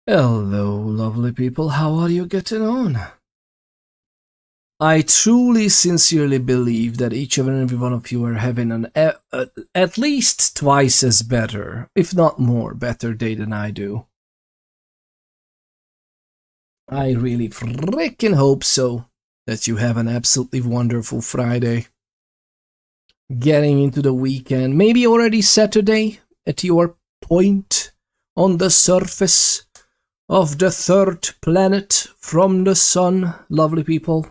Hello, lovely people. How are you getting on? I truly, sincerely believe that each and every one of you are having an at least twice as better, if not more, better day than I do. I really freaking hope so. That you have an absolutely wonderful Friday. Getting into the weekend, maybe already Saturday at your point on the surface of the third planet from the sun, lovely people.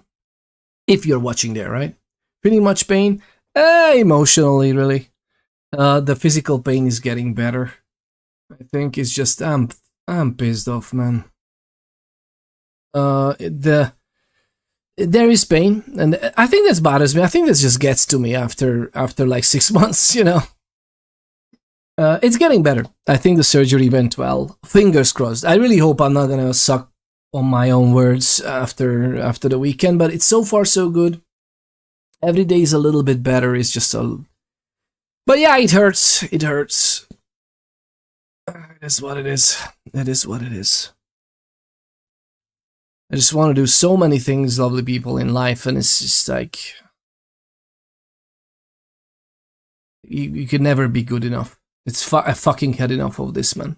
If you're watching there, right? Feeling much pain? Emotionally, really. The physical pain is getting better. I think it's just I'm pissed off, man. There is pain, and I think that bothers me. I think this just gets to me after like 6 months, you know. It's getting better. I think the surgery went well. Fingers crossed. I really hope I'm not gonna suck on my own words after the weekend, but it's so far so good. Every day is a little bit better. It's just but yeah, it hurts. It hurts. It is what it is. It is what it is. I just want to do so many things, lovely people, in life, and it's just like you can never be good enough. I fucking had enough of this, man.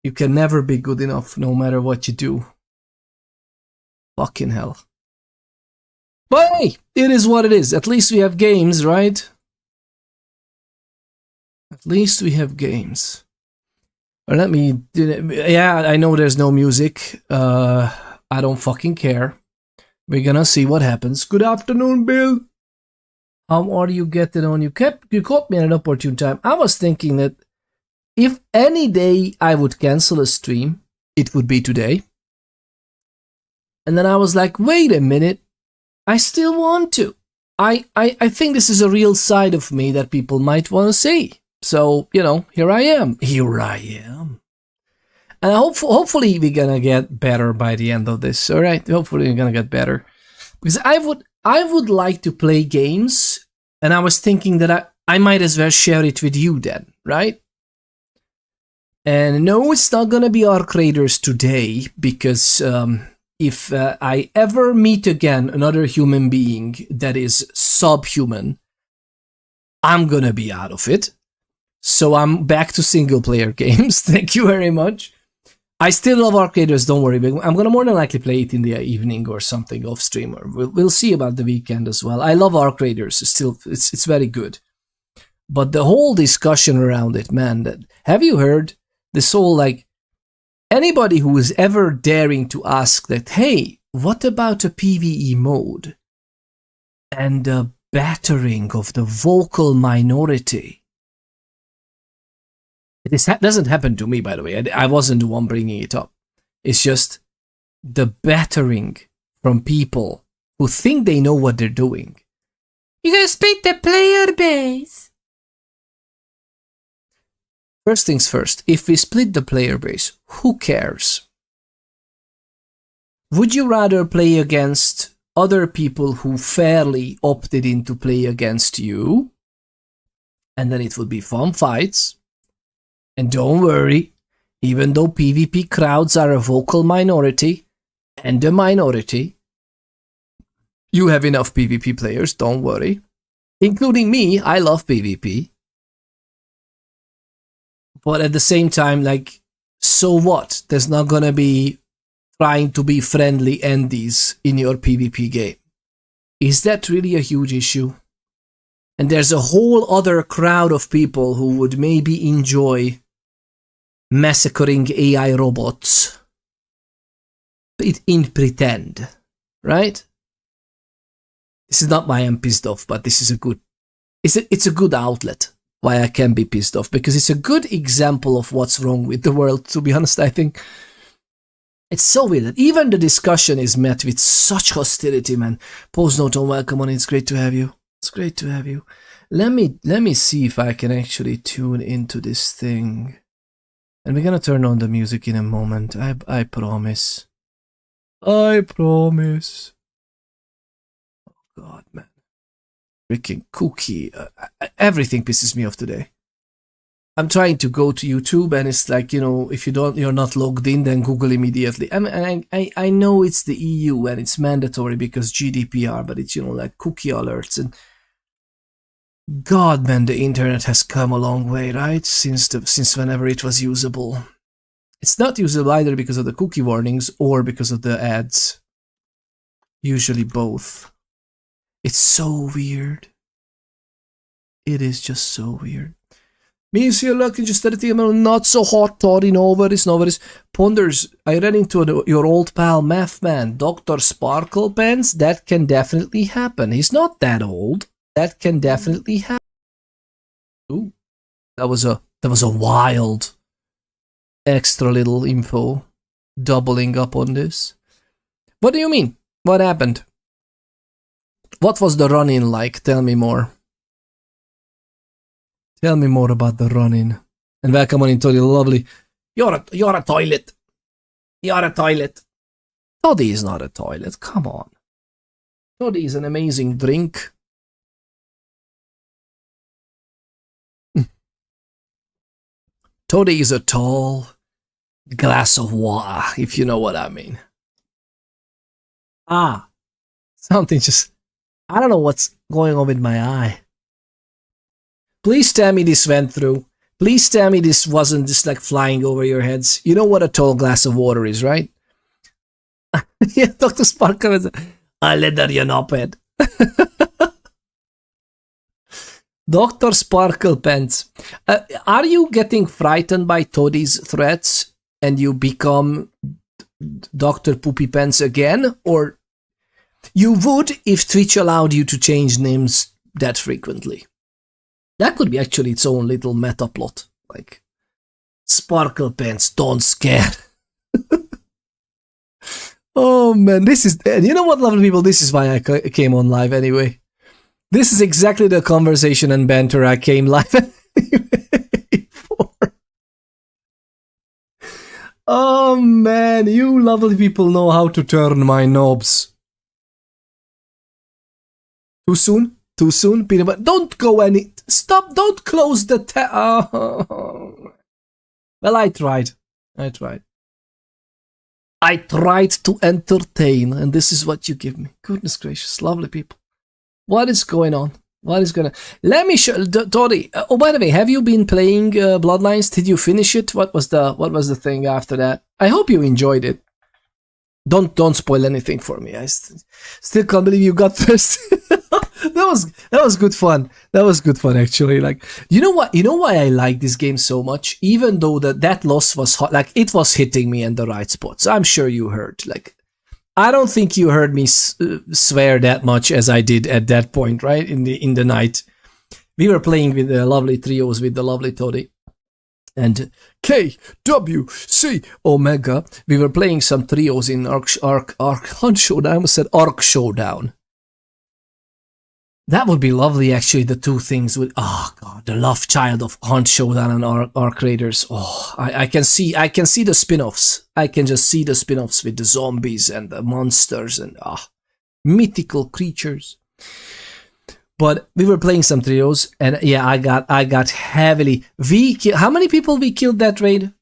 You can never be good enough, no matter what you do. Fucking hell. But hey, it is what it is. At least we have games, right? At least we have games. Or let me... Yeah, I know there's no music. I don't fucking care. We're gonna see what happens. Good afternoon, Bill. How are you getting on? You caught me at an opportune time. I was thinking that if any day I would cancel a stream, it would be today. And then I was like, wait a minute. I still want to. I think this is a real side of me that people might want to see. So, you know, here I am. Here I am. And hopefully we're gonna get better by the end of this. All right, hopefully we're gonna get better. Because I would like to play games, and I was thinking that I might as well share it with you then, right? And no, it's not gonna be Arc Raiders today, because if I ever meet again another human being that is subhuman, I'm gonna be out of it. So I'm back to single player games. Thank you very much. I still love Arc Raiders, don't worry. I'm gonna more than likely play it in the evening or something off stream. Or we'll see about the weekend as well. I love Arc Raiders. It's very good. But the whole discussion around it, man, have you heard this whole, like, anybody who is ever daring to ask that, hey, what about a PvE mode? And the battering of the vocal minority. This doesn't happen to me, by the way. I wasn't the one bringing it up. It's just the battering from people who think they know what they're doing. You gotta split the player base. First things first, if we split the player base, who cares? Would you rather play against other people who fairly opted in to play against you? And then it would be fun fights. And don't worry, even though PvP crowds are a vocal minority, and a minority, you have enough PvP players, don't worry. Including me, I love PvP. But at the same time, like, so what? There's not gonna be trying to be friendly endies in your PvP game. Is that really a huge issue? And there's a whole other crowd of people who would maybe enjoy massacring AI robots in pretend, right? This is not why I'm pissed off, but this is it's a good outlet why I can be pissed off, because it's a good example of what's wrong with the world, to be honest. I think it's so weird that even the discussion is met with such hostility, man. Pose note on welcome on, it's great to have you. It's great to have you. Let me see if I can actually tune into this thing. And we're gonna turn on the music in a moment. I promise. I promise. Oh God, man. Freaking cookie. Everything pisses me off today. I'm trying to go to YouTube, and it's like, you know, if you're not logged in, then Google immediately. I know it's the EU and it's mandatory because GDPR, but it's, you know, like cookie alerts. And God, man, the internet has come a long way, right? Since whenever it was usable. It's not usable either because of the cookie warnings or because of the ads. Usually both. It's so weird. It is just so weird. Means you're lucky just that not so hot, Tori, no worries. Ponders, I ran into your old pal Math Man, Dr. Sparkle Pants. That can definitely happen. He's not that old. That can definitely happen. Ooh, that was a wild extra little info doubling up on this. What do you mean? What happened? What was the run-in like? Tell me more. Tell me more about the run-in. And welcome on into the lovely. You're a toilet. You're a toilet. Toddy is not a toilet. Come on. Toddy is an amazing drink. Toddy is a tall glass of water, if you know what I mean. Something just... I don't know what's going on with my eye. Please tell me this went through. Please tell me this wasn't just like flying over your heads. You know what a tall glass of water is, right? Yeah, Dr. Sparkle is a leather your knobhead. Dr. Sparkle Pants. Are you getting frightened by Toddy's threats and you become Dr. Poopy Pants again? Or you would if Twitch allowed you to change names that frequently? That could be actually its own little meta plot. Like, Sparkle Pants, don't scare. Oh man, this is... And you know what, lovely people? This is why I came on live anyway. This is exactly the conversation and banter I came live for. Oh man, you lovely people know how to turn my knobs. Too soon? Too soon, Peter? But don't go any... Stop! Don't close the oh. Well, I tried. I tried to entertain, and this is what you give me. Goodness gracious, lovely people. What is going on? What is going on? Let me show... Tori, oh, by the way, have you been playing Bloodlines? Did you finish it? What was the thing after that? I hope you enjoyed it. Don't spoil anything for me. I still can't believe you got first. That was good fun. That was good fun, actually. Like, you know what? You know why I like this game so much? Even though that loss was hot, like it was hitting me in the right spots. I'm sure you heard. Like, I don't think you heard me swear that much as I did at that point, right? In the night, we were playing with the lovely trios with the lovely Toddy and KWC Omega. We were playing some trios in Arc Hunt Showdown. I almost said Arc Showdown. That would be lovely, actually, the two things with... Oh, God, the love child of Hunt Showdown and Arc Raiders. Oh, I can see the spin-offs. I can just see the spin-offs with the zombies and the monsters and mythical creatures. But we were playing some trios, and yeah, I got heavily... How many people we killed that raid?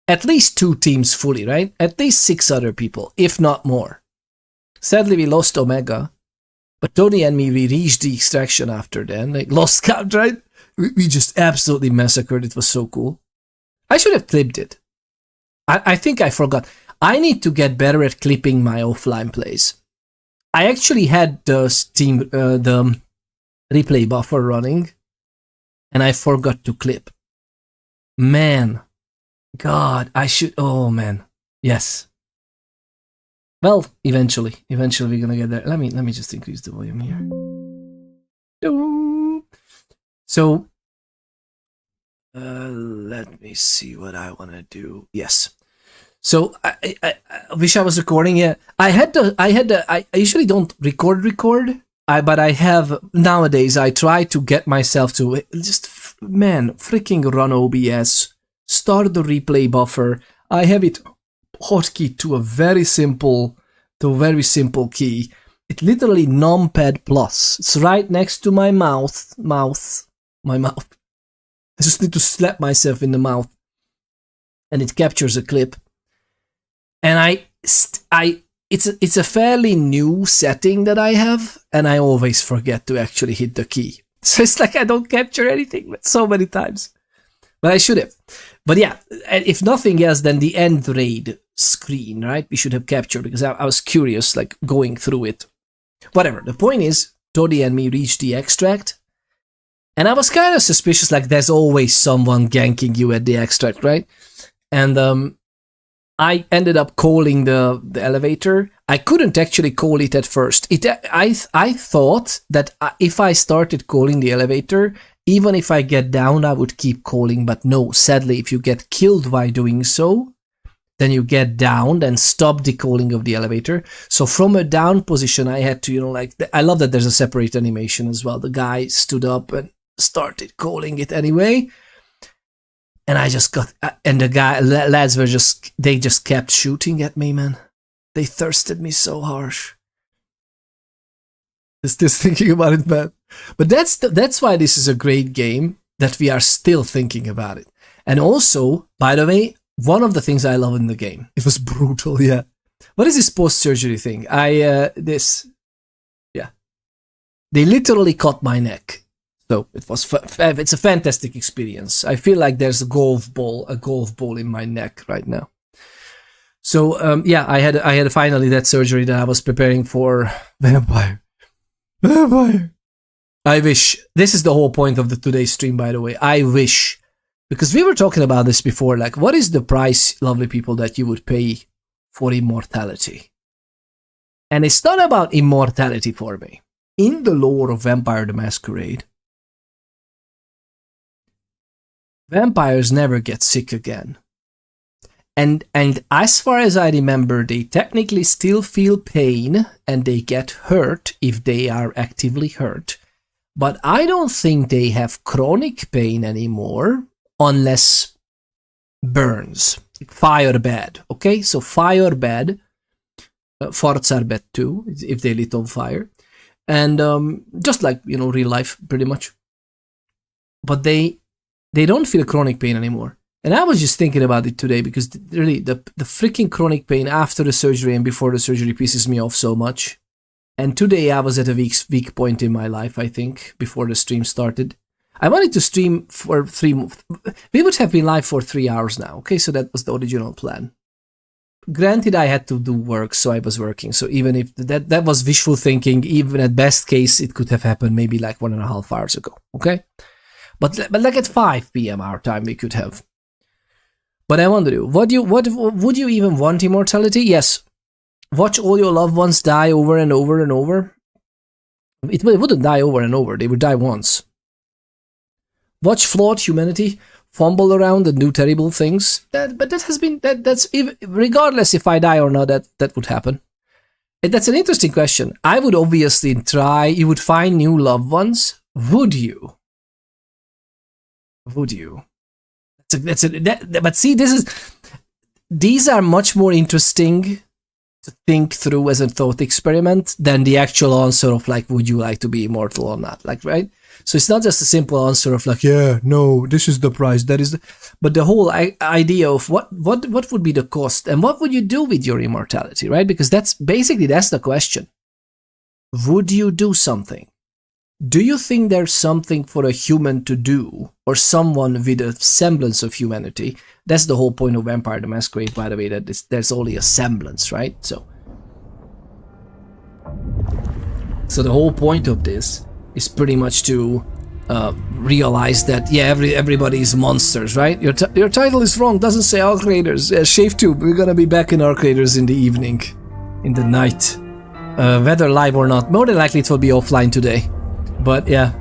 At least 2 teams fully, right? At least 6 other people, if not more. Sadly, we lost Omega. But Tony and me, we reached the extraction after then. Like, lost count, right? We just absolutely massacred. It was so cool. I should have clipped it. I think I forgot. I need to get better at clipping my offline plays. I actually had the the replay buffer running, and I forgot to clip. Man. God, I should... Oh, man. Yes. Well, eventually we're gonna get there. Let me just increase the volume here. So, let me see what I want to do. Yes. So I wish I was recording. Yeah, I usually don't record, but I have nowadays. I try to get myself to just freaking run OBS, start the replay buffer. I have it hotkey to a very simple key. It's literally numpad plus. It's right next to my mouth. I just need to slap myself in the mouth. And it captures a clip. And it's a fairly new setting that I have, and I always forget to actually hit the key. So it's like I don't capture anything so many times. But I should have. But yeah, if nothing else, then the end raid screen, right? We should have captured, because I was curious, like, going through it. Whatever. The point is, Toddy and me reached the extract, and I was kind of suspicious, like, there's always someone ganking you at the extract, right? And I ended up calling the elevator. I couldn't actually call it at first. I thought that if I started calling the elevator, even if I get down, I would keep calling. But no, sadly, if you get killed by doing so, then you get down and stop the calling of the elevator. So from a down position, I had to, you know, like, I love that there's a separate animation as well. The guy stood up and started calling it anyway. And I just got, and the lads were they just kept shooting at me, man. They thirsted me so harsh. Just thinking about it, man. But that's why this is a great game, that we are still thinking about it. And also, by the way, one of the things I love in the game, it was brutal, yeah. What is this post-surgery thing? Yeah. They literally cut my neck. So it's a fantastic experience. I feel like there's a golf ball in my neck right now. So yeah, I had finally that surgery that I was preparing for. Vampire. I wish, this is the whole point of today's stream, by the way. I wish, because we were talking about this before, like, what is the price, lovely people, that you would pay for immortality? And it's not about immortality for me. In the lore of Vampire the Masquerade, vampires never get sick again. And as far as I remember, they technically still feel pain and they get hurt if they are actively hurt. But I don't think they have chronic pain anymore unless burns. Fire bad, okay? So fire bad. Farts are bad too, if they lit on fire. And just like, you know, real life, pretty much. But they don't feel chronic pain anymore. And I was just thinking about it today, because really the freaking chronic pain after the surgery and before the surgery pisses me off so much. And today I was at a weak point in my life, I think, before the stream started. I wanted to stream for we would have been live for 3 hours now, okay? So that was the original plan. Granted, I had to do work, so I was working. So even if that was wishful thinking, even at best case, it could have happened maybe like 1.5 hours ago, okay? But like at 5 p.m. our time, we could have. But I wonder, would you even want immortality? Yes. Watch all your loved ones die over and over and over. It wouldn't die over and over. They would die once. Watch flawed humanity fumble around and do terrible things. But that has been that's regardless if I die or not. That would happen. And that's an interesting question. I would obviously try. You would find new loved ones. Would you? Would you? But see, these are much more interesting to think through as a thought experiment than the actual answer of like, would you like to be immortal or not? Like, right? So it's not just a simple answer of like, yeah, no, this is the price, that is, but the whole idea of what would be the cost and what would you do with your immortality, right? Because that's the question. Would you do something? Do you think there's something for a human to do, or someone with a semblance of humanity? That's the whole point of Vampire the Masquerade, by the way, that there's only a semblance, right? So the whole point of this is pretty much to realize that, yeah, everybody is monsters, right? Your title is wrong, doesn't say Arc Raiders. ShaveTube, we're gonna be back in Arc Raiders in the evening, in the night. Whether live or not, more than likely it will be offline today. But yeah.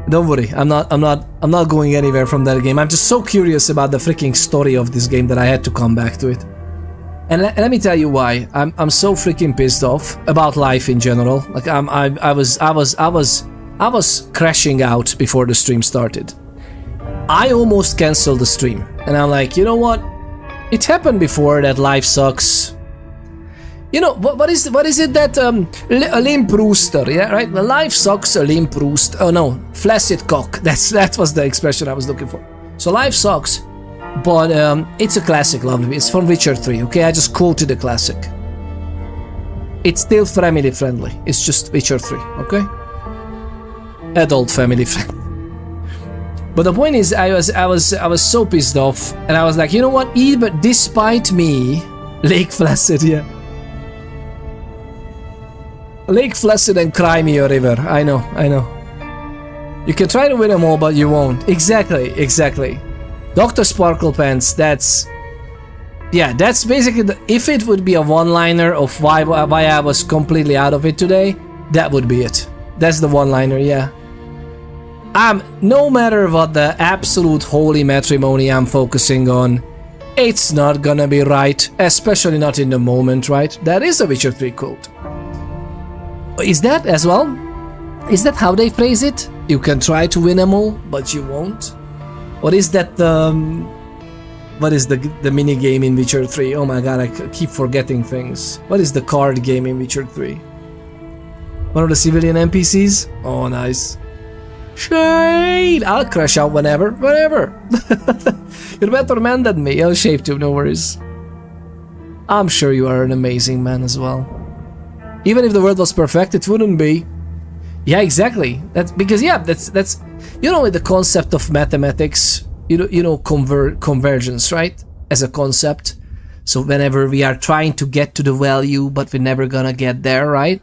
Don't worry, I'm not going anywhere from that game. I'm just so curious about the freaking story of this game that I had to come back to it. And let me tell you why. I'm so freaking pissed off about life in general. Like I was crashing out before the stream started. I almost canceled the stream, and I'm like, you know what? It happened before that life sucks. You know, what is it that, a limp rooster, yeah, right? The life sucks, a limp rooster, oh no, flaccid cock, that was the expression I was looking for. So life sucks, but it's a classic, Lovely, it's from Witcher 3, okay? I just quoted the classic. It's still family friendly, it's just Witcher 3, okay? Adult family friendly. But the point is, I was so pissed off, and I was like, you know what, even despite me, Lake Placid, yeah. Lake Placid and Cry Me a River. I know. You can try to win them all, but you won't. Exactly. Dr. Sparkle Pants, that's basically if it would be a one-liner of why I was completely out of it today, that would be it. That's the one-liner, yeah. No matter what the absolute holy matrimony I'm focusing on, it's not gonna be right, especially not in the moment, right? That is a Witcher 3 quote. Is that as well? Is that how they phrase it? You can try to win them all, but you won't? What is that, what is the mini game in Witcher 3? Oh my god, I keep forgetting things. What is the card game in Witcher 3? One of the civilian NPCs? Oh, nice. Shade! I'll crash out whenever. You're better man than me. I'll shave too, no worries. I'm sure you are an amazing man as well. Even if the world was perfect, it wouldn't be. Yeah, exactly. That's because, yeah, that's you know, the concept of mathematics, you know convergence, right? As a concept. So whenever we are trying to get to the value, but we're never gonna get there, right?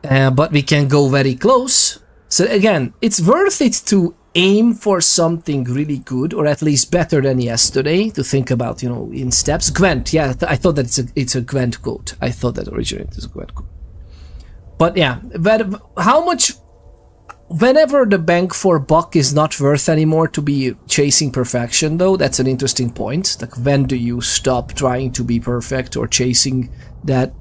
But we can go very close. So again, it's worth it to aim for something really good, or at least better than yesterday, to think about, you know, in steps. Gwent, yeah, I thought that it's a Gwent quote. I thought that originally it was a Gwent quote. But yeah, but how much, whenever the bank for buck is not worth anymore to be chasing perfection, though, that's an interesting point. Like, when do you stop trying to be perfect or chasing that?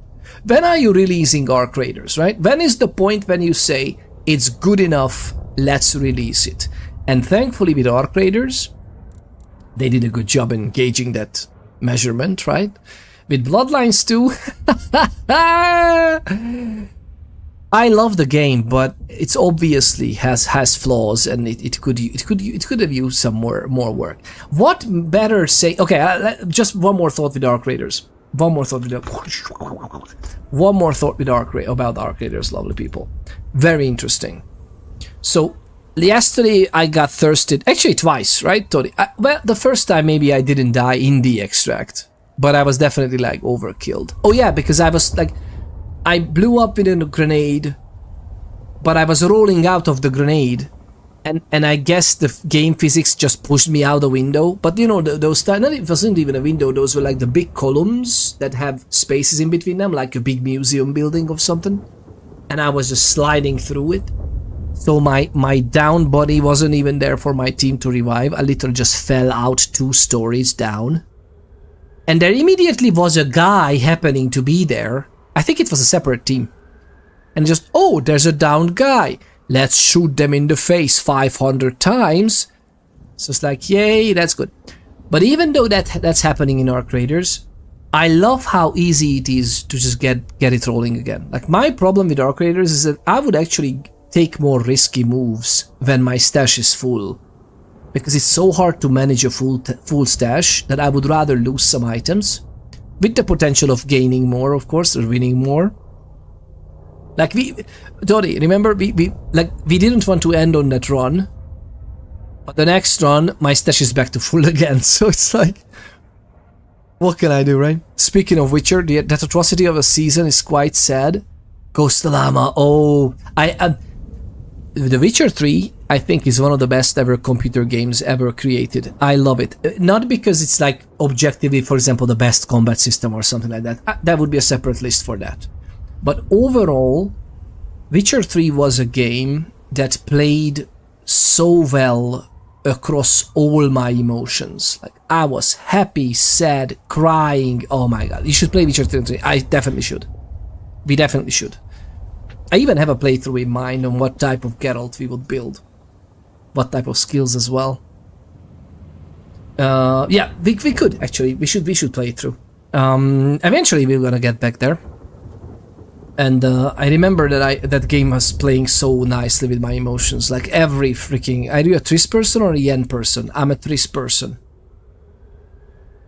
When are you releasing Arc Raiders, right? When is the point when you say, it's good enough, let's release it? And thankfully with Arc Raiders, they did a good job in gauging that measurement, right? With Bloodlines 2, I love the game, but it's obviously has flaws, and it could have used some more work. What better say? Okay, just one more thought with Arc Raiders. One more thought with about Arc Raiders, lovely people. Very interesting. So yesterday I got thirsted, actually twice, right, Tony? Well, the first time maybe I didn't die in the extract, but I was definitely like overkilled. Oh yeah, because I was like, I blew up with a grenade, but I was rolling out of the grenade, and I guess the game physics just pushed me out the window. But you know, those times, it wasn't even a window, those were like the big columns that have spaces in between them, like a big museum building or something. And I was just sliding through it. So my down body wasn't even there for my team to revive. I literally just fell out 2 stories down. And there immediately was a guy happening to be there. I think it was a separate team. And just, oh, there's a down guy. Let's shoot them in the face 500 times. So it's like, yay, that's good. But even though that's happening in Arc Raiders, I love how easy it is to just get it rolling again. Like, my problem with Arc Raiders is that I would actually take more risky moves when my stash is full. Because it's so hard to manage a full stash that I would rather lose some items. With the potential of gaining more, of course, or winning more. Like, Dori, remember, we didn't want to end on that run. But the next run, my stash is back to full again. So it's like, what can I do, right? Speaking of Witcher, that atrocity of a season is quite sad. Ghost Llama, oh, The Witcher 3, I think, is one of the best ever computer games ever created. I love it. Not because it's like objectively, for example, the best combat system or something like that. That would be a separate list for that. But overall, Witcher 3 was a game that played so well across all my emotions. Like, I was happy, sad, crying. Oh my god, you should play Witcher 3. I definitely should. We definitely should. I even have a playthrough in mind on what type of Geralt we would build. What type of skills as well. Yeah, we could actually. We should play it through. Eventually we're gonna get back there. And I remember that game was playing so nicely with my emotions. Like every freaking... Are you a Tris person or a Yen person? I'm a Tris person.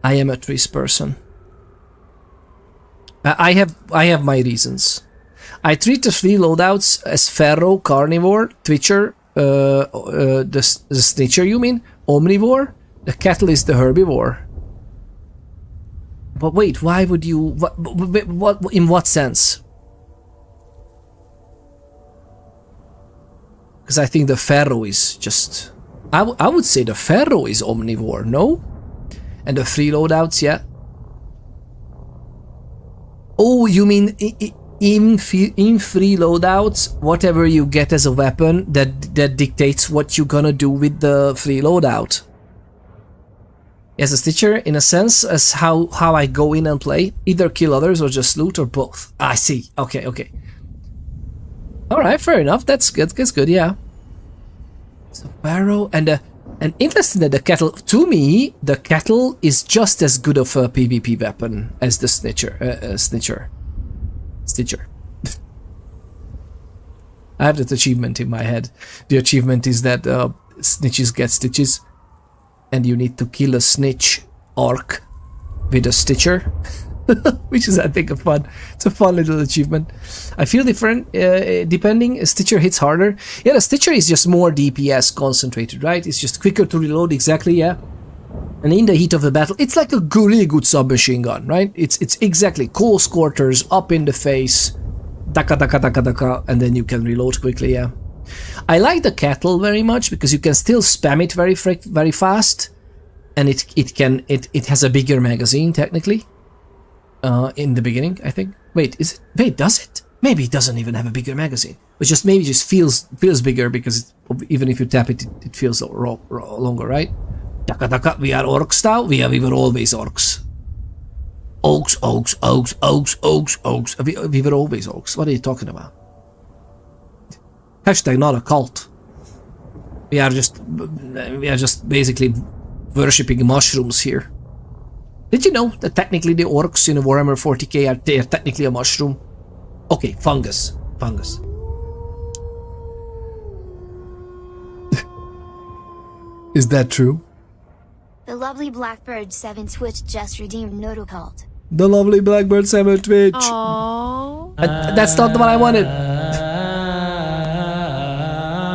I am a Tris person. I have my reasons. I treat the 3 loadouts as Pharaoh, Carnivore, Twitcher, the Snitcher, you mean? Omnivore? The Cattle is the Herbivore. But wait, why would you... What in what sense? Because I think the Pharaoh is just... I would say the Pharaoh is Omnivore, no? And the 3 loadouts, yeah? Oh, you mean in 3 loadouts, whatever you get as a weapon, that dictates what you're gonna do with the 3 loadout. As a Stitcher, in a sense, as how I go in and play, either kill others or just loot or both. I see. Okay, okay. Alright, fair enough. That's good, yeah. So Pharaoh and interesting that the Cattle, to me, the Cattle is just as good of a PvP weapon as the Snitcher. I have that achievement in my head. The achievement is that snitches get stitches, and you need to kill a snitch orc with a Stitcher. Which is, I think, it's a fun little achievement. I feel different depending. A Stitcher hits harder. Yeah, the Stitcher is just more DPS concentrated, right? It's just quicker to reload, exactly, yeah. And in the heat of the battle, it's like a really good submachine gun, right? It's exactly close quarters, up in the face, daka daka daka daka, and then you can reload quickly, yeah. I like the Cattle very much because you can still spam it very fast, and it has a bigger magazine technically. In the beginning, I think. Wait, does it? Maybe it doesn't even have a bigger magazine. It just maybe just feels bigger because even if you tap it, it feels longer, right? Daka daka, we are orcs now. We were always orcs. Oaks. We were always orcs. What are you talking about? Hashtag not a cult. We are just basically worshipping mushrooms here. Did you know that technically the orcs in Warhammer 40k are technically a mushroom? Okay, fungus. Is that true? The Lovely Blackbird 7 Twitch just redeemed Notocult. The Lovely Blackbird 7 Twitch. Aww. That's not what I wanted.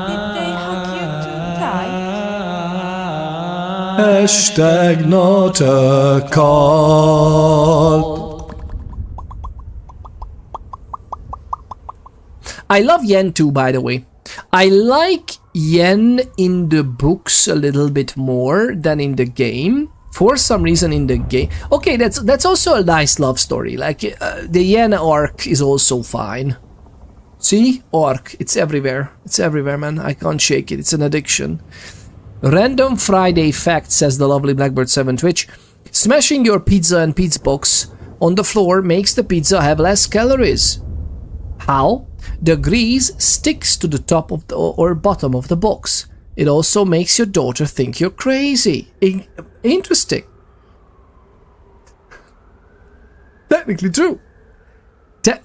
Did they hug you tonight? Hashtag not a cult. I love Yen too, by the way. I like Yen in the books a little bit more than in the game. For some reason in the game. Okay, that's also a nice love story. Like the Yen orc is also fine. See? Orc. It's everywhere. It's everywhere, man. I can't shake it. It's an addiction. Random Friday fact, says the Lovely Blackbird 7 Twitch. Smashing your pizza and pizza box on the floor makes the pizza have less calories. How? The grease sticks to the top of the or bottom of the box. It also makes your daughter think you're crazy. Interesting. Technically true.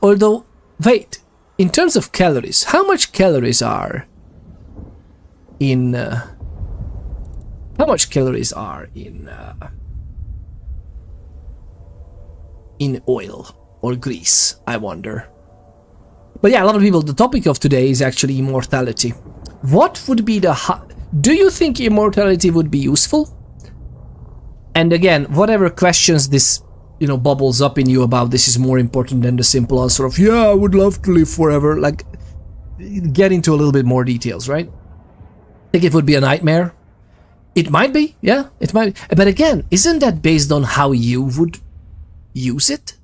Although, wait, in terms of calories, how much calories are in oil or grease, I wonder. But yeah, a lot of people, the topic of today is actually immortality. What would be do you think immortality would be useful? And again, whatever questions this, bubbles up in you about this is more important than the simple answer of, yeah, I would love to live forever. Like, get into a little bit more details, right? Think it would be a nightmare? It might be, yeah, it might be. But again, isn't that based on how you would use it?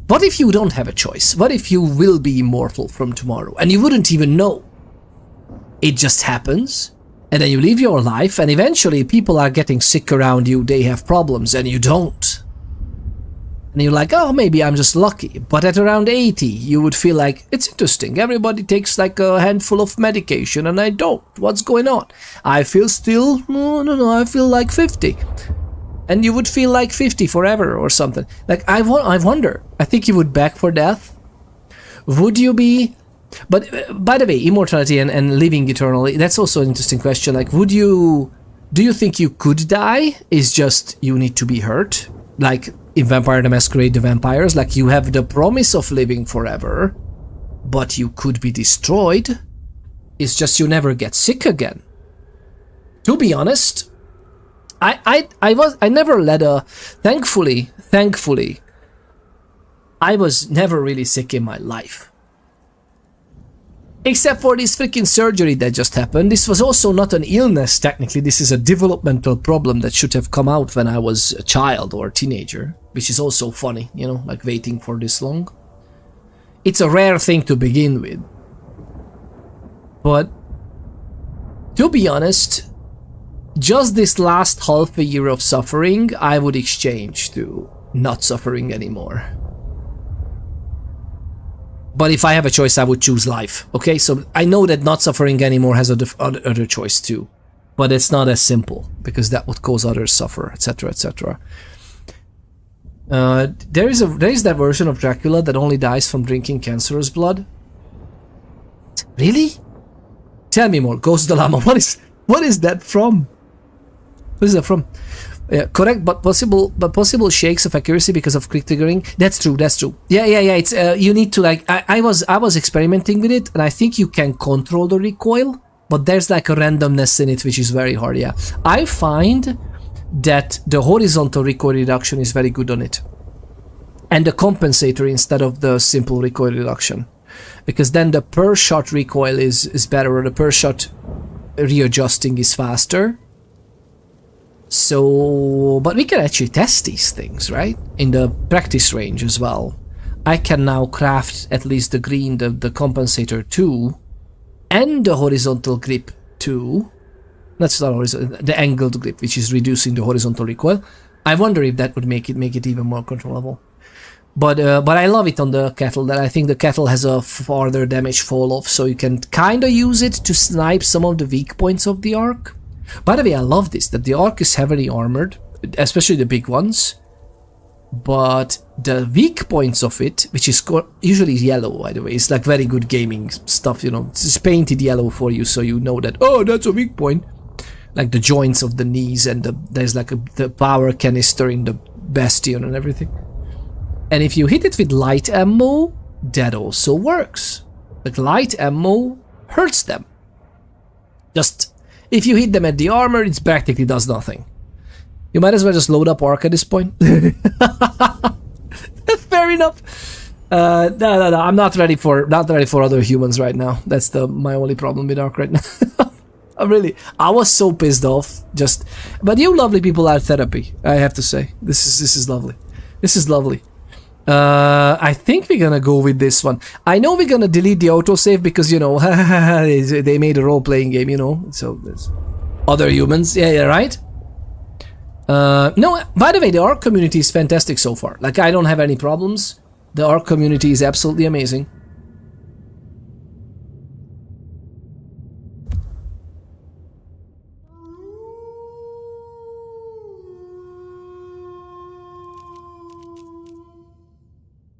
What if you don't have a choice? What if you will be immortal from tomorrow and you wouldn't even know? It just happens, and then you live your life, and eventually people are getting sick around you, they have problems, and you don't. And you're like, oh, maybe I'm just lucky. But at around 80, you would feel like, it's interesting, everybody takes like a handful of medication, and I don't. What's going on? I feel still, no, I feel like 50. and you would feel like 50 forever or something. Like, I wonder. I think you would beg for death. Would you be... But, by the way, immortality and living eternally, that's also an interesting question. Like, would you... Do you think you could die? Is just you need to be hurt? Like, in Vampire the Masquerade, the vampires, like, you have the promise of living forever, but you could be destroyed. It's just you never get sick again. To be honest... I never led a... Thankfully, I was never really sick in my life. Except for this freaking surgery that just happened. This was also not an illness, technically. This is a developmental problem that should have come out when I was a child or a teenager. Which is also funny, you know, like waiting for this long. It's a rare thing to begin with. But, to be honest... Just this last half a year of suffering, I would exchange to not suffering anymore. But if I have a choice, I would choose life. Okay, so I know that not suffering anymore has other choice too. But it's not as simple, because that would cause others suffer, etc, etc. There is that version of Dracula that only dies from drinking cancerous blood. Really? Tell me more, Ghost the Llama. What is that from? What is that from? Correct, but possible shakes of accuracy because of click triggering. That's true. Yeah. It's you need to, like, I was experimenting with it, and I think you can control the recoil, but there's like a randomness in it which is very hard. Yeah, I find that the horizontal recoil reduction is very good on it, and the compensator instead of the simple recoil reduction, because then the per shot recoil is better, or the per shot readjusting is faster. So, but we can actually test these things, right? In the practice range as well. I can now craft at least the green, the compensator 2, and the horizontal grip 2. That's not horizontal, the angled grip, which is reducing the horizontal recoil. I wonder if that would make it even more controllable. But I love it on the kettle. That I think the kettle has a farther damage fall off, so you can kind of use it to snipe some of the weak points of the arc. By the way, I love this, that the arc is heavily armored, especially the big ones, but the weak points of it, which is usually yellow, by the way, it's like very good gaming stuff, you know, it's painted yellow for you, so you know that, oh, that's a weak point, like the joints of the knees, and there's like the power canister in the bastion and everything. And if you hit it with light ammo, that also works. Like, light ammo hurts them. Just... If you hit them at the armor, it practically does nothing. You might as well just load up arc at this point. Fair enough. No. I'm not ready for other humans right now. That's my only problem with arc right now. I was so pissed off. But you lovely people are therapy. I have to say, this is lovely. This is lovely. I think we're gonna go with this one. I know we're gonna delete the autosave because, you know, they made a role-playing game, you know, so there's other humans. Yeah, right? No, by the way, the ARC community is fantastic so far. Like, I don't have any problems. The ARC community is absolutely amazing.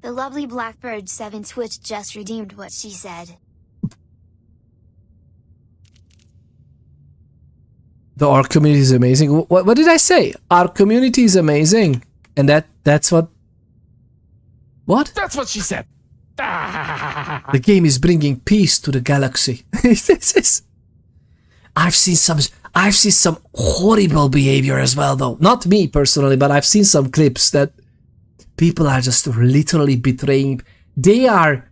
The lovely Blackbird 7 Twitch just redeemed what she said. The ARC community is amazing. What did I say? Our community is amazing. And that's what... What? That's what she said. The game is bringing peace to the galaxy. I've seen some horrible behavior as well, though. Not me personally, but I've seen some clips that people are just literally betraying. They are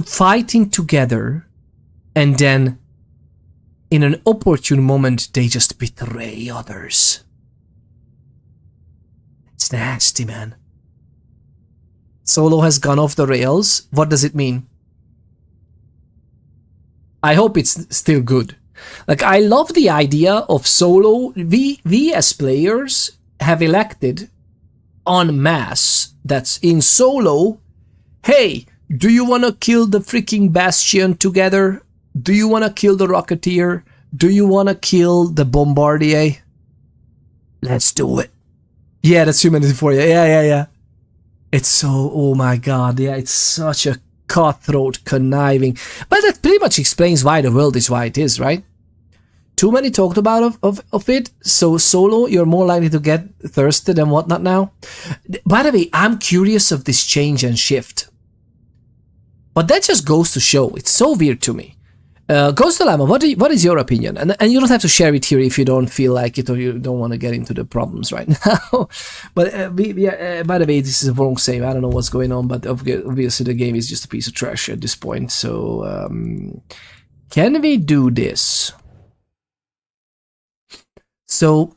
fighting together, and then in an opportune moment, they just betray others. It's nasty, man. Solo has gone off the rails. What does it mean? I hope it's still good. Like, I love the idea of solo. We as players have elected en masse that's in solo, hey, do you want to kill the freaking Bastion together? Do you want to kill the Rocketeer? Do you want to kill the Bombardier? Let's do it. Yeah, that's humanity for you. Yeah. It's so, oh my god, yeah, it's such a cutthroat, conniving. But that pretty much explains why the world is why it is, right? Too many talked about of it, so solo, you're more likely to get thirsted and whatnot now. By the way, I'm curious of this change and shift. But that just goes to show, it's so weird to me. Ghost Dilemma, what is your opinion? And you don't have to share it here if you don't feel like it or you don't want to get into the problems right now. But by the way, this is a wrong save. I don't know what's going on, but obviously the game is just a piece of trash at this point. So, can we do this? So,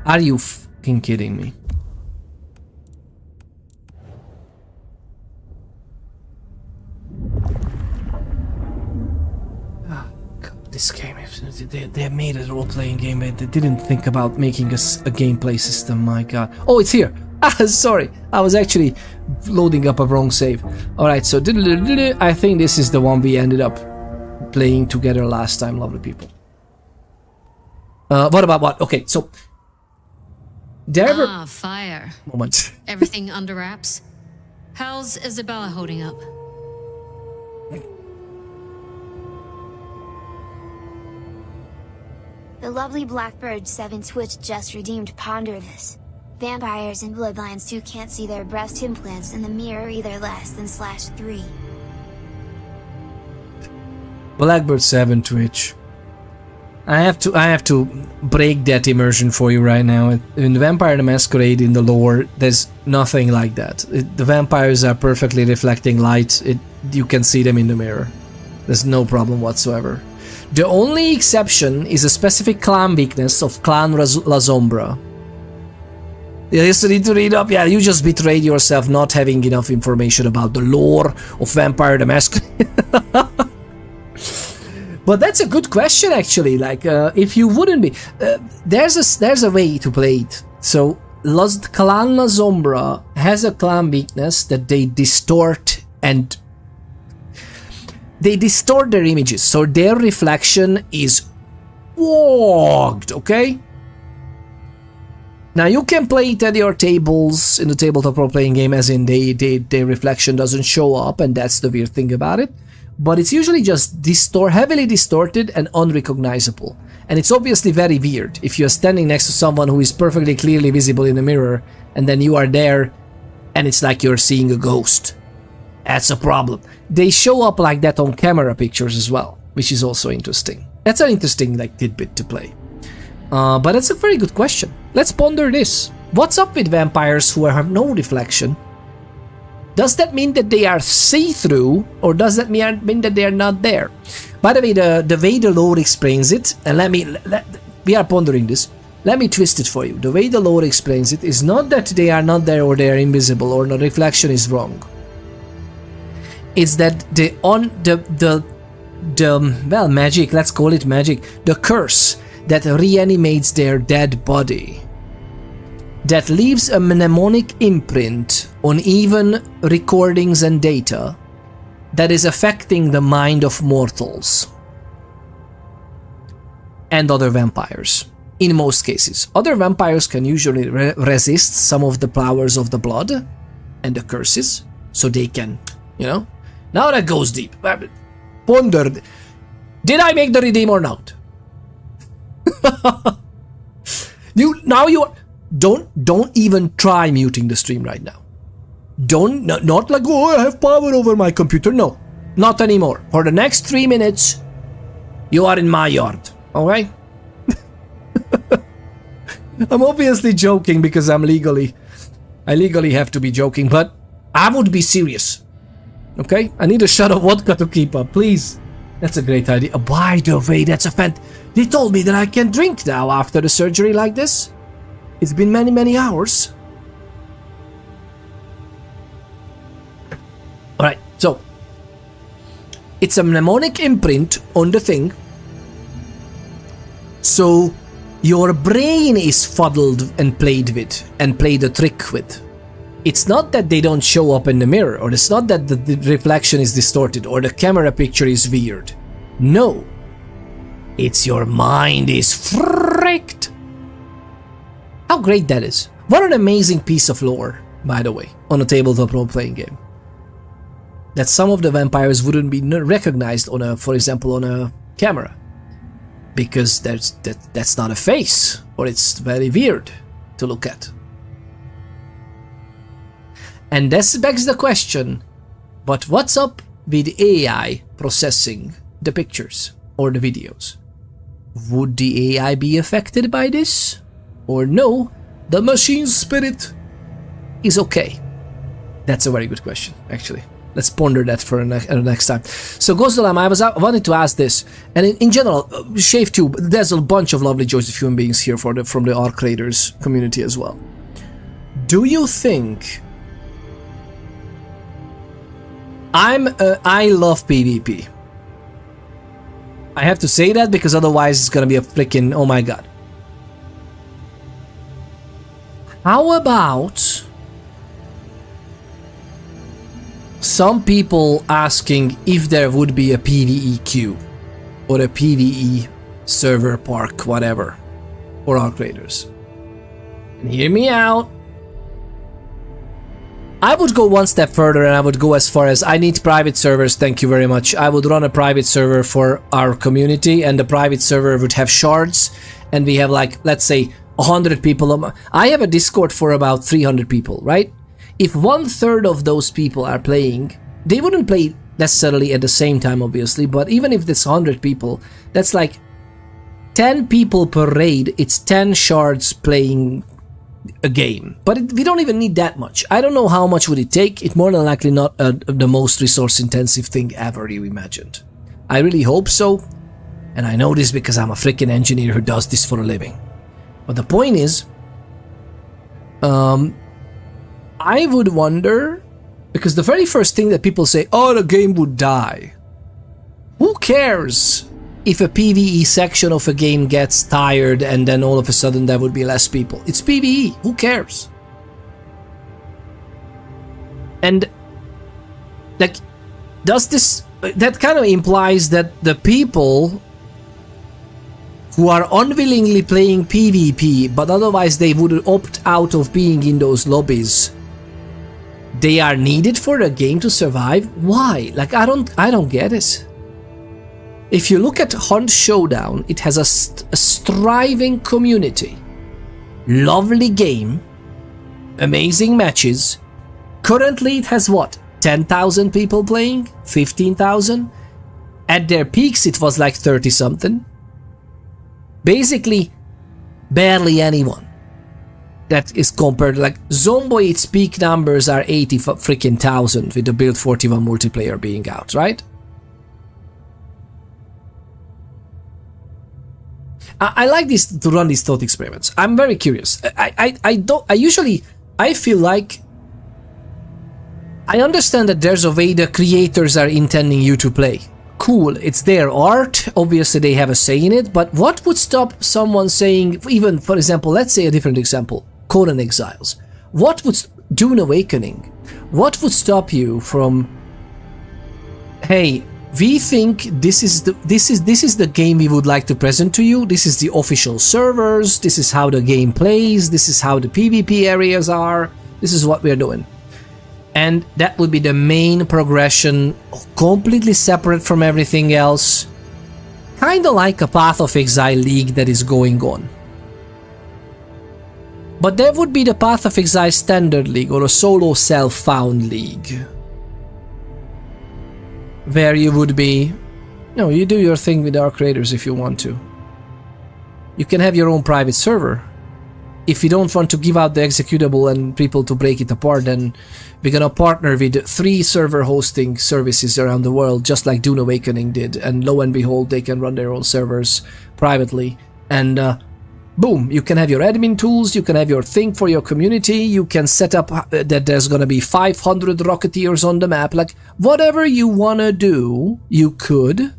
are you fucking kidding me? This game, they made a role-playing game, but they didn't think about making a gameplay system, my god. Oh, it's here! Sorry, I was actually loading up a wrong save. Alright, so I think this is the one we ended up playing together last time, lovely people. What about what? Okay, so... Fire. Moment. Everything under wraps? How's Isabella holding up? The lovely Blackbird 7 Twitch just redeemed Ponder this. Vampires and Bloodlines 2 can't see their breast implants in the mirror either less than /3. Blackbird 7 Twitch. I have to break that immersion for you right now. In Vampire the Masquerade, in the lore, there's nothing like that. The vampires are perfectly reflecting light. You can see them in the mirror. There's no problem whatsoever. The only exception is a specific clan weakness of Clan La Sombra. You just need to read up. Yeah, you just betrayed yourself not having enough information about the lore of Vampire the Masquerade. But that's a good question, actually. Like, if you wouldn't be, there's a way to play it. So, Clan La Sombra has a clan weakness that they distort and. They distort their images, so their reflection is warped, okay? Now you can play it at your tables in the tabletop role-playing game, as in their reflection doesn't show up, and that's the weird thing about it. But it's usually just heavily distorted and unrecognizable. And it's obviously very weird if you're standing next to someone who is perfectly clearly visible in the mirror, and then you are there, and it's like you're seeing a ghost. That's a problem. They show up like that on camera pictures as well, which is also interesting. That's an interesting tidbit to play. But that's a very good question. Let's ponder this. What's up with vampires who have no reflection? Does that mean that they are see-through, or does that mean that they are not there? By the way, the way the lore explains it, and we are pondering this. Let me twist it for you. The way the lore explains it is not that they are not there or they are invisible or the reflection is wrong. It's that magic, let's call it magic, the curse that reanimates their dead body, that leaves a mnemonic imprint on even recordings and data that is affecting the mind of mortals and other vampires. In most cases, other vampires can usually resist some of the powers of the blood and the curses, so they can, Now that goes deep. Ponder. Did I make the redeem or not? Don't even try muting the stream right now. Not like, oh, I have power over my computer. No, not anymore. For the next 3 minutes, you are in my yard. Alright? I'm obviously joking because I legally have to be joking, but I would be serious. Okay? I need a shot of vodka to keep up, please. That's a great idea. By the way, that's a They told me that I can drink now after the surgery like this. It's been many, many hours. Alright, so. It's a mnemonic imprint on the thing. So, your brain is fuddled and played with, and played a trick with. It's not that they don't show up in the mirror, or it's not that the reflection is distorted, or the camera picture is weird. No. It's your mind is fricked. How great that is. What an amazing piece of lore, by the way, on a tabletop role-playing game. That some of the vampires wouldn't be recognized on a, for example, on a camera. Because that's not a face, or it's very weird to look at. And this begs the question, but what's up with AI processing the pictures or the videos? Would the AI be affected by this? Or no, the machine spirit is okay? That's a very good question, actually. Let's ponder that for next time. So, Gozdolam, I wanted to ask this, and in general, Shave Tube, there's a bunch of lovely Joys of Human Beings here from the Arc Creators community as well. Do you think... I love PvP. I have to say that because otherwise it's gonna be a freaking oh my god. How about some people asking if there would be a PvE queue or a PvE server park, whatever, for our creators? And hear me out. I would go one step further and I would go as far as I need private servers, thank you very much. I would run a private server for our community and the private server would have shards and we have like, let's say 100 people. I have a Discord for about 300 people, right? If 1/3 of those people are playing, they wouldn't play necessarily at the same time obviously, but even if it's 100 people, that's like 10 people per raid, it's 10 shards playing a game, but we don't even need that much. I don't know how much would it take. It's more than likely not the most resource intensive thing ever you imagined. I really hope so, and I know this because I'm a freaking engineer who does this for a living. But the point is, I would wonder, because the very first thing that people say, oh, the game would die. Who cares if a PvE section of a game gets tired and then all of a sudden there would be less people? It's PvE, who cares? And like, does this, that kind of implies that the people who are unwillingly playing PvP but otherwise they would opt out of being in those lobbies, they are needed for the game to survive? Why? Like, I don't get it. If you look at Hunt Showdown, it has a striving community. Lovely game. Amazing matches. Currently it has what? 10,000 people playing? 15,000? At their peaks it was like 30 something. Basically, barely anyone. That is compared, like Zomboid, its peak numbers are 80 freaking thousand with the Build 41 multiplayer being out, right? I like this to run these thought experiments. I'm very curious. I feel like I understand that there's a way the creators are intending you to play. Cool, it's their art, obviously they have a say in it, but what would stop someone saying, even for example, let's say a different example, Conan Exiles. What would Dune Awakening? What would stop you from, hey, we think this is the game we would like to present to you. This is the official servers. This is how the game plays. This is how the PvP areas are. This is what we're doing. And that would be the main progression, completely separate from everything else. Kind of like a Path of Exile league that is going on. But there would be the Path of Exile Standard League or a solo self-found league. Where you would be, no, you do your thing with our creators if you want to. You can have your own private server. If you don't want to give out the executable and people to break it apart, then we're gonna partner with 3 server hosting services around the world, just like Dune Awakening did, and lo and behold, they can run their own servers privately, and boom, you can have your admin tools, you can have your thing for your community, you can set up that there's gonna be 500 Rocketeers on the map, like, whatever you wanna do, you could.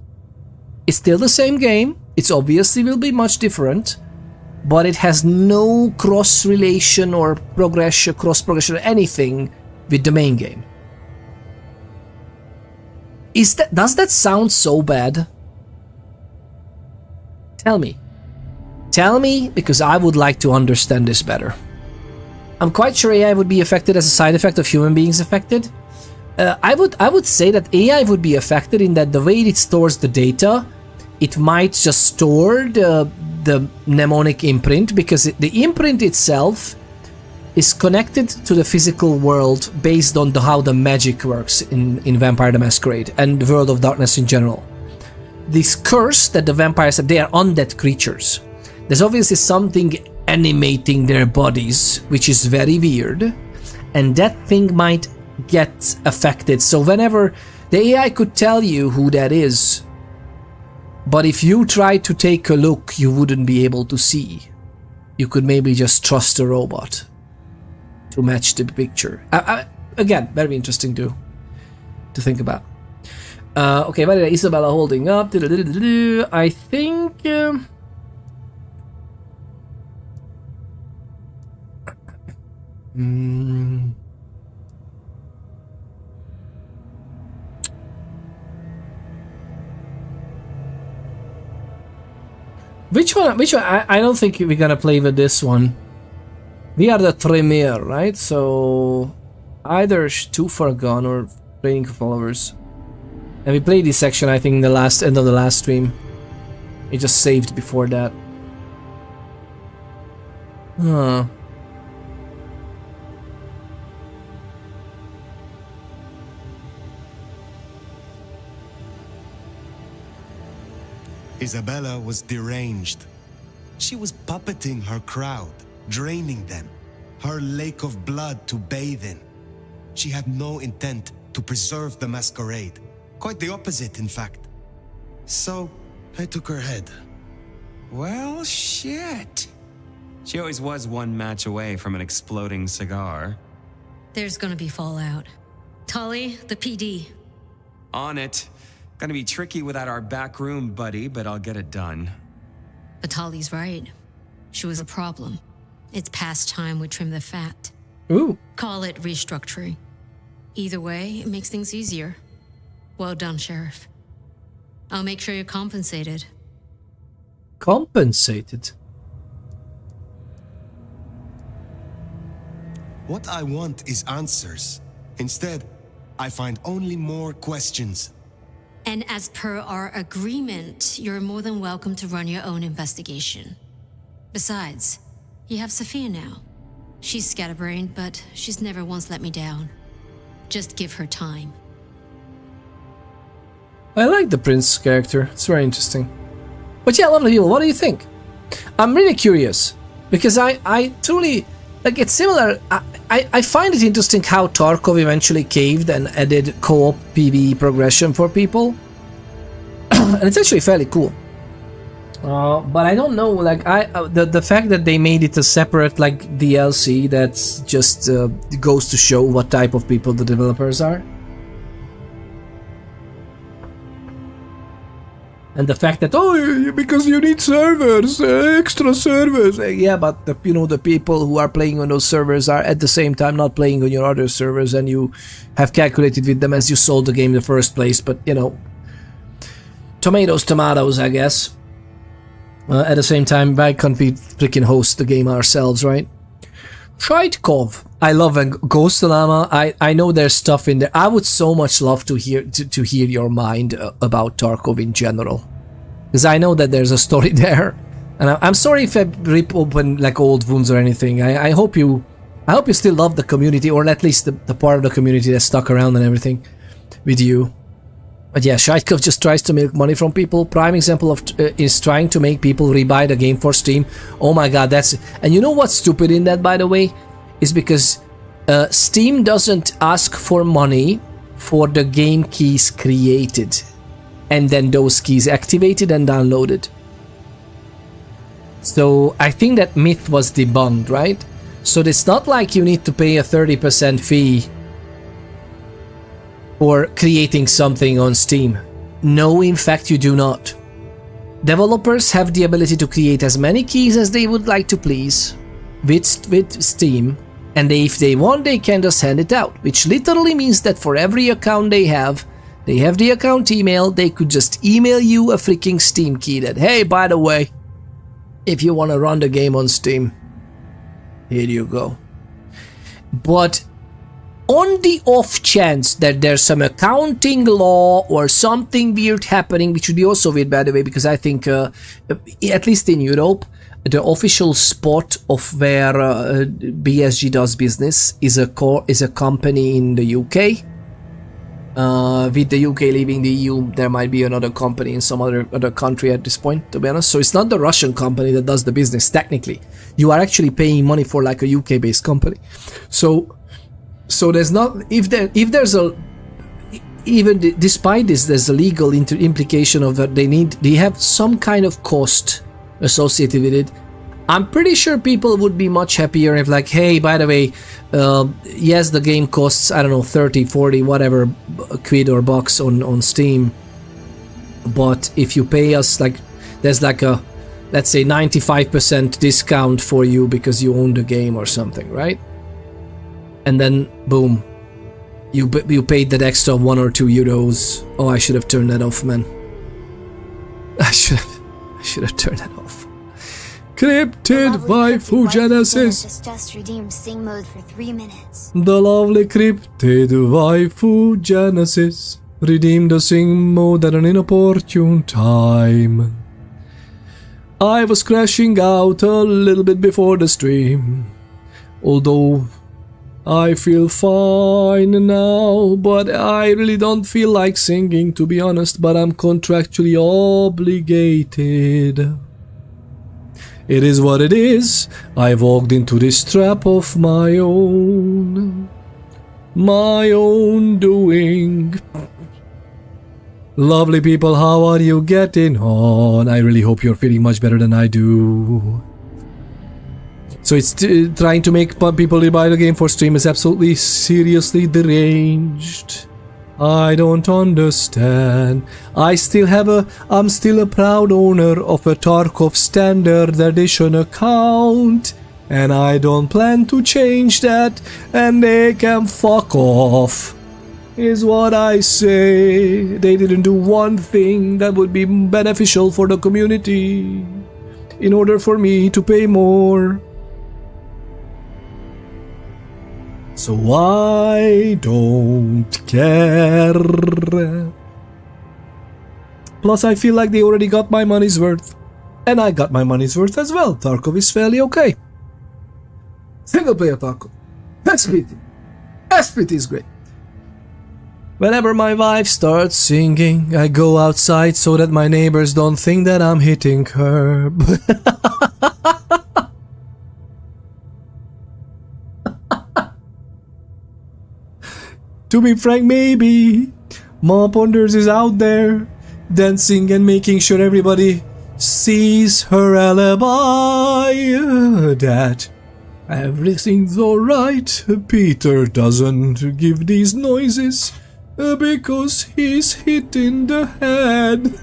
It's still the same game, it's obviously will be much different, but it has no cross-relation or progression, cross-progression, or anything with the main game. Does that sound so bad? Tell me. Tell me, because I would like to understand this better. I'm quite sure AI would be affected as a side effect of human beings affected. I would say that AI would be affected in that the way it stores the data, it might just store the mnemonic imprint, because the imprint itself is connected to the physical world based on how the magic works in Vampire the Masquerade and the World of Darkness in general. This curse that the vampires have, they are undead creatures. There's obviously something animating their bodies, which is very weird, and that thing might get affected. So whenever the AI could tell you who that is, but if you try to take a look, you wouldn't be able to see. You could maybe just trust the robot to match the picture. Again, very interesting to think about. Okay, what is Isabella holding up? I think... Which one? I don't think we're gonna play with this one. We are the Tremere, right? So either Two for a Gun or Training for Followers. And we played this section, I think, in the end of the last stream. It just saved before that. Huh. Isabella was deranged. She was puppeting her crowd, draining them, her lake of blood to bathe in. She had no intent to preserve the Masquerade. Quite the opposite, in fact. So, I took her head. Well, shit. She always was one match away from an exploding cigar. There's gonna be fallout. Tully, the PD. On it. Gonna be tricky without our back room buddy, but I'll get it done. But Tully's right. She was a problem. It's past time we trim the fat. Ooh. Call it restructuring. Either way, it makes things easier. Well done, Sheriff. I'll make sure you're compensated. Compensated? What I want is answers. Instead, I find only more questions. And as per our agreement, you're more than welcome to run your own investigation. Besides, you have Sophia now. She's scatterbrained, but she's never once let me down. Just give her time. I like the Prince character. It's very interesting. But yeah, lovely people, what do you think? I'm really curious. Because I truly... Like, it's similar... I find it interesting how Tarkov eventually caved and added co-op PvE progression for people. And it's actually fairly cool. But I don't know, like, the fact that they made it a separate, like, DLC that's just goes to show what type of people the developers are. And the fact that, oh, because you need servers, extra servers. Yeah, but the people who are playing on those servers are at the same time not playing on your other servers, and you have calculated with them as you sold the game in the first place. But, tomatoes, I guess. At the same time, why can't we freaking host the game ourselves, right? Shaitkov. I love Ghost Llama. I know there's stuff in there. I would so much love to hear your mind about Tarkov in general, because I know that there's a story there, and I'm sorry if I rip open like old wounds or anything. I hope you still love the community, or at least the part of the community that stuck around and everything with you. But yeah, Shaitkov just tries to make money from people. Prime example of is trying to make people rebuy the game for Steam. Oh my god, and you know what's stupid in that, by the way? Is because Steam doesn't ask for money for the game keys created and then those keys activated and downloaded. So I think that myth was debunked, right? So it's not like you need to pay a 30% fee for creating something on Steam. No, in fact you do not. Developers have the ability to create as many keys as they would like to please with Steam. And if they want, they can just hand it out, which literally means that for every account they have the account email, they could just email you a freaking Steam key that, hey, by the way, if you want to run the game on Steam, here you go. But on the off chance that there's some accounting law or something weird happening, which would be also weird, by the way, because I think, at least in Europe, the official spot of where BSG does business is a company in the UK. With the UK leaving the EU, there might be another company in some other country at this point, to be honest. So it's not the Russian company that does the business, technically. You are actually paying money for like a UK-based company. So there's not, if there's a, even despite this, there's a legal implication of that they have some kind of cost associated with it. I'm pretty sure people would be much happier if, like, hey, by the way, yes, the game costs, I don't know, 30, 40, whatever quid or bucks on Steam, but if you pay us, like, there's like a, let's say 95% discount for you because you own the game or something, right? And then boom, you paid that extra 1 or 2 euros. Oh, I should have turned that off, man. I should have turned that off. Cryptid Waifu Genesis just redeemed sing mode for 3 minutes. The lovely Cryptid Waifu Genesis redeemed the sing mode at an inopportune time. I was crashing out a little bit before the stream, although I feel fine now, but I really don't feel like singing, to be honest, but I'm contractually obligated. It is what it is. I walked into this trap of my own doing. Lovely people, how are you getting on? I really hope you're feeling much better than I do. So it's trying to make people buy the game for stream is absolutely seriously deranged. I don't understand. I'm still a proud owner of a Tarkov Standard Edition account, and I don't plan to change that, and they can fuck off, is what I say. They didn't do one thing that would be beneficial for the community in order for me to pay more. So I don't care. Plus, I feel like they already got my money's worth. And I got my money's worth as well. Tarkov is fairly okay. Single player Tarkov. SPT is great. Whenever my wife starts singing, I go outside so that my neighbors don't think that I'm hitting her. To be frank, maybe Mom Ponders is out there dancing and making sure everybody sees her alibi that everything's alright. Peter doesn't give these noises because he's hit in the head.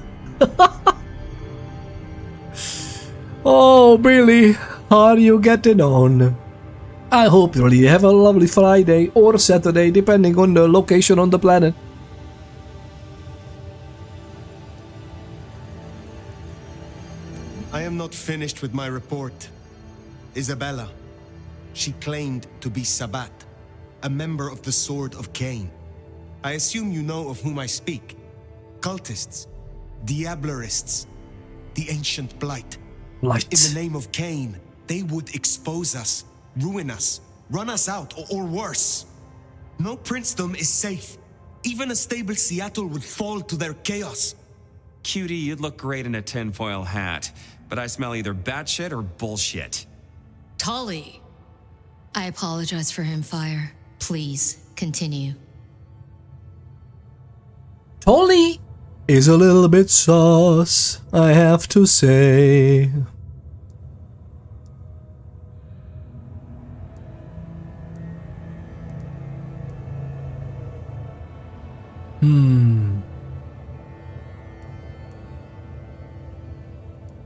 Oh, Billy, how are you getting on? I hope you really have a lovely Friday or Saturday, depending on the location on the planet. I am not finished with my report. Isabella. She claimed to be Sabbat, a member of the Sword of Cain. I assume you know of whom I speak. Cultists, Diablerists, the ancient blight. Blight. In the name of Cain, they would expose us, ruin us, run us out, or worse. No princedom is safe. Even a stable Seattle would fall to their chaos. Cutie, you'd look great in a tinfoil hat, but I smell either batshit or bullshit. Tolly! I apologize for him, Fire. Please, continue. Tolly is a little bit sus, I have to say.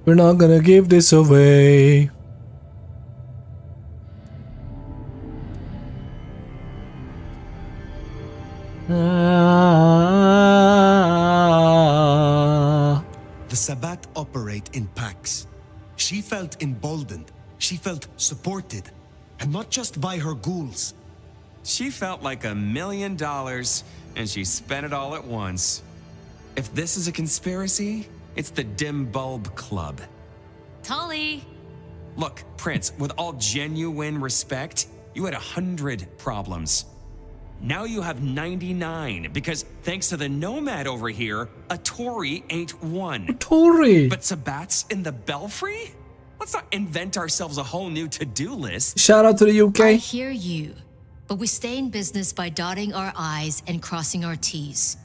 We're not gonna give this away. The Sabbat operate in packs. She felt emboldened. She felt supported. And not just by her ghouls, She felt like $1 million, and she spent it all at once. If this is a conspiracy, it's the Dim Bulb Club. Tolly! Look, Prince, with all genuine respect, you had 100 problems. Now you have 99, because thanks to the Nomad over here, a Tory ain't one. Tory. But Sabat's in the Belfry? Let's not invent ourselves a whole new to-do list. Shout out to the I UK. hear you, but we stay in business by dotting our I's and crossing our T's.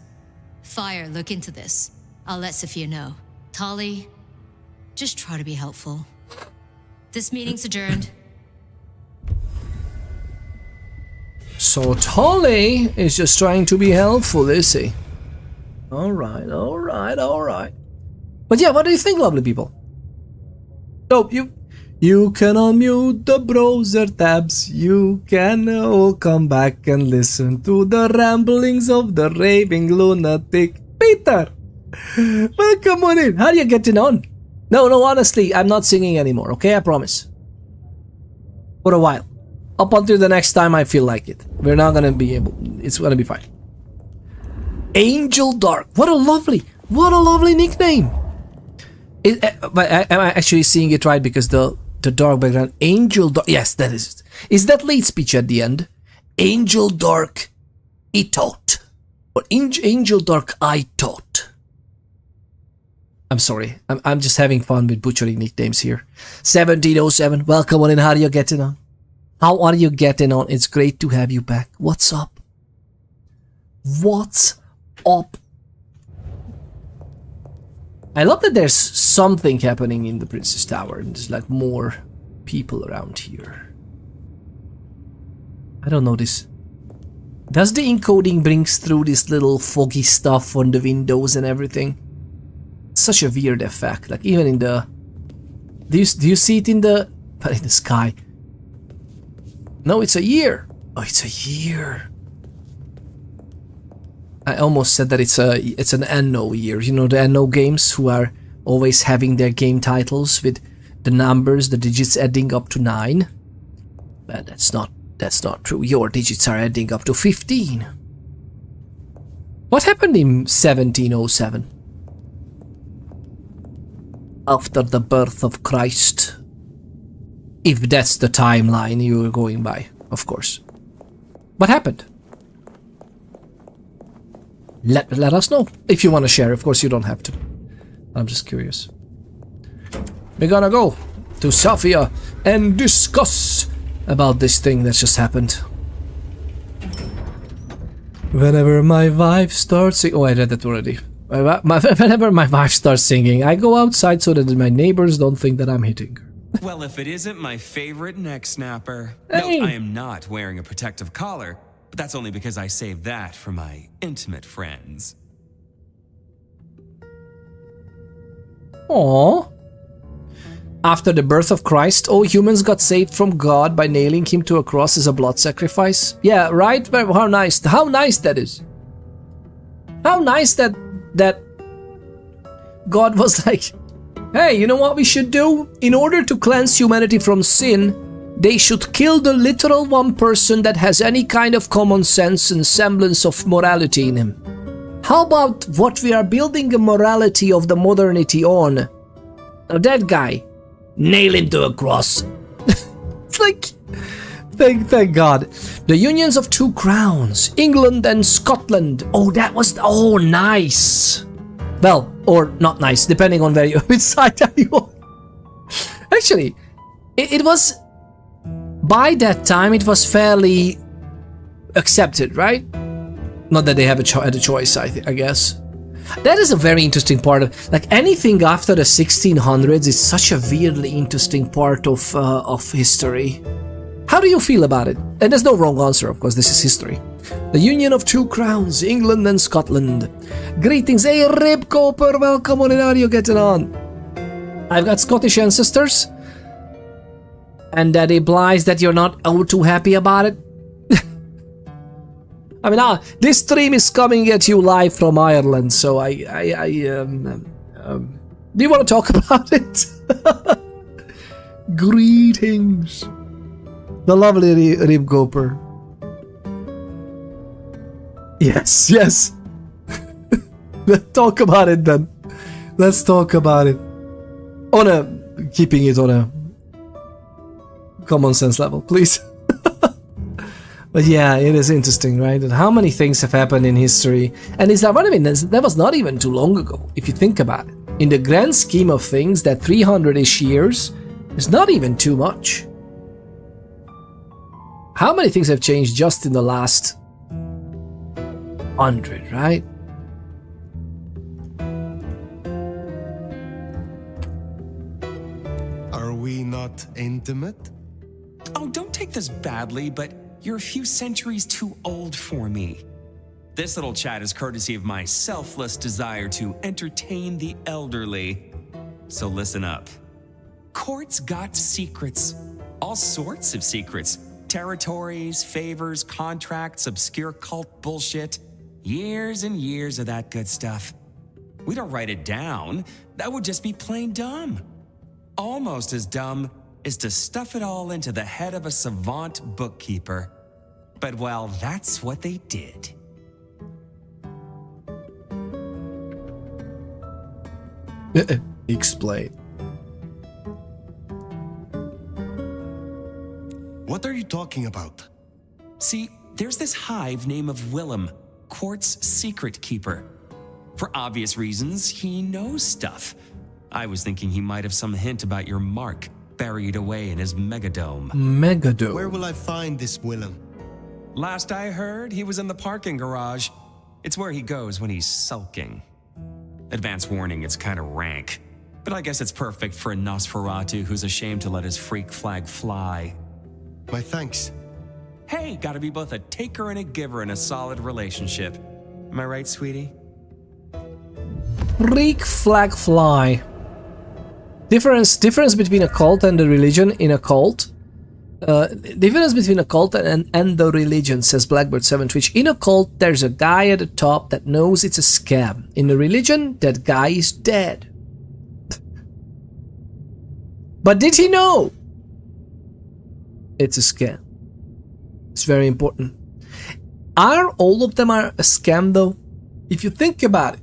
Fire, look into this. I'll let Sophia know. Tolly, just try to be helpful. This meeting's adjourned. So Tolly is just trying to be helpful, is he? Alright. But yeah, what do you think, lovely people? So, you can unmute the browser tabs. You can all come back and listen to the ramblings of the raving lunatic Peter. Welcome on in. How are you getting on? No, honestly, I'm not singing anymore, okay? I promise. For a while. Up until the next time I feel like it. We're not gonna be able... It's gonna be fine. Angel Dark. What a lovely nickname. But am I actually seeing it right? Because the dark background... Angel Dark... Yes, that is it. Is that lead speech at the end? Angel Dark Itot. Or Angel Dark I Tot. I'm sorry. I'm just having fun with butchering nicknames here. 1707. Welcome on in. How are you getting on? How are you getting on? It's great to have you back. What's up? What's up? I love that there's something happening in the Princess Tower and there's like more people around here. I don't know this. Does the encoding brings through this little foggy stuff on the windows and everything? Such a weird effect. Like even in the... Do you see it in the sky? No, it's a year. Oh, it's a year. I almost said that it's an Anno year. You know the Anno games who are always having their game titles with the numbers, the digits adding up to 9. But that's not true. Your digits are adding up to 15. What happened in 1707? After the birth of Christ. If that's the timeline you were going by, of course. What happened? Let us know. If you want to share, of course you don't have to. I'm just curious. We're gonna go to Sophia and discuss about this thing that just happened. Whenever my wife starts singing... Oh, I read that already. Whenever my wife starts singing, I go outside so that my neighbors don't think that I'm hitting her. Well, if it isn't my favorite neck snapper. Hey. No, I am not wearing a protective collar, but that's only because I saved that for my intimate friends. Aww. After the birth of Christ, all humans got saved from God by nailing him to a cross as a blood sacrifice. Yeah, right? How nice that is. How nice that God was like, hey, you know what we should do? In order to cleanse humanity from sin, they should kill the literal one person that has any kind of common sense and semblance of morality in him. How about what we are building a morality of the modernity on? Now that guy, nail him to a cross. It's like, thank God. The unions of two crowns, England and Scotland. Oh, that was, oh, nice. Well, or not nice, depending on which side you are. Actually, it was, by that time, it was fairly accepted, right? Not that they have had a choice, I guess. That is a very interesting part of, like, anything after the 1600s is such a weirdly interesting part of history. How do you feel about it? And there's no wrong answer, of course, this is history. The union of two crowns, England and Scotland. Greetings, hey Rib Cooper, welcome on in, how are you getting on? I've got Scottish ancestors. And that implies that you're not all too happy about it. I mean, this stream is coming at you live from Ireland, so do you want to talk about it? Greetings. The lovely Rib Cooper. Yes, yes. Let's talk about it then. Let's talk about it. Keeping it on a common sense level, please. But yeah, it is interesting, right? And how many things have happened in history. And it's not, I mean, that was not even too long ago, if you think about it. In the grand scheme of things, that 300-ish years is not even too much. How many things have changed just in the last 100, right? Are we not intimate? Oh, don't take this badly, but you're a few centuries too old for me. This little chat is courtesy of my selfless desire to entertain the elderly. So listen up. Court's got secrets. All sorts of secrets. Territories, favors, contracts, obscure cult bullshit. Years and years of that good stuff. We don't write it down. That would just be plain dumb. Almost as dumb is to stuff it all into the head of a savant bookkeeper. But well, that's what they did. Explain. What are you talking about? See, there's this hive named of Willem, Court's secret keeper. For obvious reasons, he knows stuff. I was thinking he might have some hint about your mark buried away in his megadome. Megadome. Where will I find this Willem? Last I heard, he was in the parking garage. It's where he goes when he's sulking. Advance warning, it's kind of rank. But I guess it's perfect for a Nosferatu who's ashamed to let his freak flag fly. My thanks. Hey, gotta be both a taker and a giver in a solid relationship. Am I right, sweetie? Freak flag fly. Difference between a cult and a religion in a cult. Difference between a cult and the religion, says Blackbird7 Twitch. In a cult, there's a guy at the top that knows it's a scam. In a religion, that guy is dead. But did he know? It's a scam. It's very important. Are all of them a scam though? If you think about it.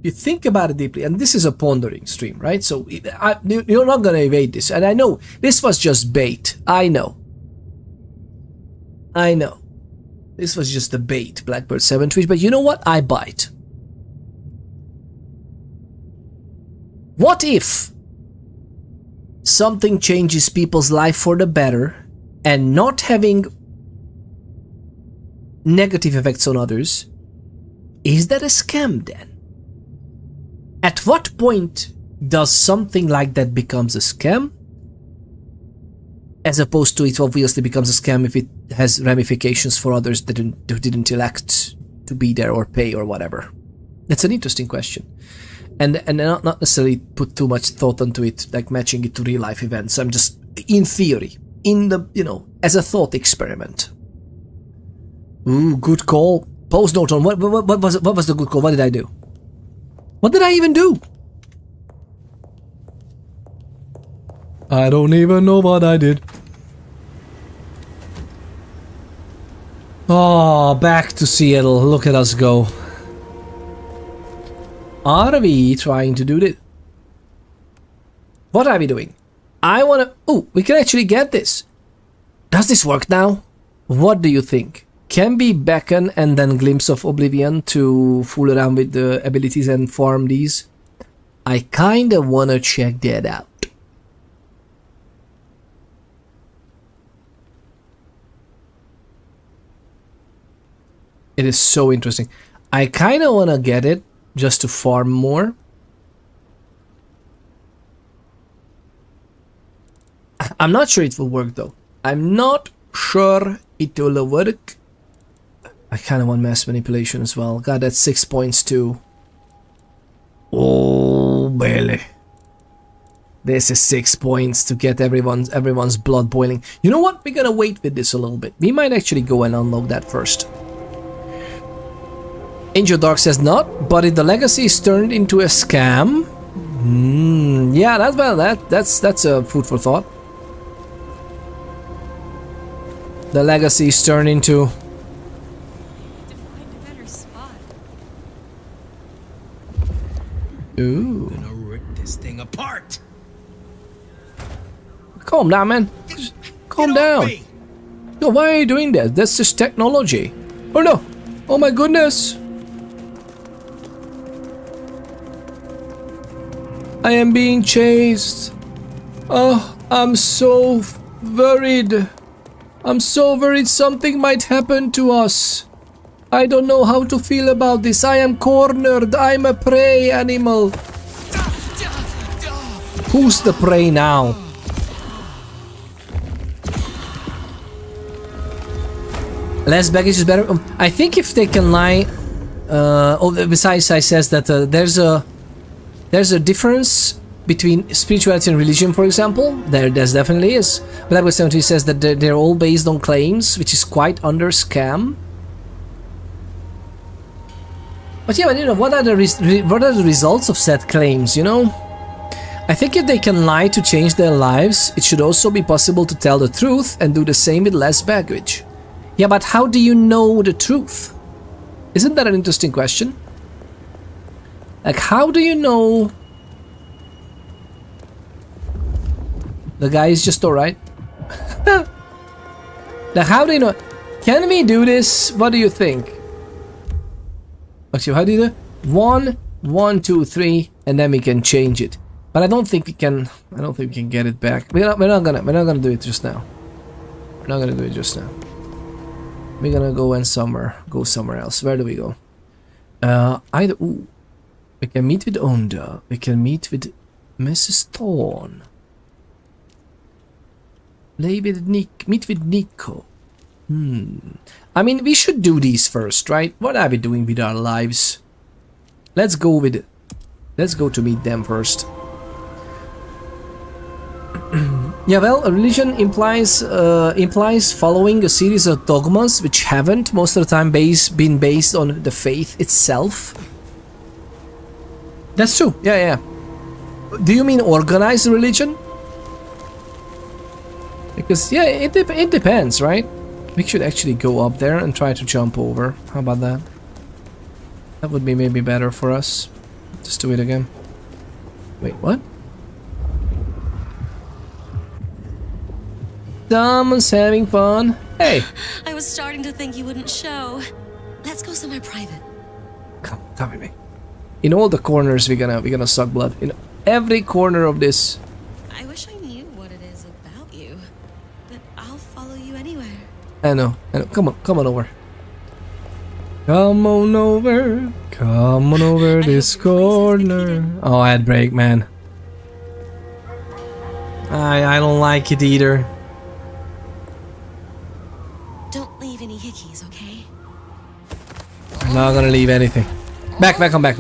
You think about it deeply, and this is a pondering stream, right? So you're not gonna evade this, and I know this was just bait. I know. This was just a bait, Blackbird7 Twitch, but you know what? I bite. What if something changes people's life for the better, and not having negative effects on others? Is that a scam then? At what point does something like that becomes a scam? As opposed to it obviously becomes a scam if it has ramifications for others that didn't elect to be there or pay or whatever. That's an interesting question. And not necessarily put too much thought into it, like matching it to real life events. I'm just, in theory, as a thought experiment. Ooh, good call. Post note on what was the good call? What did I do? What did I even do? I don't even know what I did. Oh, back to Seattle. Look at us go. Are we trying to do this? What are we doing? I wanna... Oh, we can actually get this. Does this work now? What do you think? Can be beckon and then glimpse of oblivion to fool around with the abilities and farm these. I kinda wanna check that out. It is so interesting. I kinda wanna get it just to farm more. I'm not sure it will work though. I'm not sure it will work. I kind of want mass manipulation as well. God, that's 6 points too. Oh, baby. This is 6 points to get everyone's blood boiling. You know what? We're gonna wait with this a little bit. We might actually go and unlock that first. Angel Dark says not, but if the legacy is turned into a scam... yeah, that's a food for thought. The legacy is turned into... Ooh. Gonna rip this thing apart. Calm down, man. Calm down. No, why are you doing that? That's just technology. Oh no! Oh my goodness! I am being chased. Oh, I'm so worried. I'm so worried something might happen to us. I don't know how to feel about this. I am cornered. I'm a prey animal. Who's the prey now? Less baggage is better. I think if they can lie. Besides, I says that there's a difference between spirituality and religion, for example. There definitely is. But that was 70 says that they're all based on claims, which is quite under scam. But yeah, but you know, what are the results of said claims? You know, I think if they can lie to change their lives, it should also be possible to tell the truth and do the same with less baggage. Yeah, but how do you know the truth? Isn't that an interesting question? Like, how do you know the guy is just alright? Like, how do you know? Can we do this? What do you think? Actually, how do you do? 1, 1, 2, 3, and then we can change it. But I don't think we can. I don't think we can get it back. We're not gonna do it just now. We're not gonna do it just now. We're gonna go somewhere else. Where do we go? Ooh. We can meet with Onda. We can meet with Mrs. Thorne. Meet with Nico. I mean, we should do these first, right? What are we doing with our lives? Let's go to meet them first. Yeah, well, a religion implies following a series of dogmas which haven't most of the time been based on the faith itself. That's true. Yeah. Do you mean organized religion? Because yeah, it depends, right? We should actually go up there and try to jump over. How about that? That would be maybe better for us. Just do it again. Wait, what? Someone's having fun. Hey! I was starting to think you wouldn't show. Let's go somewhere private. Come with me. In all the corners we're gonna suck blood. In every corner of this. I wish I knew what it is about you, but I'll follow you anywhere. I know. Come on over. Come on over this corner. Oh, ad break, man. I don't like it either. Don't leave any hickeys, okay? I'm not gonna leave anything. Back on back.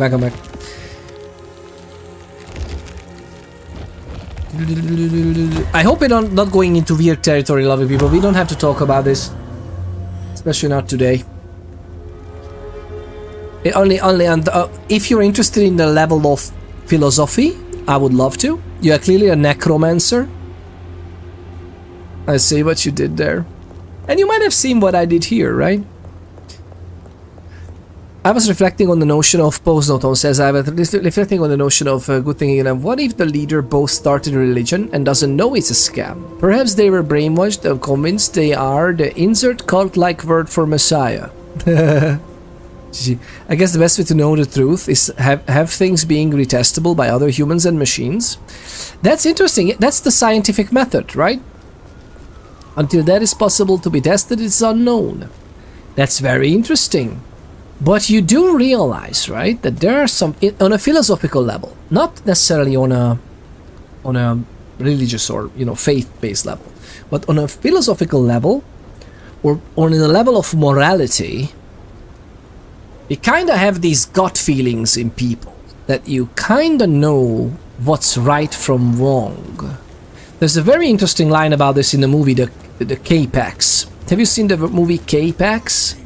I hope we're not going into weird territory, lovely people. We don't have to talk about this. Especially not today. If you're interested in the level of philosophy, I would love to. You are clearly a necromancer. I see what you did there. And you might have seen what I did here, right? I was reflecting on the notion of Postnoton says I was reflecting on the notion of good thinking. And what if the leader both started a religion and doesn't know it's a scam? Perhaps they were brainwashed and convinced they are the insert cult-like word for Messiah. I guess the best way to know the truth is have things being retestable by other humans and machines. That's interesting. That's the scientific method, right? Until that is possible to be tested, it's unknown. That's very interesting. But you do realize, right, that there are some on a philosophical level, not necessarily on a religious or faith-based level, but on a philosophical level, or on the level of morality, you kind of have these gut feelings in people that you kind of know what's right from wrong. There's a very interesting line about this in the movie, the K-Pax. Have you seen the movie K-Pax?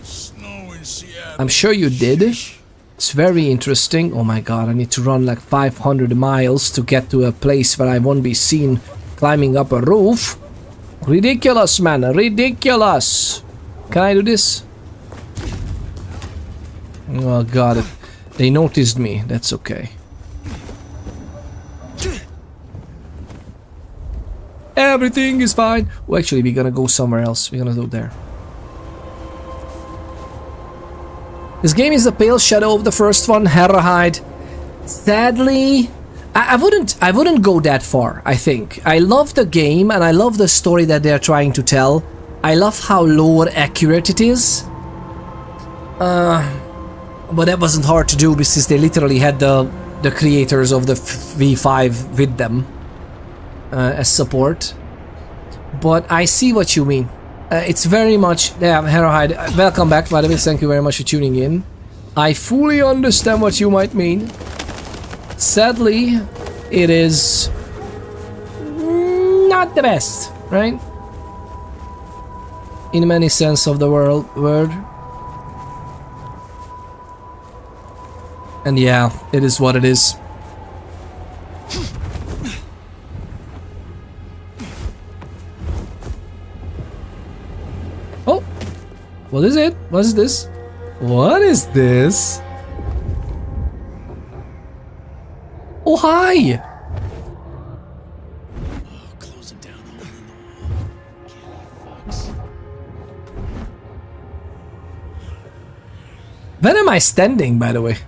I'm sure you did. It's very interesting. Oh my god, I need to run like 500 miles to get to a place where I won't be seen climbing up a roof. Ridiculous, man, ridiculous. Can I do this? Oh god, they noticed me. That's okay. everything is fine. Well, actually, we're gonna go somewhere else. We're gonna go there. This game is a pale shadow of the first one, Herahide. Sadly, I wouldn't go that far, I think. I love the game and I love the story that they're trying to tell. I love how lore accurate it is. But that wasn't hard to do because they literally had the creators of the V5 with them as support. But I see what you mean. It's very much... Yeah, Herahide, welcome back, by the way. Thank you very much for tuning in. I fully understand what you might mean. Sadly, it is not the best, right? In many sense of the word. And yeah, it is what it is. Oh! What is it? What is this? What is this? Oh, hi! Close it down, the hole in the wall. Candy fucks. When am I standing, by the way?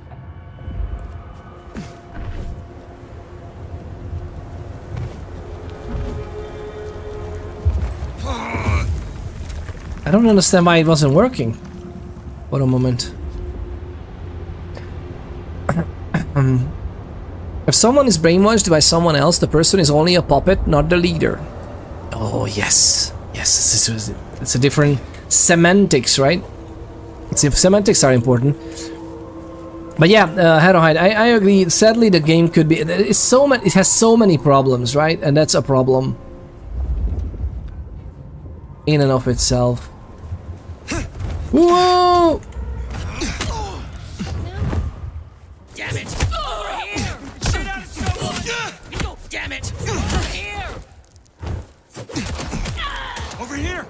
I don't understand why it wasn't working. For a moment. If someone is brainwashed by someone else, the person is only a puppet, not the leader. Oh, yes. Yes, it's a different semantics, right? Semantics are important. But yeah, Herahide, I agree. Sadly, the game could be... it has so many problems, right? And that's a problem. In and of itself. Whoa! Damn it! Over here! Shoot out someone! Damn it! Over here! Over here!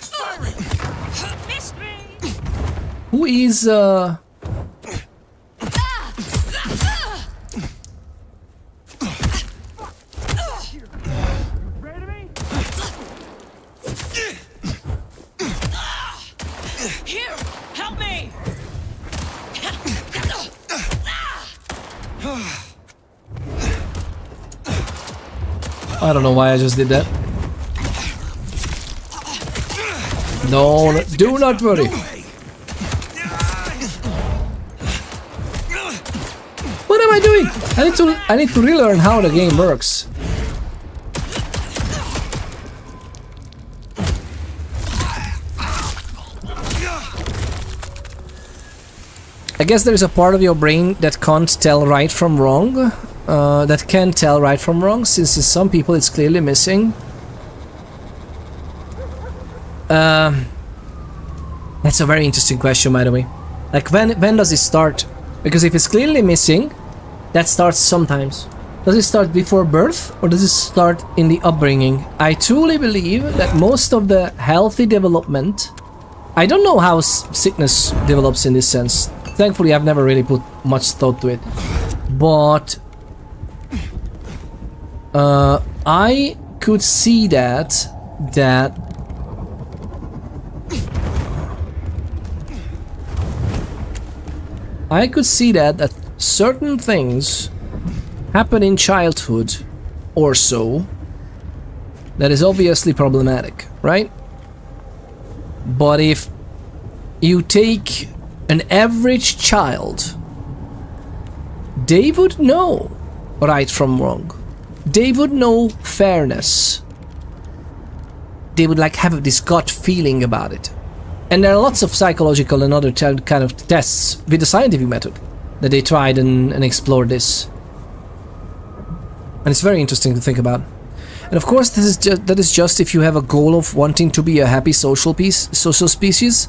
Sorry! Missed me! Who is Here! Help me! I don't know why I just did that. No, do not worry. What am I doing? I need to relearn how the game works. I guess there's a part of your brain that can't tell right from wrong. That can tell right from wrong, since in some people it's clearly missing. That's a very interesting question, by the way. Like, when does it start? Because if it's clearly missing, that starts sometimes. Does it start before birth, or does it start in the upbringing? I truly believe that most of the healthy development... I don't know how sickness develops in this sense. Thankfully, I've never really put much thought to it. But... I could see that certain things happen in childhood or so that is obviously problematic, right? But if you take an average child, they would know right from wrong. They would know fairness. They would like have this gut feeling about it. And there are lots of psychological and other kind of tests with the scientific method that they tried and explored this. And it's very interesting to think about. And of course, that is just if you have a goal of wanting to be a happy social species.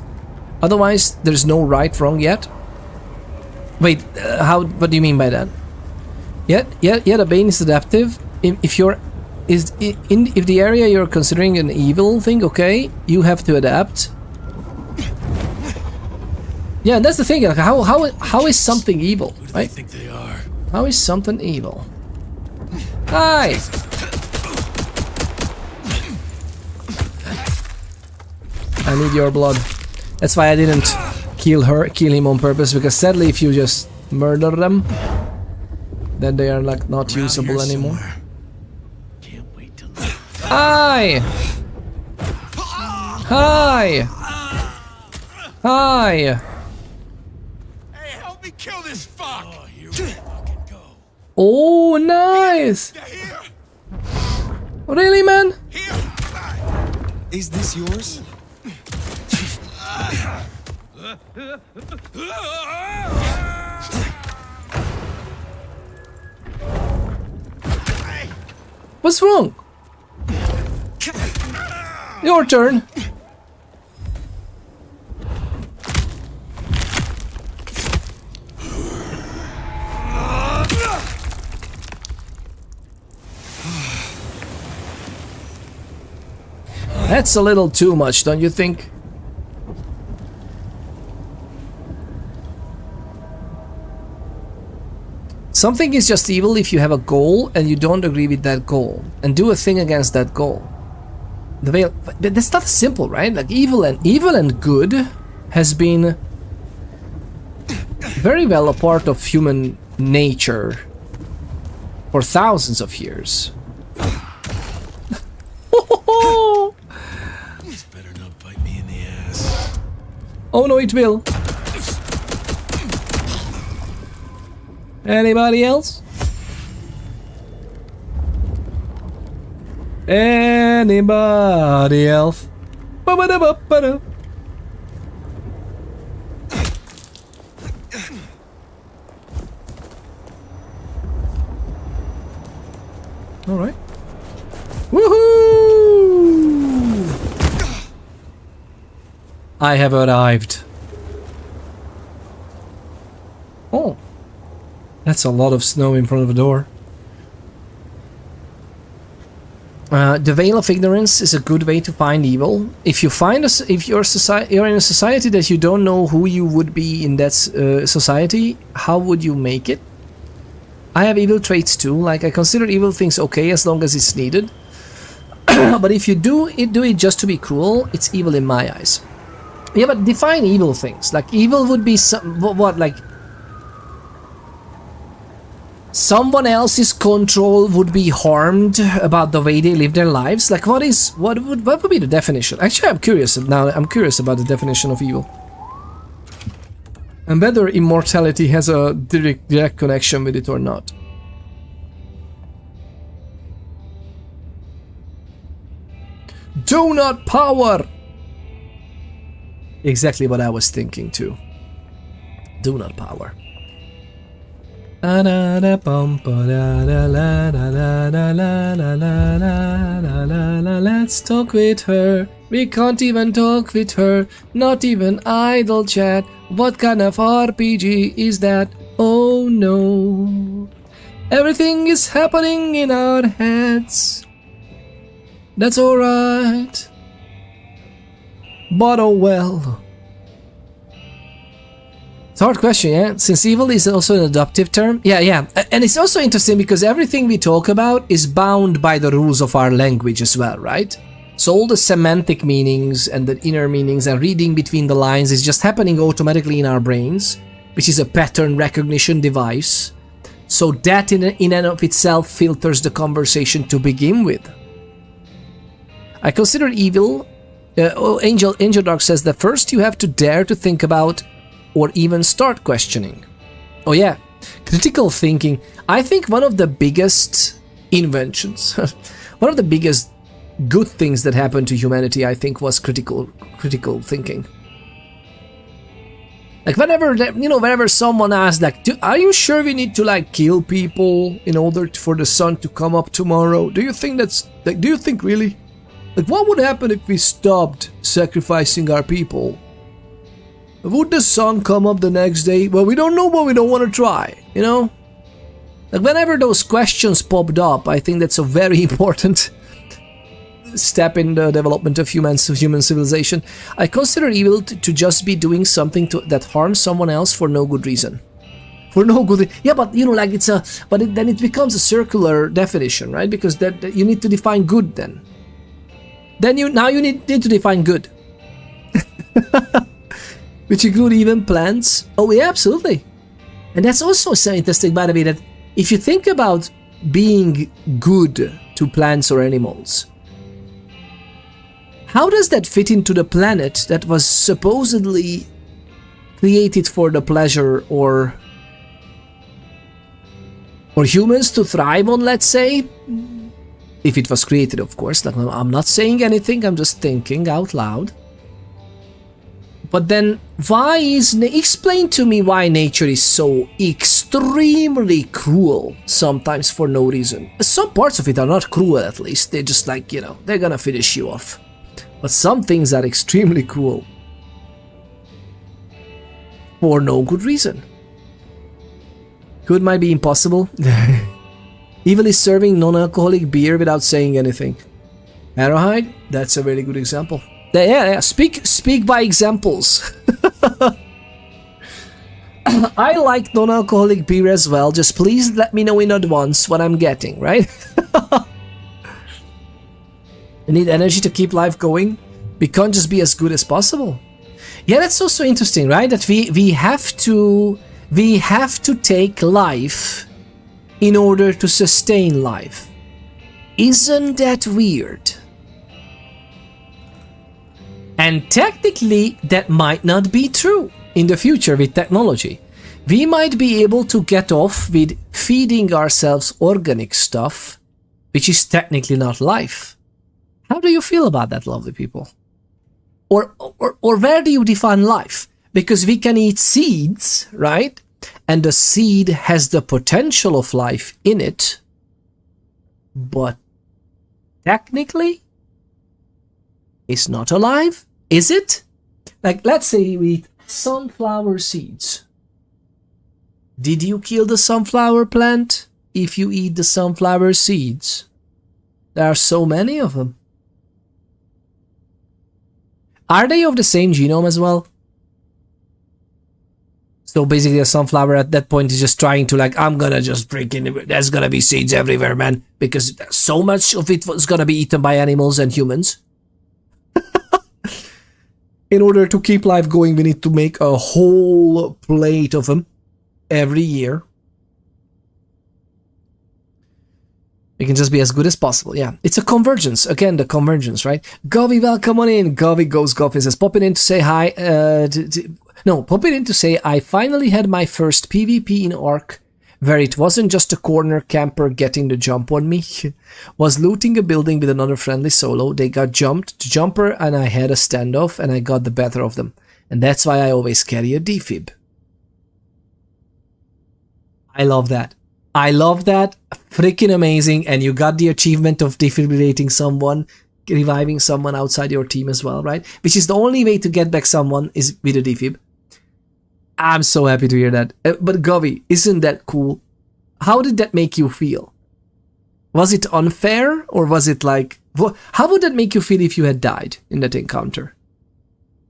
Otherwise, there's no right wrong yet. Wait, what do you mean by that? Yeah, the Bane is adaptive. If the area you're considering an evil thing, okay, you have to adapt. Yeah, that's the thing. Like, how is something evil, right? I think they are. How is something evil? Hi! I need your blood. That's why I didn't kill him on purpose, because sadly if you just murder them, then they are like not usable anymore. Can't wait till Hi! Hi! Hi! Hey, help me kill this fuck! Oh, here we fucking go. Oh, nice! They're here! Really, man? Here! Is this yours? What's wrong? Your turn. That's a little too much, don't you think? Something is just evil if you have a goal and you don't agree with that goal and do a thing against that goal. The veil, that's not simple, right? Like evil and good has been very well a part of human nature for thousands of years. This better not bite me in the ass. Oh no, it will. Anybody else? Anybody else? Ba-ba-da-ba-ba-da. All right. Woohoo! I have arrived. Oh. That's a lot of snow in front of the door. The veil of ignorance is a good way to find evil. If you find if you're in a society that you don't know who you would be in that society, how would you make it? I have evil traits too. Like I consider evil things okay as long as it's needed. But if you do it just to be cruel, it's evil in my eyes. Yeah, but define evil things. Like evil would be some what like. Someone else's control would be harmed about the way they live their lives. Like what would be the definition? Actually, I'm curious now. I'm curious about the definition of evil, and whether immortality has a direct connection with it or not. Do not power. Exactly what I was thinking too. Do not power. Let's talk with her. We can't even talk with her. Not even idle chat. What kind of RPG is that? Oh no. Everything is happening in our heads. That's alright. But oh well. It's a hard question, yeah? Since evil is also an adoptive term. Yeah. And it's also interesting because everything we talk about is bound by the rules of our language as well, right? So all the semantic meanings and the inner meanings and reading between the lines is just happening automatically in our brains, which is a pattern recognition device. So that in and of itself filters the conversation to begin with. I consider evil... Angel Dark says that first you have to dare to think about or even start questioning. Oh yeah, critical thinking. I think one of the biggest inventions, one of the biggest good things that happened to humanity, I think, was critical thinking. Like whenever someone asks, like, are you sure we need to like kill people in order for the sun to come up tomorrow? Do you think that's like? Do you think really? Like, what would happen if we stopped sacrificing our people? Would the sun come up the next day? Well, we don't know, but we don't want to try, you know? Like, whenever those questions popped up, I think that's a very important step in the development of human civilization. I consider evil to just be doing something that harms someone else for no good reason. For no good. Yeah, but you know, like it's a. But then it becomes a circular definition, right? Because that you need to define good. Then you need to define good, which include even plants. Oh yeah, absolutely. And that's also so interesting, by the way, that if you think about being good to plants or animals, how does that fit into the planet that was supposedly created for the pleasure or humans to thrive on, let's say? If it was created, of course. Like, I'm not saying anything, I'm just thinking out loud. But then, explain to me why nature is so extremely cruel sometimes for no reason. Some parts of it are not cruel, at least. They're just like, you know, they're gonna finish you off. But some things are extremely cruel. For no good reason. Good might be impossible. Evil is serving non-alcoholic beer without saying anything. Arrowhide, that's a very good example. Yeah, speak by examples. I like non-alcoholic beer as well. Just please let me know in advance what I'm getting, right? I need energy to keep life going. We can't just be as good as possible. Yeah, that's also interesting, right? That we have to take life in order to sustain life. Isn't that weird? And technically, that might not be true in the future with technology. We might be able to get off with feeding ourselves organic stuff, which is technically not life. How do you feel about that, lovely people? Or where do you define life? Because we can eat seeds, right? And the seed has the potential of life in it, but technically, it's not alive, is it? Like, let's say we eat sunflower seeds. Did you kill the sunflower plant? If you eat the sunflower seeds, there are so many of them. Are they of the same genome as well? So basically a sunflower at that point is just trying to like, I'm gonna just break in, there's gonna be seeds everywhere, man, because so much of it was gonna be eaten by animals and humans. In order to keep life going, we need to make a whole plate of them every year. We can just be as good as possible. Yeah, it's a convergence. Again, the convergence, right? Govy, welcome on in. Govy goes Goffy says, popping in to say hi. Popping in to say I finally had my first PvP in Ark, where it wasn't just a corner camper getting the jump on me. Was looting a building with another friendly solo. They got jumped to jumper and I had a standoff and I got the better of them. And that's why I always carry a defib. I love that. I love that. Freaking amazing. And you got the achievement of defibrillating someone, reviving someone outside your team as well, right? Which is the only way to get back someone is with a defib. I'm so happy to hear that. But Govy, isn't that cool? How did that make you feel? Was it unfair, or was it like... How would that make you feel if you had died in that encounter?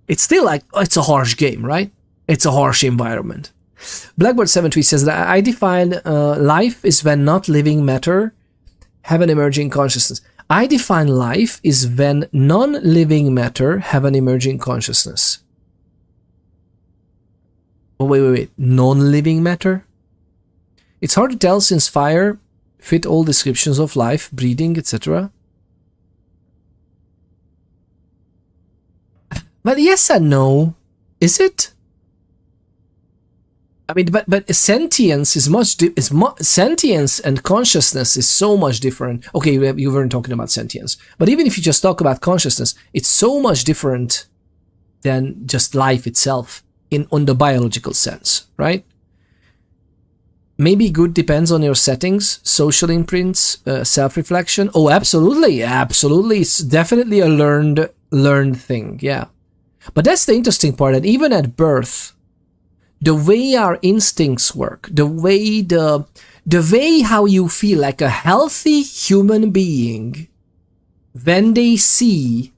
It's still like, it's a harsh game, right? It's a harsh environment. Blackbird73 says that I define life is when not living matter have an emerging consciousness. I define life is when non-living matter have an emerging consciousness. Oh, wait. Non-living matter? It's hard to tell since fire fit all descriptions of life, breathing, etc. But yes and no. Is it? I mean, but sentience is sentience and consciousness is so much different. Okay, you weren't talking about sentience, but even if you just talk about consciousness, it's so much different than just life itself on the biological sense, right? Maybe good depends on your settings, social imprints, self-reflection. Oh, absolutely. It's definitely a learned thing, yeah. But that's the interesting part, that even at birth, the way our instincts work, the way how you feel like a healthy human being when they see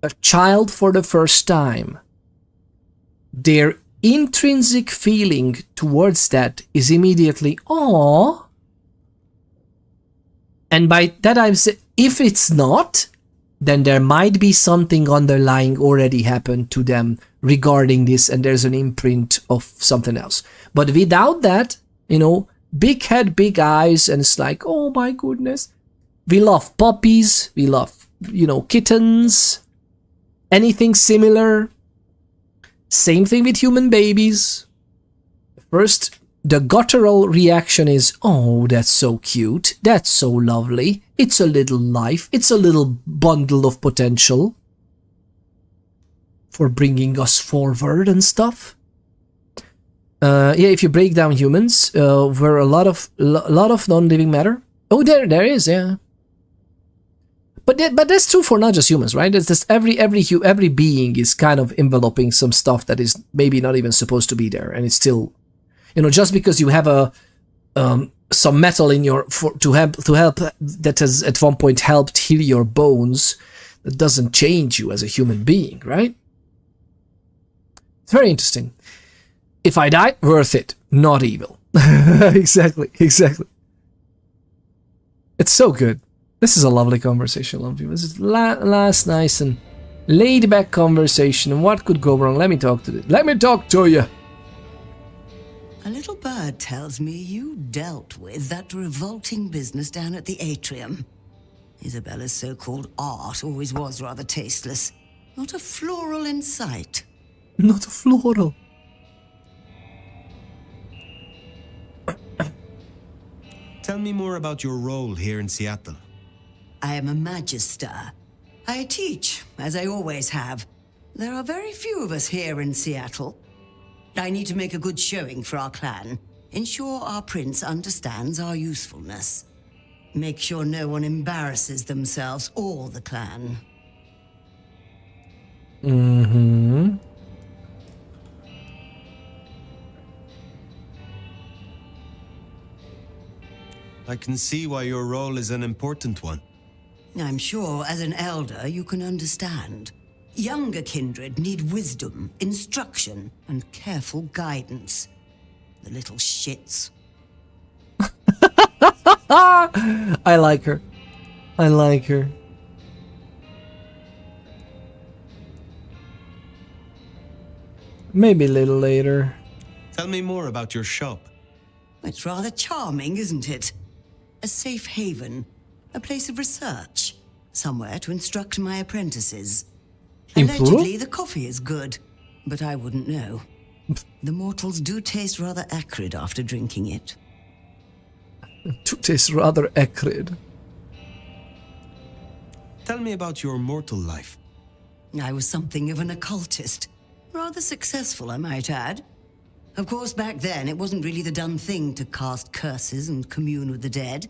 a child for the first time, their intrinsic feeling towards that is immediately, "Aww." And by that I'm saying, if it's not, then there might be something underlying already happened to them regarding this, and there's an imprint of something else. But without that, you know, big head, big eyes, and it's like, oh my goodness. We love puppies, we love, you know, kittens, anything similar. Same thing with human babies. First, the guttural reaction is, oh, that's so cute, that's so lovely, it's a little life, it's a little bundle of potential for bringing us forward and stuff. Yeah, if you break down humans, where a lot of non-living matter. Oh, there is, yeah. But that's true for not just humans, right? It's just every being is kind of enveloping some stuff that is maybe not even supposed to be there, and it's still, you know, just because you have some metal in your to help that has at one point helped heal your bones, that doesn't change you as a human being, right? It's very interesting. If I die, worth it, not evil. Exactly. It's so good. This is a lovely conversation, love you. This is last nice and laid back conversation. What could go wrong? Let me talk to you. A little bird tells me you dealt with that revolting business down at the atrium. Isabella's so-called art always was rather tasteless. Not a floral in sight. Not a floral. Tell me more about your role here in Seattle. I am a magister. I teach, as I always have. There are very few of us here in Seattle. I need to make a good showing for our clan. Ensure our prince understands our usefulness. Make sure no one embarrasses themselves or the clan. Mm-hmm. I can see why your role is an important one. I'm sure as an elder you can understand. Younger kindred need wisdom, instruction, and careful guidance. The little shits. I like her. Maybe a little later. Tell me more about your shop. It's rather charming, isn't it? A safe haven, a place of research, somewhere to instruct my apprentices. Allegedly, the coffee is good, but I wouldn't know. The mortals do taste rather acrid after drinking it. To taste rather acrid. Tell me about your mortal life. I was something of an occultist. Rather successful, I might add. Of course, back then, it wasn't really the done thing to cast curses and commune with the dead.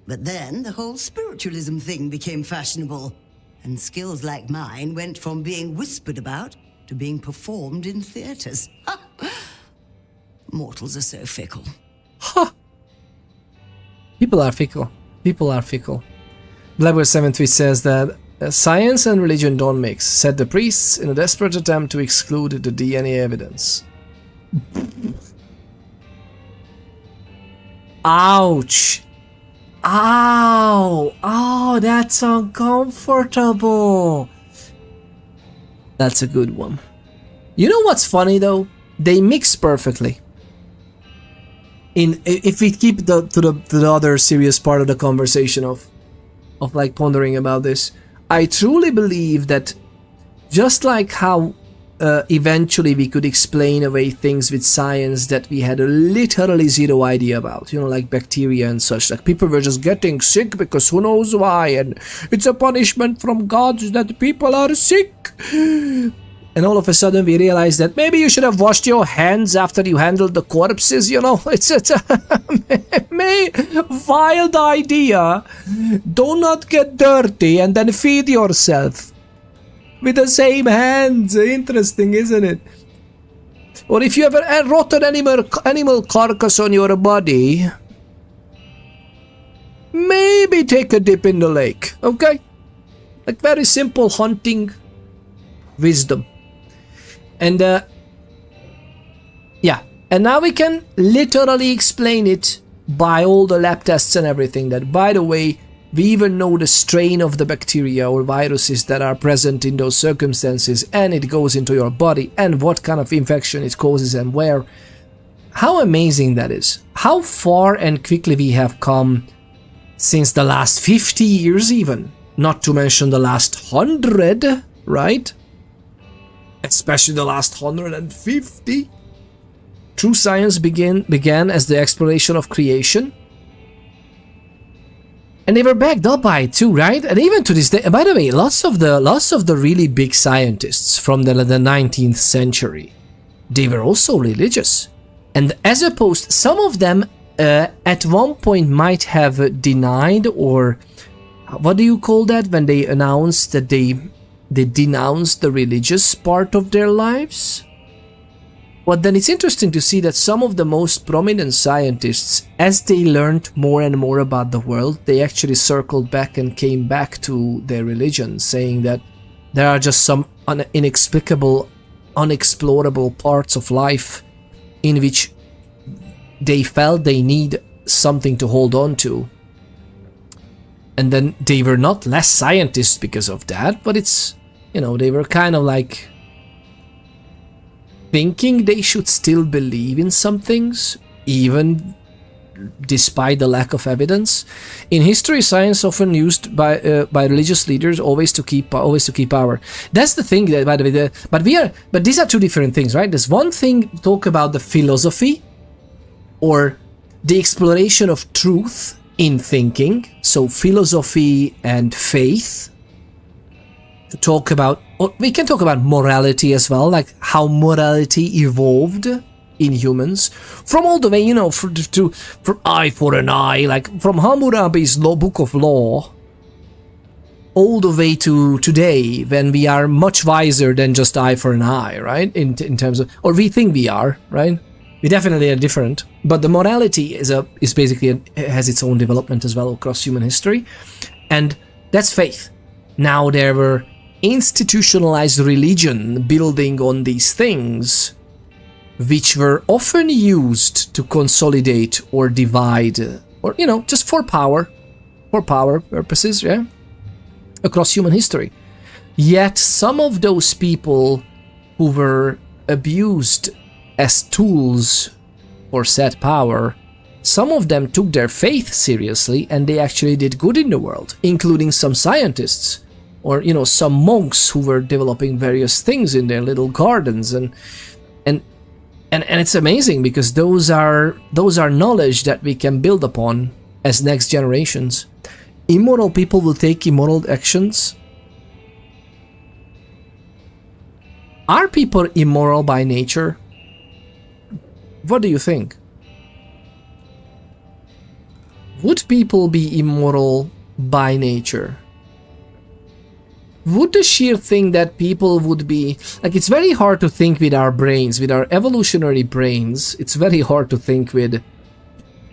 But then, the whole spiritualism thing became fashionable, and skills like mine went from being whispered about to being performed in theaters. Mortals are so fickle. Huh. People are fickle. Blackbird73 says that science and religion don't mix, said the priests in a desperate attempt to exclude the DNA evidence. Ouch! Ow! Oh, that's uncomfortable. That's a good one. You know what's funny though? They mix perfectly. If we keep to the other serious part of the conversation of like pondering about this, I truly believe that just like how eventually we could explain away things with science that we had literally zero idea about, you know, like bacteria and such, like people were just getting sick because who knows why, and it's a punishment from gods that people are sick. And all of a sudden we realized that maybe you should have washed your hands after you handled the corpses, you know. It's a wild idea. Do not get dirty and then feed yourself with the same hands. Interesting, isn't it? Or if you have a rotten animal carcass on your body, maybe take a dip in the lake, okay? Like very simple hunting wisdom. And Yeah, and now we can literally explain it by all the lab tests and everything, that, by the way, we even know the strain of the bacteria or viruses that are present in those circumstances, and it goes into your body, and what kind of infection it causes and where. How amazing that is. How far and quickly we have come since the last 50 years even. Not to mention the last 100, right? Especially the last 150. True science began as the exploration of creation. And they were backed up by it too, right? And even to this day, by the way, lots of the really big scientists from the 19th century, they were also religious. And as opposed, some of them at one point might have denied, or what do you call that, when they announced that they denounced the religious part of their lives? But then it's interesting to see that some of the most prominent scientists, as they learned more and more about the world, they actually circled back and came back to their religion, saying that there are just some inexplicable, unexplorable parts of life in which they felt they need something to hold on to. And then they were not less scientists because of that, but it's, you know, they were kind of like thinking they should still believe in some things, even despite the lack of evidence. In history, science often used by religious leaders always to keep power. That's the thing. That, by the way, but these are two different things, right? There's one thing talk about the philosophy or the exploration of truth in thinking. So philosophy and faith. To talk about, or we can talk about morality as well, like how morality evolved in humans from all the way, you know, from eye for an eye, like from Hammurabi's book of law, all the way to today, when we are much wiser than just eye for an eye, right? In terms of, or we think we are, right? We definitely are different, but the morality is basically has its own development as well across human history, and that's faith. Now there were institutionalized religion building on these things, which were often used to consolidate or divide, or, you know, just for power purposes, yeah, across human history. Yet some of those people who were abused as tools for said power, some of them took their faith seriously and they actually did good in the world, including some scientists. Or, you know, some monks who were developing various things in their little gardens, and it's amazing because those are knowledge that we can build upon as next generations. Immoral people will take immoral actions. Are people immoral by nature? What do you think? Would people be immoral by nature? Would the sheer thing that people would be, like, it's very hard to think with our brains, with our evolutionary brains, it's very hard to think with,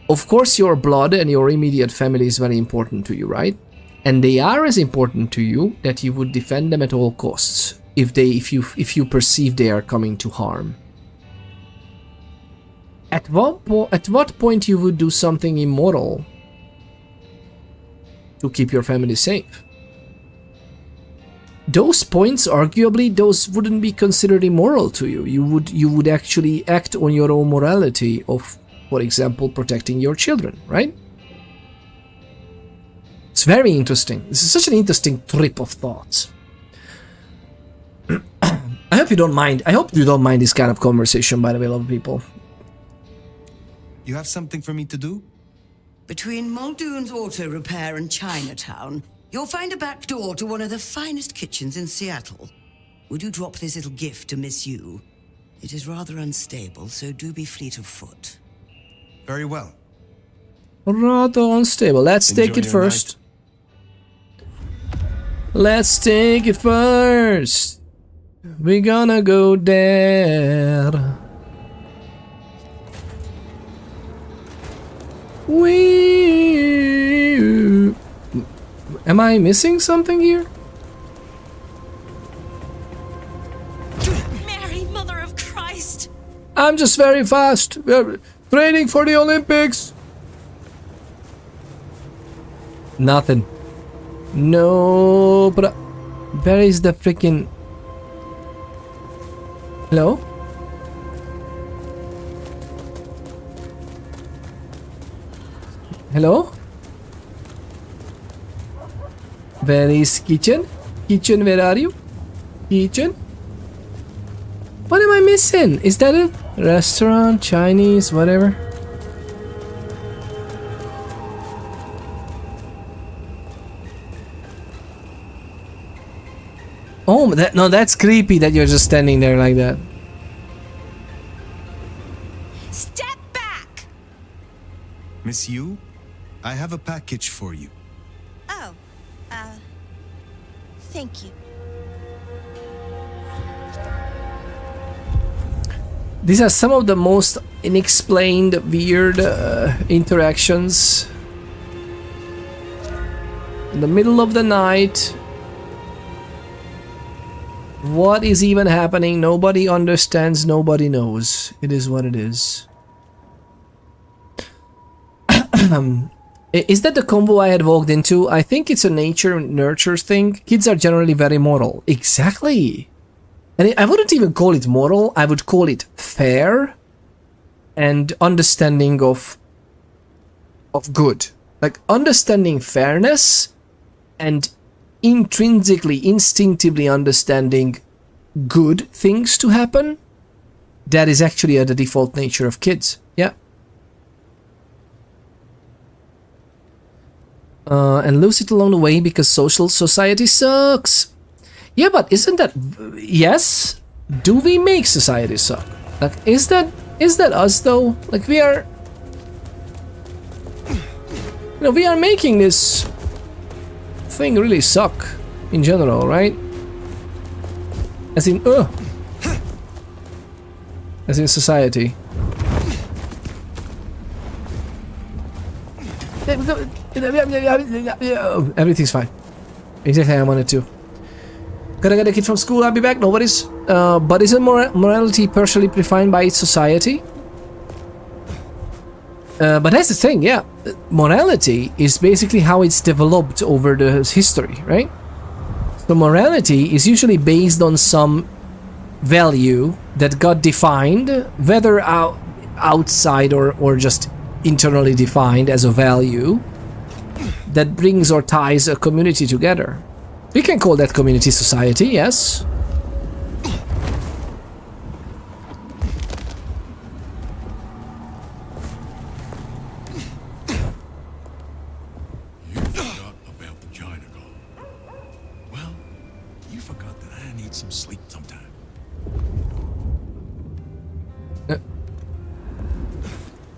of course your blood and your immediate family is very important to you, right? And they are as important to you that you would defend them at all costs if you perceive they are coming to harm. At what point you would do something immoral to keep your family safe? Those points, arguably, those wouldn't be considered immoral to you. You would actually act on your own morality of, for example, protecting your children, right? It's very interesting. This is such an interesting trip of thoughts. I hope you don't mind. I hope you don't mind this kind of conversation, by the way, a lot of people. You have something for me to do? Between Muldoon's Auto Repair and Chinatown, you'll find a back door to one of the finest kitchens in Seattle. Would you drop this little gift to Miss Yu? It is rather unstable, so do be fleet of foot. Very well. Rather unstable. Let's take it first. Let's take it first. We're gonna go there. Am I missing something here? Mary, Mother of Christ! I'm just very fast. We're training for the Olympics. Nothing. No, but where is the freaking... Hello? Hello? Where is kitchen? Kitchen, where are you? Kitchen? What am I missing? Is that it? Restaurant, Chinese, whatever. Oh, no, that's creepy that you're just standing there like that. Step back! Miss Yu, I have a package for you. Oh, thank you. These are some of the most unexplained, weird interactions. In the middle of the night. What is even happening? Nobody understands, nobody knows. It is what it is. Is that the combo I had walked into? I think it's a nature-nurture thing. Kids are generally very moral. Exactly. And I wouldn't even call it moral. I would call it fair and understanding of good. Like understanding fairness and intrinsically, instinctively understanding good things to happen. That is actually the default nature of kids. Yeah. And lose it along the way because society sucks. Yeah, but isn't that... Yes? Do we make society suck? Like, is that us though? Like, we are... You know, we are making this thing really suck in general, right? As in, as in society. Everything's fine. Exactly how I wanted to. Gotta get a kid from school, I'll be back, no worries. But isn't morality partially defined by its society? But that's the thing, yeah. Morality is basically how it's developed over the history, right? So morality is usually based on some value that got defined, whether outside or just internally defined as a value that brings or ties a community together. We can call that community society, yes. You forgot about the China Girl. Well, you forgot that I need some sleep sometime.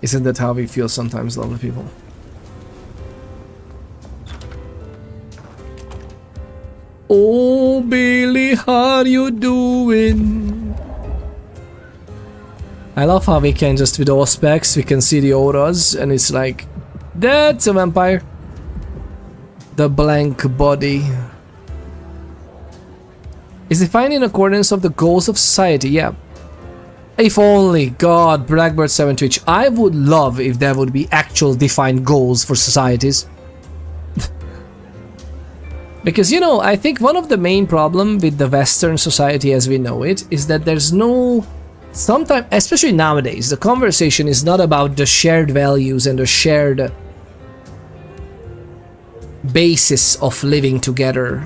Isn't that how we feel sometimes, lovely people? Oh, Billy, how you doing? I love how we can just, with all specs, we can see the auras, and it's like, that's a vampire. The blank body. Is defined in accordance of the goals of society, yeah. If only, God, Blackbird 7 Twitch, I would love if there would be actual defined goals for societies. Because, you know, I think one of the main problems with the Western society as we know it is that there's no... Sometimes, especially nowadays, the conversation is not about the shared values and the shared basis of living together.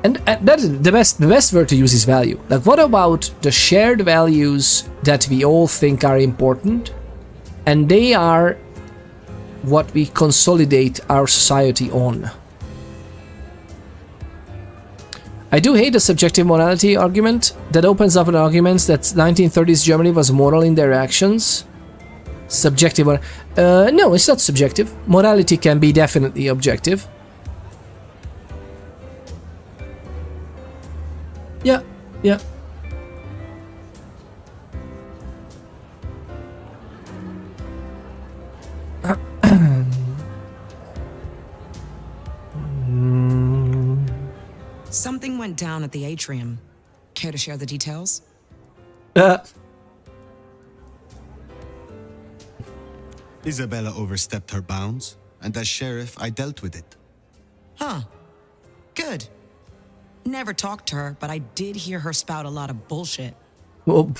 And that is the best word to use is value. Like, what about the shared values that we all think are important? And they are what we consolidate our society on. I do hate the subjective morality argument. That opens up an argument that 1930s Germany was moral in their actions. Subjective or... no, it's not subjective. Morality can be definitely objective. Yeah, yeah. Something went down at the atrium. Care to share the details? Isabella overstepped her bounds, and as sheriff, I dealt with it. Huh. Good. Never talked to her, but I did hear her spout a lot of bullshit. Whoop.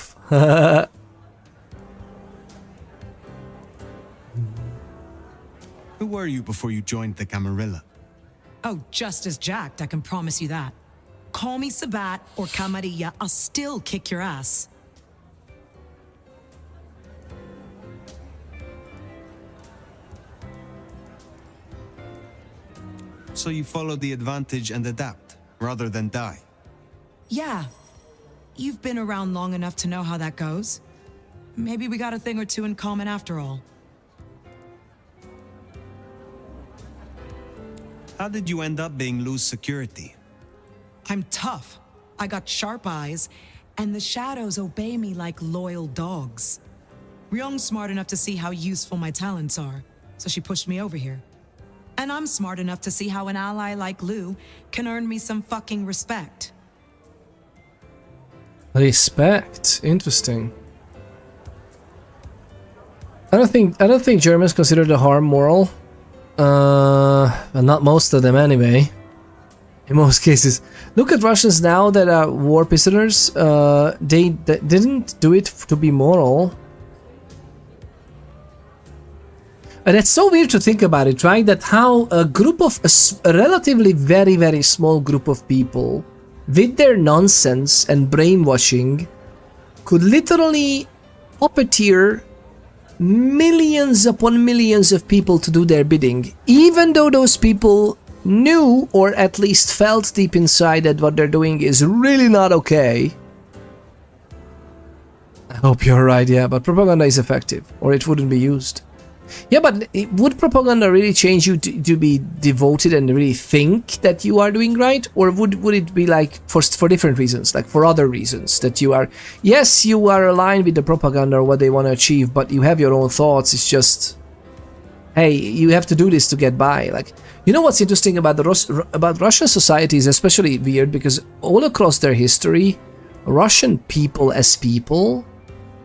Who were you before you joined the Camarilla? Oh, just as jacked, I can promise you that. Call me Sabat or Camarilla, I'll still kick your ass. So you follow the advantage and adapt, rather than die. Yeah. You've been around long enough to know how that goes. Maybe we got a thing or two in common after all. How did you end up being loose security? I'm tough. I got sharp eyes, and the shadows obey me like loyal dogs. Ryung's smart enough to see how useful my talents are, so she pushed me over here. And I'm smart enough to see how an ally like Lou can earn me some fucking respect. Respect. Interesting. I don't think Germans consider the harm moral. But not most of them anyway. In most cases. Look at Russians now that are war prisoners. They didn't do it to be moral. And it's so weird to think about it, right? That how a group of a relatively very small group of people with their nonsense and brainwashing could literally puppeteer millions upon millions of people to do their bidding, even though those people knew or at least felt deep inside that what they're doing is really not okay. I hope you're right, yeah, but propaganda is effective, or it wouldn't be used. Yeah, but would propaganda really change you to be devoted and really think that you are doing right? Or would it be like for different reasons, like for other reasons, that you are, yes, you are aligned with the propaganda or what they want to achieve, but you have your own thoughts. It's just, hey, you have to do this to get by. Like, you know what's interesting about about Russian society is especially weird because all across their history, Russian people as people,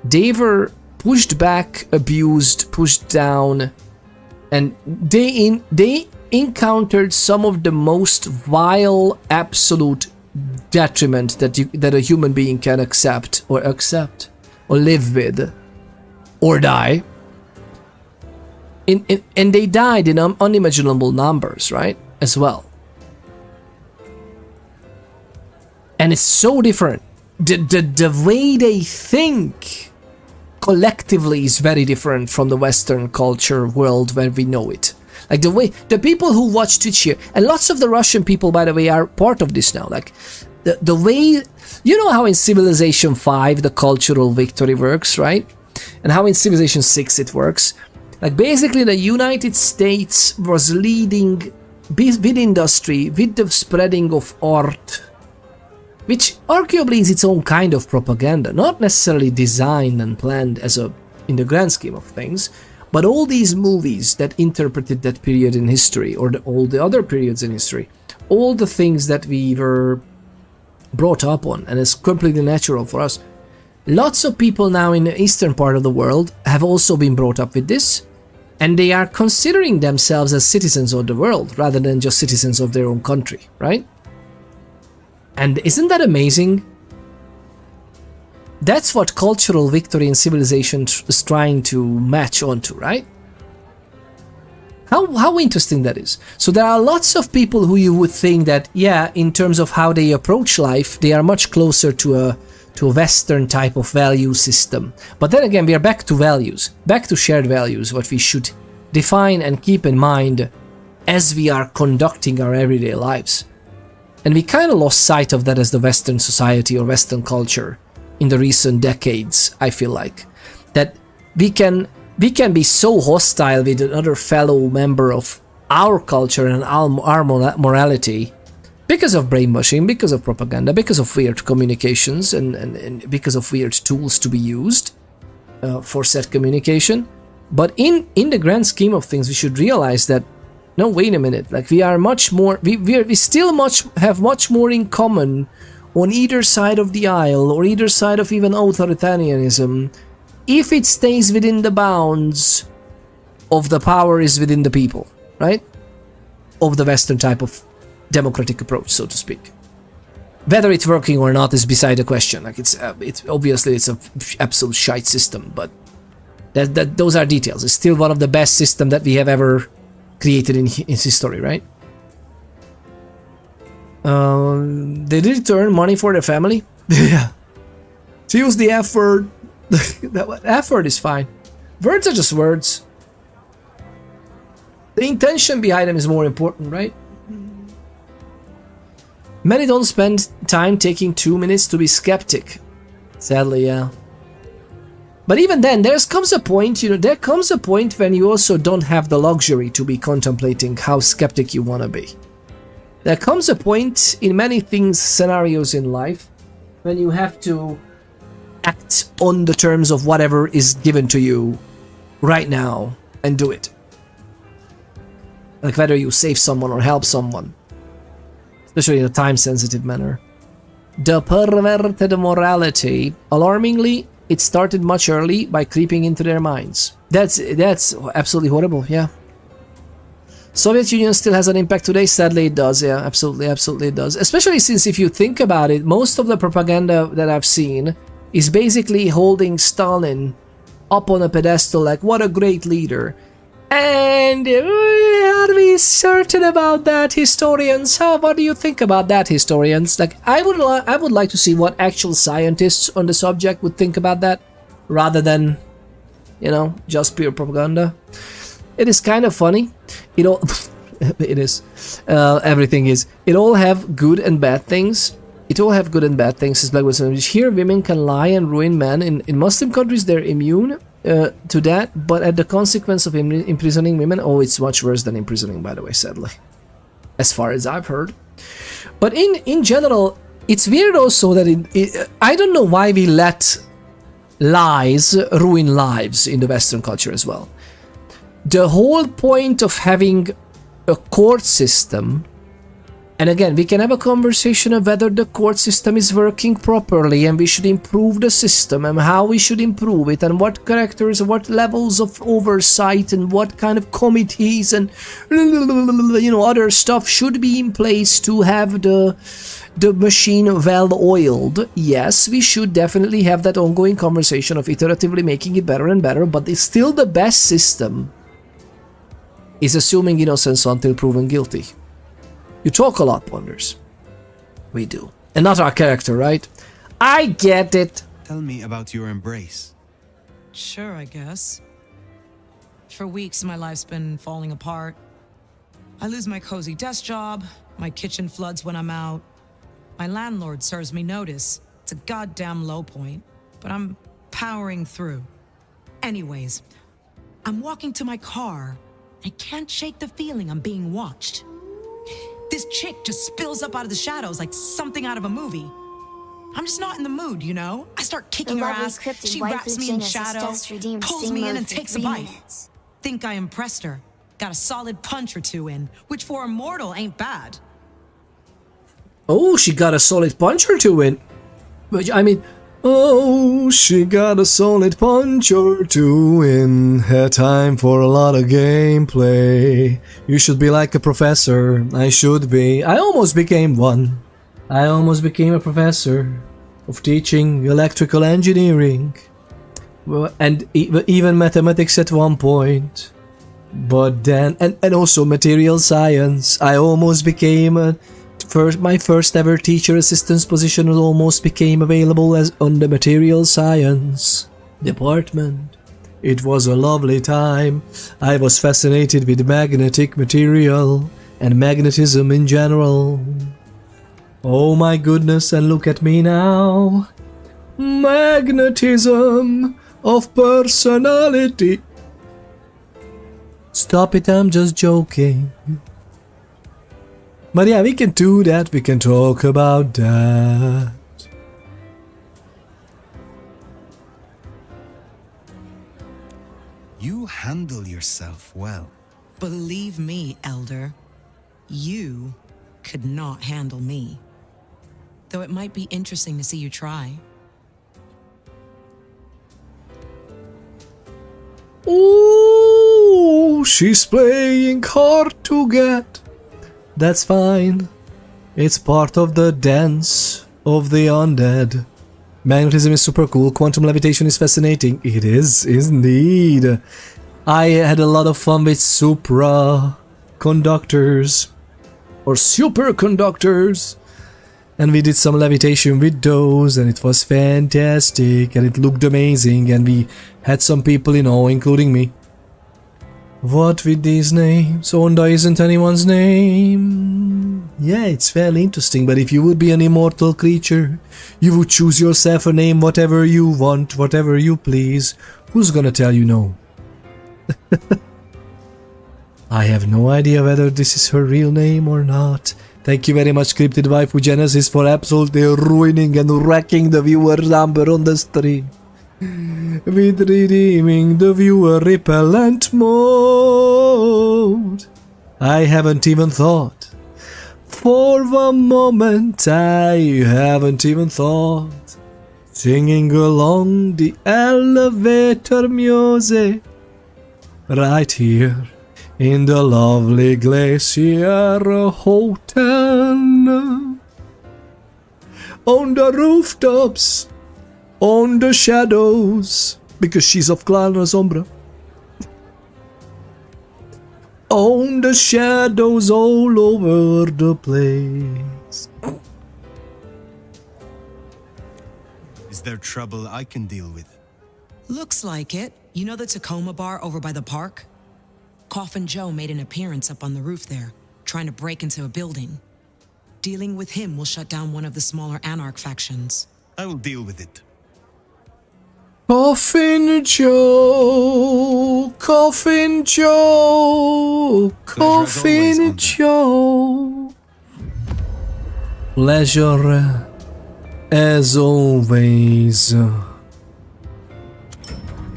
they were pushed back, abused, pushed down, and they encountered some of the most vile, absolute detriment that a human being can accept or live with or die. And they died in unimaginable numbers, right? As well. And it's so different. The way they think collectively is very different from the Western culture world where we know it. Like the people who watch Twitch here, and lots of the Russian people, by the way, are part of this now. Like the way, you know how in Civilization 5 the cultural victory works, right? And how in Civilization 6 it works. Like basically the United States was leading with industry, with the spreading of art, which arguably is its own kind of propaganda, not necessarily designed and planned in the grand scheme of things, but all these movies that interpreted that period in history, or all the other periods in history, all the things that we were brought up on, and it's completely natural for us. Lots of people now in the eastern part of the world have also been brought up with this, and they are considering themselves as citizens of the world, rather than just citizens of their own country, right? And isn't that amazing? That's what cultural victory and civilization is trying to match onto, right? How interesting that is. So there are lots of people who you would think that, yeah, in terms of how they approach life, they are much closer to a Western type of value system. But then again, we are back to values, back to shared values, what we should define and keep in mind as we are conducting our everyday lives. And we kind of lost sight of that as the Western society or Western culture in the recent decades, I feel like. That we can be so hostile with another fellow member of our culture and our morality because of brainwashing, because of propaganda, because of weird communications, and because of weird tools to be used for said communication. But in the grand scheme of things, we should realize that, no, wait a minute, like we are much more, we still have much more in common on either side of the aisle, or either side of even authoritarianism, if it stays within the bounds of the power is within the people, right? Of the Western type of democratic approach, so to speak. Whether it's working or not is beside the question. Like it's obviously it's a absolute shite system, but those are details. It's still one of the best systems that we have ever created in history, right? They did earn money for their family. Yeah. To use the F word. That F word is fine. Words are just words. The intention behind them is more important, right? Many don't spend time taking 2 minutes to be skeptic. Sadly, yeah. But even then, there comes a point, there comes a point when you also don't have the luxury to be contemplating how skeptic you want to be. There comes a point in many things, scenarios in life, when you have to act on the terms of whatever is given to you right now and do it. Like whether you save someone or help someone. Especially in a time-sensitive manner. The perverted morality, alarmingly, it started much early by creeping into their minds. That's absolutely horrible, yeah. Soviet Union still has an impact today? Sadly it does, yeah, absolutely it does. Especially since if you think about it, most of the propaganda that I've seen is basically holding Stalin up on a pedestal like, what a great leader. And are we certain about that, historians? What do you think about that, historians? Like, I would like to see what actual scientists on the subject would think about that, rather than, just pure propaganda. It is kind of funny. It is. Everything is. It all have good and bad things. As Black was saying. Here, women can lie and ruin men. In Muslim countries, they're immune to that, but at the consequence of imprisoning women, it's much worse than imprisoning, by the way, sadly, as far as I've heard. But in general, it's weird also that I don't know why we let lies ruin lives in the Western culture as well. The whole point of having a court system, and again, we can have a conversation of whether the court system is working properly and we should improve the system and how we should improve it and what characters, what levels of oversight and what kind of committees and other stuff should be in place to have the machine well oiled. Yes, we should definitely have that ongoing conversation of iteratively making it better and better, but it's still the best system is assuming innocence until proven guilty. You talk a lot, Wonders. We do. And not our character, right? I get it. Tell me about your embrace. Sure, I guess. For weeks, my life's been falling apart. I lose my cozy desk job, my kitchen floods when I'm out. My landlord serves me notice. It's a goddamn low point, but I'm powering through. Anyways, I'm walking to my car. I can't shake the feeling I'm being watched. This chick just spills up out of the shadows like something out of a movie. I'm just not in the mood, I start kicking her ass, she wraps me in shadow, pulls me in and takes a bite. Think I impressed her. Got a solid punch or two in, which for a mortal ain't bad. Oh, she got a solid punch or two in. Which, she got a solid punch or two in. Had time for a lot of gameplay. You should be like a professor. I should be. I almost became one. I almost became a professor of teaching electrical engineering. And even mathematics at one point. But then, and also material science. I almost became my first ever teacher assistant's position almost became available as on the material science department. It was a lovely time. I was fascinated with magnetic material and magnetism in general. Oh my goodness, and look at me now. Magnetism of personality. Stop it, I'm just joking. But yeah, we can do that, we can talk about that. You handle yourself well. Believe me, Elder, you could not handle me. Though it might be interesting to see you try. Ooh! Oh, she's playing hard to get. That's fine. It's part of the dance of the undead. Magnetism is super cool. Quantum levitation is fascinating. It is indeed. I had a lot of fun with supraconductors or superconductors, and we did some levitation with those, and it was fantastic, and it looked amazing, and we had some people in awe, including me. What with these names? Onda isn't anyone's name. Yeah, it's fairly interesting, but if you would be an immortal creature, you would choose yourself a name whatever you want, whatever you please. Who's gonna tell you no? I have no idea whether this is her real name or not. Thank you very much, Cryptid Waifu Genesis, for absolutely ruining and wrecking the viewer number on the stream. With redeeming the viewer repellent mode. I haven't even thought. For one moment, I haven't even thought. Singing along the elevator music. Right here in the lovely Glacier Hotel. On the rooftops. On the shadows, because she's of Clan Sombra. On the shadows all over the place. Is there trouble I can deal with? Looks like it. You know the Tacoma bar over by the park? Coffin Joe made an appearance up on the roof there, trying to break into a building. Dealing with him will shut down one of the smaller Anarch factions. I will deal with it. Coffin Joe, Coffin Joe, Coffin Joe. Pleasure as always.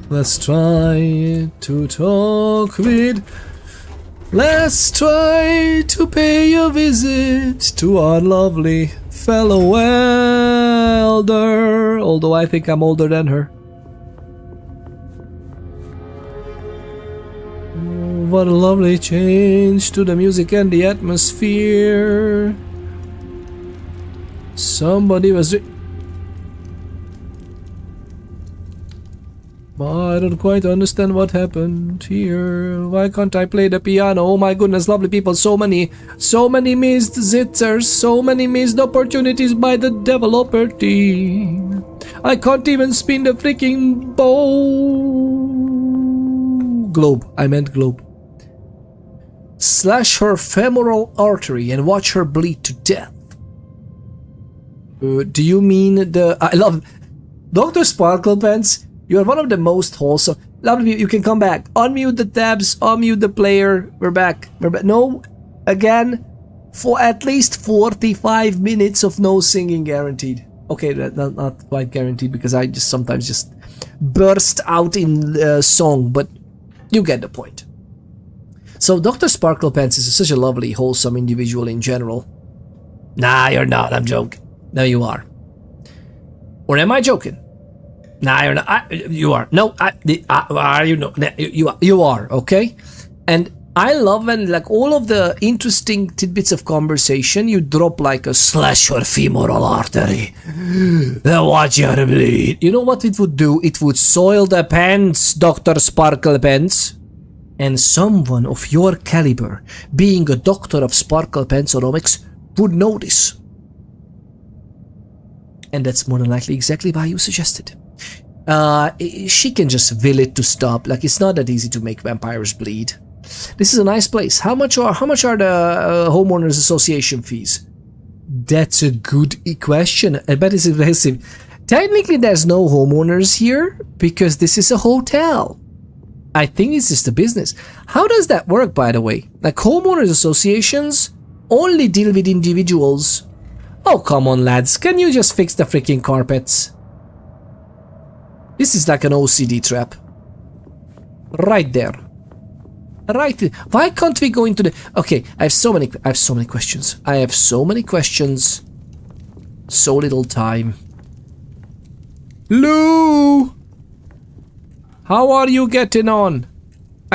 Let's try to talk with. Let's try to pay a visit to our lovely fellow elder. Although I think I'm older than her. What a lovely change to the music and the atmosphere. Somebody was... I don't quite understand what happened here. Why can't I play the piano? Oh my goodness, lovely people, so many missed zitters, so many missed opportunities by the developer team. I can't even spin the freaking globe. I meant globe. Slash her femoral artery and watch her bleed to death. Do you mean the... I love... Dr. Sparkle Pants, you are one of the most wholesome... Lovely, you can come back. Unmute the tabs, unmute the player. We're back. No, again, for at least 45 minutes of no singing guaranteed. Okay, not quite guaranteed because I just sometimes just burst out in song, but you get the point. So Dr. Sparkle Pants is such a lovely, wholesome individual in general. Nah, you're not. I'm joking. No, you are. Or am I joking? Nah, you're not. You are. No, are you? No, you are. Okay. And I love when, like, all of the interesting tidbits of conversation, you drop like a slash your femoral artery. Then watch your bleed. You know what it would do? It would soil the pants, Dr. Sparkle Pants. And someone of your caliber, being a doctor of Sparkle Pantsonomics, would notice. And that's more than likely exactly why you suggested. She can just will it to stop. Like, it's not that easy to make vampires bleed. This is a nice place. How much are the homeowners association fees? That's a good question. I bet it's impressive. Technically, there's no homeowners here because this is a hotel. I think it's just a business. How does that work, by the way? Like, homeowners associations only deal with individuals. Oh, come on, lads. Can you just fix the freaking carpets? This is like an OCD trap. Right there. Right. Why can't we go into the... Okay, I have so many questions. I have so many questions. So little time. Lou! How are you getting on?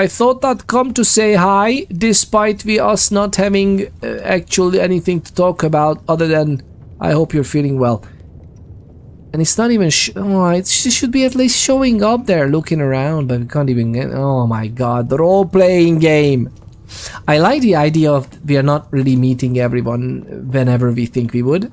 I thought I'd come to say hi, despite we us not having actually anything to talk about other than I hope you're feeling well. And it's not even it should be at least showing up there, looking around, but we can't even get... Oh my god, the role-playing game! I like the idea of we are not really meeting everyone whenever we think we would.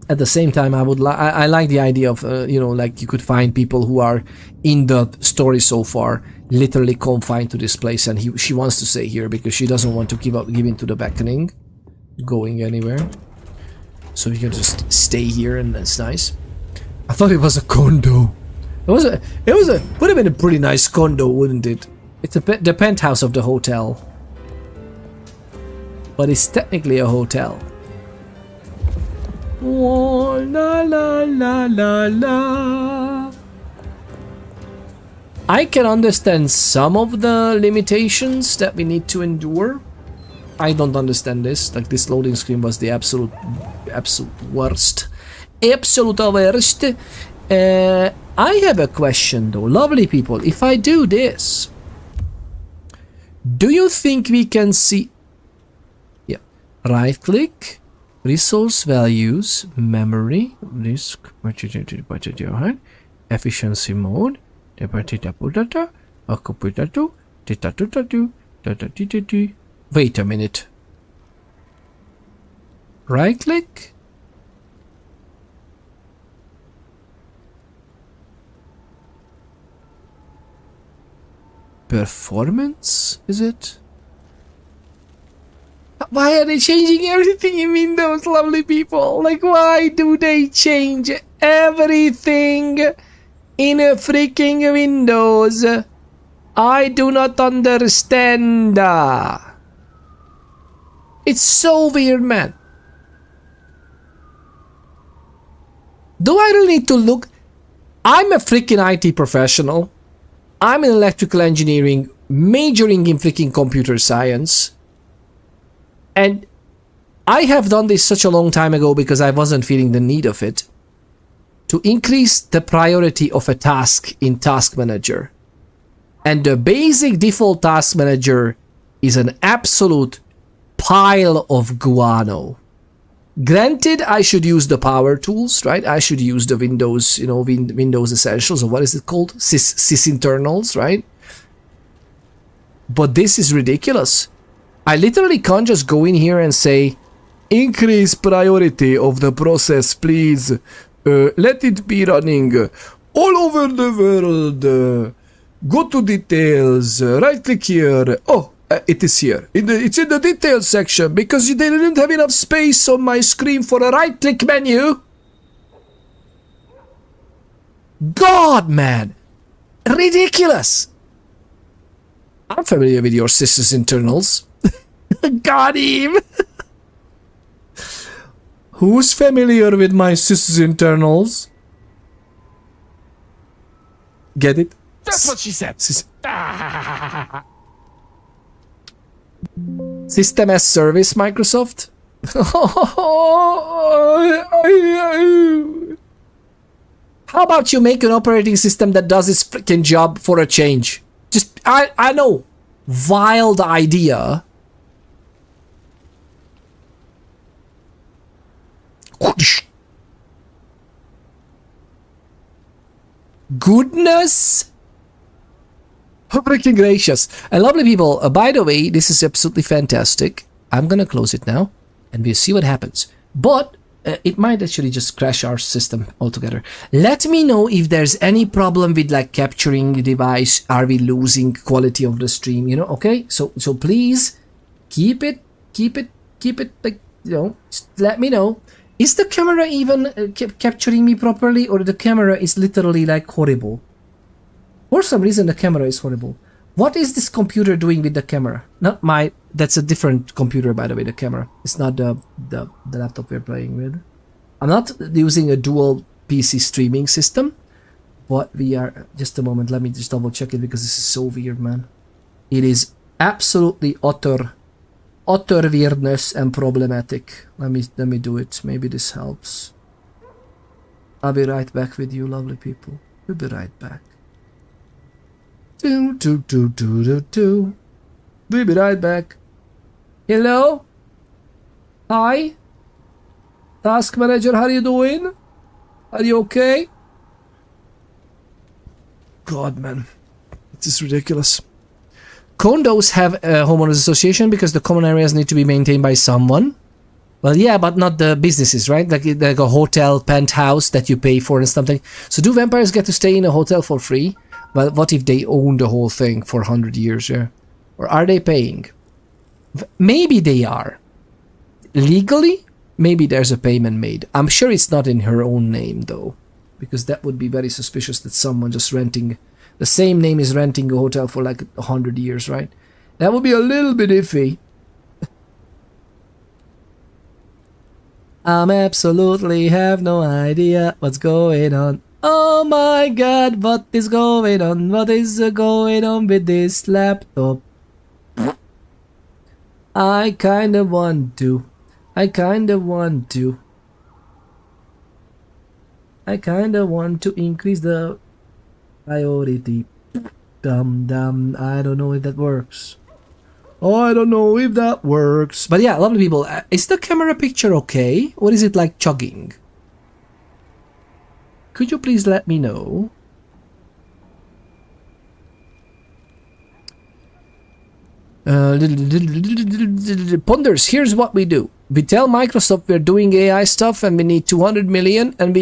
At the same time, I like the idea of, you know, like you could find people who are in the story so far, literally confined to this place, and she wants to stay here because she doesn't want to give in to the beckoning, going anywhere. So we can just stay here, and that's nice. I thought it was a condo. Would have been a pretty nice condo, wouldn't it? It's the penthouse of the hotel. But it's technically a hotel. Oh, la la la la la. I can understand some of the limitations that we need to endure. I don't understand this. Like, this loading screen was the absolute worst. Absolute worst. I have a question though. Lovely people, if I do this, do you think we can see... Yeah. Right click, resource values, memory, risk, efficiency mode, wait a minute. Right click. Performance, is it? Why are they changing everything in Windows, lovely people? Like, why do they change everything in a freaking Windows? I do not understand. It's so weird, man. Do I really need to look? I'm a freaking IT professional. I'm in electrical engineering, majoring in freaking computer science. And I have done this such a long time ago because I wasn't feeling the need of it. To increase the priority of a task in Task Manager. And the basic default Task Manager is an absolute pile of guano. Granted, I should use the power tools, right? I should use the Windows, you know, Windows Essentials, or what is it called? Sys internals, right? But this is ridiculous. I literally can't just go in here and say, increase priority of the process, please. Let it be running all over the world. Go to details, right click here. Oh, it is here. It's in the details section because they didn't have enough space on my screen for a right click menu. God, man. Ridiculous. I'm familiar with your sister's internals. Got him. Who's familiar with my sister's internals? Get it? That's what she said. System as service, Microsoft. How about you make an operating system that does its freaking job for a change? Just, I know, wild idea. Goodness. Oh, freaking gracious. And lovely people, by the way, this is absolutely fantastic. I'm gonna close it now, and we'll see what happens. But it might actually just crash our system altogether. Let me know if there's any problem with like capturing the device. Are we losing quality of the stream? You know, okay? So please keep it like, you know, just let me know. Is the camera even capturing me properly, or the camera is literally like horrible? For some reason the camera is horrible. What is this computer doing with the camera? Not my... That's a different computer, by the way, the camera. It's not the laptop we're playing with. I'm not using a dual PC streaming system, but we are... Just a moment, let me just double check it because this is so weird, man. It is absolutely utter weirdness and problematic. Let me do it. Maybe this helps. I'll be right back with you, lovely people. We'll be right back. Dun, We'll be right back. Hello? Hi? Task manager, how are you doing? Are you okay? God, man. This is ridiculous. Condos have a homeowners association because the common areas need to be maintained by someone. Well, yeah, but not the businesses, right? Like a hotel, penthouse that you pay for and something. So do vampires get to stay in a hotel for free? Well, what if they own the whole thing for 100 years, yeah? Or are they paying? Maybe they are. Legally, maybe there's a payment made. I'm sure it's not in her own name, though. Because that would be very suspicious that someone just renting... The same name is renting a hotel for like 100 years, right? That would be a little bit iffy. I'm absolutely have no idea what's going on. Oh my god, what is going on? What is going on with this laptop? I kinda want to. I kinda want to increase the priority. Dum. I don't know if that works. I don't know if that works. But yeah, lovely people. Is the camera picture okay? Or is it like chugging? Could you please let me know? Ponders, here's what we do. We tell Microsoft we're doing AI stuff and we need 200 million, and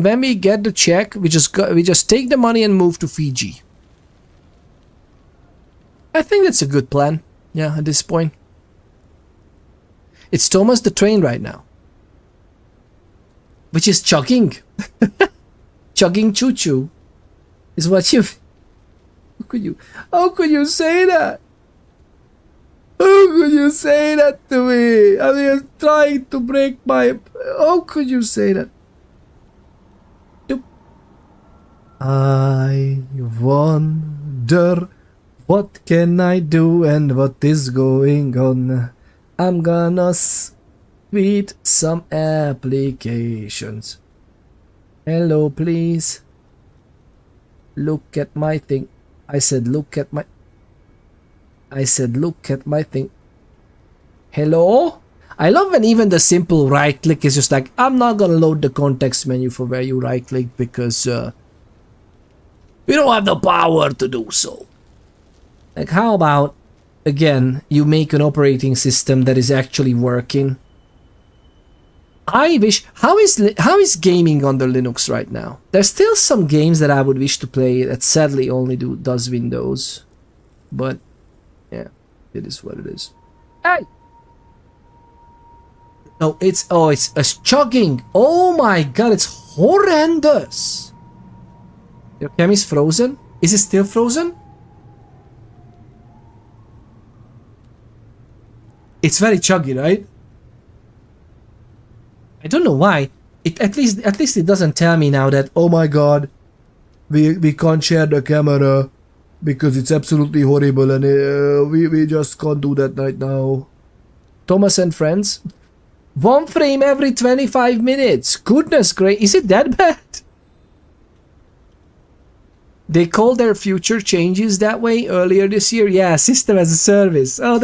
when we get the check, we just take the money and move to Fiji. I think that's a good plan. Yeah, at this point. It's Thomas the Train right now. Which is chugging. Chugging choo-choo. Is what you... How could you say that? How could you say that to me? I mean, trying to break my... How could you say that? I wonder what can I do and what is going on. I'm gonna tweet some applications. Hello, please. Look at my thing. I said look at my thing. Hello? I love when even the simple right click is just like, I'm not gonna load the context menu for where you right click because we don't have the power to do so. Like, how about, again, you make an operating system that is actually working? I wish... How is gaming on the Linux right now? There's still some games that I would wish to play that sadly only does Windows. But, yeah, it is what it is. Hey! No, it's chugging. Oh my god, it's horrendous. Your cam is frozen? Is it still frozen? It's very chuggy, right? I don't know why. At least it doesn't tell me now that, oh my god, we can't share the camera because it's absolutely horrible and we just can't do that right now. Thomas and friends. 1 frame every 25 minutes. Goodness gracious, is it that bad? They called their future changes that way earlier this year. Yeah, system as a service. Oh,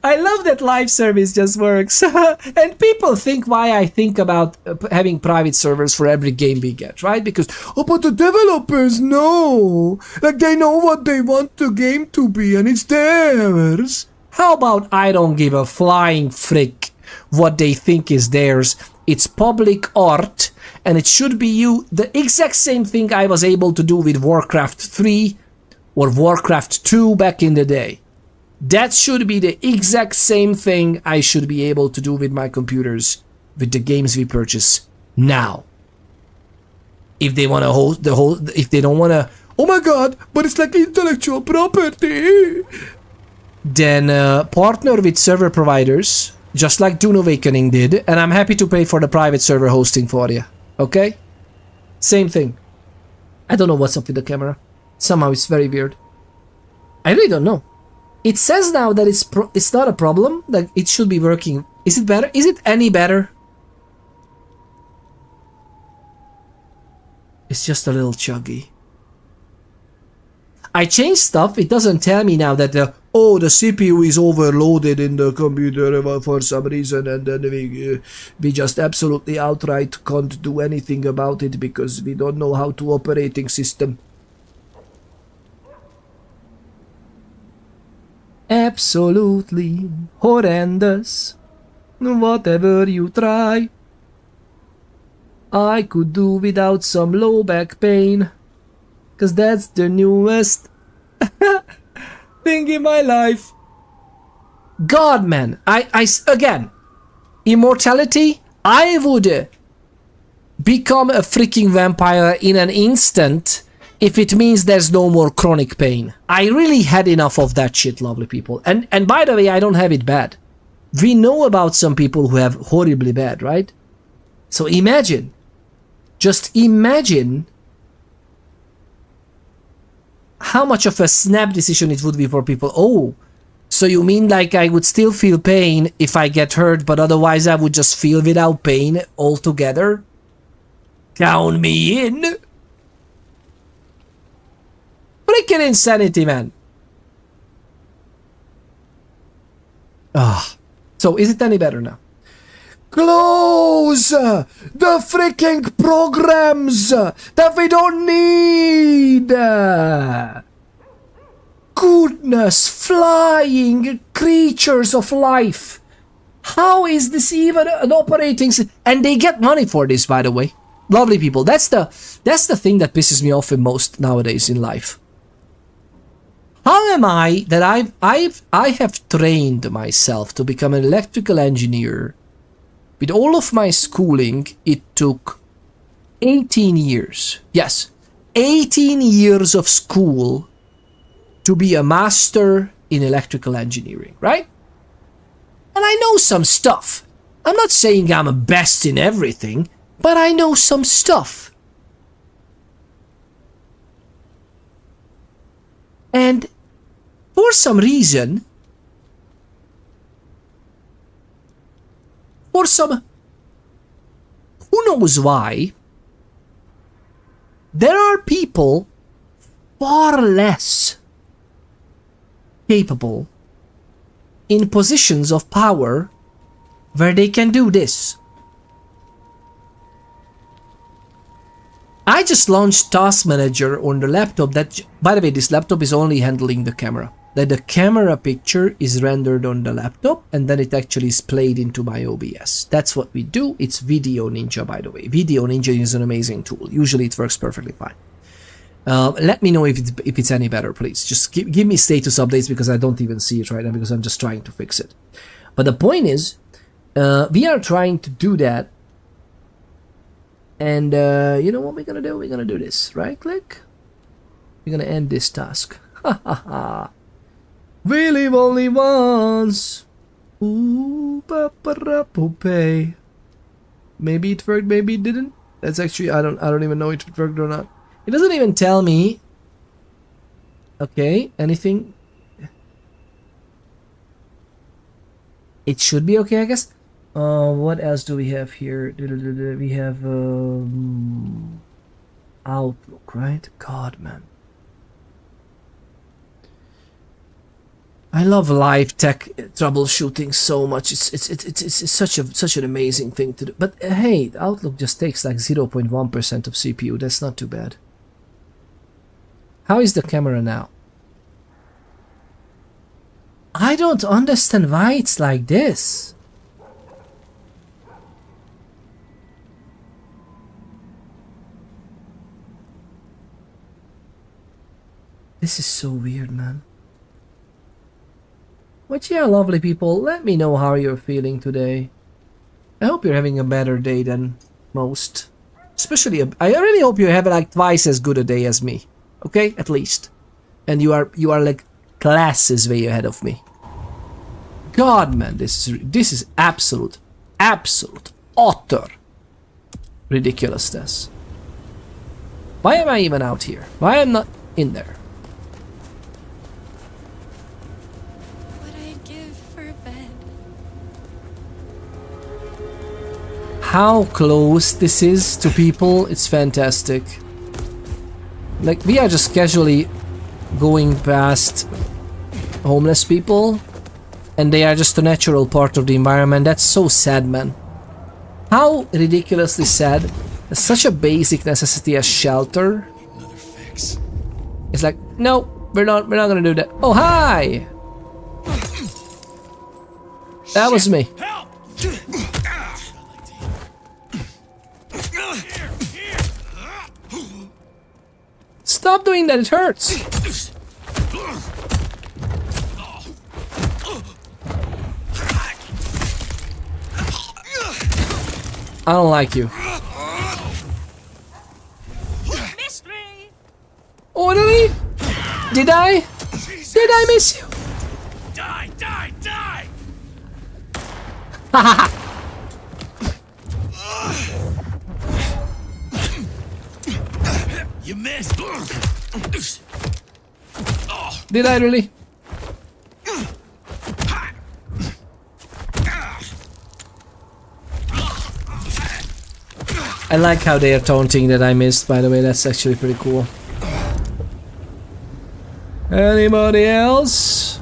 I love that live service just works. And people think why I think about having private servers for every game we get, right? Because, oh, but the developers know. Like, they know what they want the game to be and it's theirs. How about I don't give a flying frick what they think is theirs? It's public art. And it should be the exact same thing I was able to do with Warcraft 3 or Warcraft 2 back in the day. That should be the exact same thing I should be able to do with my computers, with the games we purchase now. If they want to host the whole, if they don't want to, oh my god, but it's like intellectual property, then partner with server providers, just like Dune Awakening did, and I'm happy to pay for the private server hosting for you. Okay? Same thing. I don't know what's up with the camera. Somehow it's very weird. I really don't know. It says now that it's not a problem. Like, it should be working. Is it better? Is it any better? It's just a little chuggy. I change stuff, it doesn't tell me now that the CPU is overloaded in the computer for some reason, and then we just absolutely outright can't do anything about it because we don't know how to operating system. Absolutely horrendous. Whatever you try, I could do without some low back pain, cause that's the newest thing in my life. God, man, again, immortality, I would become a freaking vampire in an instant if it means there's no more chronic pain. I really had enough of that shit, lovely people. And by the way, I don't have it bad. We know about some people who have horribly bad, right? So imagine, just imagine how much of a snap decision it would be for people. Oh, so you mean like I would still feel pain if I get hurt, but otherwise I would just feel without pain altogether? Count me in. Freaking insanity, man. Ah. So is it any better now? Close the freaking programs that we don't need. Goodness, flying creatures of life. How is this even an operating and they get money for this, by the way. Lovely people. That's the thing that pisses me off the most nowadays in life. How am I that I have trained myself to become an electrical engineer? With all of my schooling, it took 18 years. Yes, 18 years of school to be a master in electrical engineering, right? And I know some stuff. I'm not saying I'm a best in everything, but I know some stuff. And for some reason, who knows why, there are people far less capable in positions of power where they can do this. I just launched Task Manager on the laptop that, by the way, this laptop is only handling the camera. That the camera picture is rendered on the laptop and then it actually is played into my OBS. That's what we do. It's Video Ninja, by the way. Video Ninja is an amazing tool. Usually it works perfectly fine. Let me know if it's any better, please. Just give me status updates because I don't even see it right now because I'm just trying to fix it. But the point is, we are trying to do that. And you know what we're gonna do? We're gonna do this. Right click. We're gonna end this task. Ha ha ha. We live only once. Ooh, pay. Maybe it worked, maybe it didn't. That's actually I don't even know if it worked or not. It doesn't even tell me. Okay, anything? It should be okay, I guess. What else do we have here? We have Outlook, right? God, man. I love live tech troubleshooting so much. It's such an amazing thing to do. But hey, Outlook just takes like 0.1% of CPU. That's not too bad. How is the camera now? I don't understand why it's like this. This is so weird, man. But yeah, lovely people, let me know how you're feeling today. I hope you're having a better day than most. Especially, I really hope you have like twice as good a day as me. Okay, at least. And you are like classes way ahead of me. God, man, this is absolute, utter ridiculousness. Why am I even out here? Why am I not in there? How close this is to people, it's fantastic. Like, we are just casually going past homeless people, and they are just a natural part of the environment. That's so sad, man. How ridiculously sad. Such a basic necessity as shelter. Another fix. It's like, no, we're not gonna do that. Oh, hi! That was me. Help! Stop doing that, it hurts. I don't like you. Missed me! Oh, really? Did I? Did I miss you? Die, die, die! You missed! Did I really? I like how they are taunting that I missed, by the way. That's actually pretty cool. Anybody else?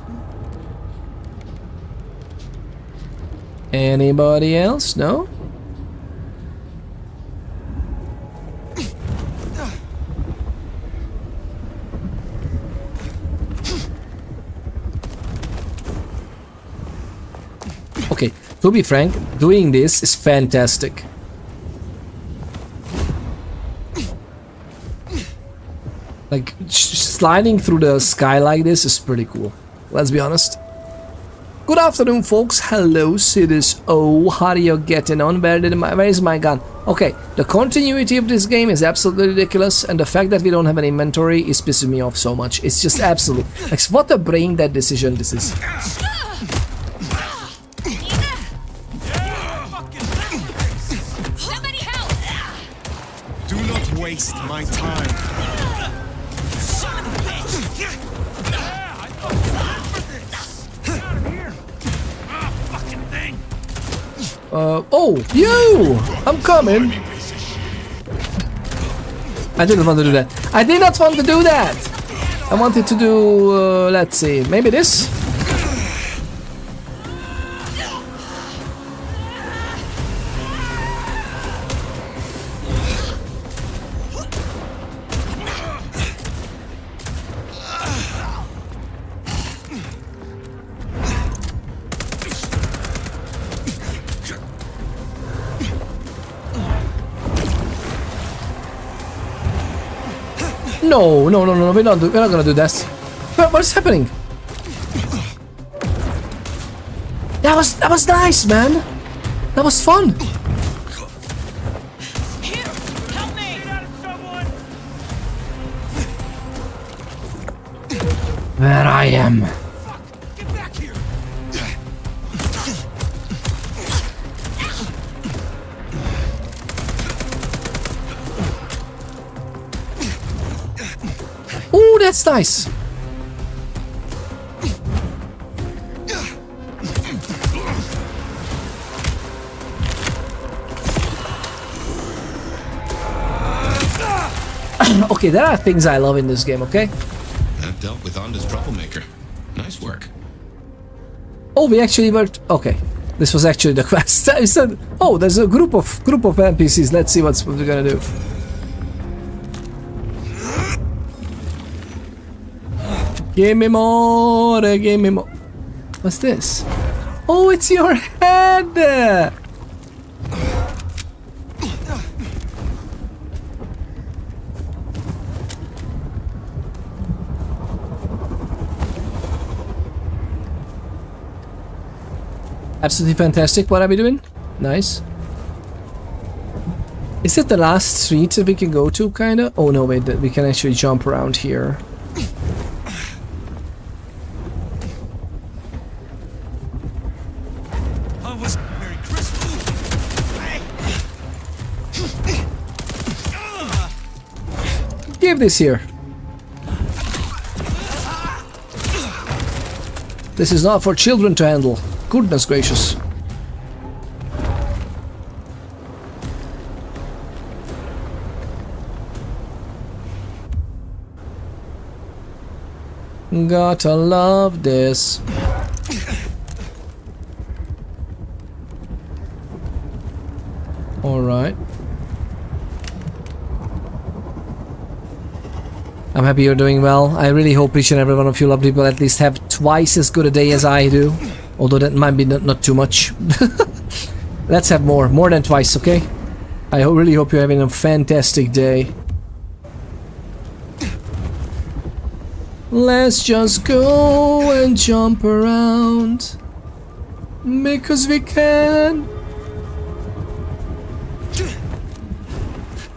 Anybody else? No? Okay, to be frank, doing this is fantastic. Like, sliding through the sky like this is pretty cool. Let's be honest. Good afternoon, folks. Hello, Sidus. Oh, how are you getting on? Where is my gun? Okay, the continuity of this game is absolutely ridiculous, and the fact that we don't have an inventory is pissing me off so much. It's just absolute. Like, what a brain dead decision this is. Somebody help! Do not waste my time. Oh, you! I'm coming! I didn't want to do that. I did not want to do that! I wanted to do, let's see, maybe this? No, we're not gonna do this. What's happening? That was nice, man. That was fun. Here, help me! Get out of someone! There I am. Get back here! Ooh, that's nice. Okay, there are things I love in this game, okay? That dealt with Anda's troublemaker. Nice work. Oh, we actually were... Okay, this was actually the quest. I said, oh, there's a group of NPCs. Let's see what we're gonna do. Give me more, give me more. What's this? Oh, it's your head! Absolutely fantastic. What are we doing? Nice. Is it the last street that we can go to, kinda? Oh no, wait, we can actually jump around here. Merry Christmas! Give this here. This is not for children to handle. Goodness gracious. Gotta love this. Alright. I'm happy you're doing well. I really hope each and every one of you lovely people at least have twice as good a day as I do. Although that might be not too much. Let's have more than twice, okay? I really hope you're having a fantastic day. Let's just go and jump around. Because we can.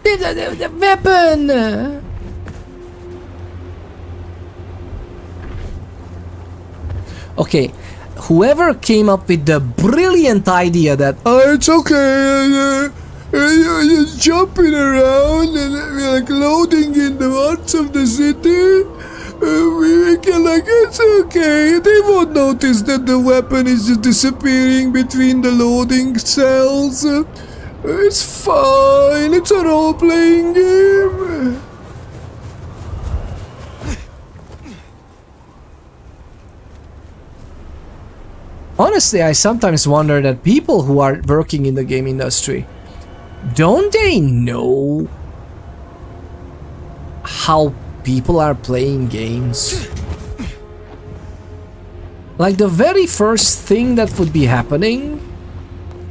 The weapon! Okay, whoever came up with the brilliant idea that it's okay, jumping around and like loading in the parts of the city, we can like, it's okay, they won't notice that the weapon is just disappearing between the loading cells. It's fine, it's a role-playing game. Honestly, I sometimes wonder that people who are working in the game industry, don't they know how people are playing games? Like, the very first thing that would be happening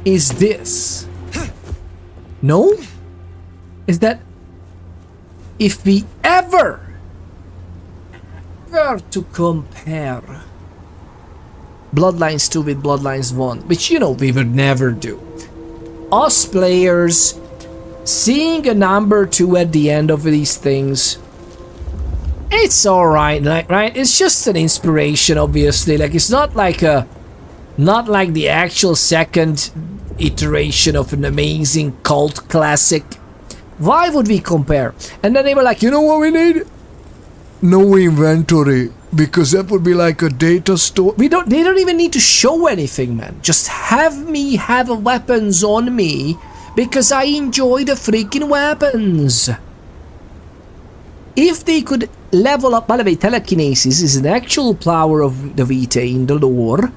is this. No? Is that if we ever to compare Bloodlines 2 with Bloodlines 1, which, you know, we would never do. Us players seeing a number 2 at the end of these things, it's alright, like, right? It's just an inspiration, obviously. Like, it's not like the actual second iteration of an amazing cult classic. Why would we compare? And then they were like, you know what we need? No inventory. Because that would be like a data store. They don't even need to show anything, man. Just have me have weapons on me because I enjoy the freaking weapons. If they could level up, by the way, telekinesis is an actual power of the Vitae in the lore.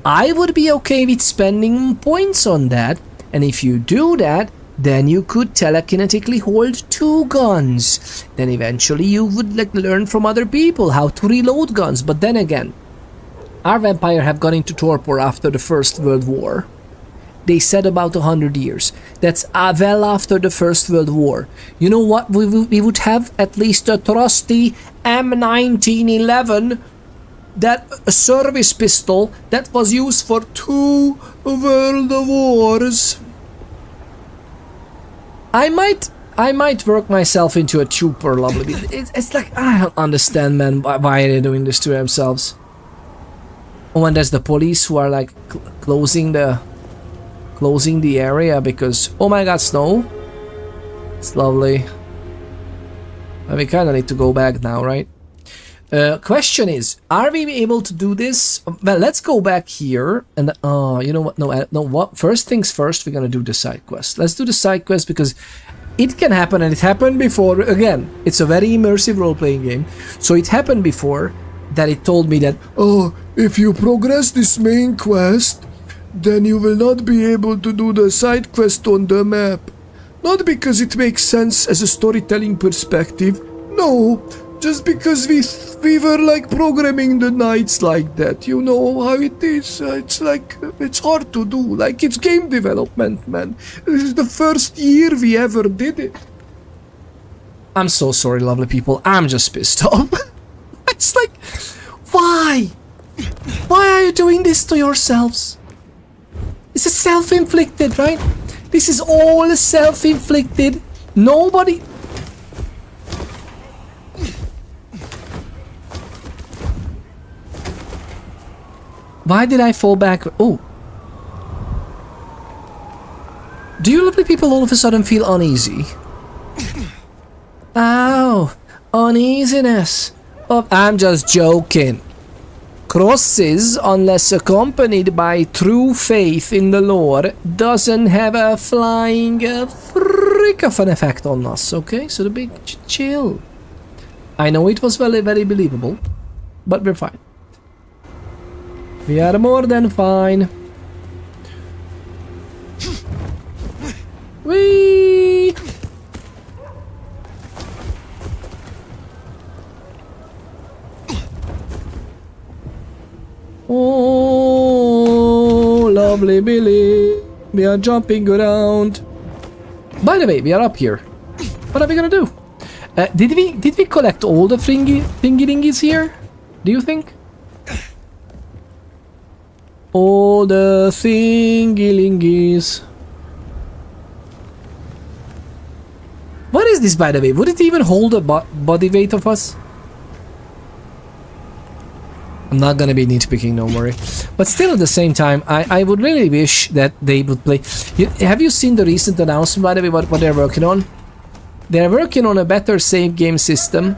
I would be okay with spending points on that. And if you do that, then you could telekinetically hold 2 guns. Then eventually you would like learn from other people how to reload guns. But then again, our vampire have gone into torpor after the First World War. They said about 100 years. That's well after the First World War. You know what? We would have at least a trusty M1911, that service pistol that was used for 2 World Wars. I might work myself into a trooper, lovely. It's like, I don't understand, man, why they're doing this to themselves. Oh, and there's the police who are like closing the area because, oh my god, snow. It's lovely. And we kind of need to go back now, right? Question is, are we able to do this? Well, let's go back here and you know what? No, what? First things first, we're gonna do the side quest. Let's do the side quest because it can happen, and it happened before. Again, it's a very immersive role-playing game, so it happened before that it told me that, oh, if you progress this main quest, then you will not be able to do the side quest on the map. Not because it makes sense as a storytelling perspective, no. Just because we were like programming the nights like that, you know how it is. It's like, it's hard to do. Like, it's game development, man. This is the first year we ever did it. I'm so sorry, lovely people. I'm just pissed off. It's like, why? Why are you doing this to yourselves? This is self-inflicted, right? This is all self-inflicted. Nobody... Why did I fall back? Oh. Do you lovely people all of a sudden feel uneasy? Oh, uneasiness. Oh, I'm just joking. Crosses, unless accompanied by true faith in the lore, doesn't have a flying freak of an effect on us, okay? So the big chill. I know it was very, very believable. but we're fine. We are more than fine. Whee! Oh, lovely Billy. We are jumping around. By the way, we are up here. What are we gonna do? Did we collect all the thingy-dingies here? Do you think? All the thingy-lingies. What is this, by the way? Would it even hold a body weight of us? I'm not gonna be nitpicking, don't worry. But still, at the same time, I would really wish that they would play... have you seen the recent announcement, by the way, what they're working on? They're working on a better save game system.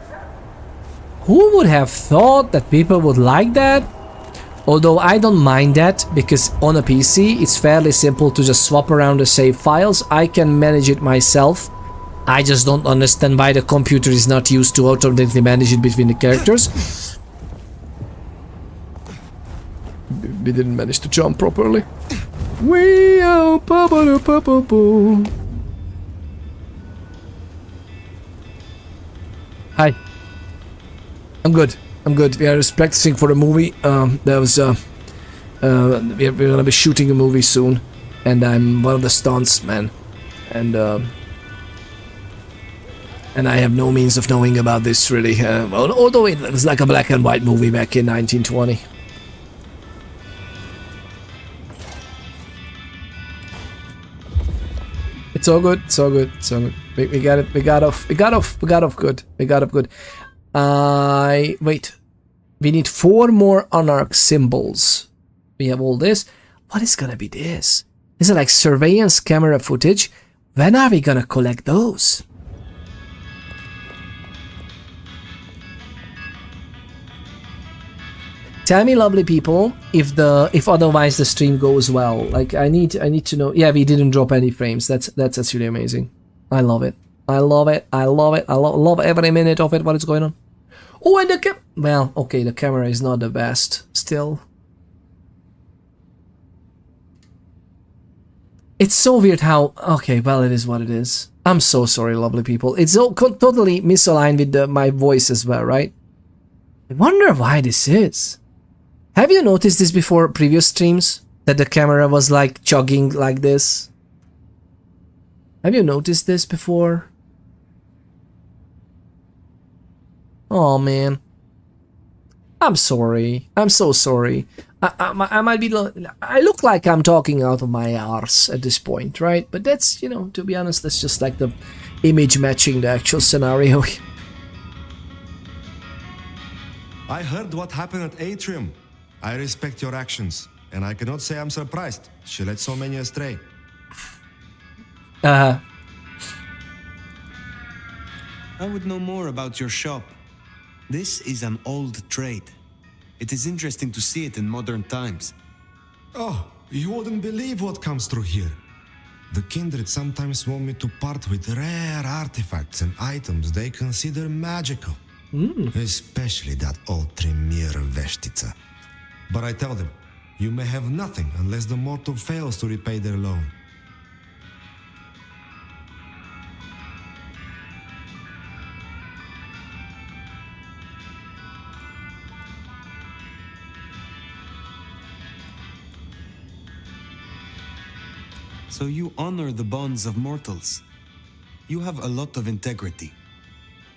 Who would have thought that people would like that? Although I don't mind that, because on a PC, it's fairly simple to just swap around the save files. I can manage it myself. I just don't understand why the computer is not used to automatically manage it between the characters. We didn't manage to jump properly. Hi. I'm good. I'm good. We are just practicing for a movie. We're gonna be shooting a movie soon, and I'm one of the stunts man, and I have no means of knowing about this really. Although it was like a black and white movie back in 1920. It's all good. It's all good. It's all good. We got it. We got off good. Wait. We need 4 more Anarch symbols. We have all this. What is gonna be this? Is it like surveillance camera footage? When are we gonna collect those? Tell me, lovely people, if otherwise the stream goes well. Like I need to know. Yeah, we didn't drop any frames. That's actually amazing. I love it. I love every minute of it. What is going on? Oh, and the well, okay, the camera is not the best still. It's so weird how... Okay, well, it is what it is. I'm so sorry, lovely people. It's all totally misaligned with my voice as well, right? I wonder why this is. Have you noticed this before previous streams? That the camera was like chugging like this? Have you noticed this before? Oh man. I'm sorry. I'm so sorry. I might be... I look like I'm talking out of my arse at this point, right? But that's, you know, to be honest, that's just like the image matching the actual scenario. I heard what happened at Atrium. I respect your actions, and I cannot say I'm surprised. She led so many astray. I would know more about your shop. This is an old trade. It is interesting to see it in modern times. Oh, you wouldn't believe what comes through here. The Kindred sometimes want me to part with rare artifacts and items they consider magical. Especially that old Tremere Veshtica. But I tell them, you may have nothing unless the mortal fails to repay their loan. So you honor the bonds of mortals. You have a lot of integrity.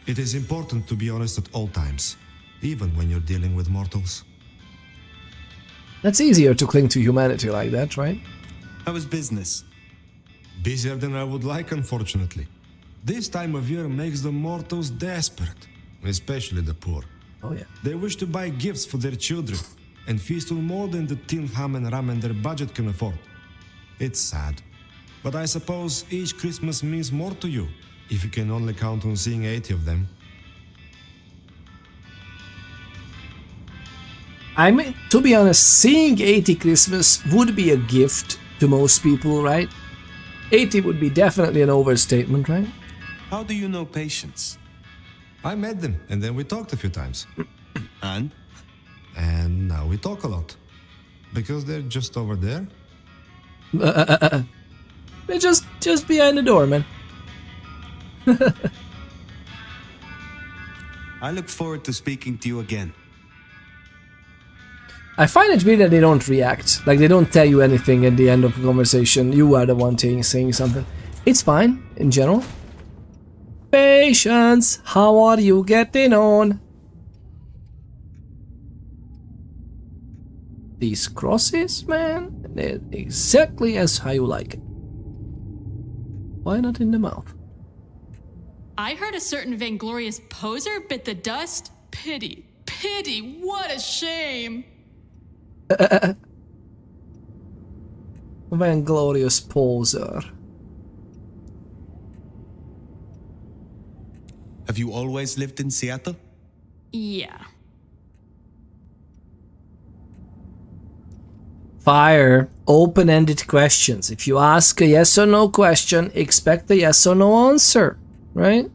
It is important to be honest at all times, even when you're dealing with mortals. That's easier to cling to humanity like that, right? How is business? Busier than I would like, unfortunately. This time of year makes the mortals desperate, especially the poor. Oh yeah. They wish to buy gifts for their children and feast on more than the tin ham and ramen their budget can afford. It's sad, but I suppose each Christmas means more to you if you can only count on seeing 80 of them. I mean, to be honest, seeing 80 Christmas would be a gift to most people, right? 80 would be definitely an overstatement, right? How do you know patience? I met them, and then we talked a few times. And? And now we talk a lot. Because they're just over there? They're just behind the door, man. I look forward to speaking to you again. I find it weird that they don't react. Like, they don't tell you anything at the end of the conversation. You are the one saying something. It's fine, in general. Patience, how are you getting on? These crosses, man, they're exactly as how you like it. Why not in the mouth? I heard a certain vainglorious poser bit the dust. Pity, pity, what a shame. Vainglorious poser. Have you always lived in Seattle? Yeah. Fire. Open-ended questions. If you ask a yes or no question, expect a yes or no answer, right?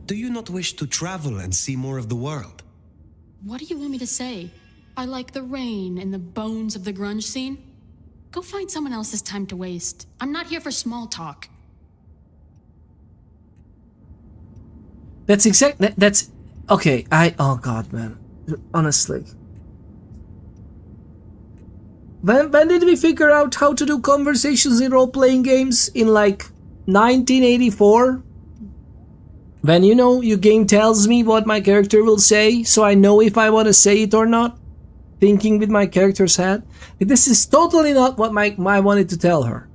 Do you not wish to travel and see more of the world? What do you want me to say? I like the rain and the bones of the grunge scene. Go find someone else's time to waste. I'm not here for small talk. That's okay. Oh god, man. Honestly. When did we figure out how to do conversations in role-playing games? In like 1984? When, you know, your game tells me what my character will say, so I know if I want to say it or not. Thinking with my character's head. This is totally not what I wanted to tell her.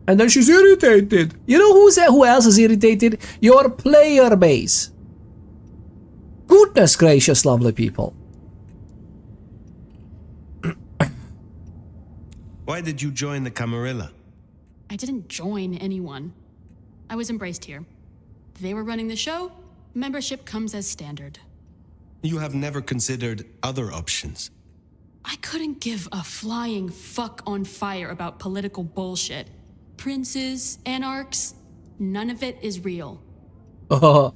And then she's irritated. You know who else is irritated? Your player base. Goodness gracious, lovely people. Why did you join the Camarilla? I didn't join anyone. I was embraced here. They were running the show. Membership comes as standard. You have never considered other options. I couldn't give a flying fuck on fire about political bullshit. Princes, anarchs, none of it is real. Oh,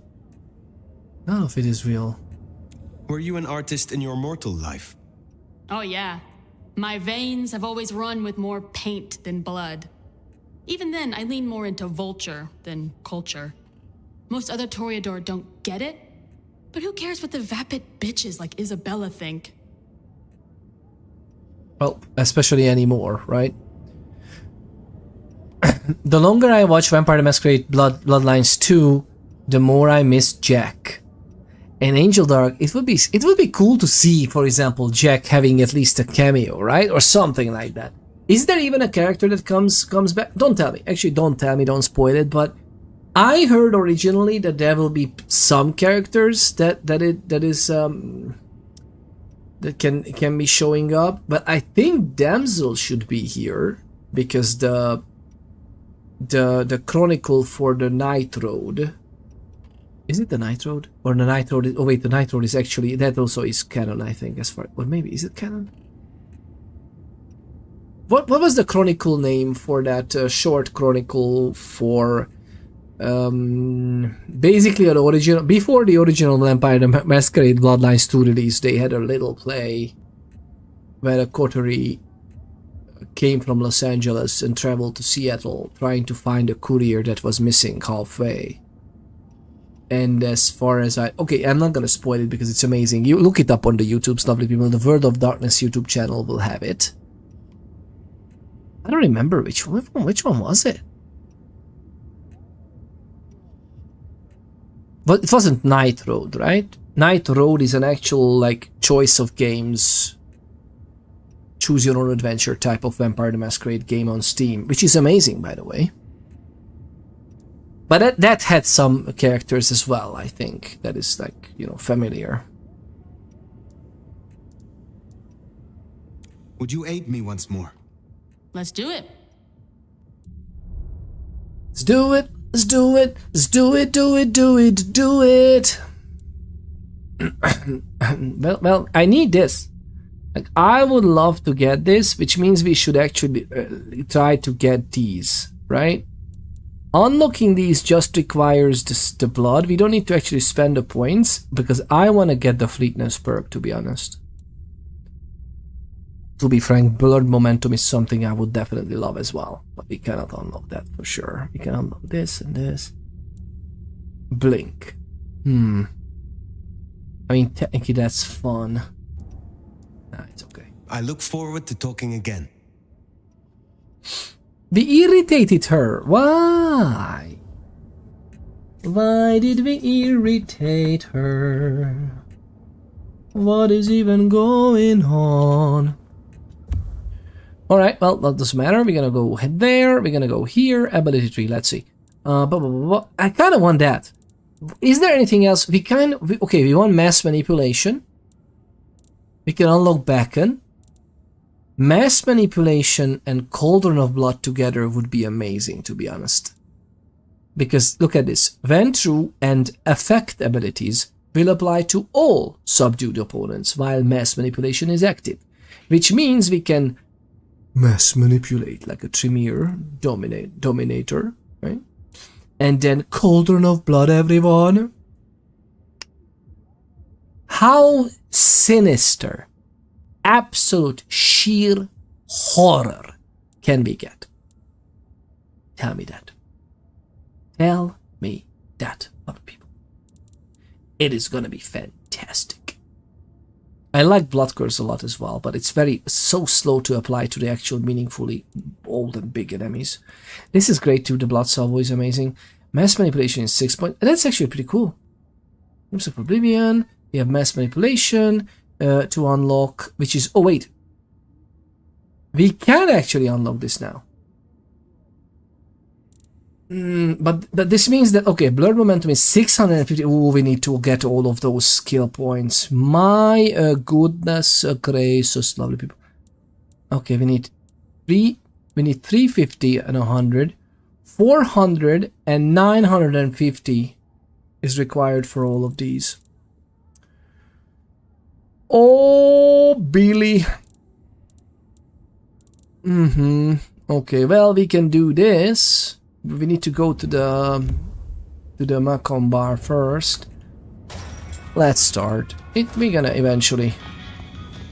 none of it is real. Were you an artist in your mortal life? Oh yeah. My veins have always run with more paint than blood. Even then, I lean more into vulture than culture. Most other Toreador don't get it, but who cares what the vapid bitches like Isabella think? Well, especially anymore, right? The longer I watch Vampire the Masquerade Bloodlines 2, the more I miss Jack. And Angel Dark, it would be cool to see, for example, Jack having at least a cameo, right? Or something like that. Is there even a character that comes back? Don't tell me. Actually, don't tell me, don't spoil it, but I heard originally that there will be some characters that can be showing up, but I think Damsel should be here because the chronicle for the Night Road. Is it the Night Road? Or the Night Road is, oh wait, the Night Road is actually, that also is canon, I think, as far, or maybe, is it canon? What was the chronicle name for that short chronicle for basically an original, before the original Vampire the Masquerade Bloodlines 2 release, they had a little play where a coterie came from Los Angeles and traveled to Seattle trying to find a courier that was missing halfway. And as far as okay, I'm not gonna spoil it because it's amazing. You look it up on the YouTube's lovely people. The World of Darkness YouTube channel will have it. I don't remember which one was it. But it wasn't Night Road, right? Night Road is an actual like choice of games, choose your own adventure type of Vampire the Masquerade game on Steam, which is amazing, by the way. But that had some characters as well, I think, that is like, you know, familiar. Would you aid me once more? Let's do it. Let's do it. Let's do it. Let's do it. Do it. Do it. Do it. Well, I need this. Like, I would love to get this, which means we should actually try to get these, right? Unlocking these just requires the blood. We don't need to actually spend the points, because I want to get the fleetness perk, to be honest. To be frank, blood momentum is something I would definitely love as well, but we cannot unlock that for sure. We can unlock this and this. Blink. I mean, technically that's fun. Nah, it's okay. I look forward to talking again. We irritated her. Why? Why did we irritate her? What is even going on? Alright, well, that doesn't matter. We're gonna go head there. We're gonna go here. Ability tree, let's see. I kind of want that. Is there anything else? Okay, we want mass manipulation. We can unlock beacon. Mass manipulation and cauldron of blood together would be amazing, to be honest. Because look at this. When true and effect abilities will apply to all subdued opponents while mass manipulation is active. Which means we can mass manipulate like a Tremere dominator, right? And then cauldron of blood, everyone. How sinister, absolute sheer horror can we get? Tell me that. Tell me that, other people. It is gonna be fantastic. I like Blood Curse a lot as well, but it's so slow to apply to the actual meaningfully old and big enemies. This is great too. The Blood Salvo is amazing. Mass manipulation is 6 points. That's actually pretty cool. Rooms of Oblivion. We have mass manipulation to unlock, which is... Oh, wait. We can actually unlock this now. But this means that, okay, blood momentum is 650. Oh, we need to get all of those skill points. My goodness gracious, lovely people. Okay, we need 350 and 100. 400 and 950 is required for all of these. Oh, Billy. Okay, well, we can do this. We need to go to the Macon bar first. Let's start. We're gonna eventually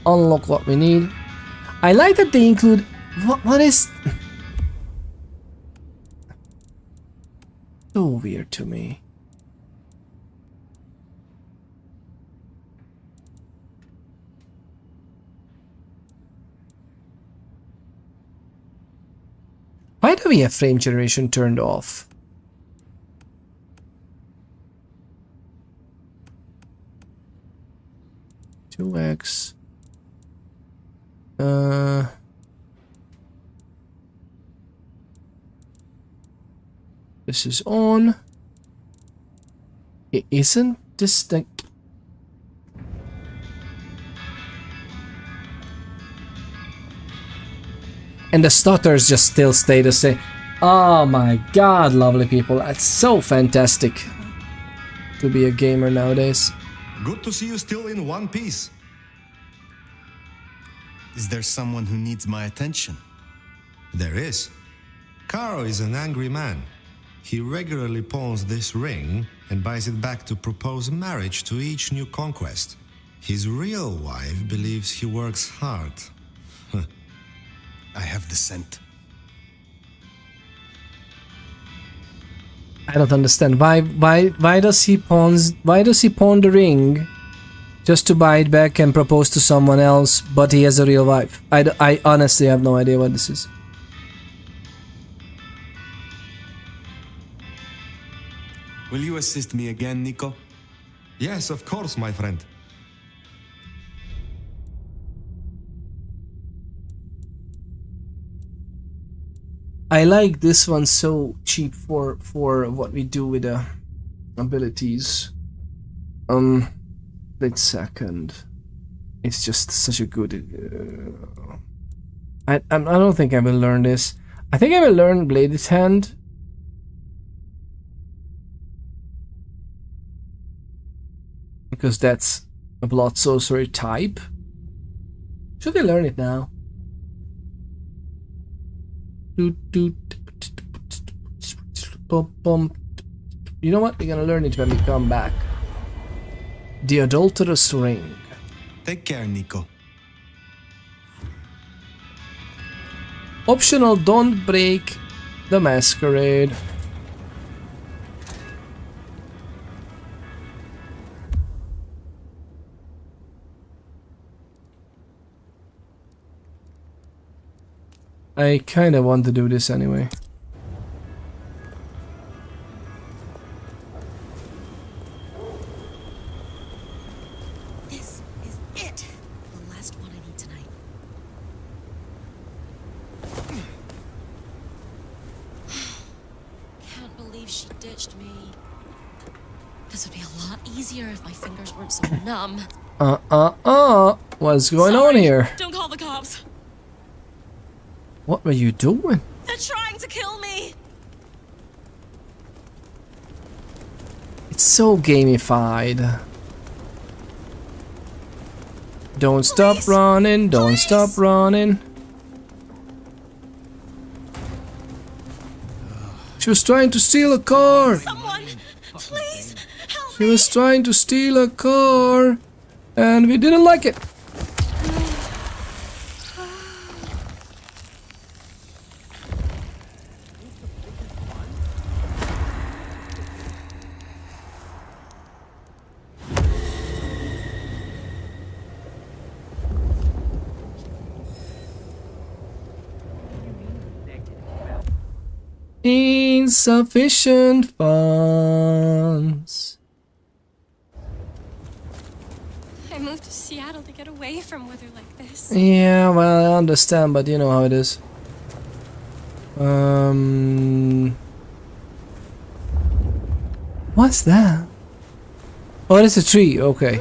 unlock what we need. I like that they include... What is... So weird to me. Why do we have frame generation turned off? $2x. This is on. It isn't this thing. And the stutters just still stay the same. Oh my god, lovely people. That's so fantastic to be a gamer nowadays. Good to see you still in one piece. Is there someone who needs my attention? There is. Caro is an angry man. He regularly pawns this ring and buys it back to propose marriage to each new conquest. His real wife believes he works hard. I have the scent. I don't understand. Why does he pawn the ring just to buy it back and propose to someone else, but he has a real wife? I honestly have no idea what this is. Will you assist me again, Nico? Yes, of course, my friend. I like this one so cheap for what we do with the abilities. Wait a second. It's just such a good... I don't think I will learn this. I think I will learn Bladed Hand. Because that's a blood sorcery type. Should we learn it now? You know what? We're gonna learn it when we come back. The Adulterous Ring. Take care, Nico. Optional, don't break the Masquerade. I kinda want to do this anyway. This is it. The last one I need tonight. Can't believe she ditched me. This would be a lot easier if my fingers weren't so numb. What's going on here? Don't call the cops. What were you doing? They're trying to kill me. It's so gamified. Don't stop running, don't stop running. She was trying to steal a car. Someone, please help She was trying to steal a car, and we didn't like it. Insufficient funds. I moved to Seattle to get away from weather like this. Yeah, well, I understand, but you know how it is. What's that? Oh, it's a tree. Okay.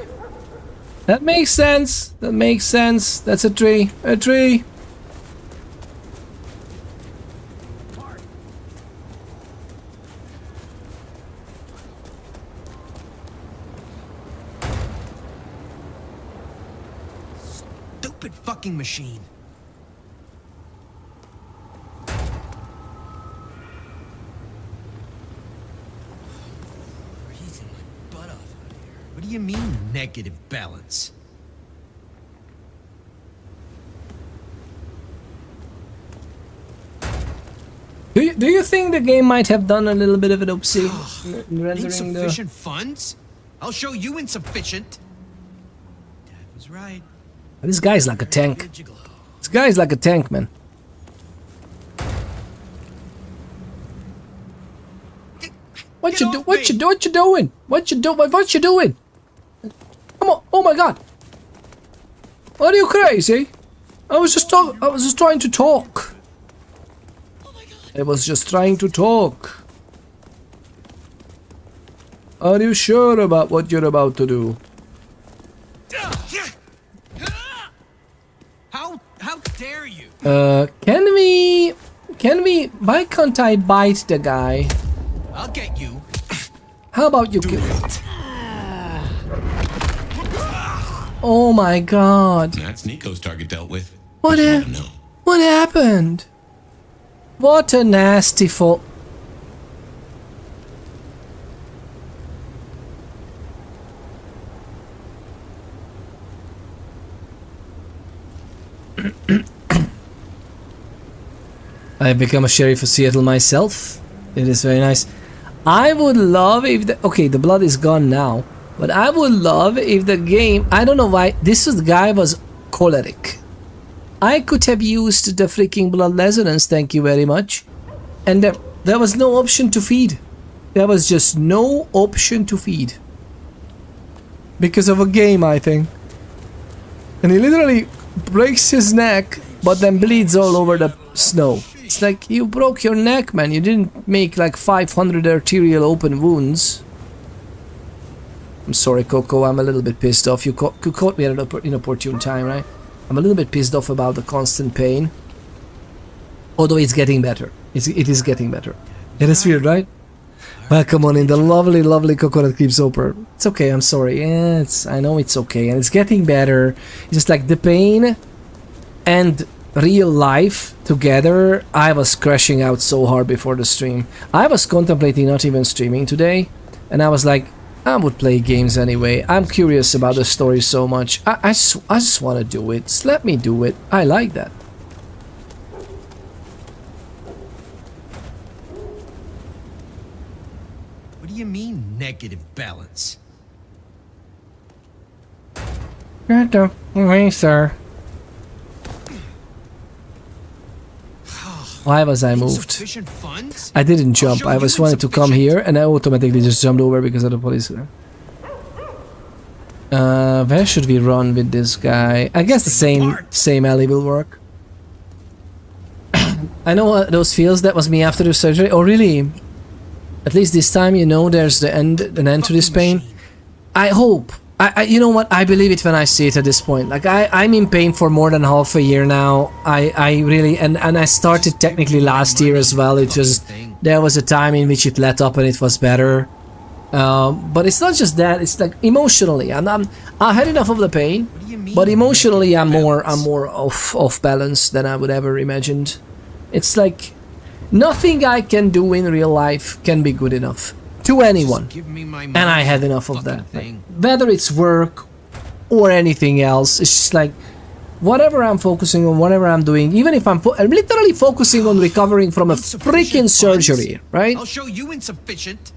That makes sense. That makes sense. That's a tree. A tree. Stupid fucking machine. Freezing my butt off out here. What do you mean, negative balance? Do you think the game might have done a little bit of an oopsie in rendering Insufficient funds? I'll show you insufficient. Dad was right. This guy's like a tank. This guy's like a tank, man. What you doing? What you doing? What you doing? Come on! Oh my God! Are you crazy? I was just trying to talk. I was just trying to talk. Are you sure about what you're about to do? How dare you? Can we, why can't I bite the guy? I'll get you. How about you kill it? Oh my God. That's Nico's target dealt with. What happened? What a nasty fault. I've become a sheriff of Seattle myself. It is very nice. I would love if the blood is gone now, but I would love if the game, I don't know why this guy was choleric. I could have used the freaking blood resonance, thank you very much, and there was no option to feed. There was just no option to feed because of a game, I think. And he literally breaks his neck, but then bleeds all over the snow. It's like, you broke your neck, man. You didn't make like 500 arterial open wounds. I'm sorry, Coco. I'm a little bit pissed off. You caught me at an inopportune time, right? I'm a little bit pissed off about the constant pain. Although it's getting better. It is getting better. It is weird, right? Welcome on in the lovely, lovely Coconut Creep Soper. It's okay, I'm sorry. Yeah, I know it's okay. And it's getting better. It's just like the pain and real life together, I was crashing out so hard before the stream. I was contemplating not even streaming today, and I was like, I would play games anyway. I'm curious about the story so much. I just want to do it. Just let me do it. I like that. What do you mean, negative balance? Get away, sir. Why was I moved? I didn't jump. I was wanting to come here and I automatically just jumped over because of the police. Where should we run with this guy? I guess the same alley will work. I know what those feels. That was me after the surgery. Oh really? At least this time you know there's an end to this pain. I hope. You know what? I believe it when I see it at this point. Like I'm in pain for more than half a year now. I really and I started technically last year as well. It just there was a time in which it let up and it was better. But it's not just that. It's like emotionally, I had enough of the pain, but emotionally I'm more off balance than I would ever imagined. It's like nothing I can do in real life can be good enough to anyone, and I had enough of that. Like, whether it's work or anything else, it's just like whatever I'm focusing on, whatever I'm doing, even if I'm literally focusing on recovering from a freaking surgery, right? I'll show you insufficient.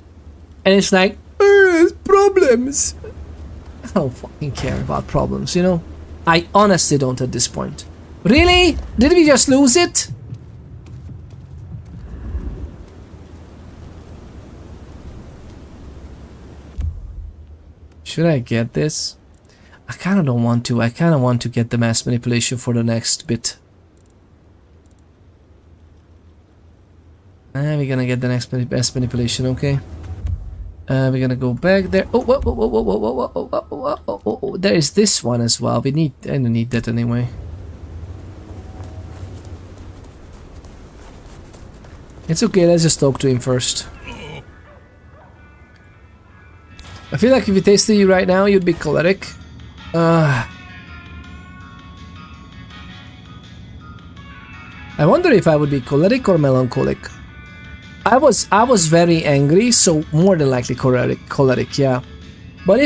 And it's like, there's problems. I don't fucking care about problems, you know? I honestly don't at this point. Really? Did we just lose it? Should I get this? I kind of don't want to. I kind of want to get the mass manipulation for the next bit. And we're gonna get the next mass manipulation, okay? We're gonna go back there. Oh, whoa. There is this one as well. I don't need that anyway. It's okay, let's just talk to him first. I feel like if he tasted you right now, you'd be choleric. I wonder if I would be choleric or melancholic. I was very angry, so more than likely choleric, yeah. But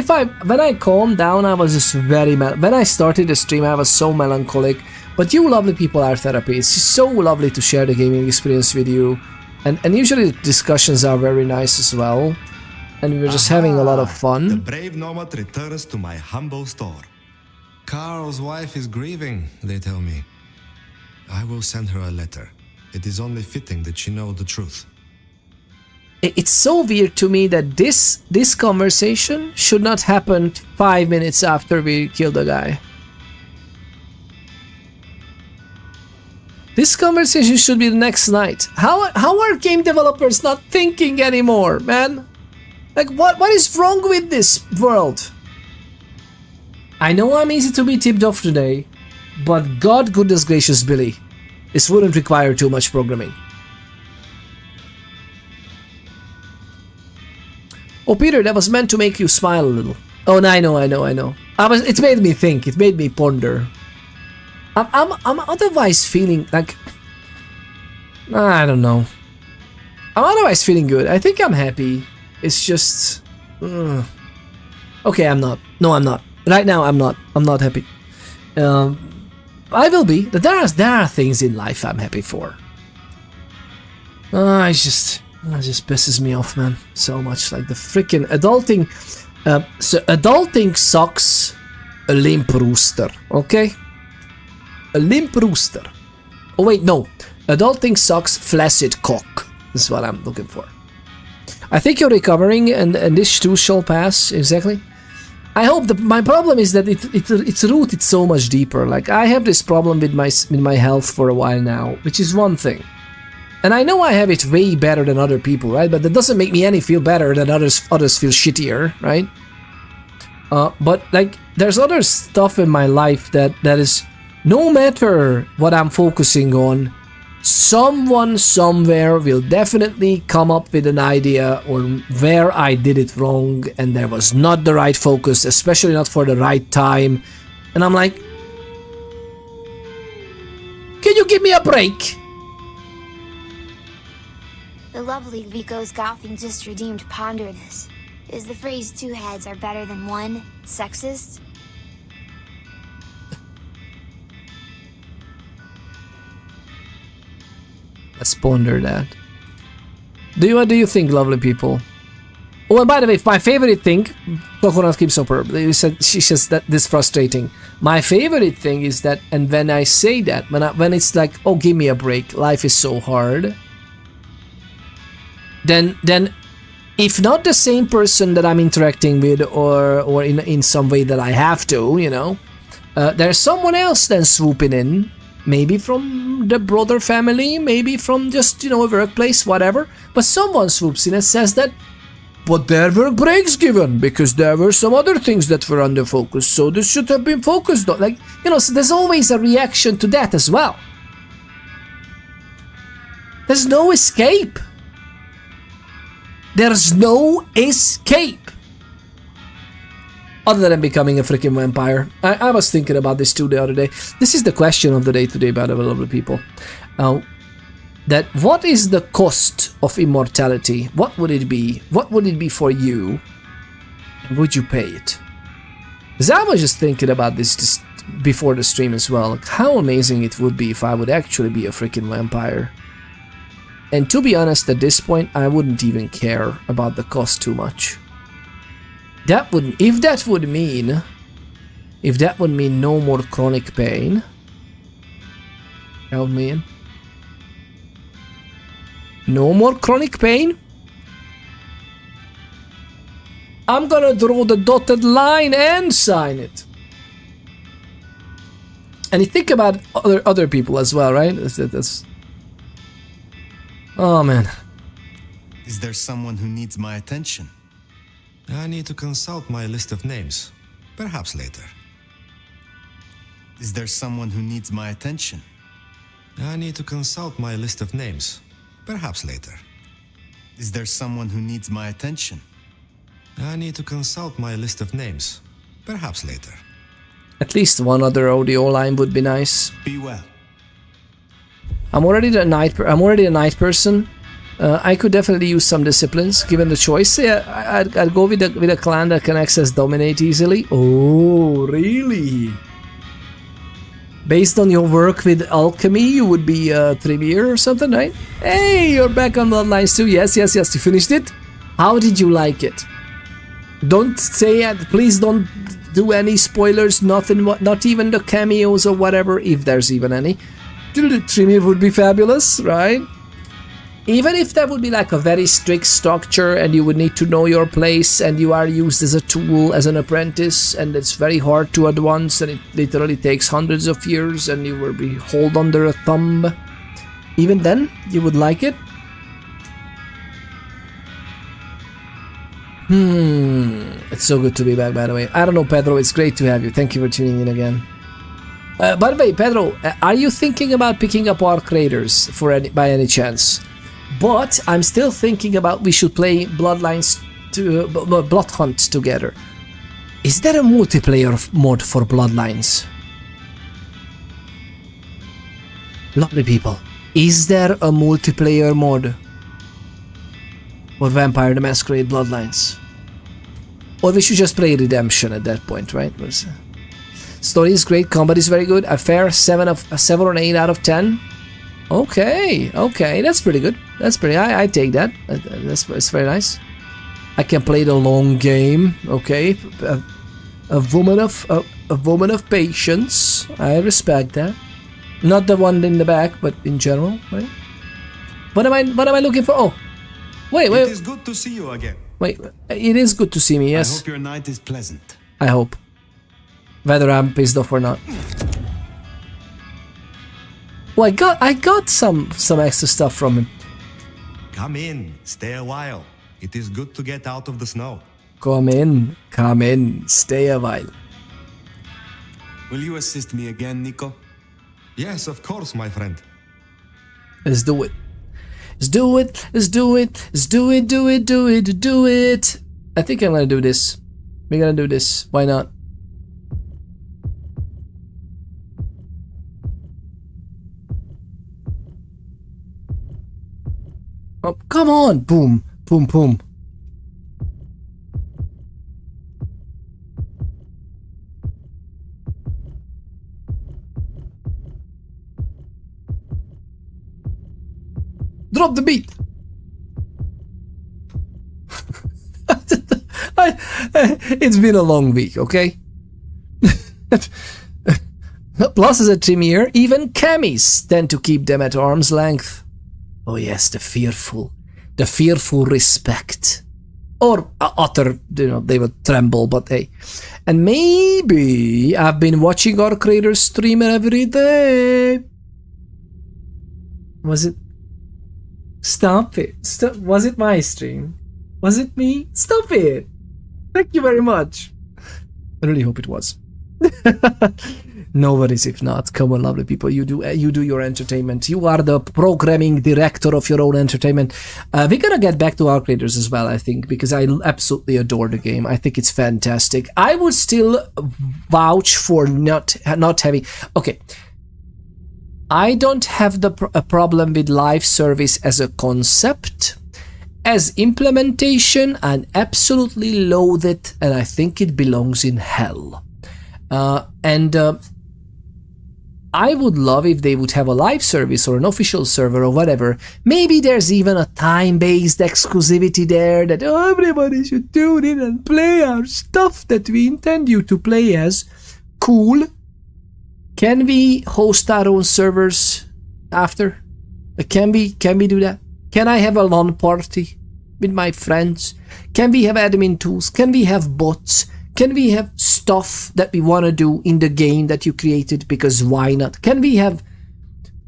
when I calmed down, I was just when I started the stream, I was so melancholic. But you lovely people are therapy. It's just so lovely to share the gaming experience with you, and usually the discussions are very nice as well. And we were just having a lot of fun. The brave nomad returns to my humble store. Carl's wife is grieving, they tell me. I will send her a letter. It is only fitting that she know the truth. It's so weird to me that this conversation should not happen 5 minutes after we killed the guy. This conversation should be the next night. How are game developers not thinking anymore, man? Like, what is wrong with this world? I know I'm easy to be tipped off today, but God goodness gracious, Billy, this wouldn't require too much programming. Oh, Peter, that was meant to make you smile a little. Oh, no, I know. It made me think. It made me ponder. I'm otherwise feeling like... I don't know. I'm otherwise feeling good. I think I'm happy. It's just... Okay, I'm not. No, I'm not. Right now, I'm not. I'm not happy. I will be. There are things in life I'm happy for. It just pisses me off, man. So much. Like the freaking adulting... so adulting sucks a limp rooster, okay? A limp rooster. Oh wait, no. Adulting sucks flaccid cock. This is what I'm looking for. I think you're recovering, and this too shall pass. Exactly. I hope. My problem is that it's rooted so much deeper. Like I have this problem with my health for a while now, which is one thing, and I know I have it way better than other people, right? But that doesn't make me any feel better than others feel shittier, right? But like there's other stuff in my life that is, no matter what I'm focusing on, someone somewhere will definitely come up with an idea or where I did it wrong and there was not the right focus, especially not for the right time. And I'm like, you give me a break? The lovely Vico's Gothing just redeemed ponder this. Is the phrase two heads are better than one sexist? Let's ponder that. What do you think, lovely people? Oh, and by the way, my favorite thing, Coconut keeps superb. She says that this is frustrating. My favorite thing is that, and when I say that, when it's like, oh, give me a break, life is so hard. Then, if not the same person that I'm interacting with, or in some way that I have to, you know, there's someone else then swooping in. Maybe from the brother family, maybe from just, you know, a workplace, whatever. But someone swoops in and says that, but there were breaks given because there were some other things that were under focus. So this should have been focused on. Like, you know, so there's always a reaction to that as well. There's no escape. There's no escape. Other than becoming a freaking vampire. I was thinking about this too the other day. This is the question of the day today, by the way, lovely people. That what is the cost of immortality? What would it be? What would it be for you? And would you pay it? Because I was just thinking about this just before the stream as well. Like how amazing it would be if I would actually be a freaking vampire. And to be honest, at this point, I wouldn't even care about the cost too much. If that would mean no more chronic pain, that would mean no more chronic pain. I'm gonna draw the dotted line and sign it. And you think about other people as well, right? That's oh man. Is there someone who needs my attention? I need to consult my list of names. Perhaps later. Is there someone who needs my attention? I need to consult my list of names. Perhaps later. Is there someone who needs my attention? I need to consult my list of names. Perhaps later. At least one other audio line would be nice. Be well. I'm already a night person. I could definitely use some disciplines given the choice. Yeah, I'd go with a clan that can access dominate easily. Oh, really? Based on your work with alchemy, you would be Tremere or something, right? Hey, you're back on Bloodlines too. Yes. You finished it. How did you like it? Don't say it. Please don't do any spoilers. Nothing. Not even the cameos or whatever, if there's even any. Tremere would be fabulous, right? Even if that would be like a very strict structure and you would need to know your place and you are used as a tool, as an apprentice, and it's very hard to advance and it literally takes hundreds of years and you will be held under a thumb. Even then, you would like it? It's so good to be back, by the way. I don't know, Pedro, it's great to have you. Thank you for tuning in again. By the way, Pedro, are you thinking about picking up Arc Raiders by any chance? But I'm still thinking about we should play Bloodlines to Bloodhunt together. Is there a multiplayer mod for Bloodlines? Lovely people, is there a multiplayer mod for Vampire the Masquerade Bloodlines? Or we should just play Redemption at that point, right? Story is great, combat is very good. A fair 7 or 8 out of 10. Okay, that's pretty good. That's pretty. I take that. That's very nice. I can play the long game. Okay, a woman of patience. I respect that. Not the one in the back, but in general, right? What am I looking for? Oh, wait. It is good to see you again. Wait, it is good to see me. Yes. I hope your night is pleasant. I hope. Whether I'm pissed off or not. Well, I got some extra stuff from him. Come in, stay a while. It is good to get out of the snow. Come in, stay a while. Will you assist me again, Nico? Yes, of course, my friend. Let's do it. Do it. I think I'm gonna do this. We're gonna do this. Why not? Oh, come on! Boom, boom, boom. Drop the beat! It's been a long week, okay? Plus, as a Tremere, even camis tend to keep them at arm's length. Oh yes, the fearful respect. Or utter, they would tremble, but hey. And maybe I've been watching our creators stream every day. Was it? Stop it. Was it my stream? Was it me? Stop it. Thank you very much. I really hope it was. No worries if not. Come on, lovely people. You do your entertainment. You are the programming director of your own entertainment. We're gonna get back to our creators as well, I think, because I absolutely adore the game. I think it's fantastic. I would still vouch for not having... Okay. I don't have a problem with live service as a concept. As implementation, I absolutely loathe it, and I think it belongs in hell. I would love if they would have a live service or an official server or whatever. Maybe there's even a time-based exclusivity there that everybody should tune in and play our stuff that we intend you to play as. Cool. Can we host our own servers after? Can we do that? Can I have a LAN party with my friends? Can we have admin tools? Can we have bots? Can we have stuff that we want to do in the game that you created? Because why not? Can we have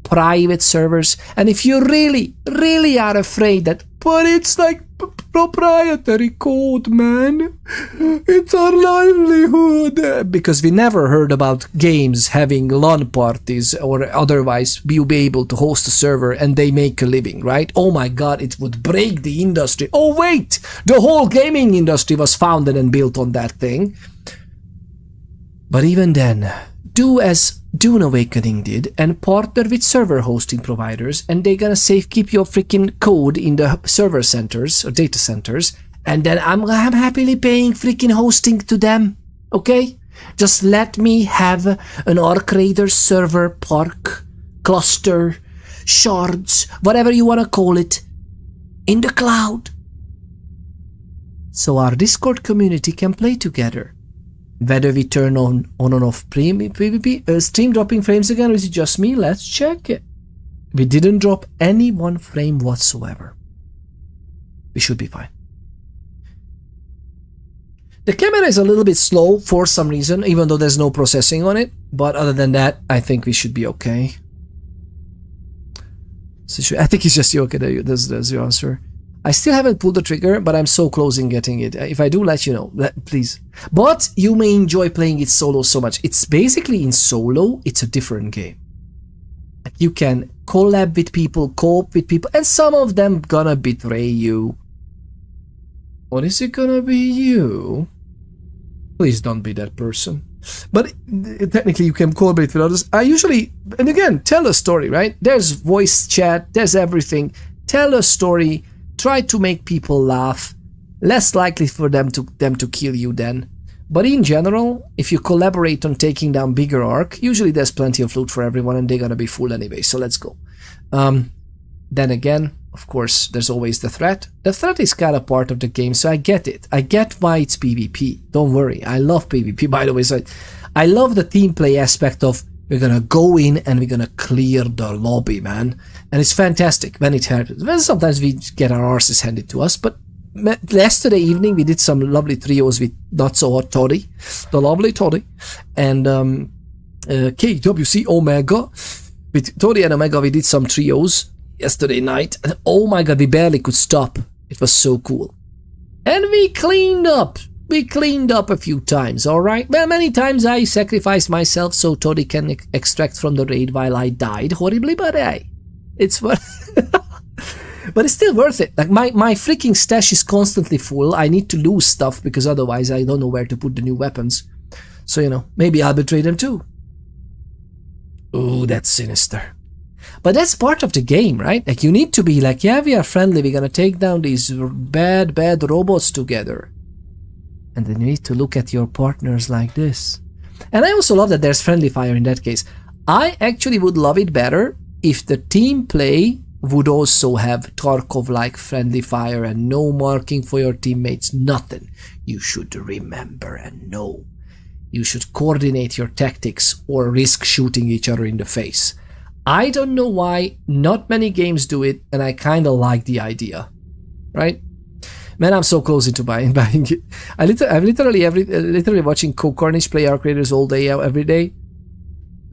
private servers? And if you really, really are afraid that, but it's like proprietary code, man. It's our livelihood. Because we never heard about games having LAN parties or otherwise be able to host a server and they make a living, right? Oh my god, it would break the industry. Oh wait, the whole gaming industry was founded and built on that thing. But even then, do as Dune Awakening did and partner with server hosting providers, and they're gonna keep your freaking code in the server centers or data centers, and then I'm happily paying freaking hosting to them, okay? Just let me have an Arc Raider server park, cluster, shards, whatever you wanna call it, in the cloud. So our Discord community can play together. Whether we turn on and off PvP, stream dropping frames again, or is it just me? Let's check it. We didn't drop any one frame whatsoever. We should be fine. The camera is a little bit slow for some reason, even though there's no processing on it. But other than that, I think we should be okay. So I think it's just you. Okay, there's your answer. I still haven't pulled the trigger, but I'm so close in getting it. If I do, let you know, please. But you may enjoy playing it solo so much. It's basically in solo, it's a different game. You can collab with people, co-op with people, and some of them gonna betray you. Or is it gonna be you? Please don't be that person. But technically you can collaborate with others. I usually, and again, tell a story, right? There's voice chat, there's everything. Tell a story. Try to make people laugh. Less likely for them to kill you then. But in general, if you collaborate on taking down bigger arc, usually there's plenty of loot for everyone and they're gonna be full anyway, so let's go. Then again, of course, there's always the threat. The threat is kind of part of the game, so I get it. I get why it's PvP. Don't worry, I love PvP, by the way. So I love the team play aspect of we're gonna go in and we're gonna clear the lobby, man. And it's fantastic when it happens. Well, sometimes we get our arses handed to us, but yesterday evening we did some lovely trios with Not So Hot Toddy, the lovely Toddy, and KWC Omega. With Toddy and Omega we did some trios yesterday night, and oh my god, we barely could stop. It was so cool. And we cleaned up. We cleaned up a few times, alright? Well, many times I sacrificed myself so Toddy can extract from the raid while I died horribly, but hey, it's worth but it's still worth it. Like, my freaking stash is constantly full. I need to lose stuff because otherwise I don't know where to put the new weapons. So, you know, maybe I'll betray them too. Ooh, that's sinister. But that's part of the game, right? Like, you need to be like, yeah, we are friendly, we're gonna take down these bad robots together. And then you need to look at your partners like this. And I also love that there's friendly fire in that case. I actually would love it better if the team play would also have Tarkov-like friendly fire and no marking for your teammates, nothing. You should remember and know. You should coordinate your tactics or risk shooting each other in the face. I don't know why not many games do it, and I kind of like the idea, right? Man, I'm so close into buying it. I'm literally watching Co Cornish play Arc Raiders all day, every day.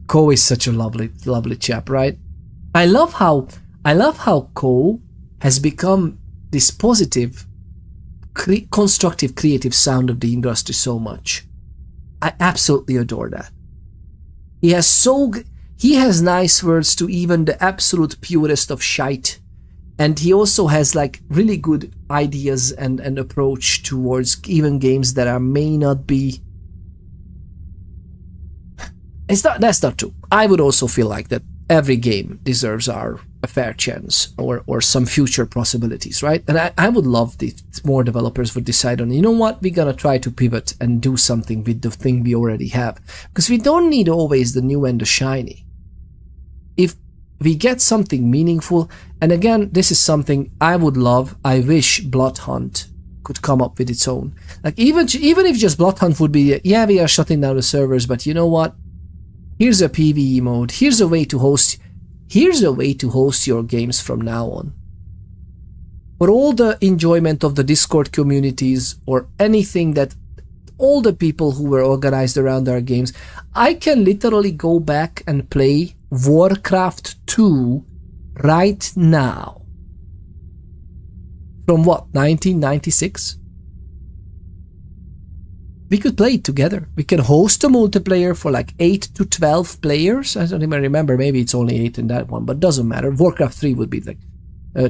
Co is such a lovely chap, right? I love how Co has become this positive, constructive, creative sound of the industry so much. I absolutely adore that. He has nice words to even the absolute purest of shite. And he also has like really good ideas and approach towards even games that may not be. That's not true. I would also feel like that every game deserves a fair chance or some future possibilities, right? And I would love if more developers would decide on, you know what, we're gonna try to pivot and do something with the thing we already have. Because we don't need always the new and the shiny. If we get something meaningful, and again, this is something I would love. I wish Bloodhunt could come up with its own. Like even if just Bloodhunt would be, yeah, we are shutting down the servers, but you know what? Here's a PvE mode. Here's a way to host your games from now on. For all the enjoyment of the Discord communities or anything that all the people who were organized around our games, I can literally go back and play Warcraft 2 right now. From what, 1996? We could play it together. We can host a multiplayer for like 8 to 12 players. I don't even remember, maybe it's only 8 in that one, but doesn't matter. Warcraft 3 would be like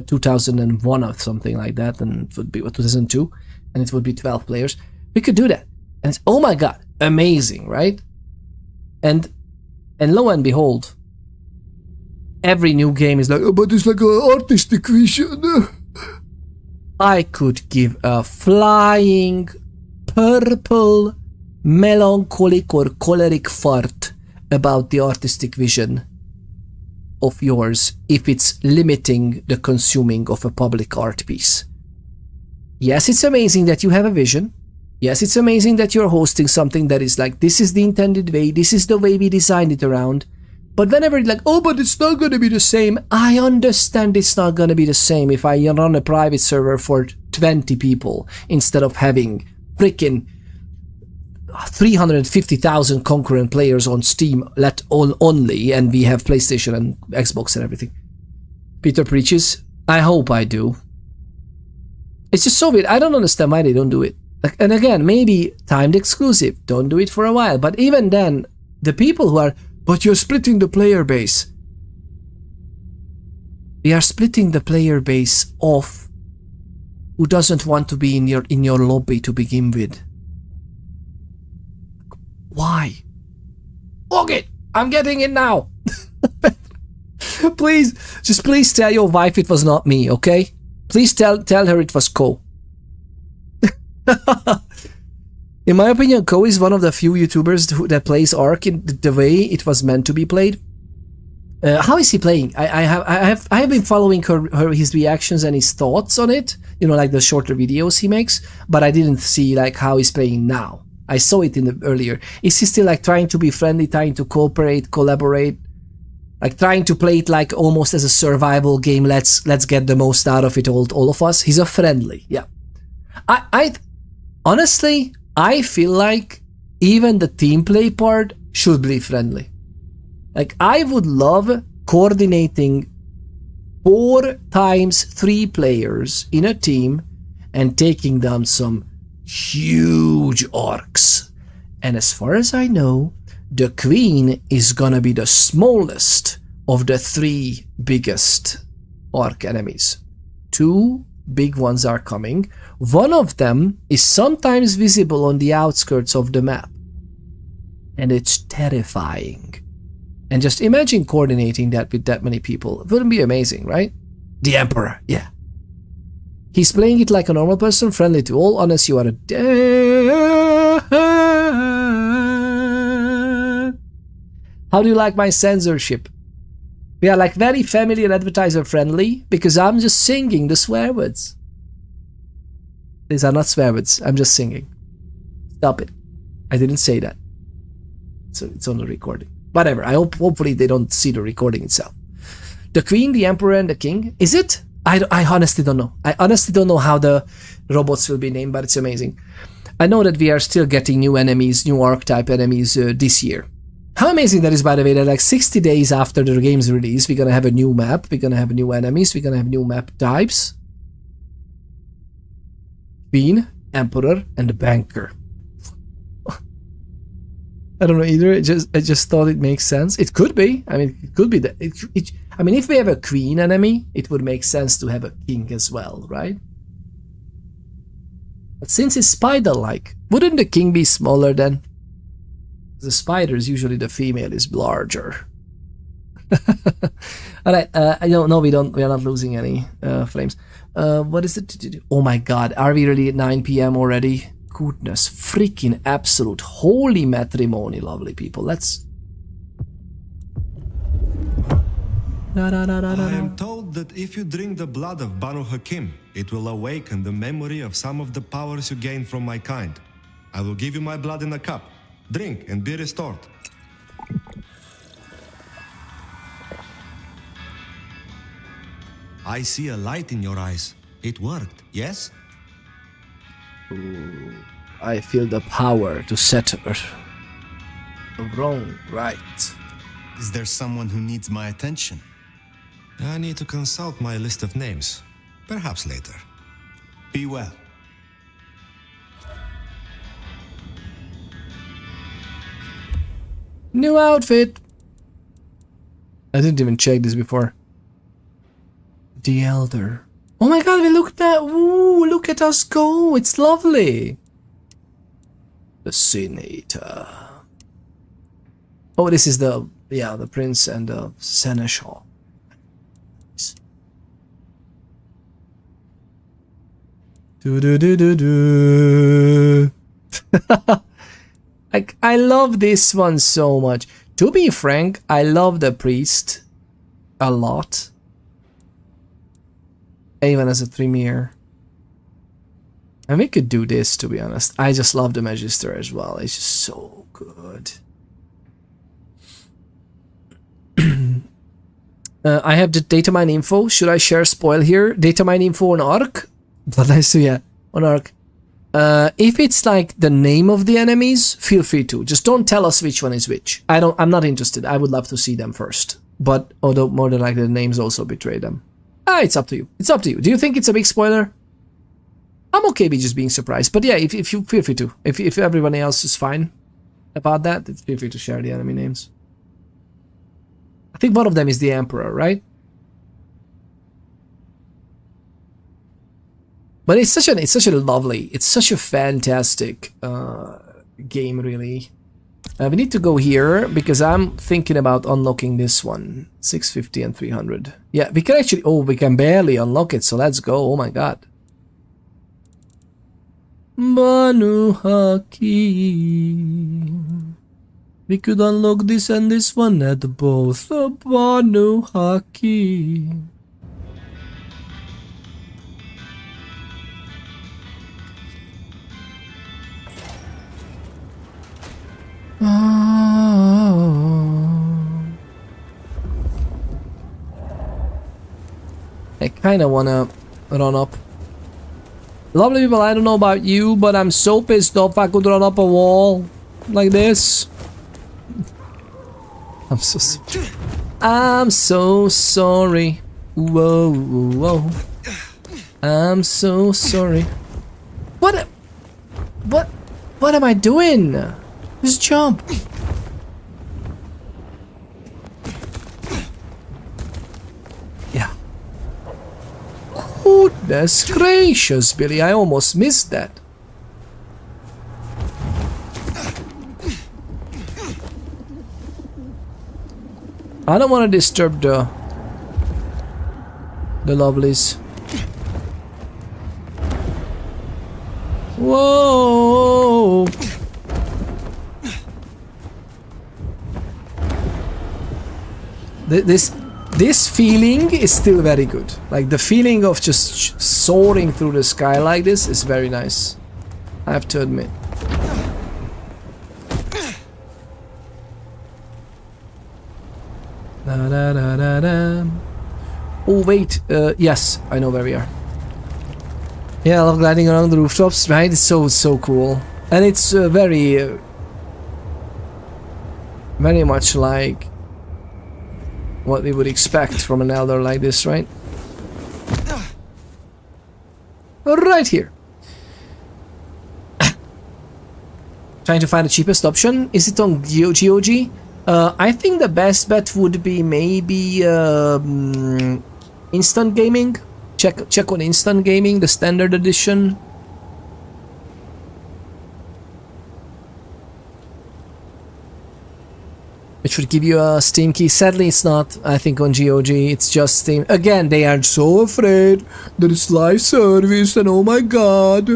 2001 or something like that, and it would be 2002, and it would be 12 players. We could do that. And it's, oh my god, amazing, right? And lo and behold, every new game is like, oh, but it's like an artistic vision. I could give a flying purple melancholic or choleric fart about the artistic vision of yours if it's limiting the consuming of a public art piece. Yes, it's amazing that you have a vision. Yes, it's amazing that you're hosting something that is like, this is the intended way, this is the way we designed it around. But whenever it's like, oh, but it's not going to be the same, I understand it's not going to be the same if I run a private server for 20 people instead of having freaking 350,000 concurrent players on Steam only, and we have PlayStation and Xbox and everything. Peter preaches. I hope I do. It's just so weird. I don't understand why they don't do it. And again, maybe timed exclusive. Don't do it for a while. But even then, the people who are, but you're splitting the player base. We are splitting the player base off who doesn't want to be in your lobby to begin with. Why? Okay, I'm getting it now. Please tell your wife it was not me, okay? Please tell her it was Co. In my opinion, Co is one of the few YouTubers that plays Ark in the way it was meant to be played. How is he playing? I have been following his reactions and his thoughts on it. You know, like the shorter videos he makes, but I didn't see like how he's playing now. I saw it in the earlier. Is he still like trying to be friendly, trying to cooperate, collaborate, like trying to play it like almost as a survival game? Let's get the most out of it, all of us. He's a friendly, yeah. I honestly, I feel like even the team play part should be friendly. Like, I would love coordinating 4 times 3 players in a team and taking down some huge orcs. And as far as I know, the Queen is gonna be the smallest of the 3 biggest orc enemies. 2 big ones are coming. One of them is sometimes visible on the outskirts of the map. And it's terrifying. And just imagine coordinating that with that many people. It wouldn't be amazing, right? The Emperor, yeah. He's playing it like a normal person, friendly to all, unless you are a dead. How do you like my censorship? We are like very family and advertiser friendly because I'm just singing the swear words. These are not swear words, I'm just singing. Stop it. I didn't say that. So it's on the recording. Whatever, hopefully they don't see the recording itself. The Queen, the Emperor, and the King. Is it? I honestly don't know. I honestly don't know how the robots will be named, but it's amazing. I know that we are still getting new enemies, new archetype enemies this year. How amazing that is, by the way, that like 60 days after the game's release, we're gonna have a new map, we're gonna have new enemies, we're gonna have new map types. Queen, Emperor, and the Banker. I don't know either. I just thought it makes sense. It could be. I mean, it could be that. I mean, if we have a queen enemy, it would make sense to have a king as well, right? But since it's spider-like, wouldn't the king be smaller then? The spiders, usually the female is larger. All right. I don't know. We are not losing any flames. What is it? Oh my God! Are we really at 9 p.m. already? Goodness, freaking absolute holy matrimony, lovely people. Let's. I am told that if you drink the blood of Banu Hakim, it will awaken the memory of some of the powers you gained from my kind. I will give you my blood in a cup. Drink and be restored. I see a light in your eyes. It worked, yes? Ooh, I feel the power to set her wrong right. Is there someone who needs my attention? I need to consult my list of names. Perhaps later. Be well. New outfit. I didn't even check this before. The Elder. Oh my God, we looked at. Ooh, look at us go. It's lovely. The Senator. Oh, this is the prince and the seneschal. Do do do do do. Like, I love this one so much. To be frank, I love the priest a lot. Even as a Tremere. And we could do this, to be honest. I just love the Magister as well. It's just so good. I have the data mine info. Should I share spoil here? Data mine info on Ark? Bloodlines too, yeah. On Ark. If it's like the name of the enemies, feel free to. Just don't tell us which one is which. I'm not interested. I would love to see them first. But although more than likely the names also betray them. It's up to you. It's up to you. Do you think it's a big spoiler? I'm okay with just being surprised. But yeah, if you feel free to. If everyone else is fine about that, feel free to share the enemy names. I think one of them is the Emperor, right? But it's such a fantastic game, really. We need to go here because I'm thinking about unlocking this one. 650 and 300. Yeah, we can actually. Oh, we can barely unlock it, so let's go. Oh my God. Banu Hakim. We could unlock this and this one at both. Banu Hakim. I kinda wanna run up. Lovely people, I don't know about you, but I'm so pissed off I could run up a wall like this. I'm so sorry. I'm so sorry. Whoa, whoa. I'm so sorry. What am I doing? Just jump. Yeah. Goodness gracious, Billy, I almost missed that. I don't want to disturb the lovelies. Whoa! This feeling is still very good. Like the feeling of just soaring through the sky like this is very nice. I have to admit. Da, da, da, da, da. Oh wait, yes, I know where we are. Yeah, I love gliding around the rooftops, right? It's so cool. And it's very much like what we would expect from an elder like this, right? Right here. Trying to find the cheapest option. Is it on GOG? I think the best bet would be maybe Instant Gaming. Check on Instant Gaming, the standard edition. It should give you a Steam key. Sadly, it's not, I think, on GOG. It's just Steam. Again, they are so afraid that it's live service and oh my god,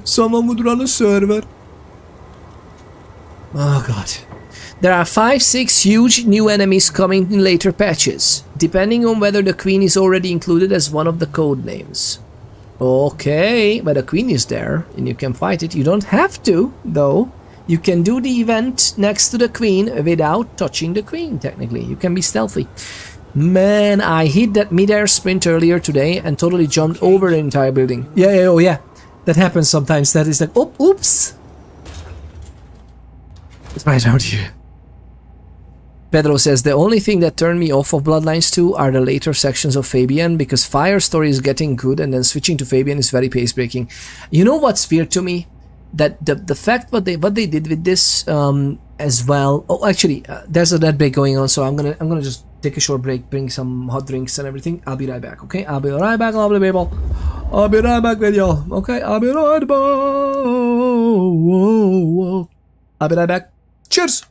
someone would run a server. Oh god. There are 5-6 huge new enemies coming in later patches, depending on whether the Queen is already included as one of the code names. Okay, but the Queen is there and you can fight it. You don't have to, though. You can do the event next to the Queen without touching the Queen, technically. You can be stealthy. Man, I hit that mid-air sprint earlier today and totally jumped over the entire building. Yeah, oh yeah. That happens sometimes. That is like, oh, oops. It's right out here. Pedro says, the only thing that turned me off of Bloodlines 2 are the later sections of Fabian, because Fire story is getting good and then switching to Fabian is very pace-breaking. You know what's weird to me? That the fact what they did with this as well. Oh, actually, there's a dead break going on, so I'm gonna just take a short break, bring some hot drinks and everything. I'll be right back, okay? I'll be right back, lovely people. I'll be right back with y'all, okay? I'll be right back. Whoa. I'll be right back. Cheers!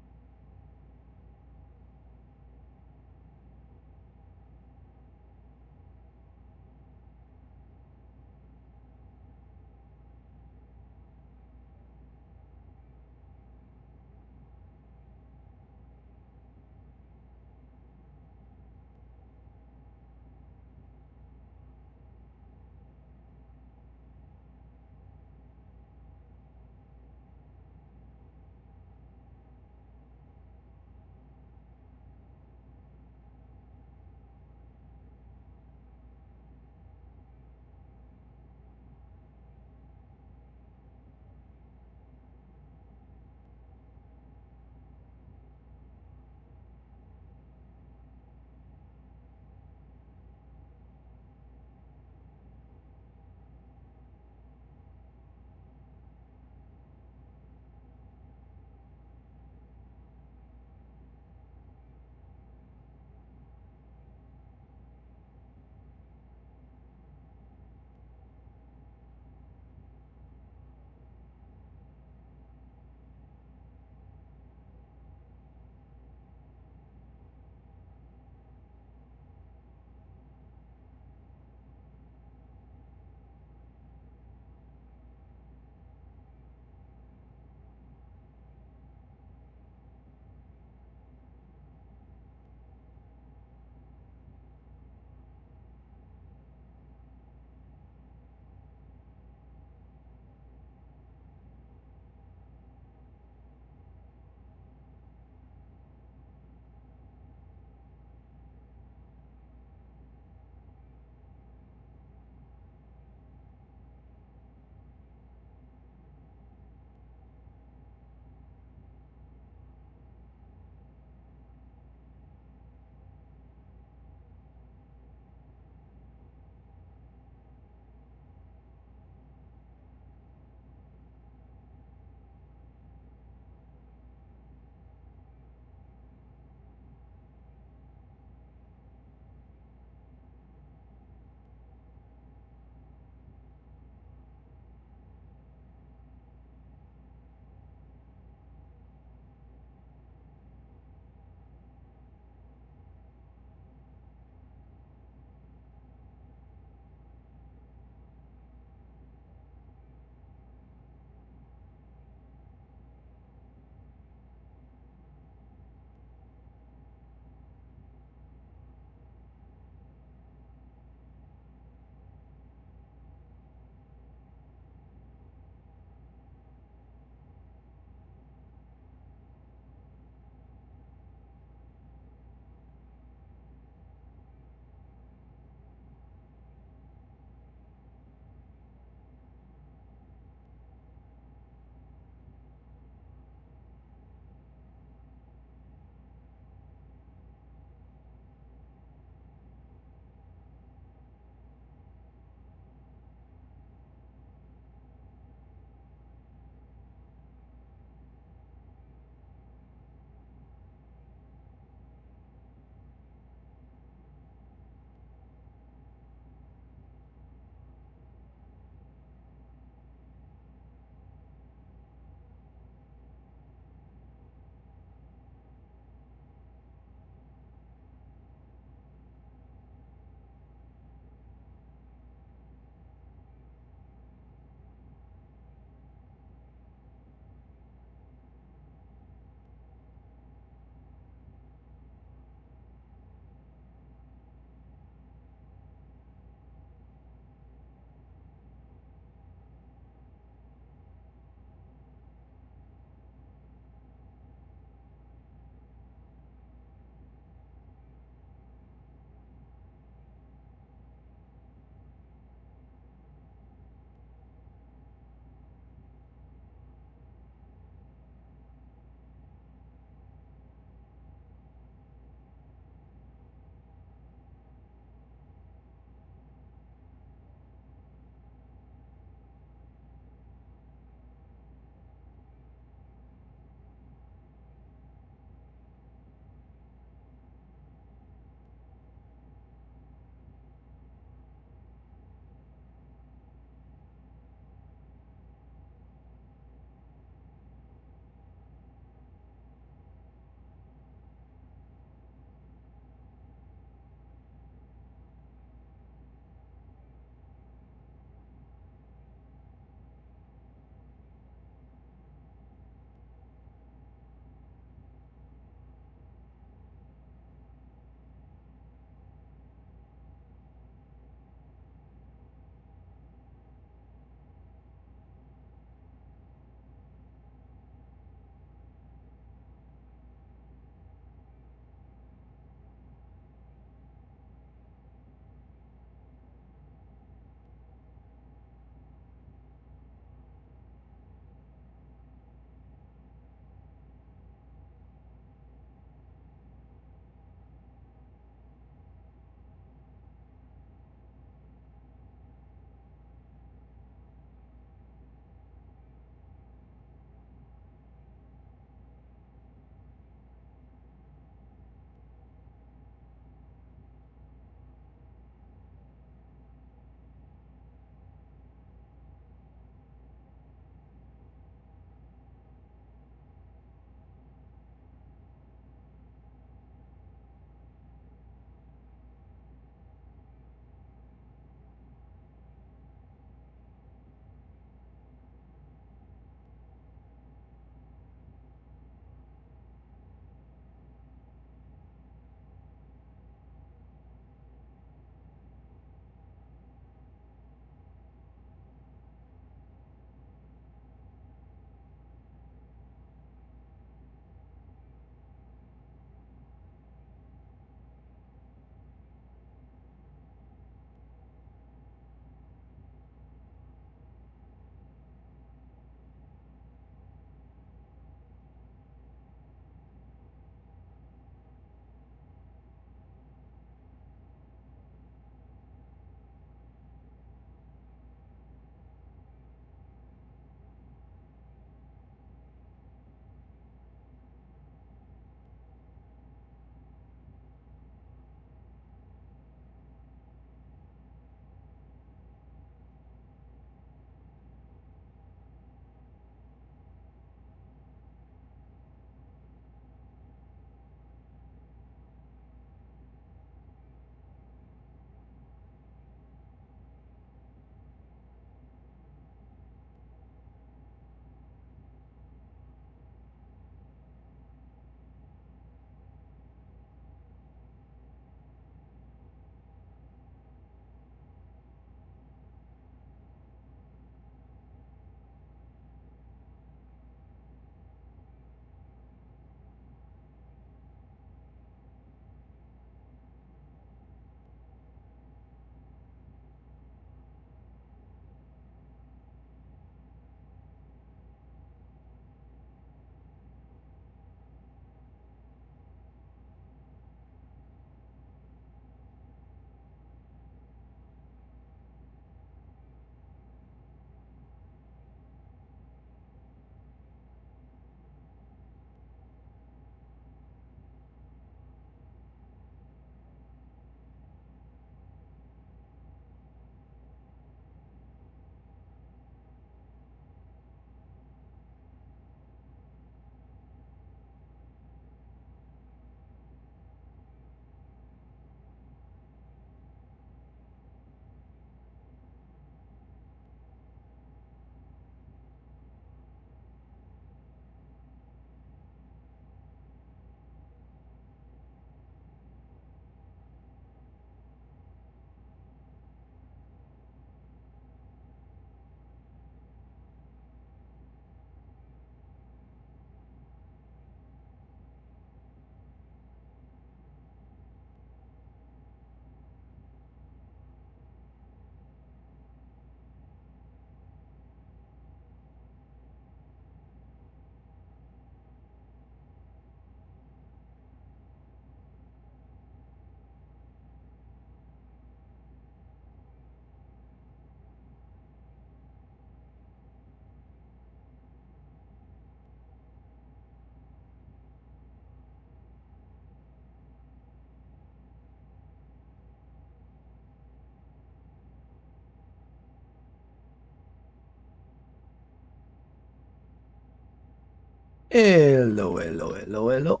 Hello, hello, hello, hello.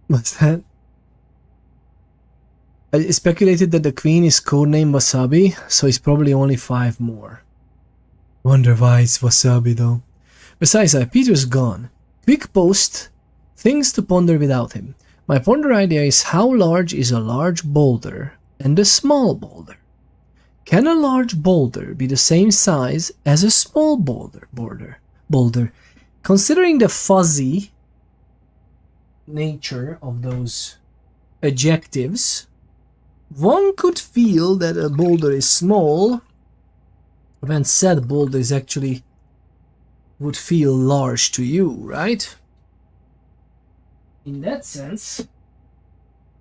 What's that? I speculated that the queen is codenamed Wasabi, so it's probably only 5 more. Wonder why it's Wasabi though. Besides that, Peter's gone. Quick post. Things to ponder without him. My ponder idea is how large is a large boulder and a small boulder? Can a large boulder be the same size as a small boulder? Considering the fuzzy nature of those adjectives, one could feel that a boulder is small when said boulder is actually would feel large to you, right? In that sense,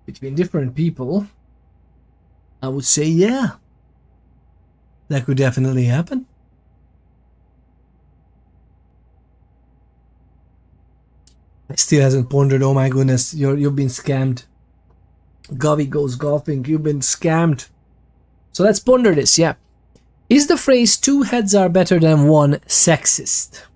between different people, I would say yeah. That could definitely happen. I still hasn't pondered. Oh my goodness, you've been scammed. Gavi goes golfing. You've been scammed. So let's ponder this. Yeah, is the phrase "two heads are better than one" sexist?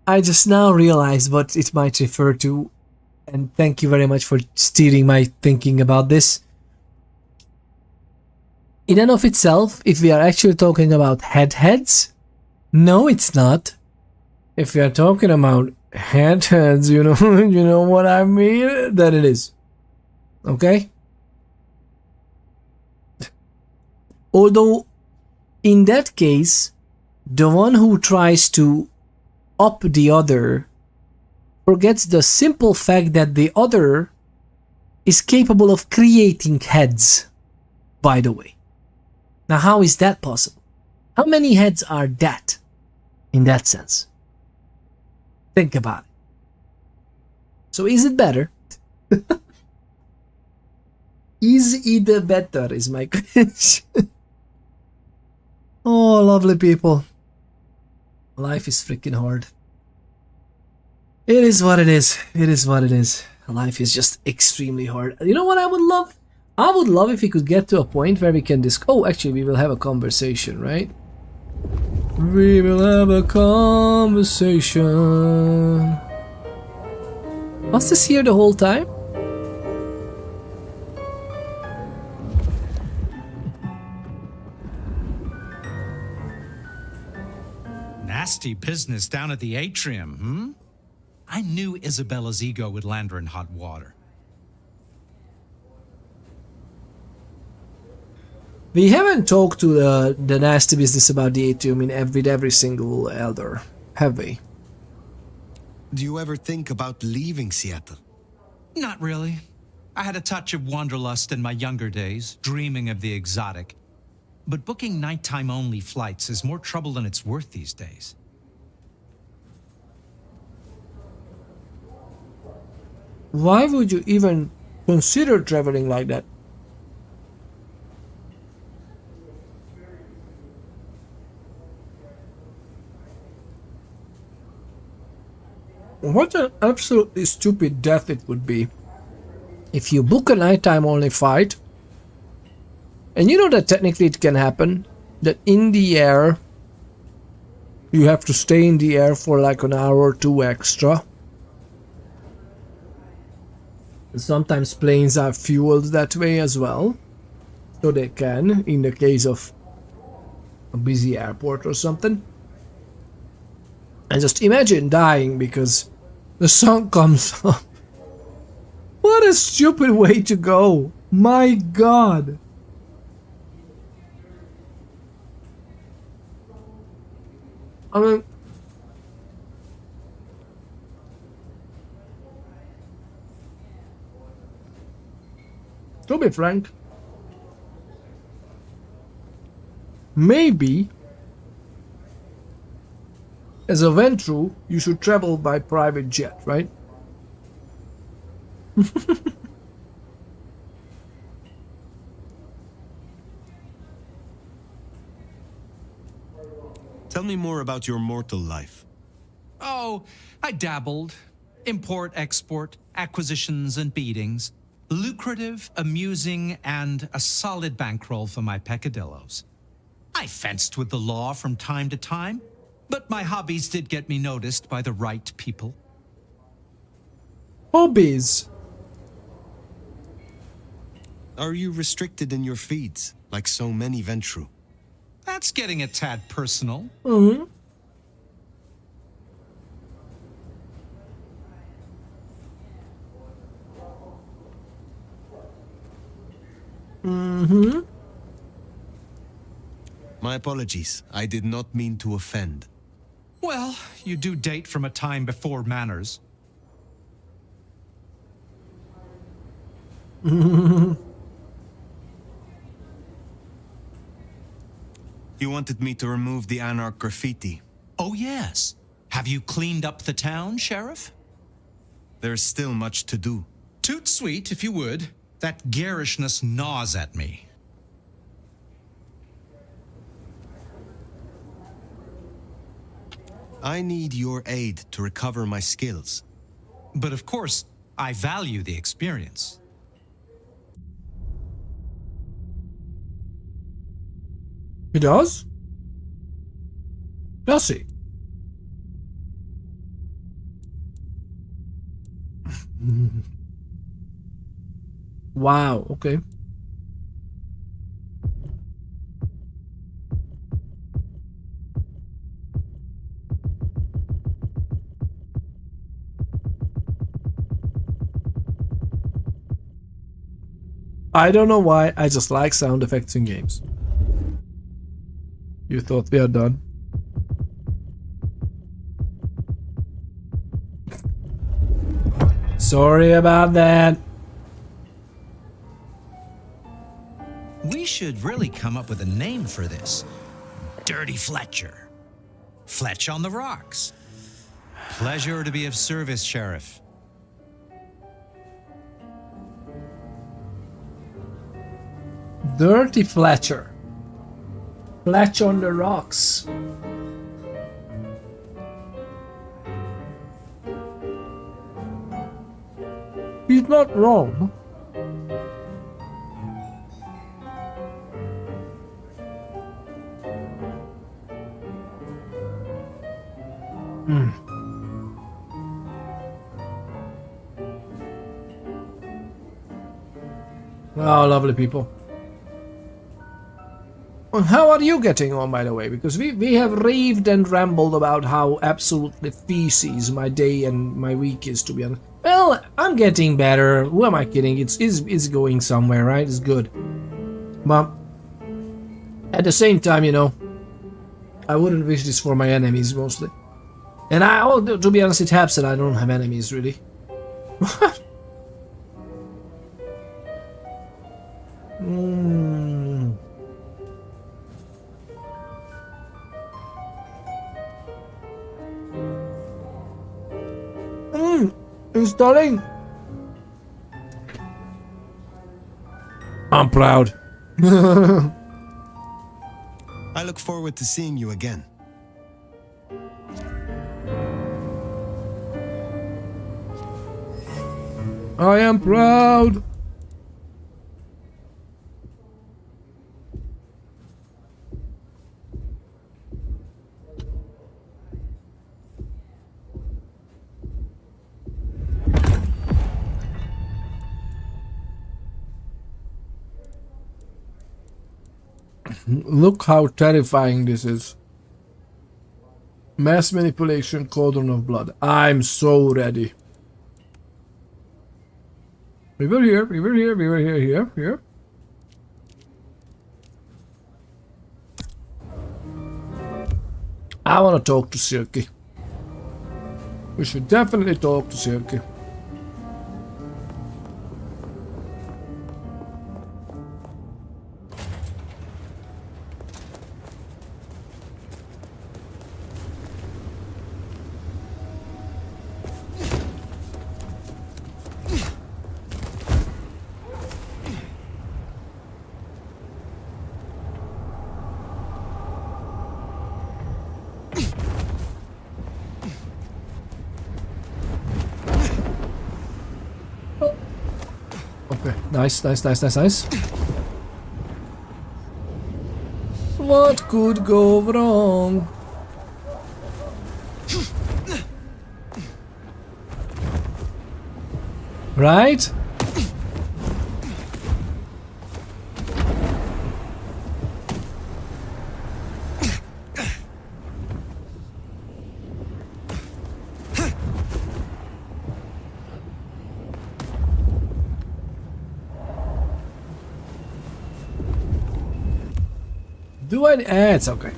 I just now realized what it might refer to. And thank you very much for steering my thinking about this. In and of itself, if we are actually talking about heads, no, it's not. If we are talking about heads, you know what I mean, then it is. Okay? Although, in that case, the one who tries to up the other forgets the simple fact that the other is capable of creating heads, by the way. Now, how is that possible? How many heads are that, in that sense? Think about it. So is it better? Is it better, is my question. Oh, lovely people. Life is freaking hard. It is what it is. It is what it is. Life is just extremely hard. You know what I would love? I would love if we could get to a point where we can oh, actually, we will have a conversation, right? We will have a conversation. Was this here the whole time? Nasty business down at the atrium, hmm? I knew Isabella's ego would land her in hot water. We haven't talked to the nasty business about the atrium with every single elder, have we? Do you ever think about leaving Seattle? Not really. I had a touch of wanderlust in my younger days, dreaming of the exotic. But booking nighttime-only flights is more trouble than it's worth these days. Why would you even consider traveling like that? What an absolutely stupid death it would be if you book a nighttime only flight, and you know that technically it can happen, that in the air you have to stay in the air for like an hour or two extra. And sometimes planes are fueled that way as well, so they can, in the case of a busy airport or something. And just imagine dying because the sun comes up. What a stupid way to go. My God. I mean, to be frank, maybe as a Ventru, you should travel by private jet, right? Tell me more about your mortal life. Oh, I dabbled. Import, export, acquisitions and beatings. Lucrative, amusing, and a solid bankroll for my peccadillos. I fenced with the law from time to time, but my hobbies did get me noticed by the right people. Hobbies? Are you restricted in your feeds, like so many Ventru? That's getting a tad personal. Mm-hmm. Mm-hmm. My apologies. I did not mean to offend. Well, you do date from a time before manners. You wanted me to remove the Anarch graffiti. Oh, yes. Have you cleaned up the town, Sheriff? There's still much to do. Toot sweet, if you would. That garishness gnaws at me. I need your aid to recover my skills. But of course, I value the experience. He does? Does he? Wow, okay. I don't know why, I just like sound effects in games. You thought we are done? Sorry about that. We should really come up with a name for this. Dirty Fletcher. Fletch on the rocks. Pleasure to be of service, Sheriff. Dirty Fletcher. Fletch on the rocks. He's not wrong. Oh, lovely people. Well, how are you getting on, by the way? Because we have raved and rambled about how absolutely feces my day and my week is, to be honest. Well, I'm getting better. Who am I kidding? It's going somewhere, right? It's good. But at the same time, you know, I wouldn't wish this for my enemies mostly. And to be honest, it helps that I don't have enemies really. Installing. I'm proud. I look forward to seeing you again. I am proud. Look how terrifying this is. Mass manipulation, cauldron of blood. I'm so ready. We were here, here. I want to talk to Silky. We should definitely talk to Silky. Nice. What could go wrong? Right? Do I? It's okay.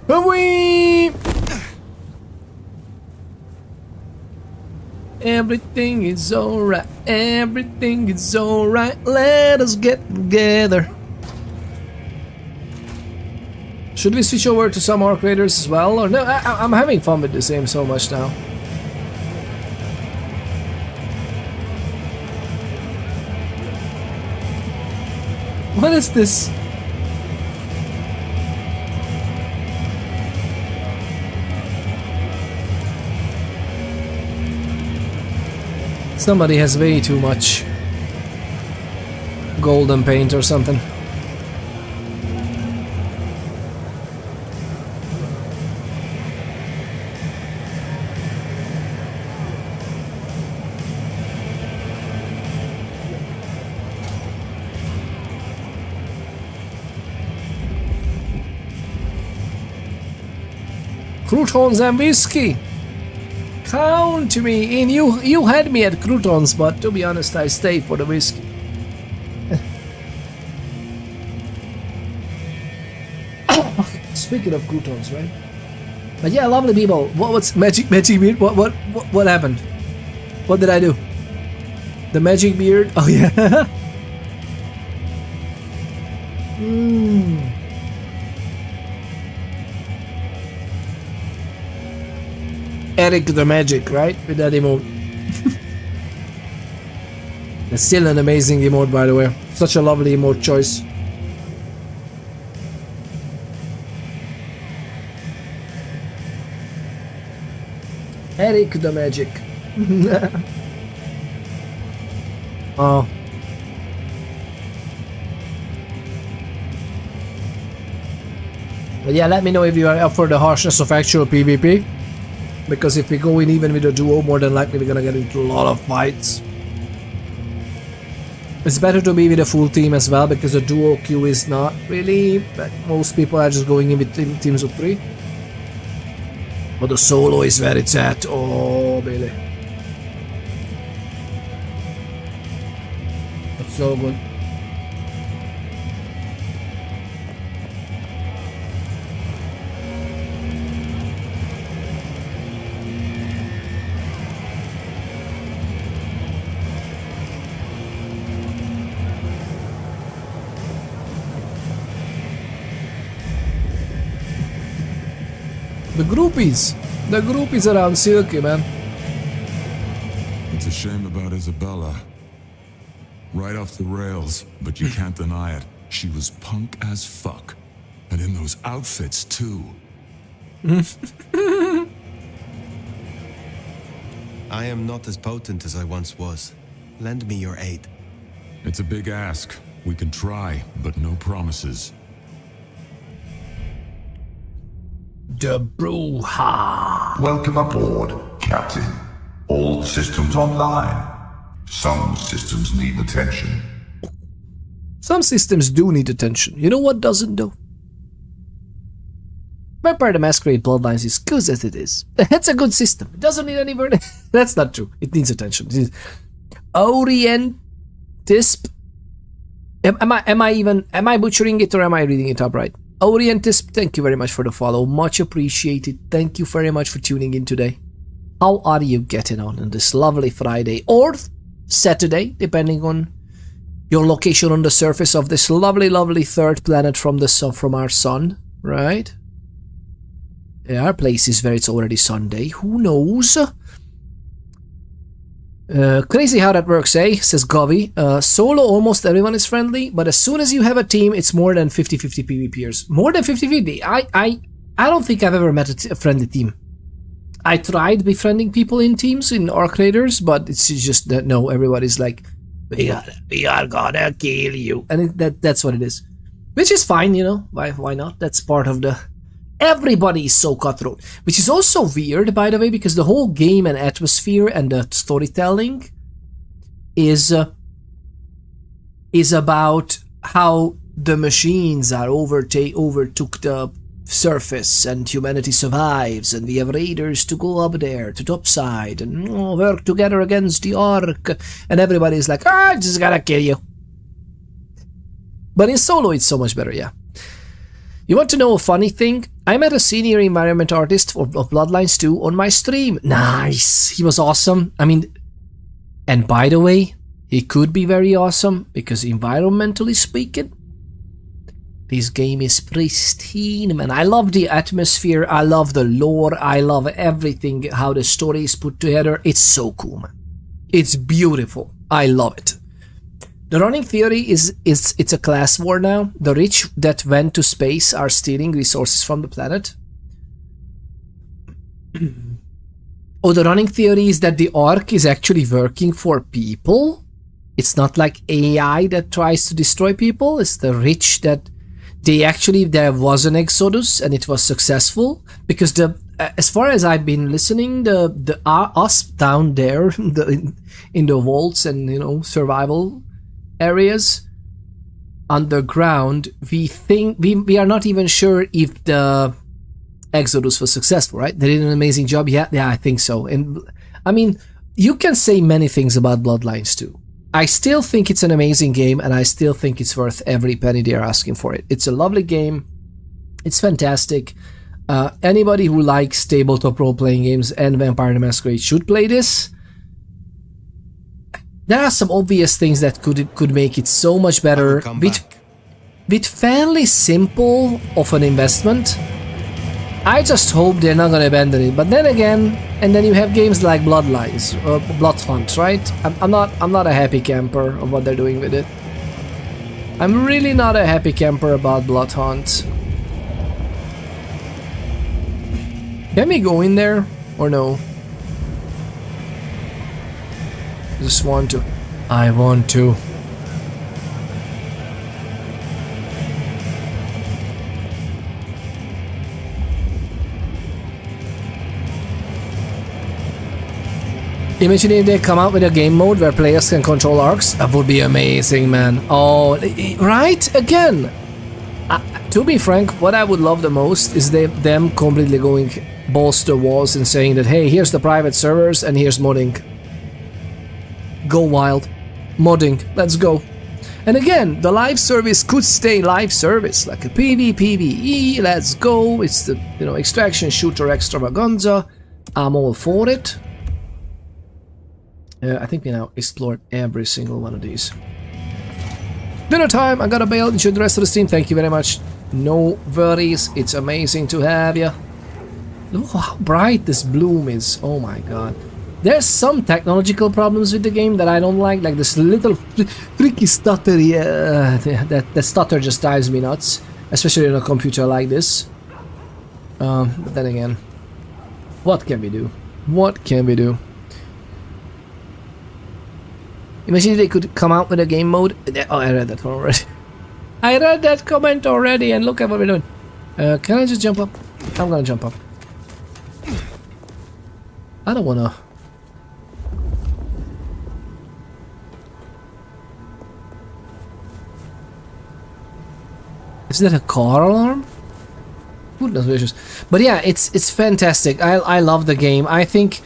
Hooey! Everything is alright. Everything is alright. Let us get together. Should we switch over to some Arc Raiders as well? Or no? I'm having fun with this game so much now. What is this? Somebody has way too much golden paint or something. Croutons and whiskey. Count me in. You had me at croutons, but to be honest, I stayed for the whiskey. Speaking of croutons, right? But yeah, lovely people. What's magic beard? What happened? What did I do? The magic beard? Oh yeah. Eric the Magic, right? With that emote. It's still an amazing emote, by the way. Such a lovely emote choice. Eric the Magic. Oh. But yeah, let me know if you are up for the harshness of actual PvP. Because if we go in even with a duo, more than likely we're gonna get into a lot of fights. It's better to be with a full team as well, because a duo queue is not really, but most people are just going in with teams of 3. But the solo is where it's at. Oh, Billy. That's so good. The groupies around Silky, man. It's a shame about Isabella. Right off the rails, but you can't deny it. She was punk as fuck. And in those outfits, too. I am not as potent as I once was. Lend me your aid. It's a big ask. We can try, but no promises. The Bruja. Welcome aboard, Captain. All systems online. Some systems need attention. Some systems do need attention. You know what doesn't though? Vampire the Masquerade Bloodlines is good as it is. That's a good system. It doesn't need any burden. That's not true. It needs attention. It needs Orientisp. Am I butchering it or am I reading it up right? Orientisp, thank you very much for the follow. Much appreciated. Thank you very much for tuning in today. How are you getting on this lovely Friday or Saturday, depending on your location on the surface of this lovely third planet from the sun, from our sun, right? There are places where it's already Sunday. Who knows? Crazy how that works, eh? Says Govy. Solo, almost everyone is friendly, but as soon as you have a team, it's more than 50-50 PvPers. More than 50-50. I don't think I've ever met a friendly team. I tried befriending people in teams in Arc Raiders, but it's just that no, everybody's like, we are gonna kill you, and that's what it is, which is fine, you know. Why not? That's part of the. Everybody is so cutthroat, which is also weird, by the way, because the whole game and atmosphere and the storytelling is about how the machines are overtook the surface and humanity survives, and we have raiders to go up there to topside and work together against the Ark, and everybody's like, I just gotta kill you. But in solo it's so much better, yeah. You want to know a funny thing? I met a senior environment artist of Bloodlines 2 on my stream. Nice! He was awesome. I mean, and by the way, he could be very awesome, because environmentally speaking, this game is pristine, man. I love the atmosphere, I love the lore, I love everything, how the story is put together. It's so cool, man. It's beautiful. I love it. The running theory is it's a class war now. The rich that went to space are stealing resources from the planet. Oh, the running theory is that the Ark is actually working for people. It's not like AI that tries to destroy people. It's the rich that there was an exodus and it was successful, because as far as I've been listening, the us down there in the vaults and, you know, survival areas underground, we think we are not even sure if the exodus was successful, right? They did an amazing job. Yeah, I think so. And I mean, you can say many things about Bloodlines 2. I still think it's an amazing game, and I still think it's worth every penny they're asking for it. It's a lovely game. It's fantastic. Anybody who likes tabletop role-playing games and Vampire the Masquerade should play this. There are some obvious things that could make it so much better with fairly simple of an investment. I just hope they're not gonna abandon it. But then again, and then you have games like Bloodlines, Bloodhunt, right? I'm not a happy camper of what they're doing with it. I'm really not a happy camper about Bloodhunt. Can we go in there or no? Just want to. I want to. Imagine if they come out with a game mode where players can control arcs. That would be amazing, man. Oh, right? Again. To be frank, what I would love the most is them completely going balls to the walls and saying that, hey, here's the private servers and here's modding. Go wild. Modding. Let's go. And again, the live service could stay live service, like a PvE. Let's go. It's the, you know, extraction shooter extravaganza. I'm all for it. I think we now explored every single one of these. Dinner time. I gotta bail. Enjoy the rest of the stream. Thank you very much. No worries. It's amazing to have you. Look how bright this bloom is. Oh my god. There's some technological problems with the game that I don't like this little freaky stutter. Yeah, that stutter just drives me nuts, especially on a computer like this. But then again, what can we do? What can we do? Imagine if they could come out with a game mode. Oh, I read that one already. I read that comment already, and look at what we're doing. Can I just jump up? I'm gonna jump up. I don't wanna. Is that a car alarm? Goodness gracious. But yeah, it's fantastic. I love the game. I think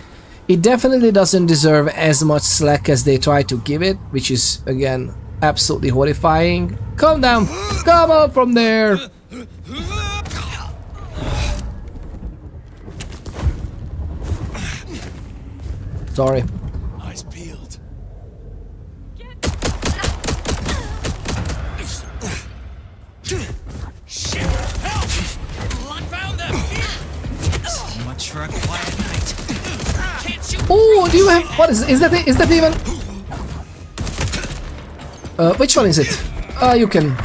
it definitely doesn't deserve as much slack as they try to give it, which is, again, absolutely horrifying. Calm down. Come up from there. Sorry. Eyes peeled. Shit! Help! Lock found them! So much for a quiet night. Can't shoot. Oh, do you have... What is that even... which one is it? You can...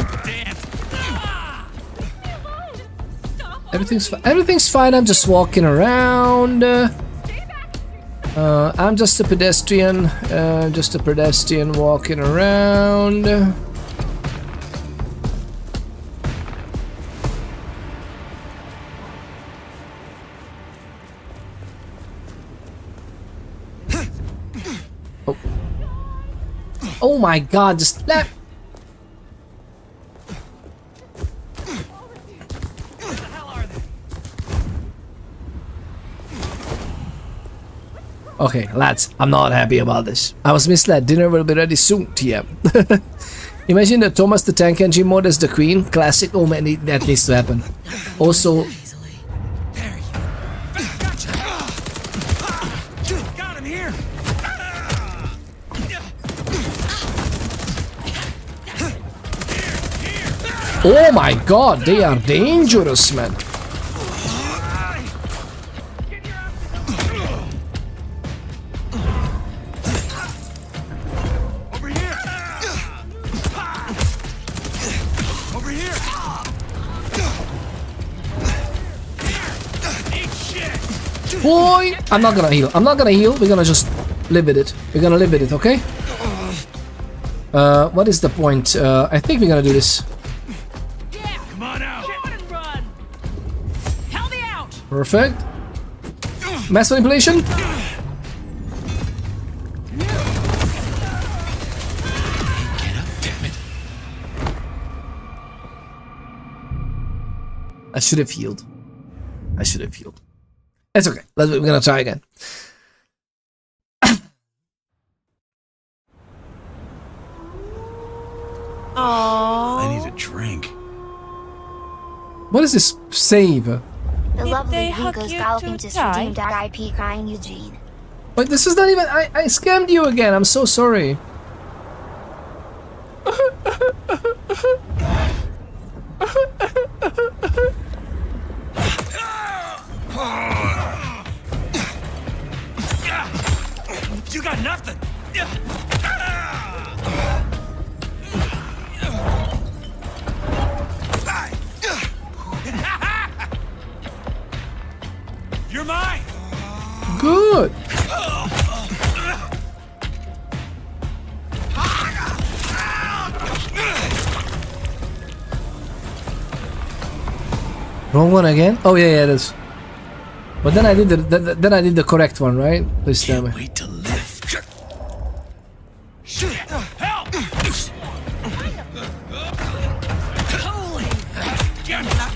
Everything's fine, I'm just walking around. I'm just a pedestrian walking around. Oh, oh my God! Just let. Okay, lads, I'm not happy about this. I was misled. Dinner will be ready soon, TM. Imagine the Thomas the Tank Engine mode as the Queen. Classic. Oh man, that needs to happen. Also... Got him here. Oh my God, they are dangerous, man. Boy, I'm not gonna heal. I'm not gonna heal. We're gonna just live with it. We're gonna live with it, okay? What is the point? I think we're gonna do this. Yeah, come on out. Run. Help me out. Perfect. Mass manipulation. Get up, damn it. I should have healed. I should have healed. It's okay. We're gonna try again. I need a drink. What is this save? The Did lovely they who hug goes you galloping too to tight? redeemed RIP crying Eugene. But this is not even. I scammed you again. I'm so sorry. You got nothing. You're mine. Good. Wrong one again? Oh yeah, it is. But then I did the correct one, right? This time. Wait to live. Help! Holy! Get help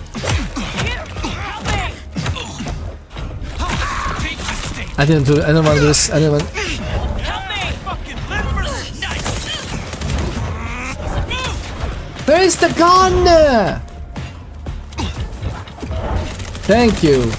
me! I didn't do it. I don't want to do this. I didn't want. Help me! Fucking limbers! Nice! Where is the gun? Thank you.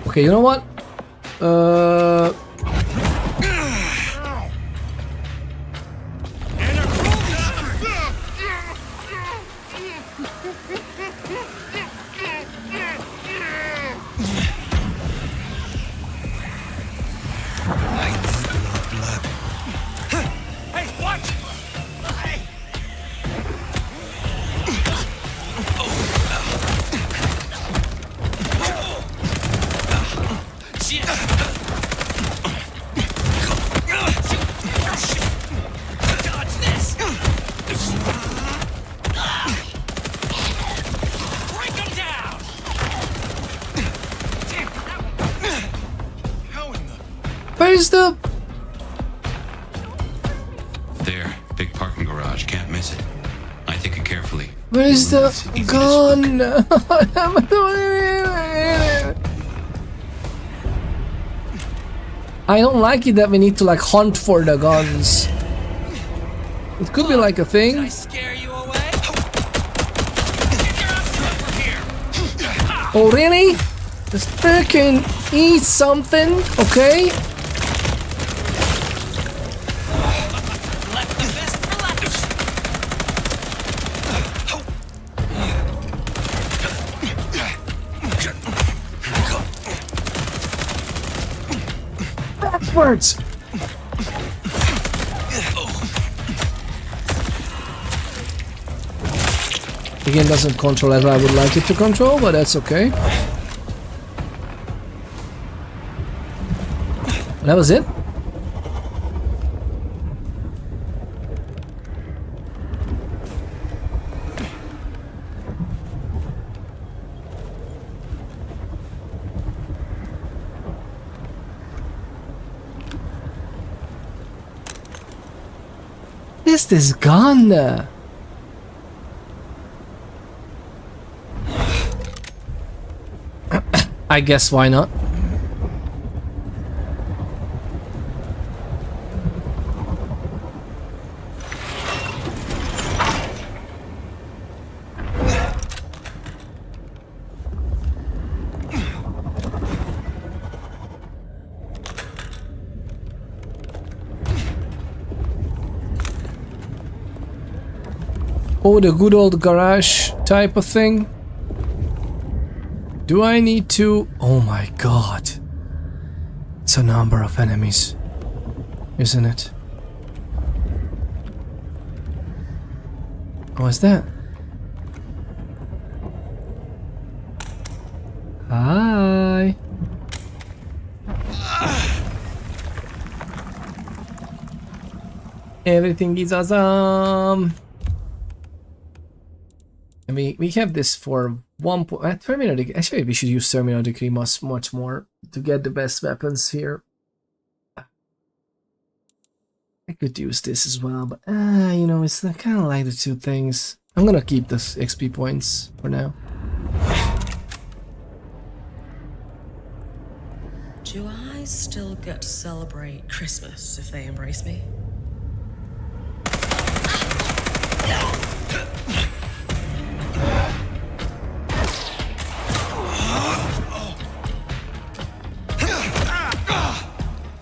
Okay, you know what? Hey, what? Hey! Dodge this! Break him down! How in the... Where is the? There, big parking garage, can't miss it. I think it carefully. Where is the gun? I don't like it that we need to like hunt for the guns. It could be like a thing. I scare you away? Oh really? Just freaking eat something, okay? Backwards! The game doesn't control as I would like it to control, but that's okay. That was it? Is this gun? I guess why not? Oh, the good old garage type of thing. Do I need to... Oh my god. It's a number of enemies, isn't it? What's that? Hi. Everything is awesome. And we have this for 1 point. Terminal Decree. Actually, we should use Terminal Decree much more to get the best weapons here. I could use this as well, but you know, it's kind of like the two things. I'm gonna keep the XP points for now. Do I still get to celebrate Christmas if they embrace me?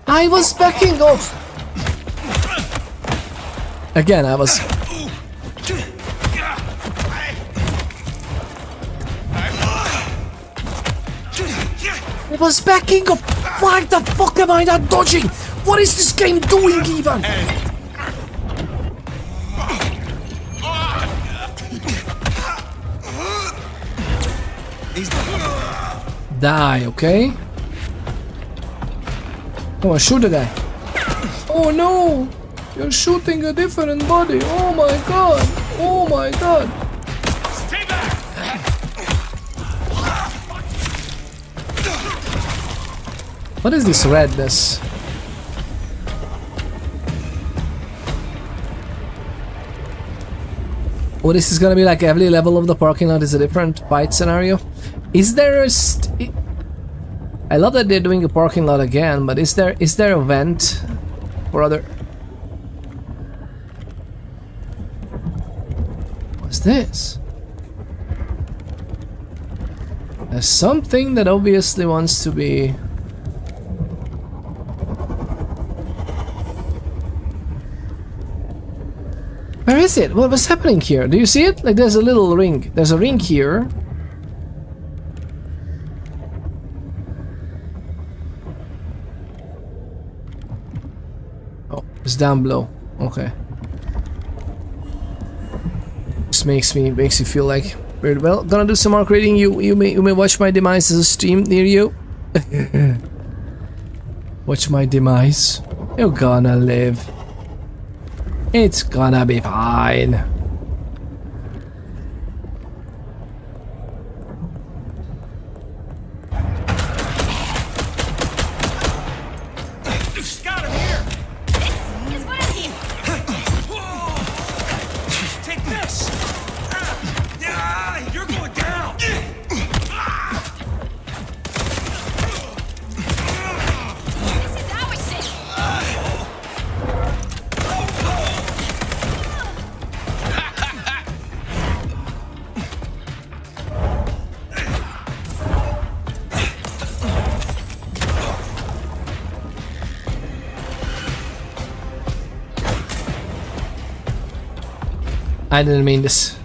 I was backing off! Again, I was... I was backing off! Why the fuck am I not dodging? What is this game doing even? Die, okay? Come on, shoot the guy. Oh no! You're shooting a different body. Oh my god! Oh my god! Stay back! What is this redness? Oh, this is gonna be like every level of the parking lot is a different fight scenario. Is there a I love that they're doing a parking lot again, but is there a vent for other? What's this? There's something that obviously wants to be. Where is it? What was happening here? Do you see it? Like there's a little ring. There's a ring here. It's down below. Okay. This makes you feel like weird. Well, gonna do some more creating. You may watch my demise as a stream near you. Watch my demise. You're gonna live. It's gonna be fine. I didn't mean this.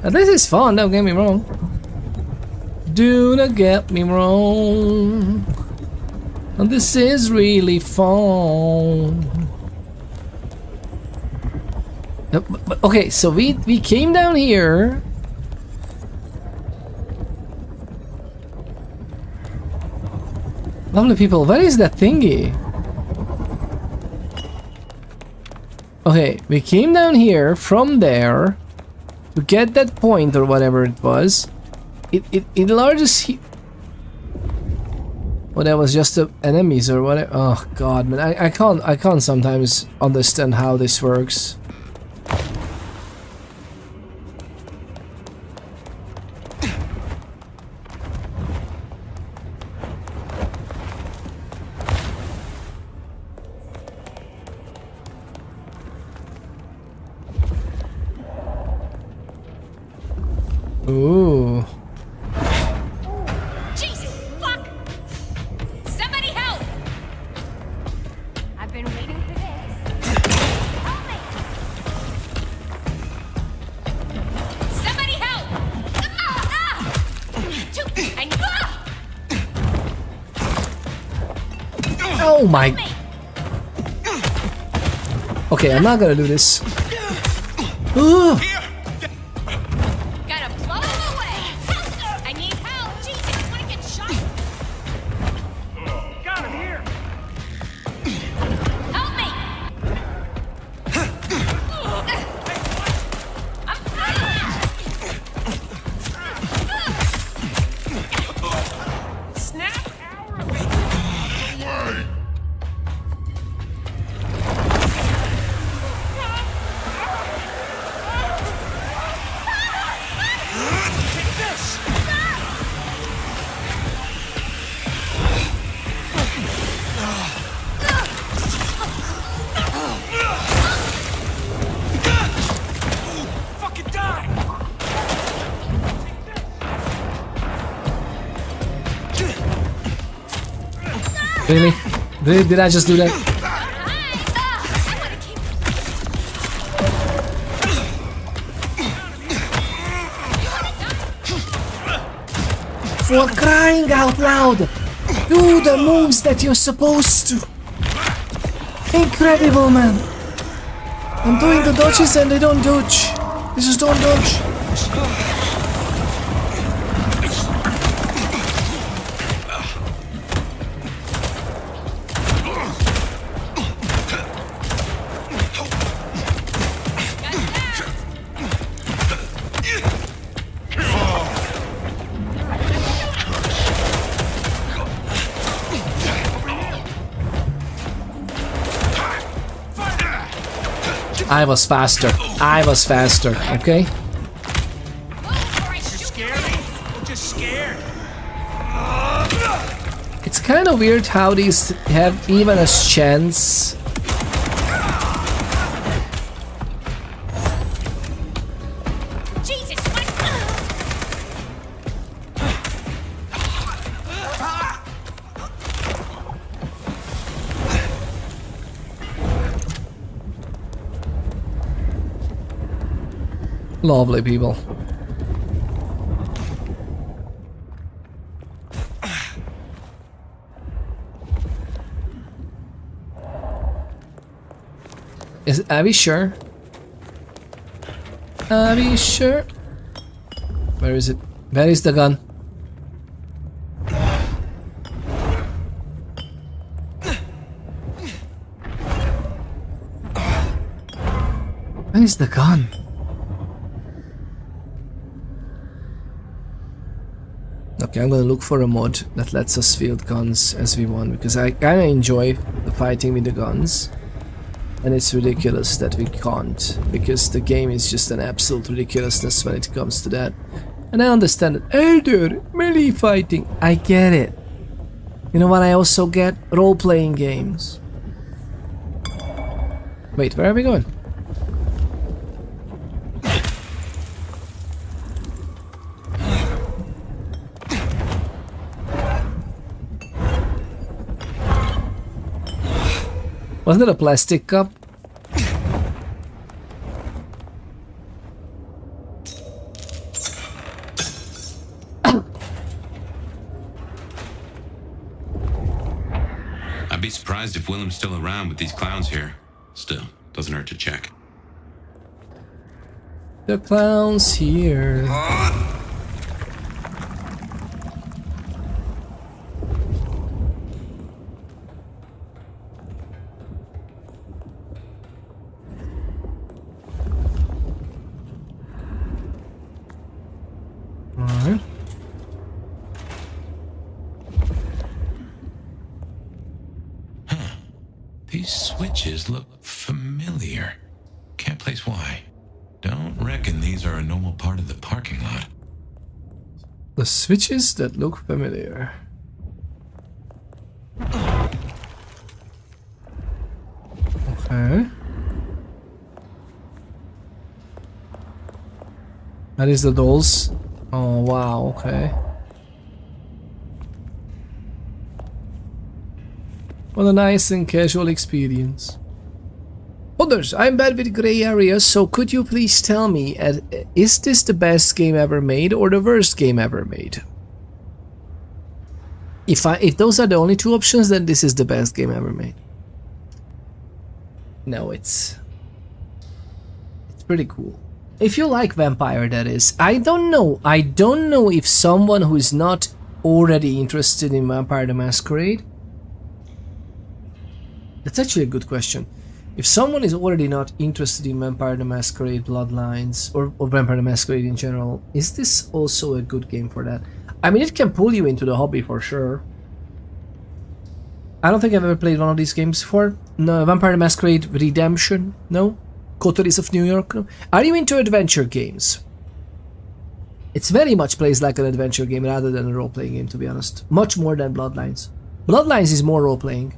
And this is fun, don't get me wrong. Do not get me wrong. And this is really fun. Okay, so we came down here. Lovely people, where is that thingy? Okay, we came down here from there to get that point or whatever it was. It enlarges he. Well, that was just the enemies or whatever. Oh god, man, I can't sometimes understand how this works. Ooh. Jesus, fuck! Somebody help! I've been waiting for this. Help me! Somebody help! Oh my. Okay, I'm not gonna do this. Ooh. Really? Did I just do that? For crying out loud! Do the moves that you're supposed to! Incredible, man! I'm doing the dodges and they don't dodge. They just don't dodge. I was faster. I was faster, okay? It's kind of weird how these have even a chance. Lovely people. Are we sure? Are we sure? Where is it? Where is the gun? Where is the gun? Okay, I'm gonna look for a mod that lets us field guns as we want, because I kinda enjoy the fighting with the guns. And it's ridiculous that we can't, because the game is just an absolute ridiculousness when it comes to that. And I understand it. Elder, melee fighting, I get it. You know what I also get? Role-playing games. Wait, where are we going? Wasn't it a plastic cup? I'd be surprised if Willem's still around with these clowns here. Still, doesn't hurt to check. The clown's here. Alright. These switches look familiar. Can't place why. Don't reckon these are a normal part of the parking lot. The switches that look familiar. Okay. That is the dolls. Oh wow, okay. What a nice and casual experience. Others, I'm bad with gray areas, so could you please tell me, is this the best game ever made or the worst game ever made? If those are the only two options, then this is the best game ever made. No, it's pretty cool. If you like Vampire, that is. I don't know if someone who is not already interested in Vampire the Masquerade. That's actually a good question. If someone is already not interested in Vampire the Masquerade Bloodlines, or Vampire the Masquerade in general, is this also a good game for that? I mean, it can pull you into the hobby for sure. I don't think I've ever played one of these games before. No, Vampire the Masquerade Redemption? No? Coteries of New York? No? Are you into adventure games? It's very much plays like an adventure game rather than a role-playing game, to be honest. Much more than Bloodlines. Bloodlines is more role-playing.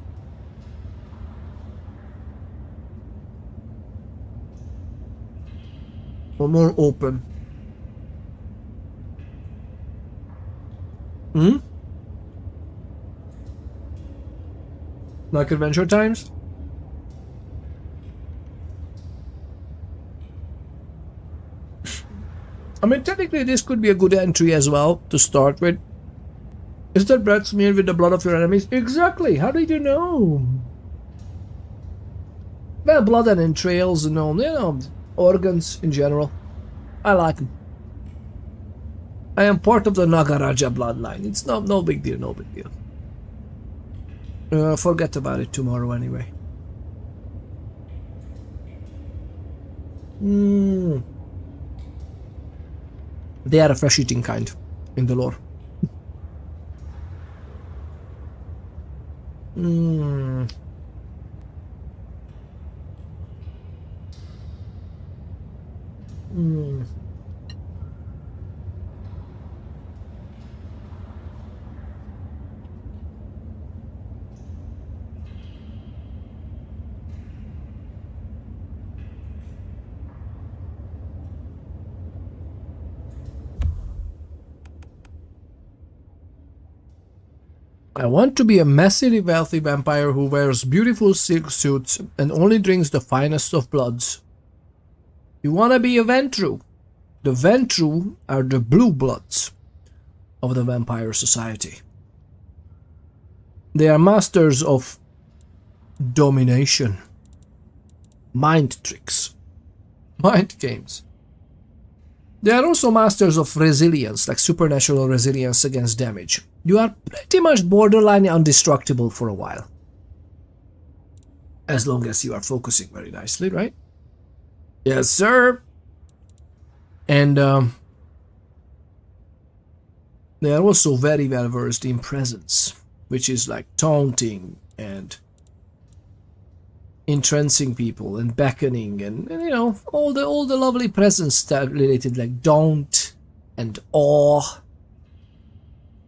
Or more open. Hmm? Like Adventure Times? I mean, technically this could be a good entry as well to start with. Is that bread smeared with the blood of your enemies? Exactly! How did you know? Well, blood and entrails and all, you know, organs in general. I like them. I am part of the Nagaraja bloodline. It's no big deal, no big deal. Forget about it tomorrow anyway. They are a fresh eating kind in the lore. I want to be a massively wealthy vampire who wears beautiful silk suits and only drinks the finest of bloods. You wanna be a Ventru? The Ventru are the blue bloods of the vampire society. They are masters of domination, mind tricks, mind games. They are also masters of resilience, like supernatural resilience against damage. You are pretty much borderline indestructible for a while. As long as you are focusing very nicely, right? Yes, sir. And they are also very well versed in presence, which is like taunting and entrancing people and beckoning and you know, all the lovely presence that related, like don't and awe.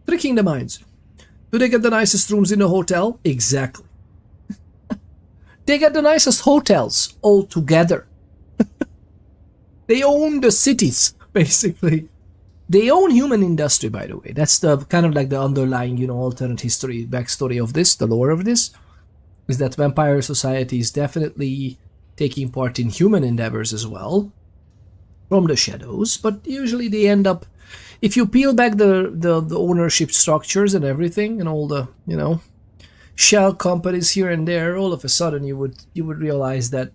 Tricking the minds. Do they get the nicest rooms in a hotel? Exactly. They get the nicest hotels altogether. They own the cities, basically. They own human industry, by the way. That's the kind of like the underlying, you know, alternate history, backstory of this, the lore of this, is that vampire society is definitely taking part in human endeavors as well, from the shadows, but usually they end up, if you peel back the ownership structures and everything and all the, you know, shell companies here and there, all of a sudden you would realize that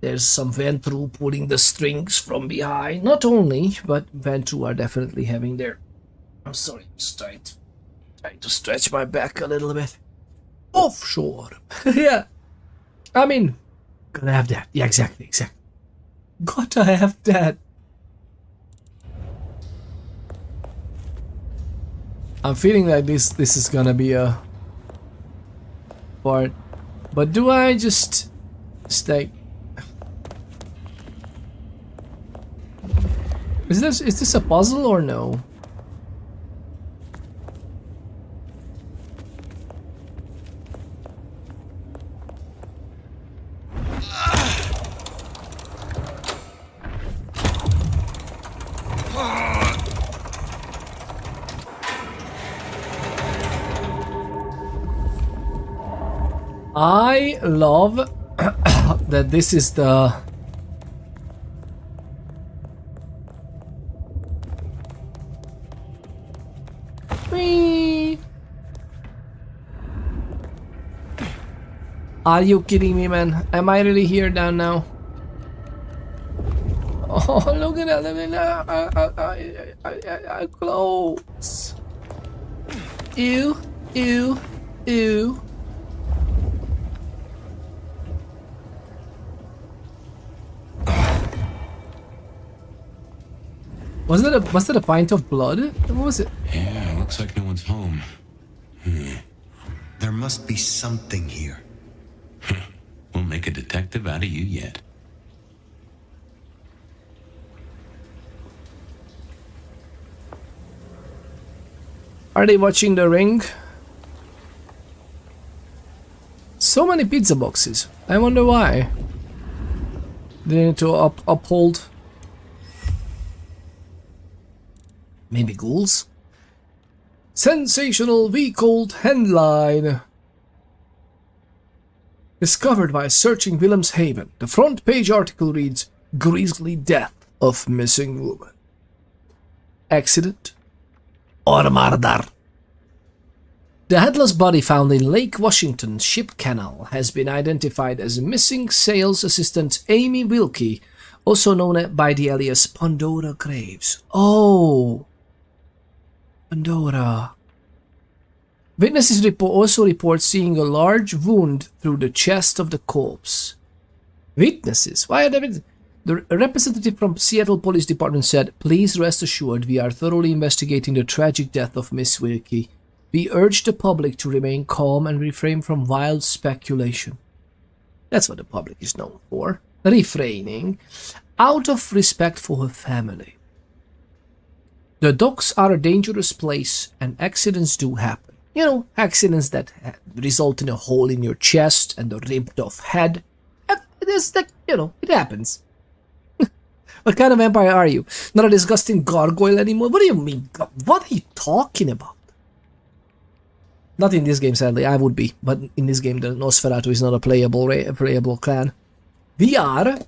there's some Ventru pulling the strings from behind. Not only, but Ventru are definitely having their... I'm sorry, I'm just trying to stretch my back a little bit. Offshore. Yeah. I mean, gotta have that. Yeah, exactly. Gotta have that. I'm feeling like this is gonna be a part. But do I just stay? Is this a puzzle or no? I love that this is the... Whee! Are you kidding me, man? Am I really here down now? Oh, look at that! I close. Ew, ew, ew. Was that a pint of blood? What was it? Yeah, looks like no one's home. There must be something here. We'll make a detective out of you yet. Are they watching The Ring? So many pizza boxes. I wonder why. They need to uphold. Maybe ghouls? Sensational V-Cold headline. Discovered by searching Wilhelmshaven. The front page article reads, Grisly death of missing woman. Accident or murder? The headless body found in Lake Washington Ship Canal has been identified as missing sales assistant Amy Wilkie, also known by the alias Pandora Graves. Oh! Pandora. Witnesses also report seeing a large wound through the chest of the corpse. Witnesses? Why are they... The representative from Seattle Police Department said, Please rest assured we are thoroughly investigating the tragic death of Miss Wilkie. We urge the public to remain calm and refrain from wild speculation. That's what the public is known for. Refraining. Out of respect for her family. The docks are a dangerous place and accidents do happen. You know, accidents that result in a hole in your chest and a ripped off head. It is like, you know, it happens. What kind of vampire are you? Not a disgusting gargoyle anymore? What do you mean? What are you talking about? Not in this game, sadly. I would be. But in this game, the Nosferatu is not a playable clan. We are...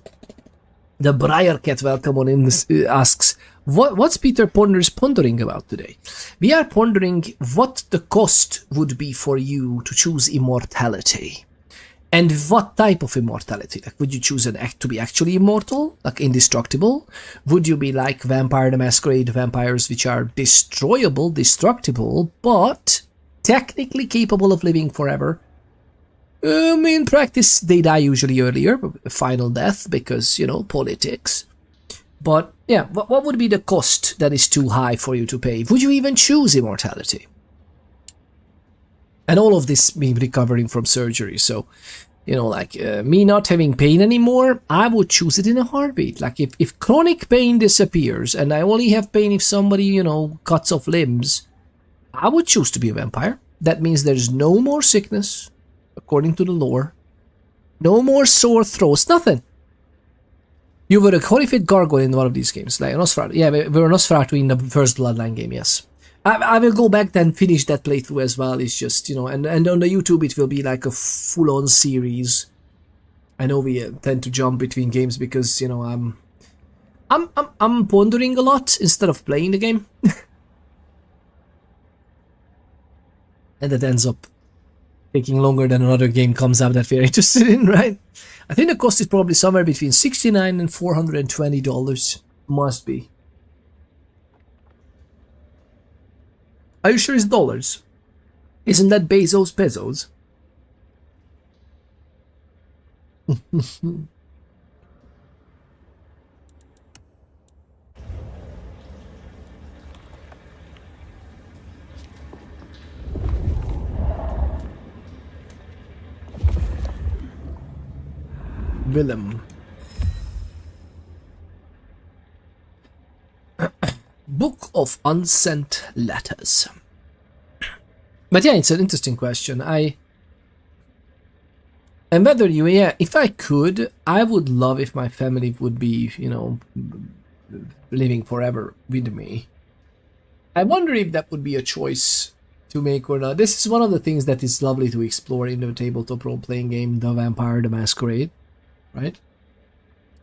The Briarcat welcome on in this, asks, what's Peter Ponder's pondering about today? We are pondering what the cost would be for you to choose immortality. And what type of immortality? Like, would you choose to be actually immortal? Like indestructible? Would you be like Vampire the Masquerade vampires, which are destroyable, destructible, but technically capable of living forever? In practice, they die usually earlier, final death, because, you know, politics. But, yeah, what would be the cost that is too high for you to pay? Would you even choose immortality? And all of this me recovering from surgery, so, you know, like, me not having pain anymore, I would choose it in a heartbeat. Like, if chronic pain disappears, and I only have pain if somebody, you know, cuts off limbs, I would choose to be a vampire. That means there's no more sickness. According to the lore. No more sore throats, nothing. You were a horrific gargoyle in one of these games, like Nosferatu. Yeah, we were Nosferatu in the first Bloodline game, yes. I will go back then finish that playthrough as well. It's just, you know, and on the YouTube it will be like a full-on series. I know we tend to jump between games because, you know, I'm pondering a lot instead of playing the game. And that ends up taking longer than another game comes out that we're interested in, right? I think the cost is probably somewhere between $69 and $420. Must be. Are you sure it's dollars? Isn't that Bezos pesos? Willem. Book of Unsent Letters. But yeah, it's an interesting question. And whether if I could, I would love if my family would be, living forever with me. I wonder if that would be a choice to make or not. This is one of the things that is lovely to explore in the tabletop role-playing game, The Vampire, the Masquerade, right?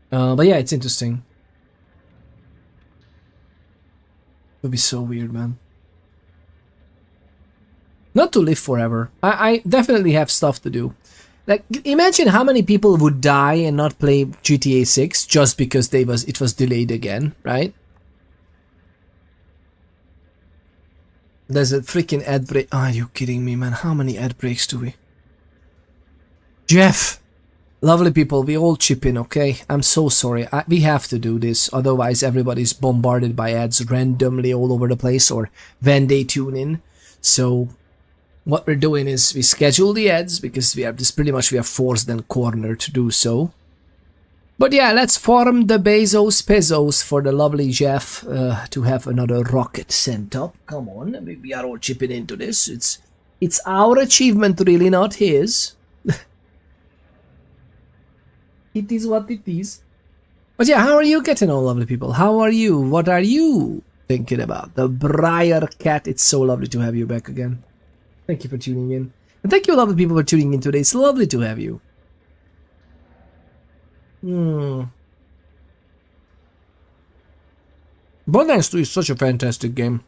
But yeah, it's interesting. It would be so weird, man. Not to live forever. I definitely have stuff to do. Like, imagine how many people would die and not play GTA 6 just because it was delayed again, right? There's a freaking ad break. Are you kidding me, man? How many ad breaks do we? Jeff! Lovely people, we all chip in, okay? I'm so sorry. We have to do this, otherwise everybody's bombarded by ads randomly all over the place or when they tune in. So what we're doing is we schedule the ads because we are forced and cornered to do so. But yeah, let's farm the Bezos pesos for the lovely Jeff to have another rocket sent up. Come on, we are all chipping into this. It's our achievement, really, not his. It is what it is. But yeah, how are you getting on, lovely people? How are you? What are you thinking about? The Briar Cat, it's so lovely to have you back again. Thank you for tuning in. And thank you, lovely people, for tuning in today. It's lovely to have you. Bloodlines 2 is such a fantastic game.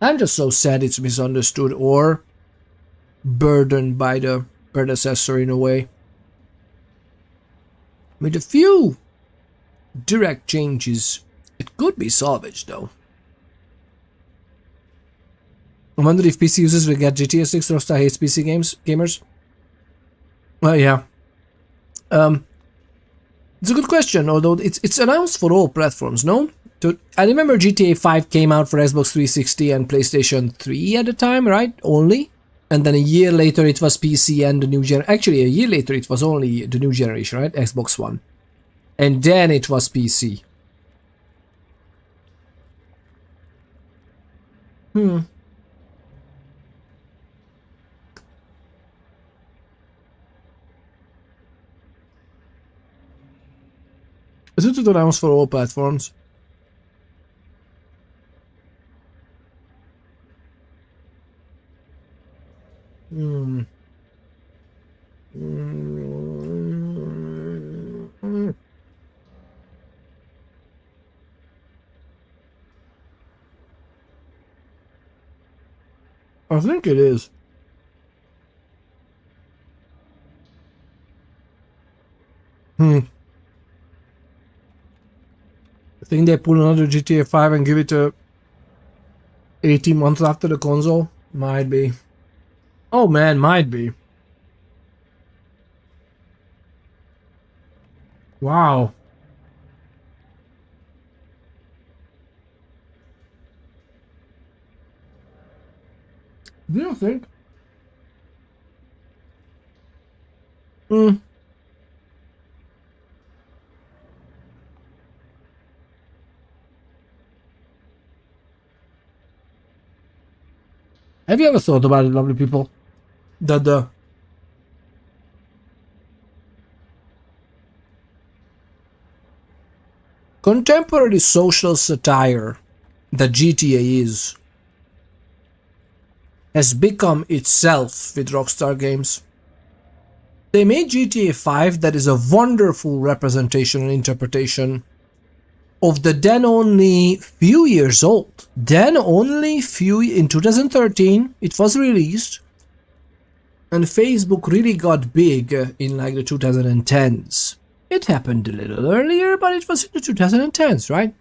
I'm just so sad it's misunderstood or burdened by the predecessor in a way. With a few direct changes, it could be salvaged though. I wonder if PC users will get GTA 6. Rockstar hates PC gamers. Well, yeah. It's a good question, although it's announced for all platforms, no? I remember GTA 5 came out for Xbox 360 and PlayStation 3 at the time, right? Only? And then a year later it was PC and the new gen. Actually, a year later it was only the new generation, right? Xbox One. And then it was PC. Is it announced for all platforms? I think it is. I think they pull another GTA 5 and give it to 18 months after the console. Might be. Oh man, might be. Wow. Do you think? Have you ever thought about it, lovely people? That the contemporary social satire that GTA is has become itself with Rockstar Games. They made GTA 5 that is a wonderful representation and interpretation of the then only few years old. Then only few in 2013 it was released, and Facebook really got big in like the 2010s. It happened a little earlier, but it was in the 2010s, right?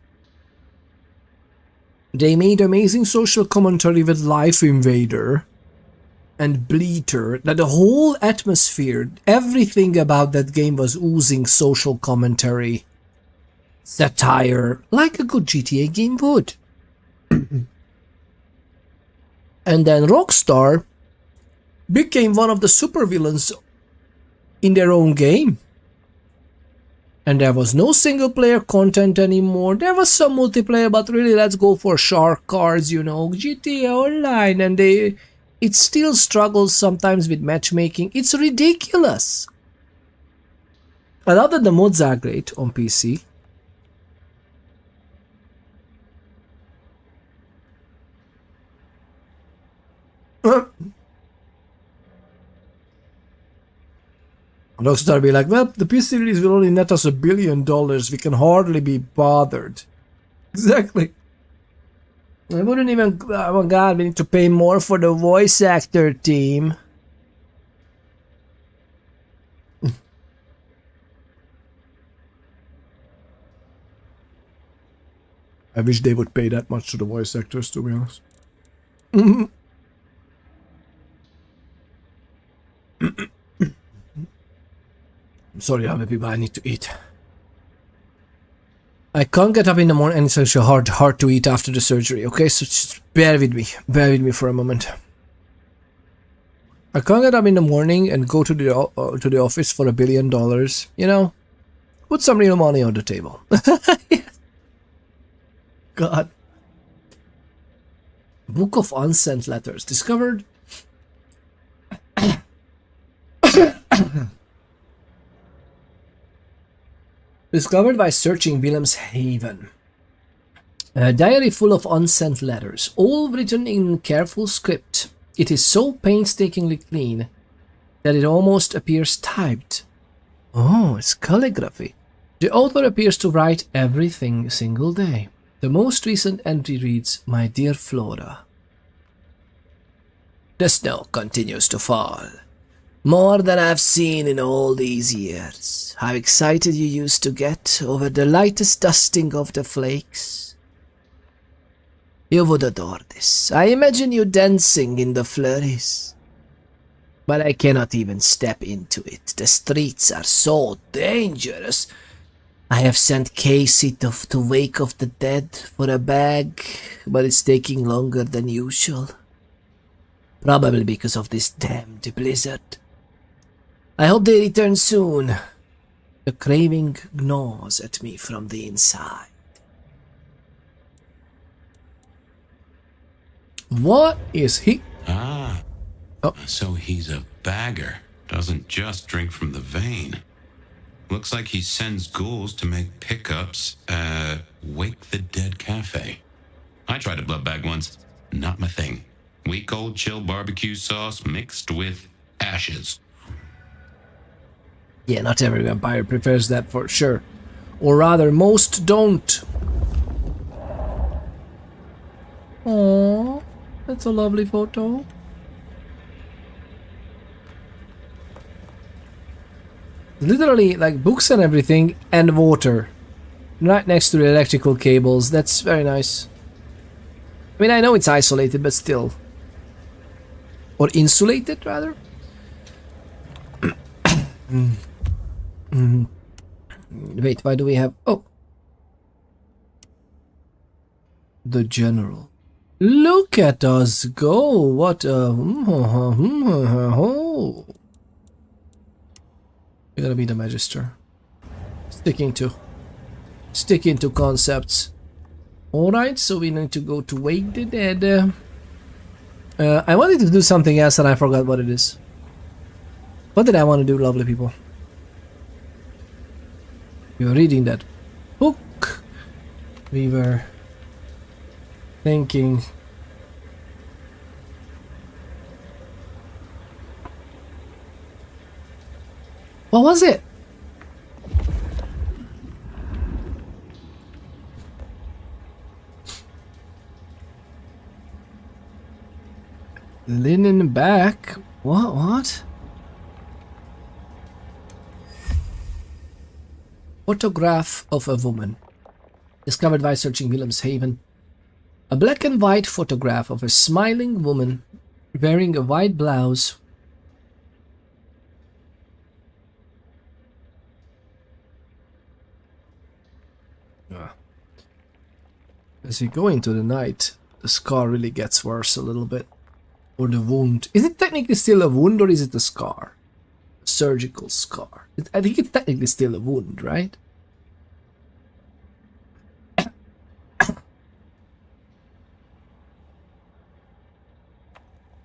They made amazing social commentary with Life Invader and Bleater. That the whole atmosphere, everything about that game was oozing social commentary, satire, like a good GTA game would. And then Rockstar became one of the supervillains in their own game. And there was no single player content anymore. There was some multiplayer, but really let's go for shark cards, you know, GTA Online, and it still struggles sometimes with matchmaking. It's ridiculous. But other the mods are great on PC. Rockstar be like, well, the PC release will only net us $1 billion. We can hardly be bothered. Exactly. I wouldn't even... Oh god, we need to pay more for the voice actor team. I wish they would pay that much to the voice actors, to be honest. I'm sorry, other people, I need to eat. I can't get up in the morning, and it's actually hard to eat after the surgery, okay? So just bear with me for a moment. I can't get up in the morning and go to the office for $1 billion, you know? Put some real money on the table. God. Book of Unsent Letters. Discovered... Discovered by searching Wilhelmshaven. A diary full of unsent letters, all written in careful script. It is so painstakingly clean that it almost appears typed. Oh, it's calligraphy. The author appears to write everything single day. The most recent entry reads, "My dear Flora. The snow continues to fall. More than I've seen in all these years. How excited you used to get over the lightest dusting of the flakes. You would adore this. I imagine you dancing in the flurries. But I cannot even step into it. The streets are so dangerous. I have sent Casey to Wake of the Dead for a bag, but it's taking longer than usual. Probably because of this damned blizzard. I hope they return soon. The craving gnaws at me from the inside." What is he? Ah. Oh. So he's a bagger. Doesn't just drink from the vein. Looks like he sends ghouls to make pickups at Wake the Dead Cafe. I tried a blood bag once. Not my thing. Weak old chill barbecue sauce mixed with ashes. Yeah, not every vampire prefers that for sure. Or rather, most don't. Aww, that's a lovely photo. Literally, like, books and everything, and water. Right next to the electrical cables. That's very nice. I mean, I know it's isolated, but still. Or insulated, rather. Wait, why do we have... Oh. The General. Look at us go! What a... We're gonna be the Magister. Sticking to concepts. Alright, so we need to go to Wake the Dead. I wanted to do something else and I forgot what it is. What did I want to do, lovely people? We were reading that book. We were thinking. What was it? Linen back? What? Photograph of a woman. Discovered by searching Wilhelmshaven. A black and white photograph of a smiling woman wearing a white blouse. As you go into the night, the scar really gets worse a little bit. Or the wound. Is it technically still a wound or is it a scar? A surgical scar. I think it's technically still a wound, right?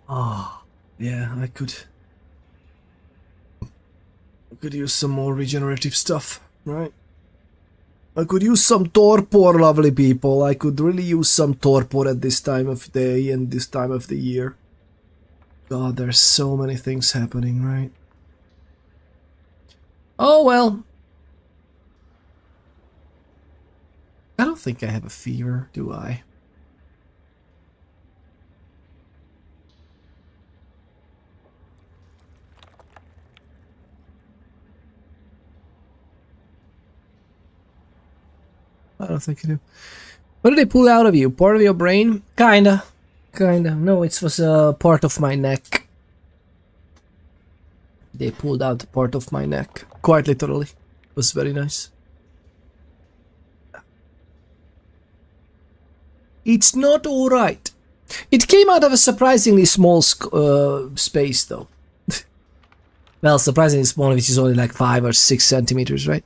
Oh, yeah, I could use some more regenerative stuff, right? I could use some torpor, lovely people. I could really use some torpor at this time of day and this time of the year. God, there's so many things happening, right? Oh well. I don't think I have a fever, do I? I don't think I do. What did they pull out of you? Part of your brain? Kinda. No, it was a part of my neck. They pulled out part of my neck. Quite literally. It was very nice. It's not alright. It came out of a surprisingly small space, though. Well, surprisingly small, which is only like 5 or 6 centimeters, right?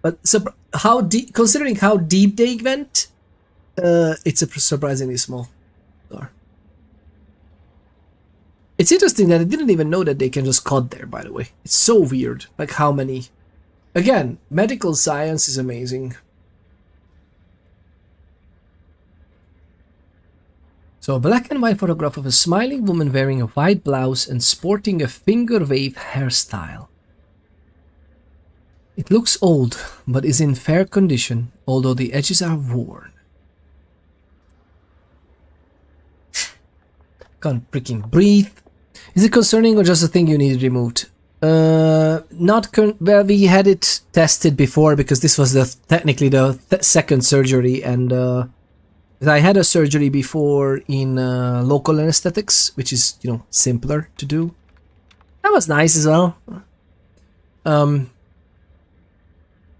But how deep, considering how deep they went, it's a surprisingly small scar. It's interesting that I didn't even know that they can just cut there, by the way. It's so weird, like how many. Again, medical science is amazing. So a black and white photograph of a smiling woman wearing a white blouse and sporting a finger wave hairstyle. It looks old, but is in fair condition, although the edges are worn. Can't freaking breathe. Is it concerning or just a thing you need removed? Not well, we had it tested before because this was technically the second surgery, and I had a surgery before in local anesthetics, which is, you know, simpler to do. That was nice as well.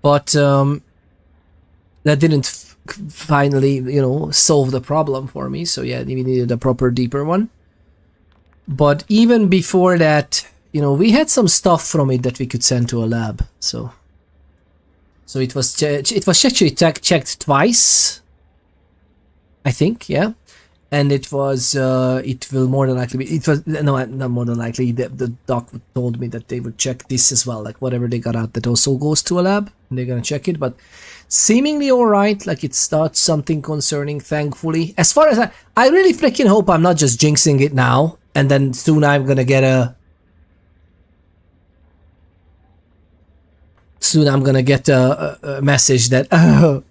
But that didn't finally, you know, solve the problem for me. So yeah, we needed a proper deeper one. But even before that, you know, we had some stuff from it that we could send to a lab. So it was actually checked twice, I think, yeah. And it was it will more than likely be, it was no, not more than likely, the doc told me that they would check this as well, like whatever they got out that also goes to a lab, and they're gonna check it. But seemingly alright, like it's not something concerning, thankfully. As far as I really freaking hope I'm not just jinxing it now, and then soon I'm gonna get a message that, oh,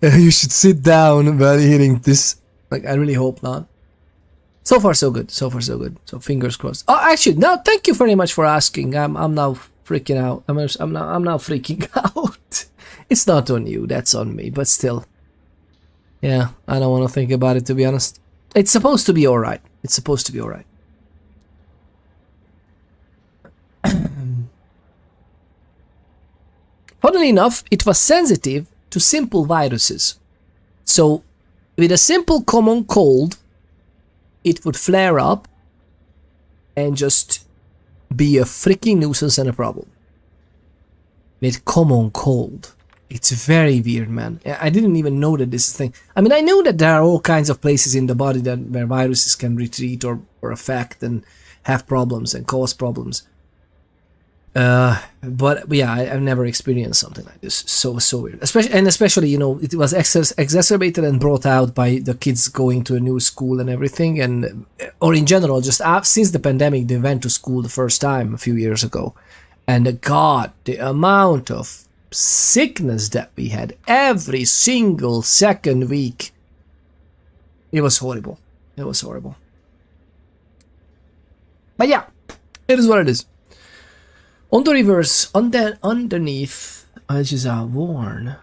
you should sit down while hearing this. Like, I really hope not. So far so good. So fingers crossed. Oh, actually, no, thank you very much for asking. I'm now freaking out. I'm now freaking out. It's not on you, that's on me, but still. Yeah, I don't want to think about it, to be honest. It's supposed to be alright. It's supposed to be alright. Funnily enough, it was sensitive to simple viruses. So, with a simple common cold, it would flare up and just be a freaking nuisance and a problem. With common cold. It's very weird, man. I didn't even know that this is a thing. I mean, I know that there are all kinds of places in the body where viruses can retreat or affect and have problems and cause problems. But yeah, I've never experienced something like this. So weird. Especially, you know, it was exacerbated and brought out by the kids going to a new school and everything, and or in general, just since the pandemic, they went to school the first time a few years ago, and God, the amount of sickness that we had every single second week, it was horrible. It was horrible. But yeah, it is what it is. On the reverse, underneath, which is worn.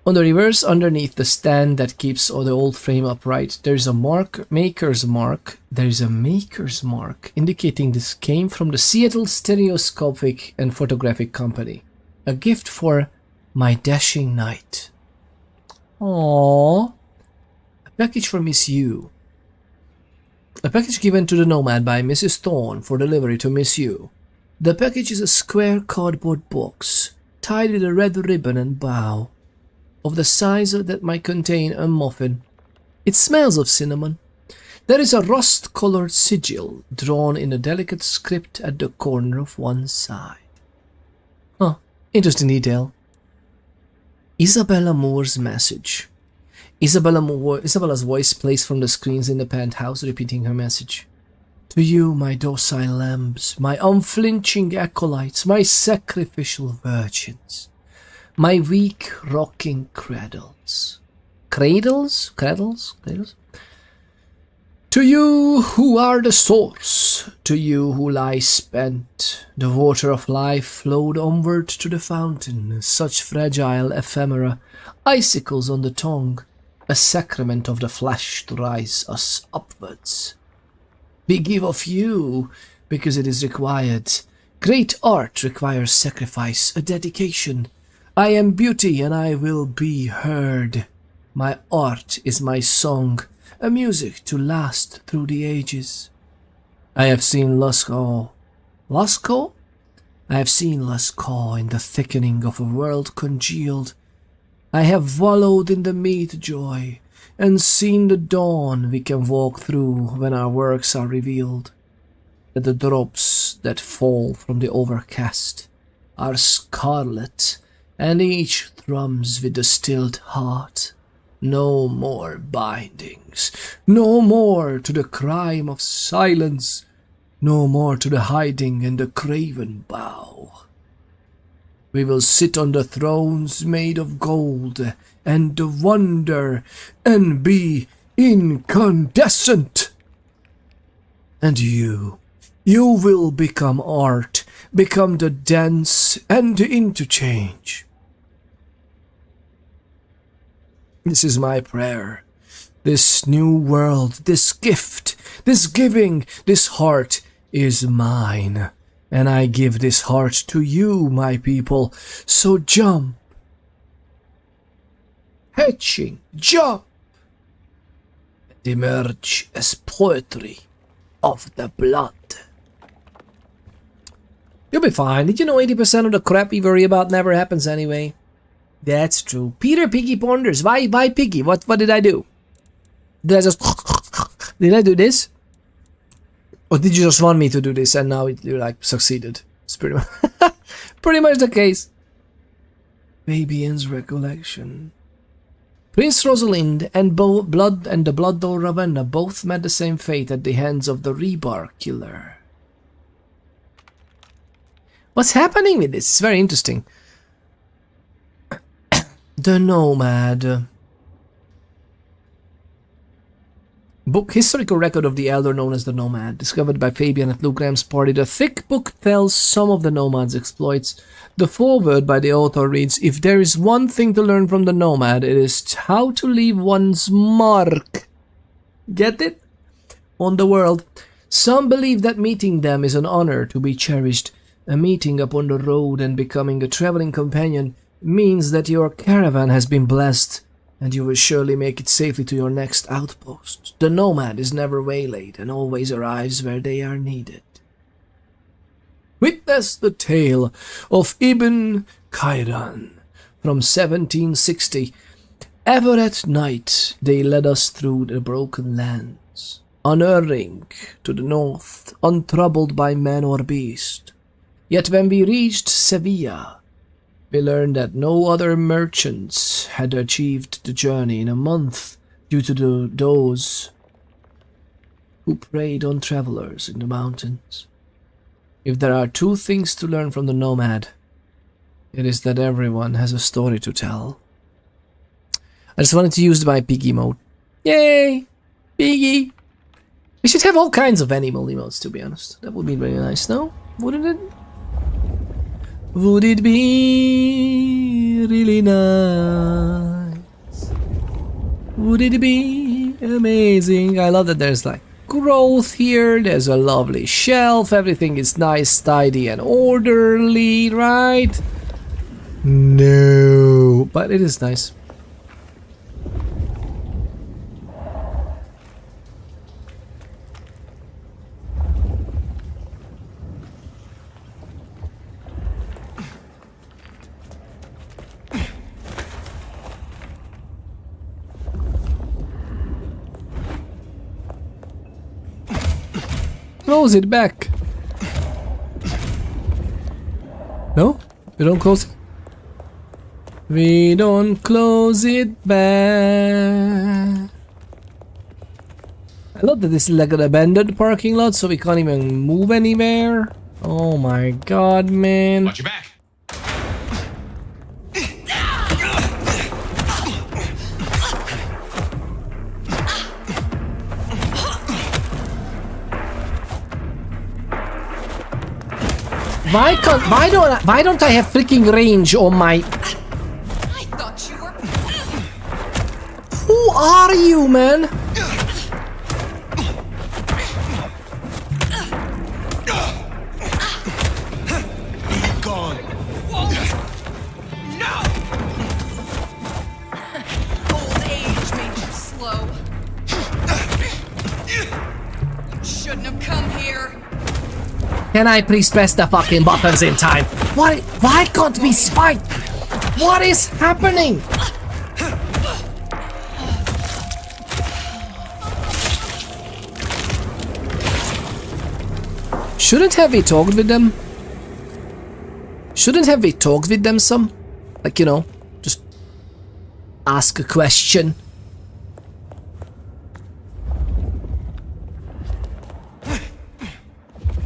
On the reverse, underneath the stand that keeps the old frame upright, there's a maker's mark. There's a maker's mark indicating this came from the Seattle Stereoscopic and Photographic Company. A gift for my dashing knight. Aww. A package for Miss U. A package given to the Nomad by Mrs. Thorne for delivery to Miss U. The package is a square cardboard box, tied with a red ribbon and bow, of the size that might contain a muffin. It smells of cinnamon. There is a rust-colored sigil drawn in a delicate script at the corner of one side. Huh, interesting detail. Isabella Moore's message. Isabella's voice plays from the screens in the penthouse, repeating her message. To you, my docile lambs, my unflinching acolytes, my sacrificial virgins, my weak rocking cradles. Cradles? To you who are the source, to you who lie spent, the water of life flowed onward to the fountain, such fragile ephemera, icicles on the tongue, a sacrament of the flesh to rise us upwards. We give of you, because it is required. Great art requires sacrifice, a dedication. I am beauty and I will be heard. My art is my song, a music to last through the ages. I have seen Lusco. Lusco? I have seen Lusco in the thickening of a world congealed. I have wallowed in the meat joy, and seen the dawn we can walk through when our works are revealed. That the drops that fall from the overcast are scarlet, and each thrums with the stilled heart. No more bindings, no more to the crime of silence, no more to the hiding and the craven bow. We will sit on the thrones made of gold and wonder and be incandescent. And you will become art, become the dance and the interchange. This is my prayer. This new world, this gift, this giving, this heart is mine. And I give this heart to you, my people. So jump. Hatching, jump. And emerge as poetry of the blood. You'll be fine. Did you know 80% of the crap you worry about never happens anyway? That's true. Peter Piggy ponders. Why Piggy? What did I do? Did I just... Did I do this? Or did you just want me to do this and now you like succeeded? It's pretty much pretty much the case. Fabian's recollection. Prince Rosalind and the Blood Door Ravenna both met the same fate at the hands of the Rebar Killer. What's happening with this? It's very interesting. The Nomad. Book historical record of the elder known as the Nomad, discovered by Fabian at Lou Graham's party. The thick book tells some of the Nomad's exploits. The foreword by the author reads, "If there is one thing to learn from the Nomad, it is how to leave one's mark." Get it? On the world. Some believe that meeting them is an honor to be cherished. A meeting upon the road and becoming a traveling companion means that your caravan has been blessed, and you will surely make it safely to your next outpost. The Nomad is never waylaid and always arrives where they are needed. Witness the tale of Ibn Khairan from 1760. Ever at night they led us through the broken lands, unerring to the north, untroubled by man or beast. Yet when we reached Sevilla, we learned that no other merchants had achieved the journey in a month due to those who preyed on travelers in the mountains. If there are two things to learn from the Nomad, it is that everyone has a story to tell. I just wanted to use my piggy mode. Yay! Piggy. We should have all kinds of animal emotes, to be honest. That would be really nice, no? Wouldn't it? Would it be really nice? Would it be amazing? I love that there's like growth here. There's a lovely shelf. Everything is nice, tidy, and orderly, right? No, but it is nice. Close it back. No? We don't close it? We don't close it back. I love that this is like an abandoned parking lot, so we can't even move anywhere. Oh my god, man. Watch your back. Why don't I have freaking range on my... I thought you were... Who are you, man? Be gone. No! Old age made you slow. You shouldn't have come here. Can I please press the fucking buttons in time? Why can't we fight? What is happening? Shouldn't have we talked with them? Shouldn't have we talked with them some? Like, you know, just ask a question.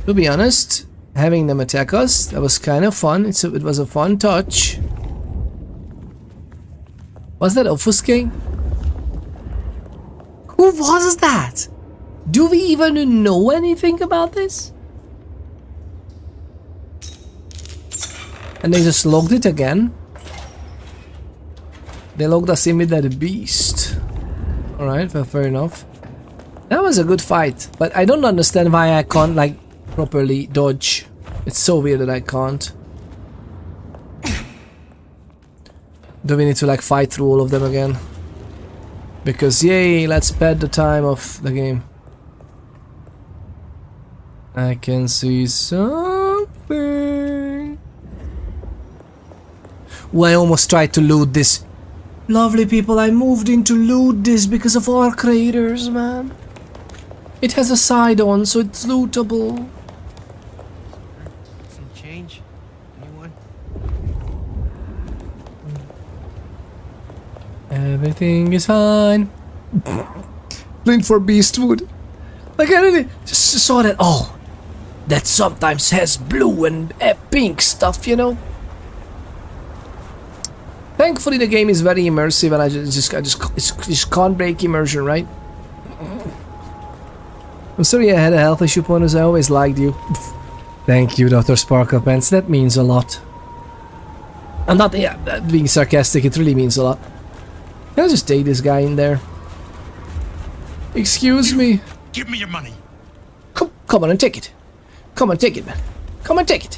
To be honest, having them attack us, that was kind of fun. It was a fun touch. Was that obfuscating? Who was that? Do we even know anything about this? And they just logged it again. They logged us in with that beast. Alright, well, fair enough. That was a good fight, but I don't understand why I can't, like, properly dodge. It's so weird that I can't. Do we need to like fight through all of them again? Because yay, let's pad the time of the game. I can see something. Oh, I almost tried to loot this. Lovely people, I moved in to loot this because of our creators, man. It has a side on, so it's lootable. Everything is fine. Flint for Beastwood. Like I really just saw that. Oh, that sometimes has blue and pink stuff, you know. Thankfully, the game is very immersive, and I just can't break immersion, right? I'm sorry I had a health issue, Ponus. I always liked you. Thank you, Dr. Sparkle Pants. That means a lot. I'm not being sarcastic. It really means a lot. Can I just take this guy in there? Excuse me. Give me your money. Come on and take it. Come on, take it, man. Come and take it.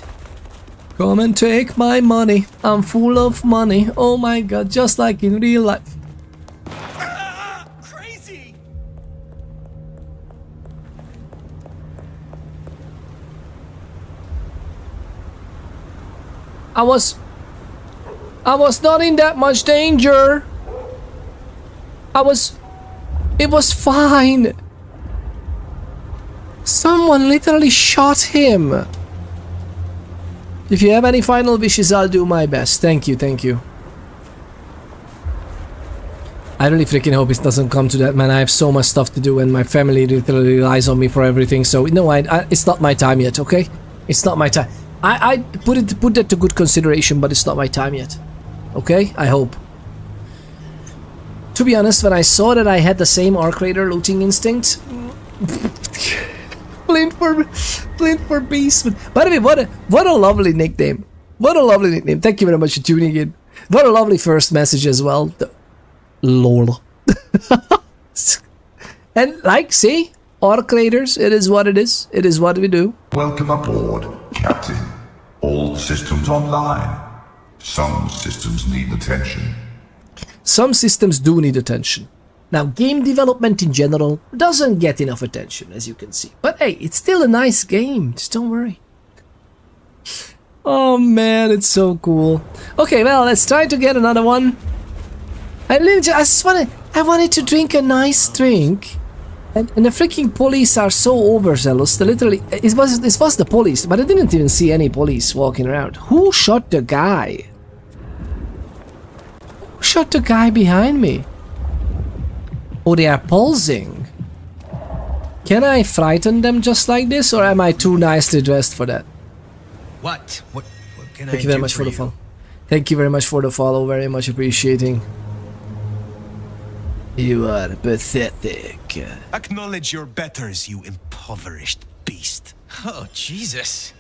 Come and take my money. I'm full of money. Oh my god, just like in real life. Crazy. I was not in that much danger. It was fine. Someone literally shot him. If you have any final wishes, I'll do my best. Thank you, thank you. I really freaking hope it doesn't come to that, man. I have so much stuff to do and my family literally relies on me for everything. So, no, it's not my time yet, okay? It's not my time. I put that to good consideration, but it's not my time yet. Okay? I hope. To be honest, when I saw that I had the same Arc Raider looting instinct, Flint for Beastman. By the way, what a lovely nickname. What a lovely nickname. Thank you very much for tuning in. What a lovely first message as well. Lol. And like, see, Arc Raiders, it is what it is. It is what we do. Welcome aboard, Captain. All systems online. Some systems need attention. Some systems do need attention. Now, game development in general doesn't get enough attention, as you can see. But hey, it's still a nice game, just don't worry. Oh man, it's so cool. Okay, well, let's try to get another one. I wanted to drink a nice drink. And the freaking police are so overzealous. Literally, it was the police, but I didn't even see any police walking around. Who shot the guy? Who shot the guy behind me? Oh, they are pulsing. Can I frighten them just like this, or am I too nicely dressed for that? What can I do? Thank you very much for the follow. Thank you very much for the follow. Very much appreciating. You are pathetic. Acknowledge your betters, you impoverished beast. Oh, Jesus.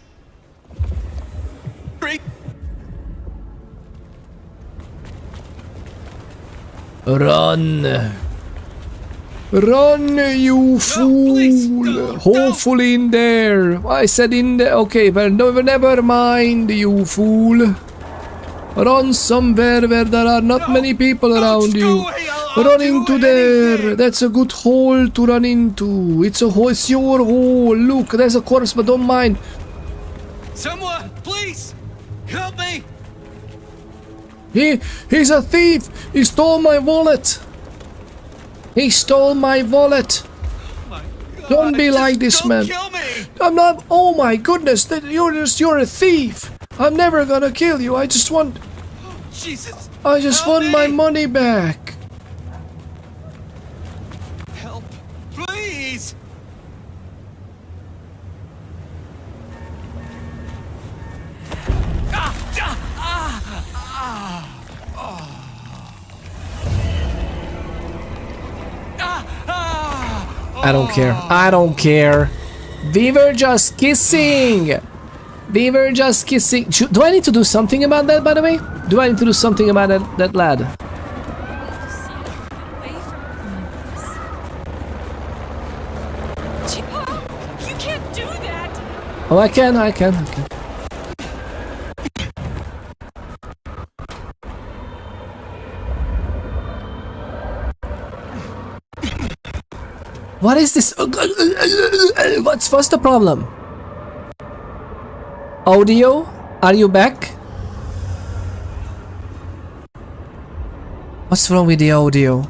Run! Run, you fool! Hopefully in there. I said in there. Okay, well, never mind, you fool. Run somewhere where there are not many people around you. Run into there. That's a good hole to run into. It's a hole. It's your hole. Look, there's a corpse, but don't mind. Someone, please, help me. He's a thief. He stole my wallet. He stole my wallet. Don't be like this, man. I'm not. Oh my goodness, you're a thief. I'm never gonna kill you. I just want my money back. Help, please. I don't care. I don't care. We were just kissing. We were just kissing. Do I need to do something about that, by the way? Do I need to do something about that lad? You can't do that. Oh, I can. What is this? What's the problem? Audio? Are you back? What's wrong with the audio?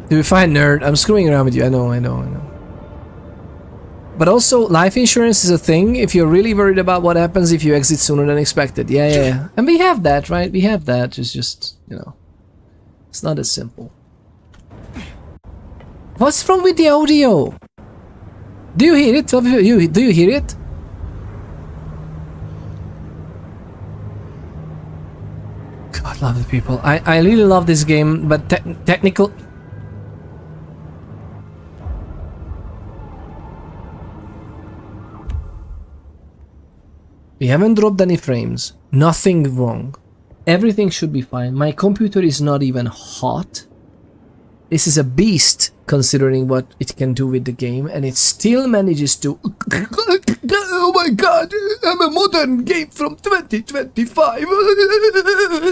Do we find nerd? I'm screwing around with you. I know. But also, life insurance is a thing if you're really worried about what happens if you exit sooner than expected. Yeah. And we have that, right? We have that. It's just, you know, it's not as simple. What's wrong with the audio? Do you hear it? Do you hear it? God, love the people. I really love this game, but technical. We haven't dropped any frames. Nothing wrong. Everything should be fine. My computer is not even hot. This is a beast considering what it can do with the game, and it still manages to. Oh my god, I'm a modern game from 2025.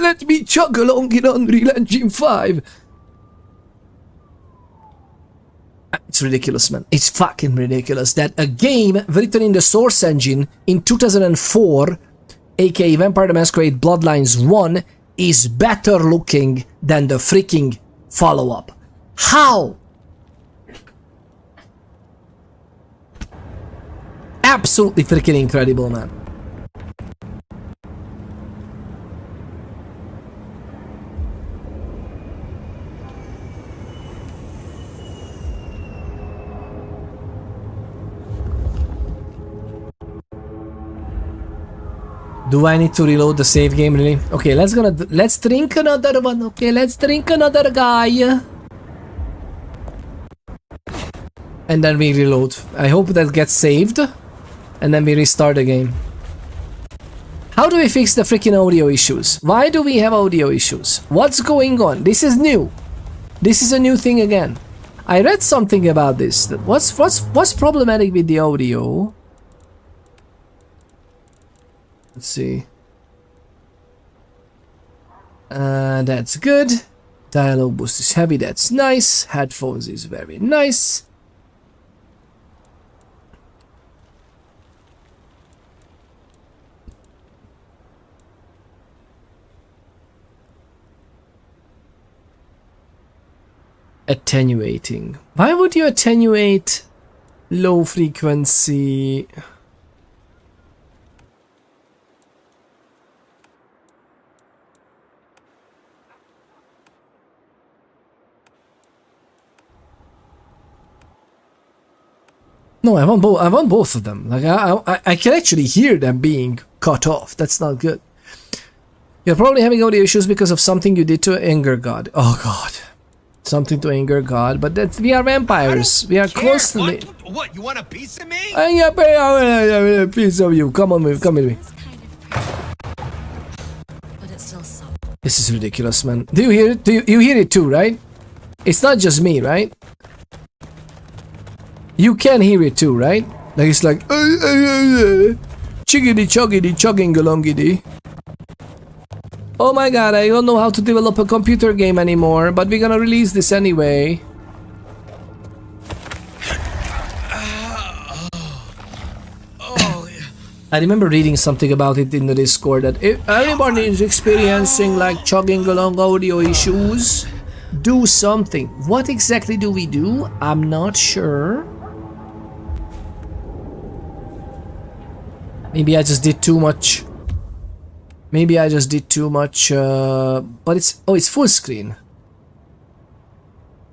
Let me chug along in Unreal Engine 5. It's ridiculous, man. It's fucking ridiculous that a game written in the Source engine in 2004, aka Vampire the Masquerade Bloodlines 1, is better looking than the freaking follow-up. How? Absolutely freaking incredible, man. Do I need to reload the save game really? Okay, let's drink another one. Okay, let's drink another guy. And then we reload. I hope that gets saved. And then we restart the game. How do we fix the freaking audio issues? Why do we have audio issues? What's going on? This is new. This is a new thing again. I read something about this. What's problematic with the audio? Let's see. That's good. Dialogue boost is heavy, that's nice. Headphones is very nice. Attenuating. Why would you attenuate low frequency? No, I want both of them. Like I can actually hear them being cut off. That's not good. You're probably having audio issues because of something you did to anger God. Oh God. Something to anger God, but we are vampires. We are constantly. What? You want a piece of me? I want a piece of you. Come on, come with me. But it's still some. This is ridiculous, man. Do you hear it? You hear it too, right? It's not just me, right? You can hear it too, right? Like it's like chiggity choggity chugging alongity. Oh my god, I don't know how to develop a computer game anymore, but we're gonna release this anyway. I remember reading something about it in the Discord that if anybody is experiencing like chugging along audio issues, do something. What exactly do we do? I'm not sure. Maybe I just did too much. Maybe I just did too much, but it's full screen.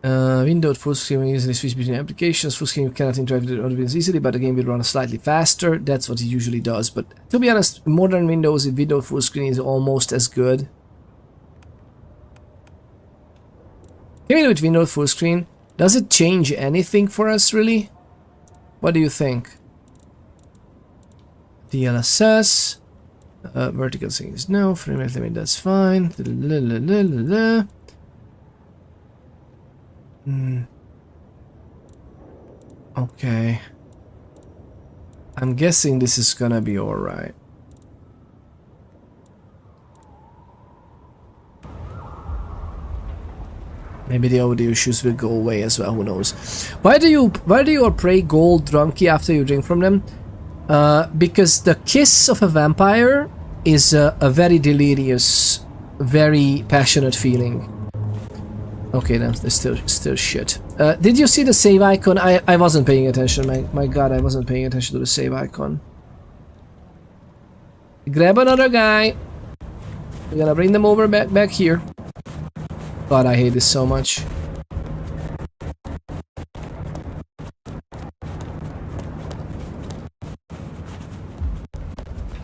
Windowed full screen when easily switch between applications. Full screen you cannot interact with audience easily, but the game will run slightly faster. That's what it usually does. But to be honest, modern Windows with windowed full screen is almost as good. Even with windowed full screen, does it change anything for us really? What do you think? DLSS. Vertical sync is no, frame rate limit, that's fine. Okay. I'm guessing this is gonna be alright. Maybe the audio issues will go away as well, who knows. Why do you pray gold drunky after you drink from them? Because the kiss of a vampire is a very delirious, very passionate feeling. Okay, that's still shit. Did you see the save icon? I wasn't paying attention. My god, I wasn't paying attention to the save icon. Grab another guy. We're gonna bring them over back here. God, I hate this so much.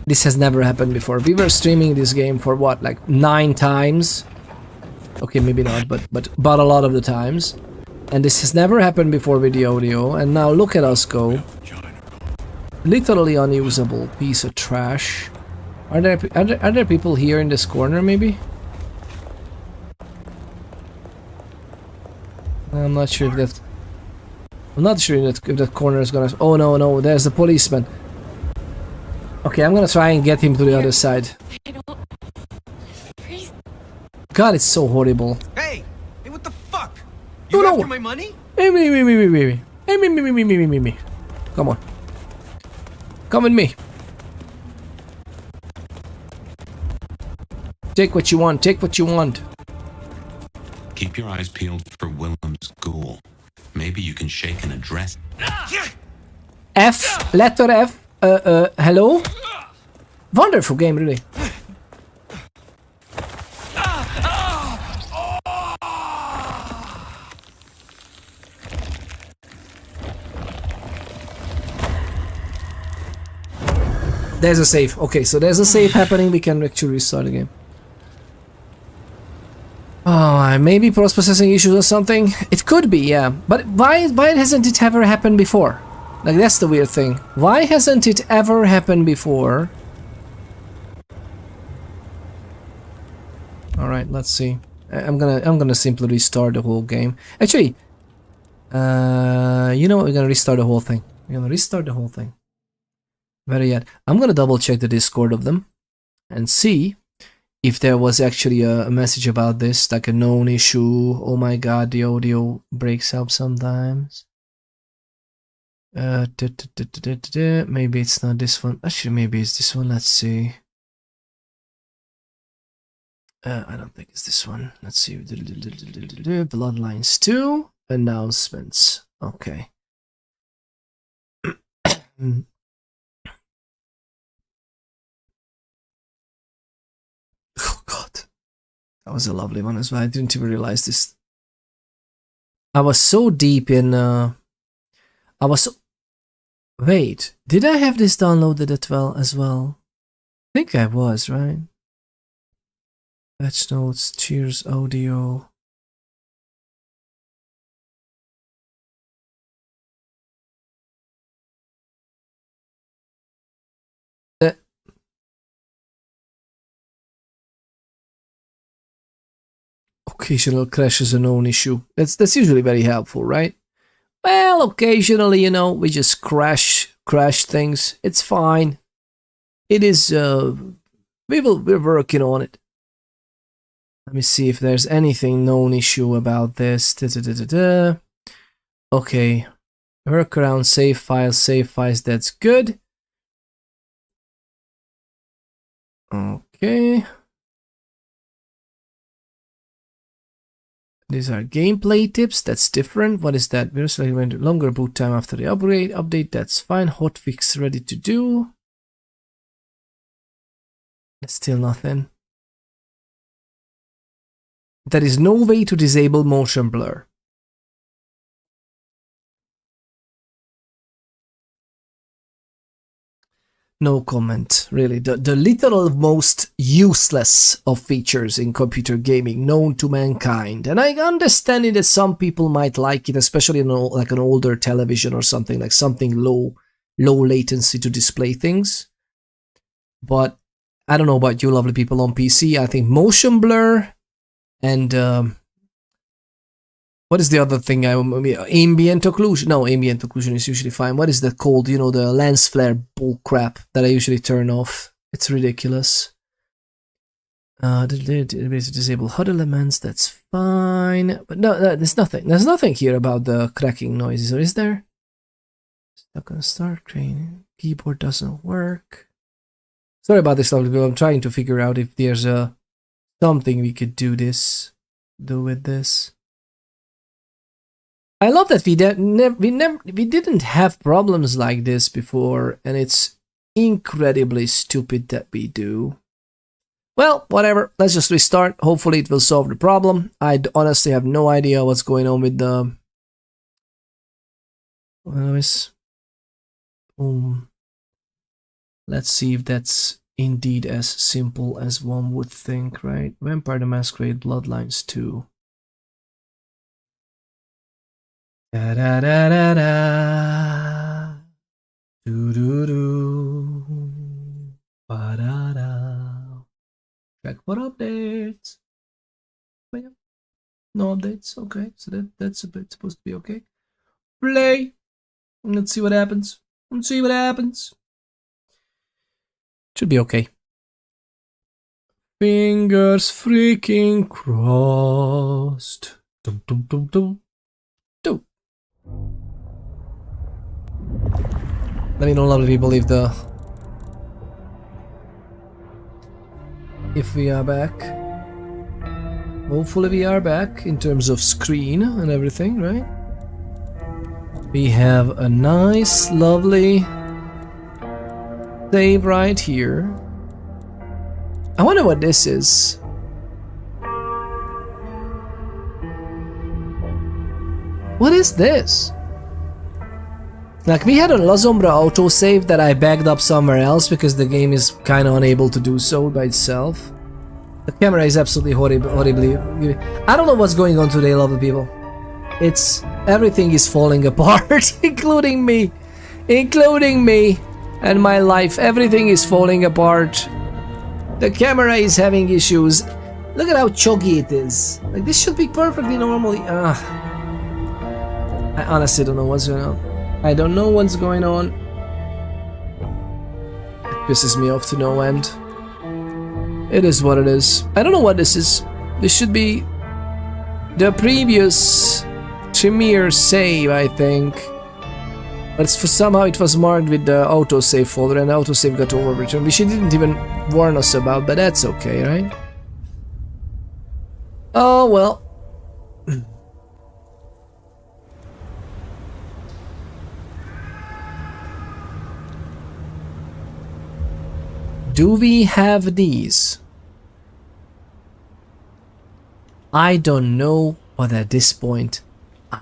This has never happened before. We were streaming this game for what, like 9 times? Okay, maybe not, but a lot of the times. And this has never happened before with the audio, and now look at us go. Literally unusable piece of trash. Are there people here in this corner maybe? I'm not sure if that corner is gonna. Oh no, there's the policeman. Okay, I'm gonna try and get him to the other side. God, it's so horrible. Hey, what the fuck? You after my money? Hey, me. Come on. Come with me. Take what you want, take what you want. Keep your eyes peeled for Willem's ghoul. Maybe you can shake and address. F, letter F. Hello? Wonderful game, really. there's a save. Okay, so there's a save happening. We can actually restart the game. Oh, maybe post-processing issues or something. It could be, yeah. But why hasn't it ever happened before? Like, that's the weird thing. Why hasn't it ever happened before? All right, let's see. I'm gonna simply restart the whole game. Actually, you know what? We're gonna restart the whole thing. We're gonna restart the whole thing. Better yet, I'm gonna double check the Discord of them and see if there was actually a message about this, like a known issue. Oh my god, the audio breaks up sometimes. Maybe it's not this one. Actually, maybe it's this one. Let's see. I don't think it's this one. Let's see. Bloodlines 2 announcements. Okay. Oh god, that was a lovely one as well. I didn't even realize this. I was so deep in. Wait, did I have this downloaded as well? I think I was, right? Patch notes, cheers, audio. Occasional crash is a known issue. That's usually very helpful, right? Well, occasionally, you know, we just crash things. It's fine. It is. We're working on it. Let me see if there's anything known issue about this. Okay, workaround save files. That's good. Okay. These are gameplay tips. That's different. What is that? We're selecting longer boot time after the update. That's fine. Hotfix ready to do. That's still nothing. There is no way to disable motion blur. No comment, really. The literal most useless of features in computer gaming known to mankind. And I understand it that some people might like it, especially in like an older television or something, like something low latency to display things. But I don't know about you lovely people on PC. I think motion blur and what is the other thing? Ambient occlusion. No, ambient occlusion is usually fine. What is that called? You know, the lens flare bull crap that I usually turn off. It's ridiculous. Disable HUD elements. That's fine. But no, there's nothing. There's nothing here about the cracking noises, or is there? Stuck on start screen. Keyboard doesn't work. Sorry about this, lovely people. I'm trying to figure out if there's something we could do with this. I love that we didn't have problems like this before, and it's incredibly stupid that we do. Well, whatever. Let's just restart. Hopefully it will solve the problem. I honestly have no idea what's going on with the... Let's see if that's indeed as simple as one would think, right? Vampire the Masquerade Bloodlines 2. Da da da da da. Do do do. Ba da da. Check for updates. But yeah, no updates. Okay, so that's a bit supposed to be okay. Play. Let's see what happens. Let's see what happens. Should be okay. Fingers freaking crossed. Dum dum dum dum. Let me know, lovely people, if we are back. Hopefully we are back in terms of screen and everything, right? We have a nice, lovely save right here. I wonder what this is. What is this? Like, we had a La Sombra autosave that I backed up somewhere else because the game is kind of unable to do so by itself. The camera is absolutely horribly... I don't know what's going on today, lovely people. It's... everything is falling apart, including me. Including me and my life. Everything is falling apart. The camera is having issues. Look at how chuggy it is. Like, this should be perfectly normally... I honestly don't know what's going on. I don't know what's going on. It pisses me off to no end. It is what it is. I don't know what this is. This should be the previous Tremere save, I think. But somehow it was marked with the autosave folder and the autosave got overwritten, which she didn't even warn us about, but that's okay, right? Oh well. Do we have these? I don't know, but at this point, I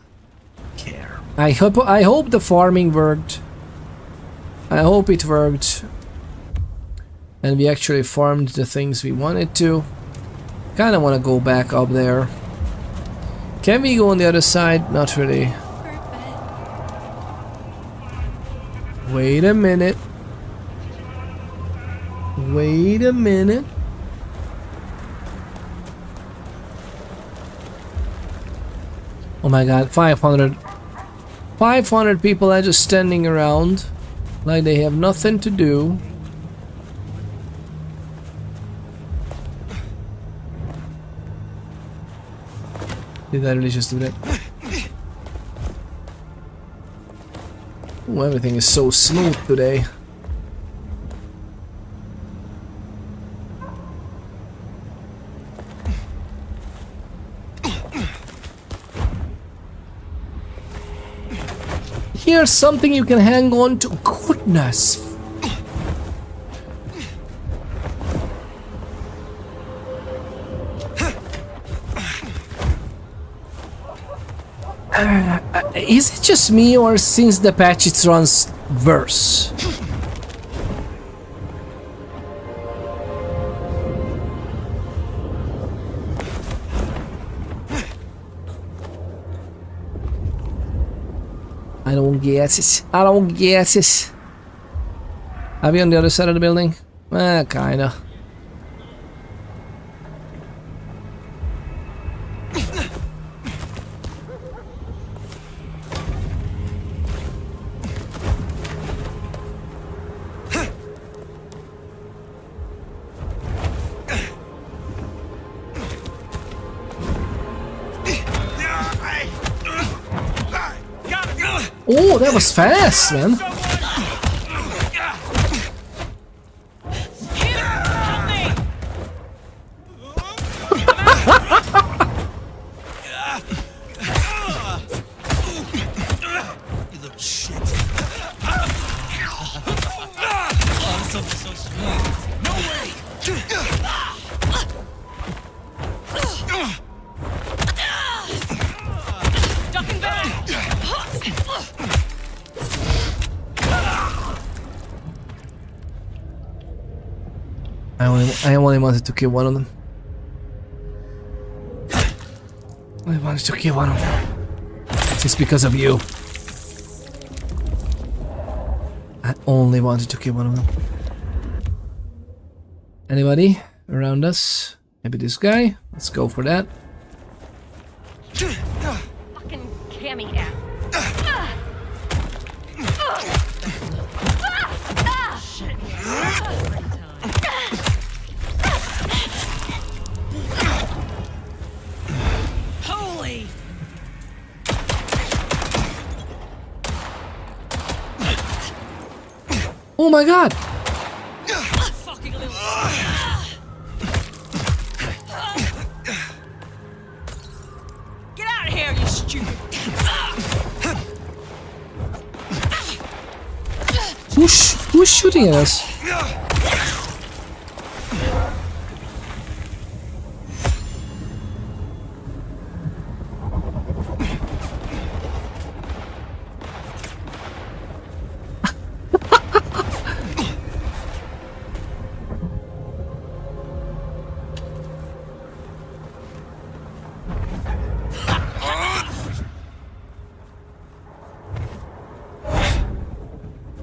don't care. I hope the farming worked. I hope it worked. And we actually farmed the things we wanted to. Kinda wanna go back up there. Can we go on the other side? Not really. Wait a minute. Wait a minute. Oh my god, 500 people are just standing around like they have nothing to do. Did I really just do that? Oh, everything is so smooth today. Here's something you can hang on to. Goodness. Is it just me, or since the patch it runs worse? I don't get it. I don't get it. Are we on the other side of the building? Kinda. Oh, that was fast, man. I only wanted to kill one of them. I wanted to kill one of them. It's because of you. I only wanted to kill one of them. Anybody around us? Maybe this guy? Let's go for that. Fucking cammy ass. Holy! Oh my god! Fucking little. Get out of here, you stupid! Who's shooting at us?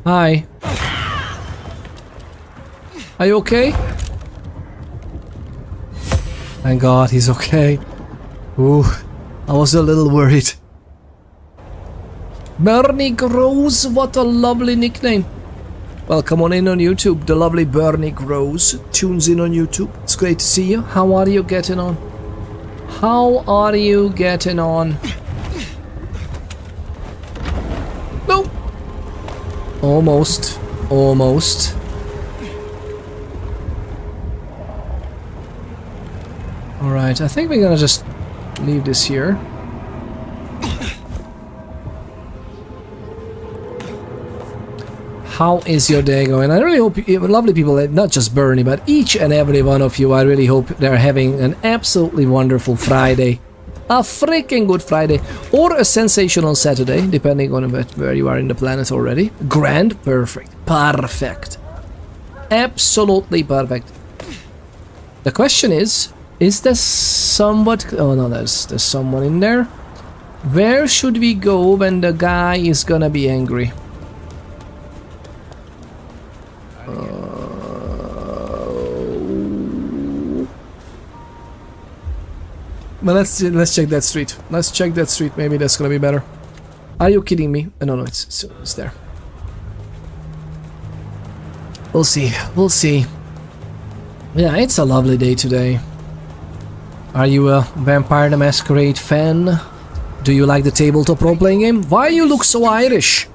Hi. Are you okay? Thank God he's okay. Ooh, I was a little worried. Bernie Grows, what a lovely nickname. Well, come on in on YouTube. The lovely Bernie Grows tunes in on YouTube. It's great to see you. How are you getting on? How are you getting on? No! Almost. Almost. Alright, I think we're gonna just leave this here. How is your day going? I really hope you, lovely people, not just Bernie, but each and every one of you, I really hope they're having an absolutely wonderful Friday. A freaking good Friday. Or a sensational Saturday, depending on where you are in the planet already. Grand, perfect. Perfect. Absolutely perfect. The question is there somewhat... Oh no, there's someone in there. Where should we go when the guy is gonna be angry? Well, let's check that street. Let's check that street. Maybe that's gonna be better. Are you kidding me? No, it's there. We'll see. We'll see. Yeah, it's a lovely day today. Are you a Vampire the Masquerade fan? Do you like the tabletop role-playing game? Why you look so Irish?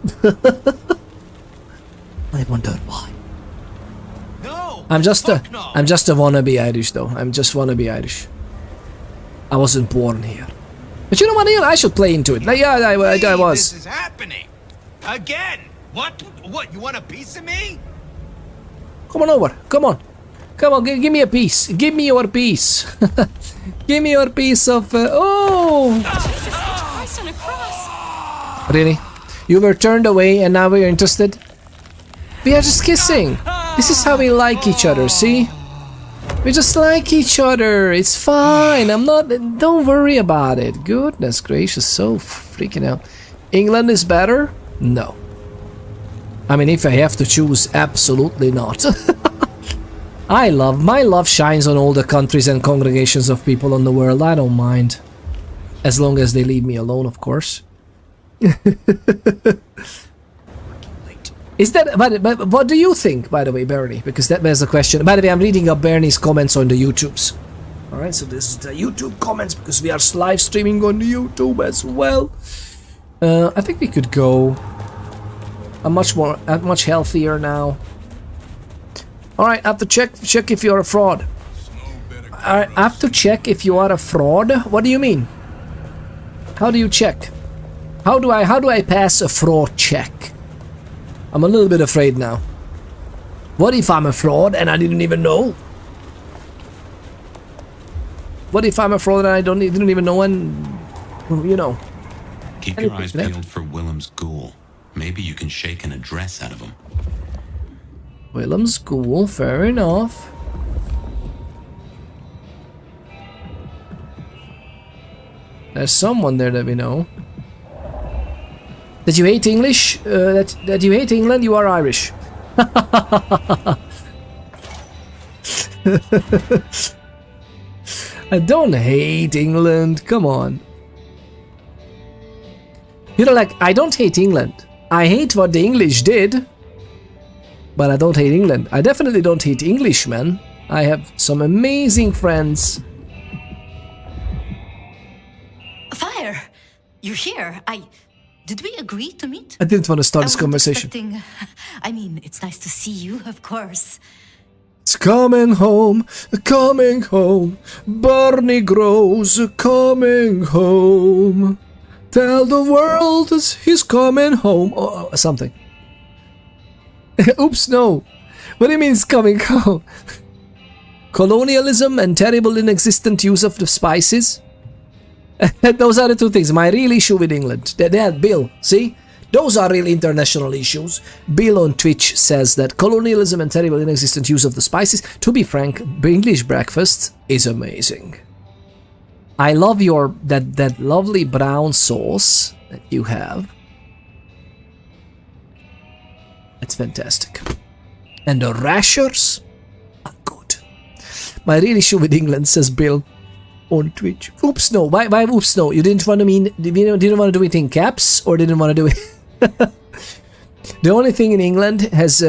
I wonder why. No. I'm just a wannabe Irish though. I'm just wannabe Irish. I wasn't born here. But you know what, Ian? I should play into it. Like, yeah, I was. This is happening. Again. What? You want a piece of me? Come on over. Come on. Come on, give me a piece. Give me your piece. Give me your piece of... oh! Jesus Christ on a cross. Really? You were turned away and now we're interested? We are just kissing. This is how we like each other, see? We just like each other. It's fine. I'm not... Don't worry about it. Goodness gracious, so freaking out. England is better? No. I mean, if I have to choose, absolutely not. My love shines on all the countries and congregations of people in the world. I don't mind. As long as they leave me alone, of course. Is that... But what do you think, by the way, Bernie? Because that was a question. By the way, I'm reading up Bernie's comments on the YouTubes. Alright, so this is the YouTube comments, because we are live streaming on the YouTube as well. I think we could go... much healthier now. Alright, I have to check if you're a fraud. I have to check if you are a fraud? What do you mean? How do you check? How do I pass a fraud check? I'm a little bit afraid now. What if I'm a fraud and I didn't even know? What if I'm a fraud and I didn't even know, and you know? Keep your eyes peeled for Willem's ghoul. Maybe you can shake an address out of him. Willem's ghoul, fair enough. There's someone there that we know. That you hate English? That you hate England? You are Irish. I don't hate England. Come on. You know, like, I don't hate England. I hate what the English did. But I don't hate England. I definitely don't hate Englishmen. I have some amazing friends. Fire! You're here. Did we agree to meet? I didn't want to start this conversation. I mean, it's nice to see you, of course. It's coming home, Bernie grows, coming home. Tell the world he's coming home. Oh, something. Oops, no. What do you mean it's coming home? Colonialism and terrible inexistent use of the spices? Those are the two things. My real issue with England. That Bill, see? Those are real international issues. Bill on Twitch says that colonialism and terrible inexistent use of the spices. To be frank, English breakfast is amazing. I love that lovely brown sauce that you have. It's fantastic. And the rashers are good. My real issue with England, says Bill on Twitch. Oops, no. Why oops, no? You didn't want to didn't want to do it in caps, or didn't want to do it? The only thing England has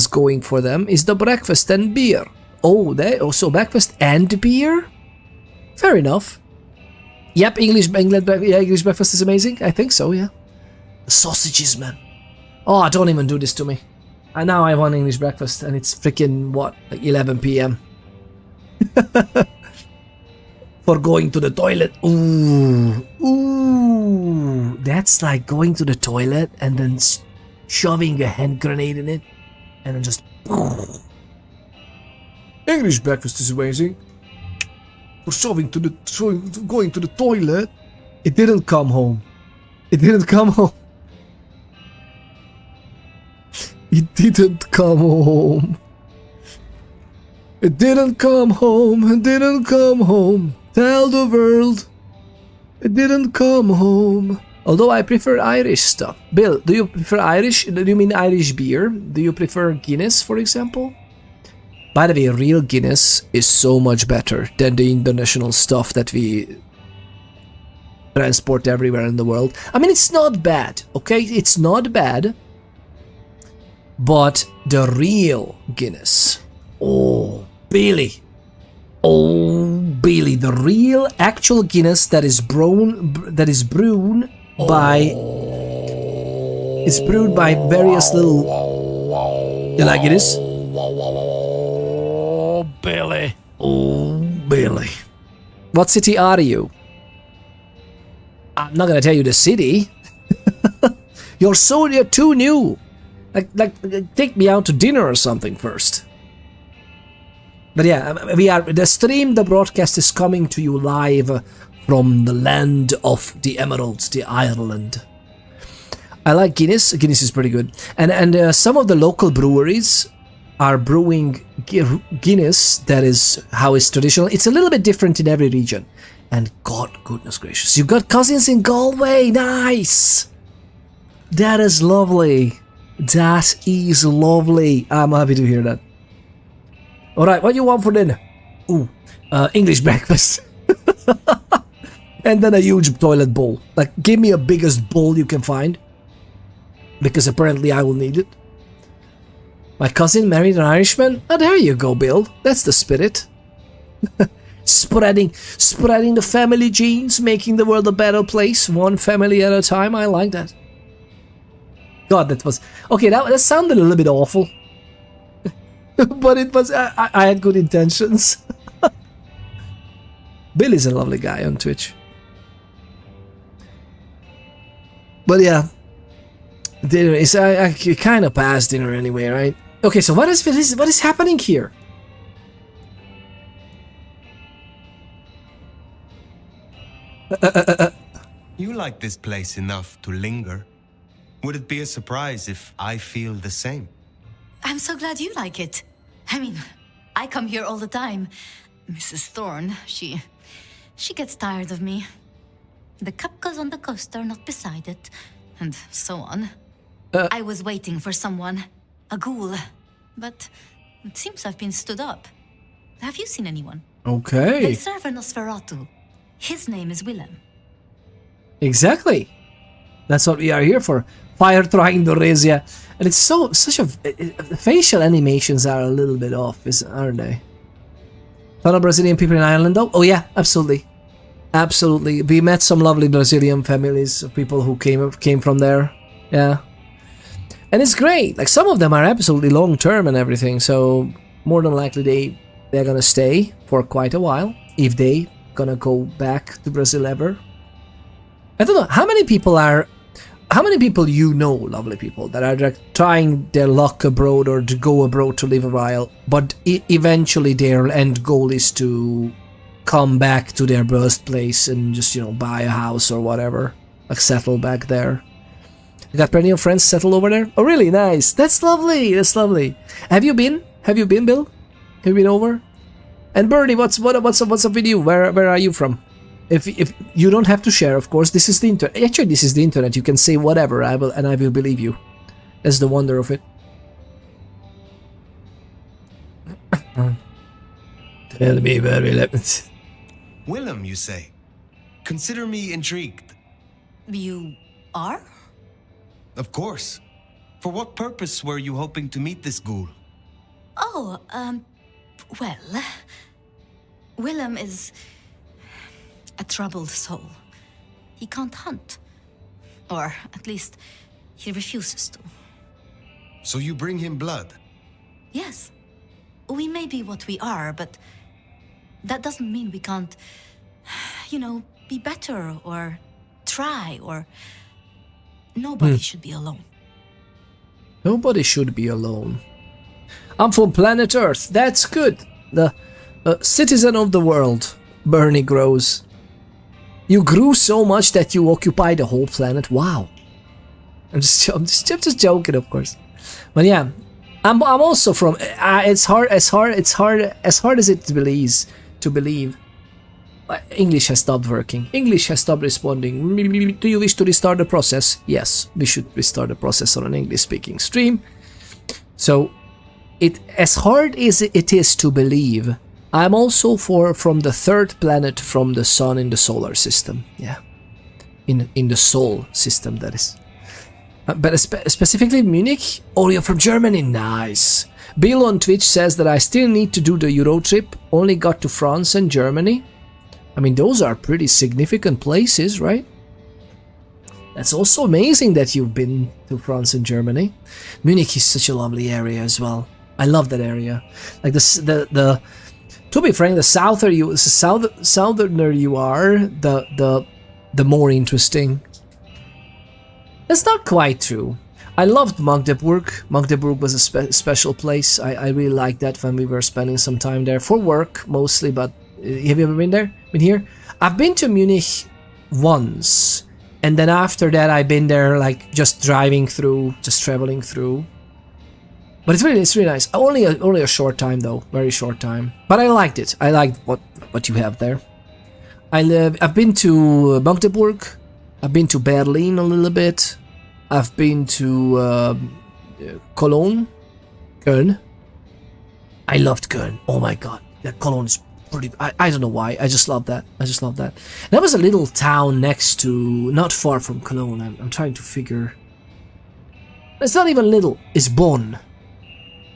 going for them is the breakfast and beer. Oh, they also breakfast and beer? Fair enough. Yep, English breakfast is amazing. I think so, yeah. The sausages, man. Oh, don't even do this to me. And now I want English breakfast, and it's freaking what, like 11 p.m. For going to the toilet. Ooh, that's like going to the toilet and then shoving a hand grenade in it, and then just. English breakfast is amazing. For going to the toilet, it didn't come home. It didn't come home. It didn't come home. It didn't come home. It didn't come home. Tell the world. It didn't come home. Although I prefer Irish stuff. Bill, do you prefer Irish? Do you mean Irish beer? Do you prefer Guinness, for example? By the way, real Guinness is so much better than the international stuff that we transport everywhere in the world. I mean, it's not bad, okay? It's not bad. But the real Guinness. Oh, Billy. Oh, Billy. The real actual Guinness that is brewed by... It's brewed by various little... You like Guinness? Oh, Billy. Oh, Billy. What city are you? I'm not gonna tell you the city. You're too new. Like, take me out to dinner or something first. But yeah, the broadcast is coming to you live from the land of the emeralds, the Ireland. I like Guinness. Guinness is pretty good. And some of the local breweries are brewing Guinness that is how it's traditional. It's a little bit different in every region. And God, goodness gracious, you got cousins in Galway. Nice. That is lovely. That is lovely. I'm happy to hear that. Alright, what do you want for dinner? Ooh, English breakfast. And then a huge toilet bowl. Like, give me a biggest bowl you can find. Because apparently I will need it. My cousin married an Irishman? Oh, there you go, Bill. That's the spirit. Spreading the family genes, making the world a better place, one family at a time. I like that. God, that was... Okay, that sounded a little bit awful. But it was... I had good intentions. Bill is a lovely guy on Twitch. But yeah. Dinner is... I kind of passed dinner anyway, right? Okay, so what is happening here? You like this place enough to linger. Would it be a surprise if I feel the same? I'm so glad you like it. I mean, I come here all the time. Mrs. Thorne, she gets tired of me. The cup goes on the coaster, not beside it, and so on. I was waiting for someone, a ghoul, but it seems I've been stood up. Have you seen anyone? Okay. They serve a Nosferatu. His name is Willem. Exactly. That's what we are here for. Fire trying to raise ya. And it's such a... facial animations are a little bit off, aren't they? Ton of Brazilian people in Ireland though? Oh yeah, absolutely. Absolutely. We met some lovely Brazilian families, people who came from there. Yeah. And it's great. Like, some of them are absolutely long term and everything, so more than likely they're gonna stay for quite a while, if they gonna go back to Brazil ever. I don't know, how many people you know, lovely people, that are like trying their luck abroad or to go abroad to live a while, but eventually their end goal is to come back to their birthplace and just, you know, buy a house or whatever, like settle back there. You got plenty of friends settle over there? Oh really? Nice. That's lovely. That's lovely. Have you been, Bill? Have you been over? And Bernie, what's up with you? Where are you from? If you don't have to share, of course. This is the internet. Actually, this is the internet. You can say whatever. I will believe you. That's the wonder of it. Tell me where we left. Willem, you say? Consider me intrigued. You are? Of course. For what purpose were you hoping to meet this ghoul? Oh, well... Willem is... a troubled soul. He can't hunt. Or, at least, he refuses to. So you bring him blood? Yes. We may be what we are, but... that doesn't mean we can't... you know, be better, or... try, or... Nobody should be alone. Nobody should be alone. I'm from planet Earth. That's good. The citizen of the world. Bernie grows. You grew so much that you occupy the whole planet. Wow. I'm just joking, of course. But yeah, I'm also from. It's hard as it believes to believe. English has stopped working. English has stopped responding. Do you wish to restart the process? Yes, we should restart the process on an English-speaking stream. So, as hard as it is to believe, I'm also from the third planet from the sun in the solar system. Yeah, in the Sol system, that is. But specifically Munich. Oh, you're from Germany. Nice. Bill on Twitch says that I still need to do the Euro trip. Only got to France and Germany. I mean, those are pretty significant places, right? That's also amazing that you've been to France and Germany. Munich is such a lovely area as well. I love that area. Like the to be frank, the southerner you are, the more interesting. That's not quite true. I loved Magdeburg. Magdeburg was a special place. I really liked that when we were spending some time there for work mostly. But have you ever been there? Been here? I've been to Munich once, and then after that I've been there like just driving through, just traveling through. But it's really nice. Only a short time though, very short time. But I liked it. I liked what you have there. I've been to Magdeburg. I've been to Berlin a little bit. I've been to Cologne. Köln. I loved Köln. Oh my god, that Cologne is pretty. I don't know why. I just love that. That was a little town next to, not far from Cologne. I'm trying to figure. It's not even little. It's Bonn.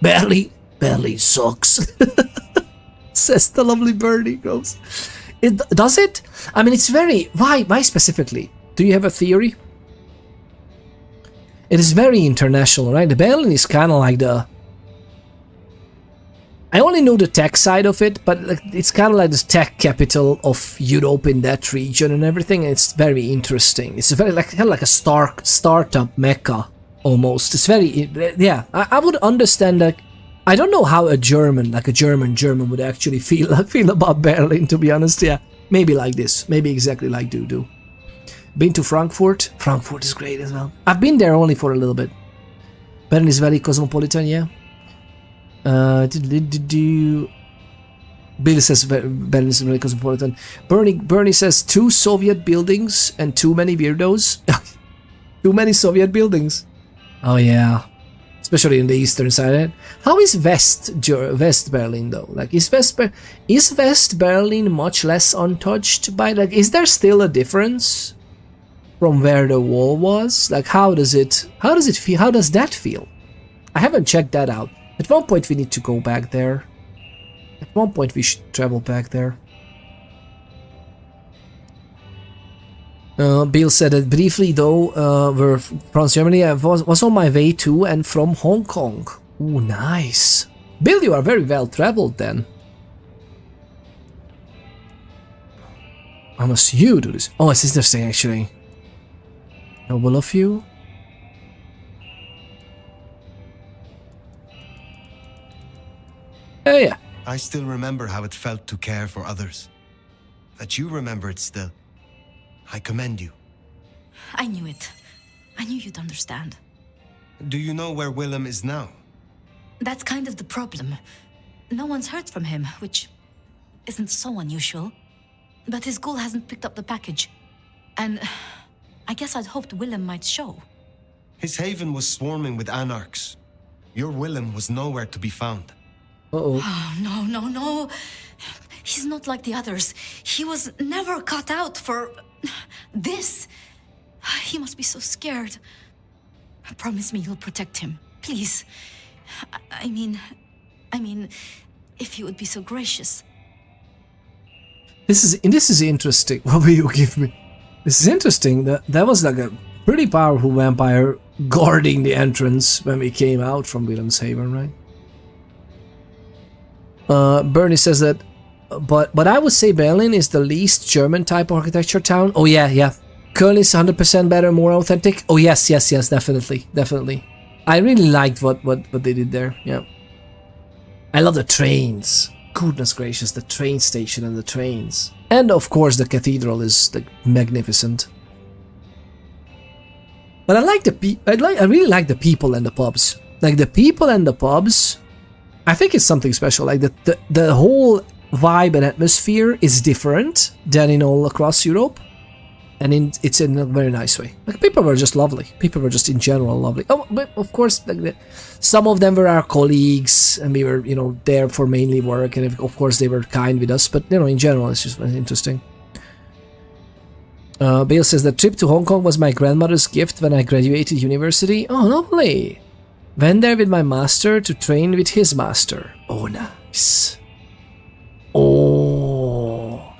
Berlin sucks. Says the lovely Bernie goes. Does it? I mean, it's very. Why specifically? Do you have a theory? It is very international, right? The Berlin is kind of like the. I only know the tech side of it, but it's kind of like the tech capital of Europe in that region and everything. And it's very interesting. It's very kind of like a startup mecca almost. It's very, yeah. I would understand that. I don't know how a German would actually feel about Berlin. To be honest, yeah, maybe like this, maybe exactly like Dudu. Been to Frankfurt. Frankfurt is great as well. I've been there only for a little bit. Berlin is very cosmopolitan, yeah. Bill says Berlin is very cosmopolitan. Bernie says 2 Soviet buildings and too many weirdos. Too many Soviet buildings. Oh yeah, especially in the eastern side. How is West Berlin though? Like, is West Berlin much less untouched by, like, is there still a difference from where the wall was? Like, how does it feel? How does that feel? I haven't checked that out. At one point we need to go back there. At one point we should travel back there. Bill said that briefly though, we're from Germany. I was on my way to and from Hong Kong. Ooh, nice. Bill, you are very well traveled then. How must you do this? Oh, it's interesting actually. Noble of you. Oh yeah. I still remember how it felt to care for others. That you remember it still. I commend you. I knew it. I knew you'd understand. Do you know where Willem is now? That's kind of the problem. No one's heard from him, which isn't so unusual. But his ghoul hasn't picked up the package. And I guess I'd hoped Willem might show. His haven was swarming with anarchs. Your Willem was nowhere to be found. Uh-oh. Oh, no. He's not like the others. He was never cut out for this. He must be so scared. Promise me you'll protect him, please. I mean, if you would be so gracious. This is interesting. What will you give me? This is interesting. That was like a pretty powerful vampire guarding the entrance when we came out from Willem's Haven, right? Bernie says that, but I would say Berlin is the least German type architecture town. Oh yeah. Köln is 100% better, more authentic. Oh yes, definitely. I really liked what they did there. Yeah. I love the trains. Goodness gracious, the train station and the trains. And of course the cathedral is like magnificent. But I really like the people and the pubs. Like the people and the pubs, I think it's something special. Like the whole vibe and atmosphere is different than in all across Europe. And it's in a very nice way. Like people were just lovely. People were just in general lovely. Oh, but of course, like some of them were our colleagues, and we were, there for mainly work. And of course, they were kind with us. But in general, it's just interesting. Bale says the trip to Hong Kong was my grandmother's gift when I graduated university. Oh, lovely. Went there with my master to train with his master. Oh, nice. Oh.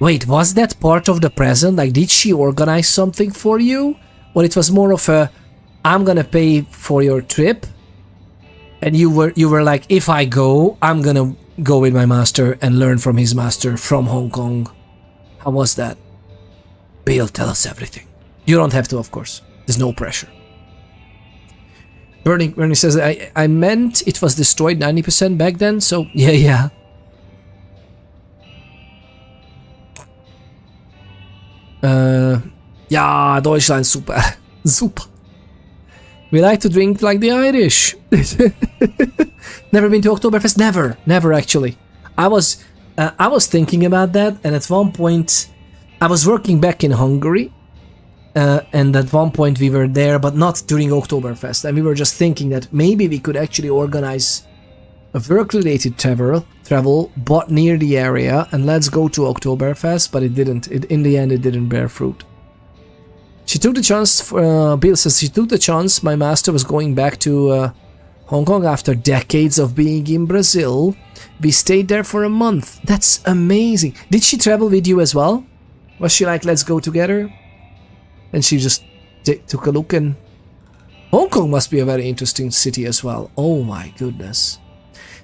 Wait, was that part of the present? Like, did she organize something for you? Or it was more of a, I'm gonna pay for your trip? And you were like, if I go, I'm gonna go with my master and learn from his master from Hong Kong. How was that? Bale, tell us everything. You don't have to, of course. There's no pressure. Bernie says, I meant it was destroyed 90% back then, so yeah. Ja, Deutschland, super. Super. We like to drink like the Irish. Never been to Oktoberfest? Never actually. I was thinking about that, and at one point I was working back in Hungary, and at one point we were there, but not during Oktoberfest, and we were just thinking that maybe we could actually organize a work-related travel, but near the area, and let's go to Oktoberfest, but it didn't. In the end, it didn't bear fruit. She took the chance, Bill says, she took the chance. My master was going back to Hong Kong after decades of being in Brazil. We stayed there for a month. That's amazing. Did she travel with you as well? Was she like, let's go together? And she just took a look, and Hong Kong must be a very interesting city as well. Oh my goodness.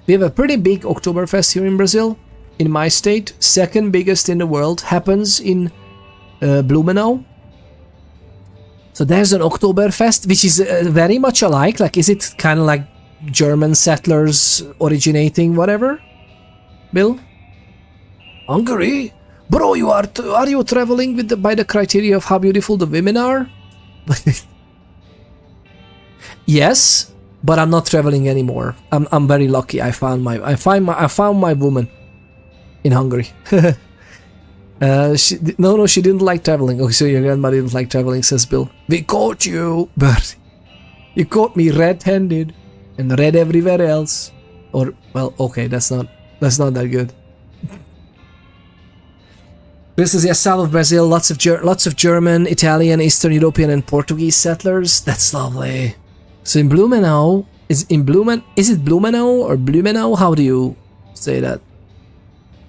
We have a pretty big Oktoberfest here in Brazil, in my state, second biggest in the world, happens in Blumenau. So there's an Oktoberfest, which is very much alike, like is it kind of like German settlers originating whatever? Bill? Hungary? Bro, are you traveling with by the criteria of how beautiful the women are? Yes. But I'm not traveling anymore. I'm very lucky. I found my woman in Hungary. She didn't like traveling. Okay, so your grandma didn't like traveling, says Bill. We caught you, but you caught me red-handed and red everywhere else. Or well, okay, that's not that good. This is south of Brazil. Lots of German, Italian, Eastern European, and Portuguese settlers. That's lovely. So in Blumenau, is it Blumenau or Blumenau? How do you say that?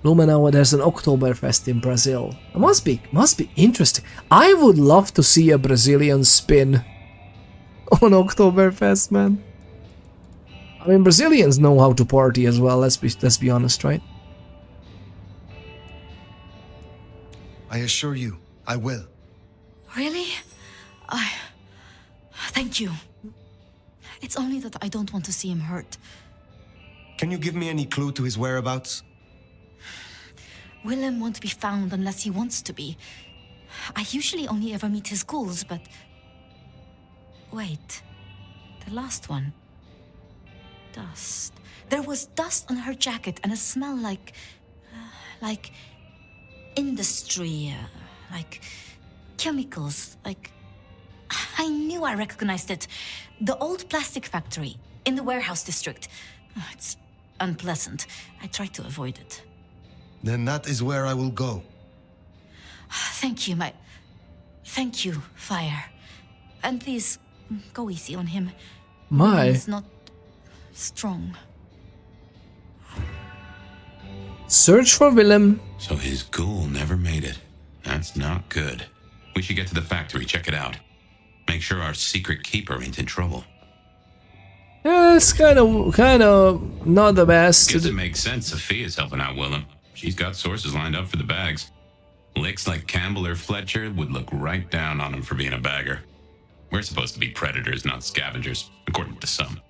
Blumenau, there's an Oktoberfest in Brazil. It must be interesting. I would love to see a Brazilian spin on Oktoberfest, man. I mean, Brazilians know how to party as well, let's be honest, right? I assure you, I will. Really? Thank you. It's only that I don't want to see him hurt. Can you give me any clue to his whereabouts? Willem won't be found unless he wants to be. I usually only ever meet his ghouls, but... Wait. The last one. Dust. There was dust on her jacket and a smell like industry, like chemicals, like... I knew I recognized it. The old plastic factory in the warehouse district. It's unpleasant. I try to avoid it. Then that is where I will go. Thank you, Thank you, Fire. And please, go easy on him. He's not strong. Search for Willem. So his ghoul never made it. That's not good. We should get to the factory, check it out. Make sure our secret keeper ain't in trouble. Yeah, it's kind of not the best. Guess it makes sense Sophia's helping out Willem. She's got sources lined up for the bags. Licks like Campbell or Fletcher would look right down on him for being a bagger. We're supposed to be predators, not scavengers, according to some.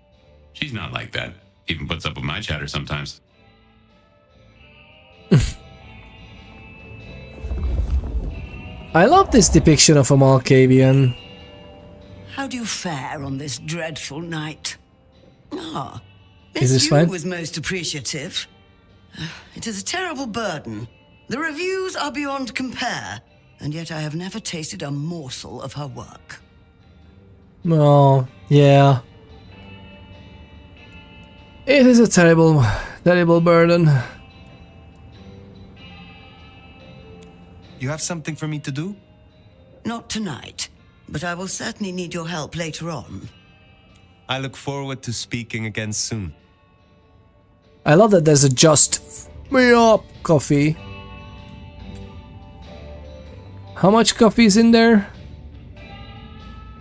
She's not like that. Even puts up with my chatter sometimes. I love this depiction of a Malkavian. How do you fare on this dreadful night? Ah, Is this Miss Yu fine? was most appreciative. It is a terrible burden. The reviews are beyond compare, and yet I have never tasted a morsel of her work. Oh, yeah. It is a terrible, terrible burden. You have something for me to do? Not tonight, but I will certainly need your help later on. I look forward to speaking again soon. I love that there's a just me up coffee. How much coffee is in there?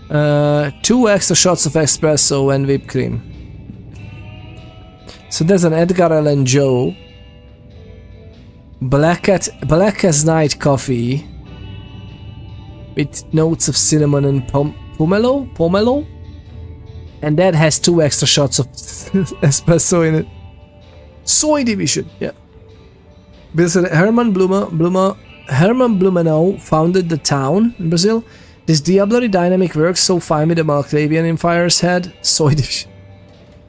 2 extra shots of espresso and whipped cream. So there's an Edgar Allan Joe. Black as night coffee. With notes of cinnamon and pomelo? And that has 2 extra shots of espresso in it. Soy division, yeah. Herman Blumenau founded the town in Brazil. This diablerie dynamic works so fine with the Malkavian in Fire's head. Soy division.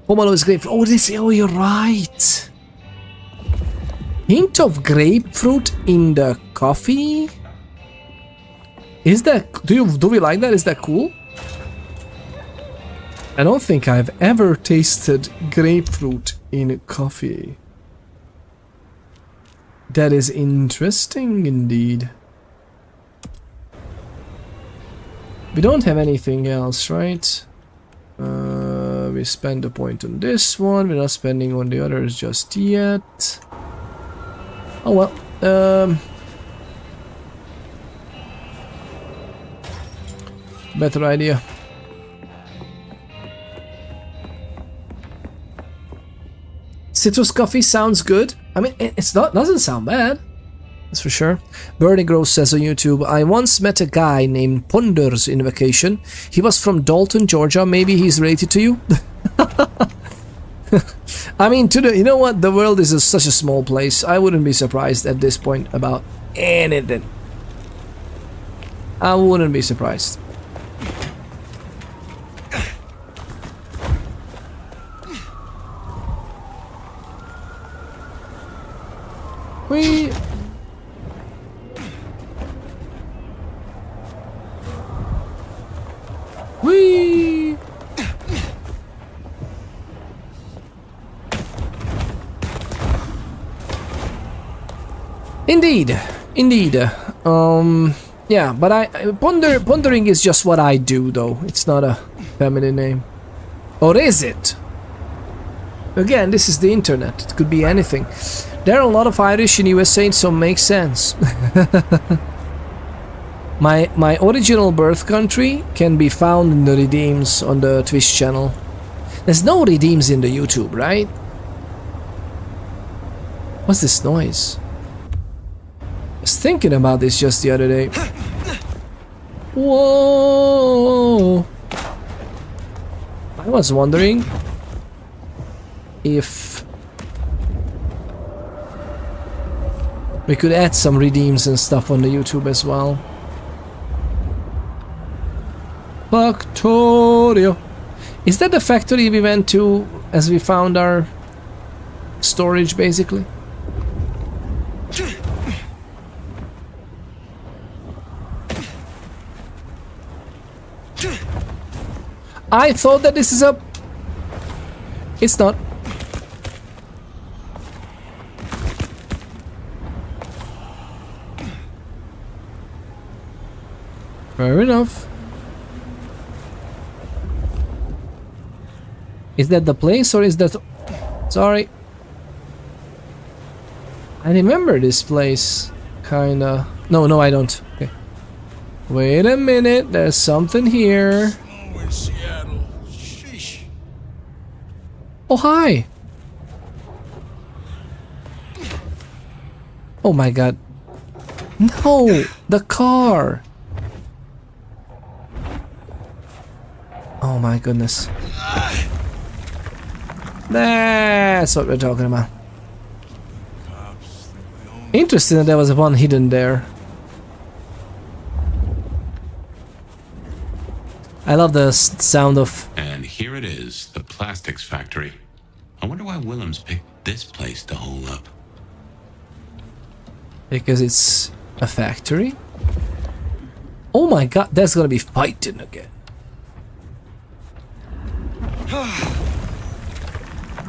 Pomelo is grapefruit. Oh, you're right. Hint of grapefruit in the coffee? Is that... Do we like that? Is that cool? I don't think I've ever tasted grapefruit in coffee. That is interesting indeed. We don't have anything else, right? We spend a point on this one. We're not spending on the others just yet. Oh well. Better idea. Citrus coffee sounds good. I mean, doesn't sound bad. That's for sure. Bernie Gross says on YouTube, I once met a guy named Ponders in vacation. He was from Dalton, Georgia. Maybe he's related to you? I mean, you know what? The world is such a small place. I wouldn't be surprised at this point about anything. I wouldn't be surprised. Whee! Whee! Indeed. Yeah, but pondering is just what I do, though. It's not a feminine name. Or is it? Again, this is the internet. It could be anything. There are a lot of Irish in USA, so it makes sense. My original birth country can be found in the redeems on the Twitch channel. There's no redeems in the YouTube, right? What's this noise? I was thinking about this just the other day. Whoa! I was wondering if we could add some redeems and stuff on the YouTube as well. Factorio. Is that the factory we went to as we found our storage, basically? I thought that this is a... It's not. Fair enough. Is that the place or is that... Sorry. I remember this place, kinda. No, I don't. Okay. Wait a minute, there's something here. Oh, hi! Oh my god. No! The car! Oh my goodness. That's what we're talking about. Interesting that there was one hidden there. I love the sound of... And here it is, the plastics factory. I wonder why Willems picked this place to hole up. Because it's a factory? Oh my god, there's gonna be fighting again.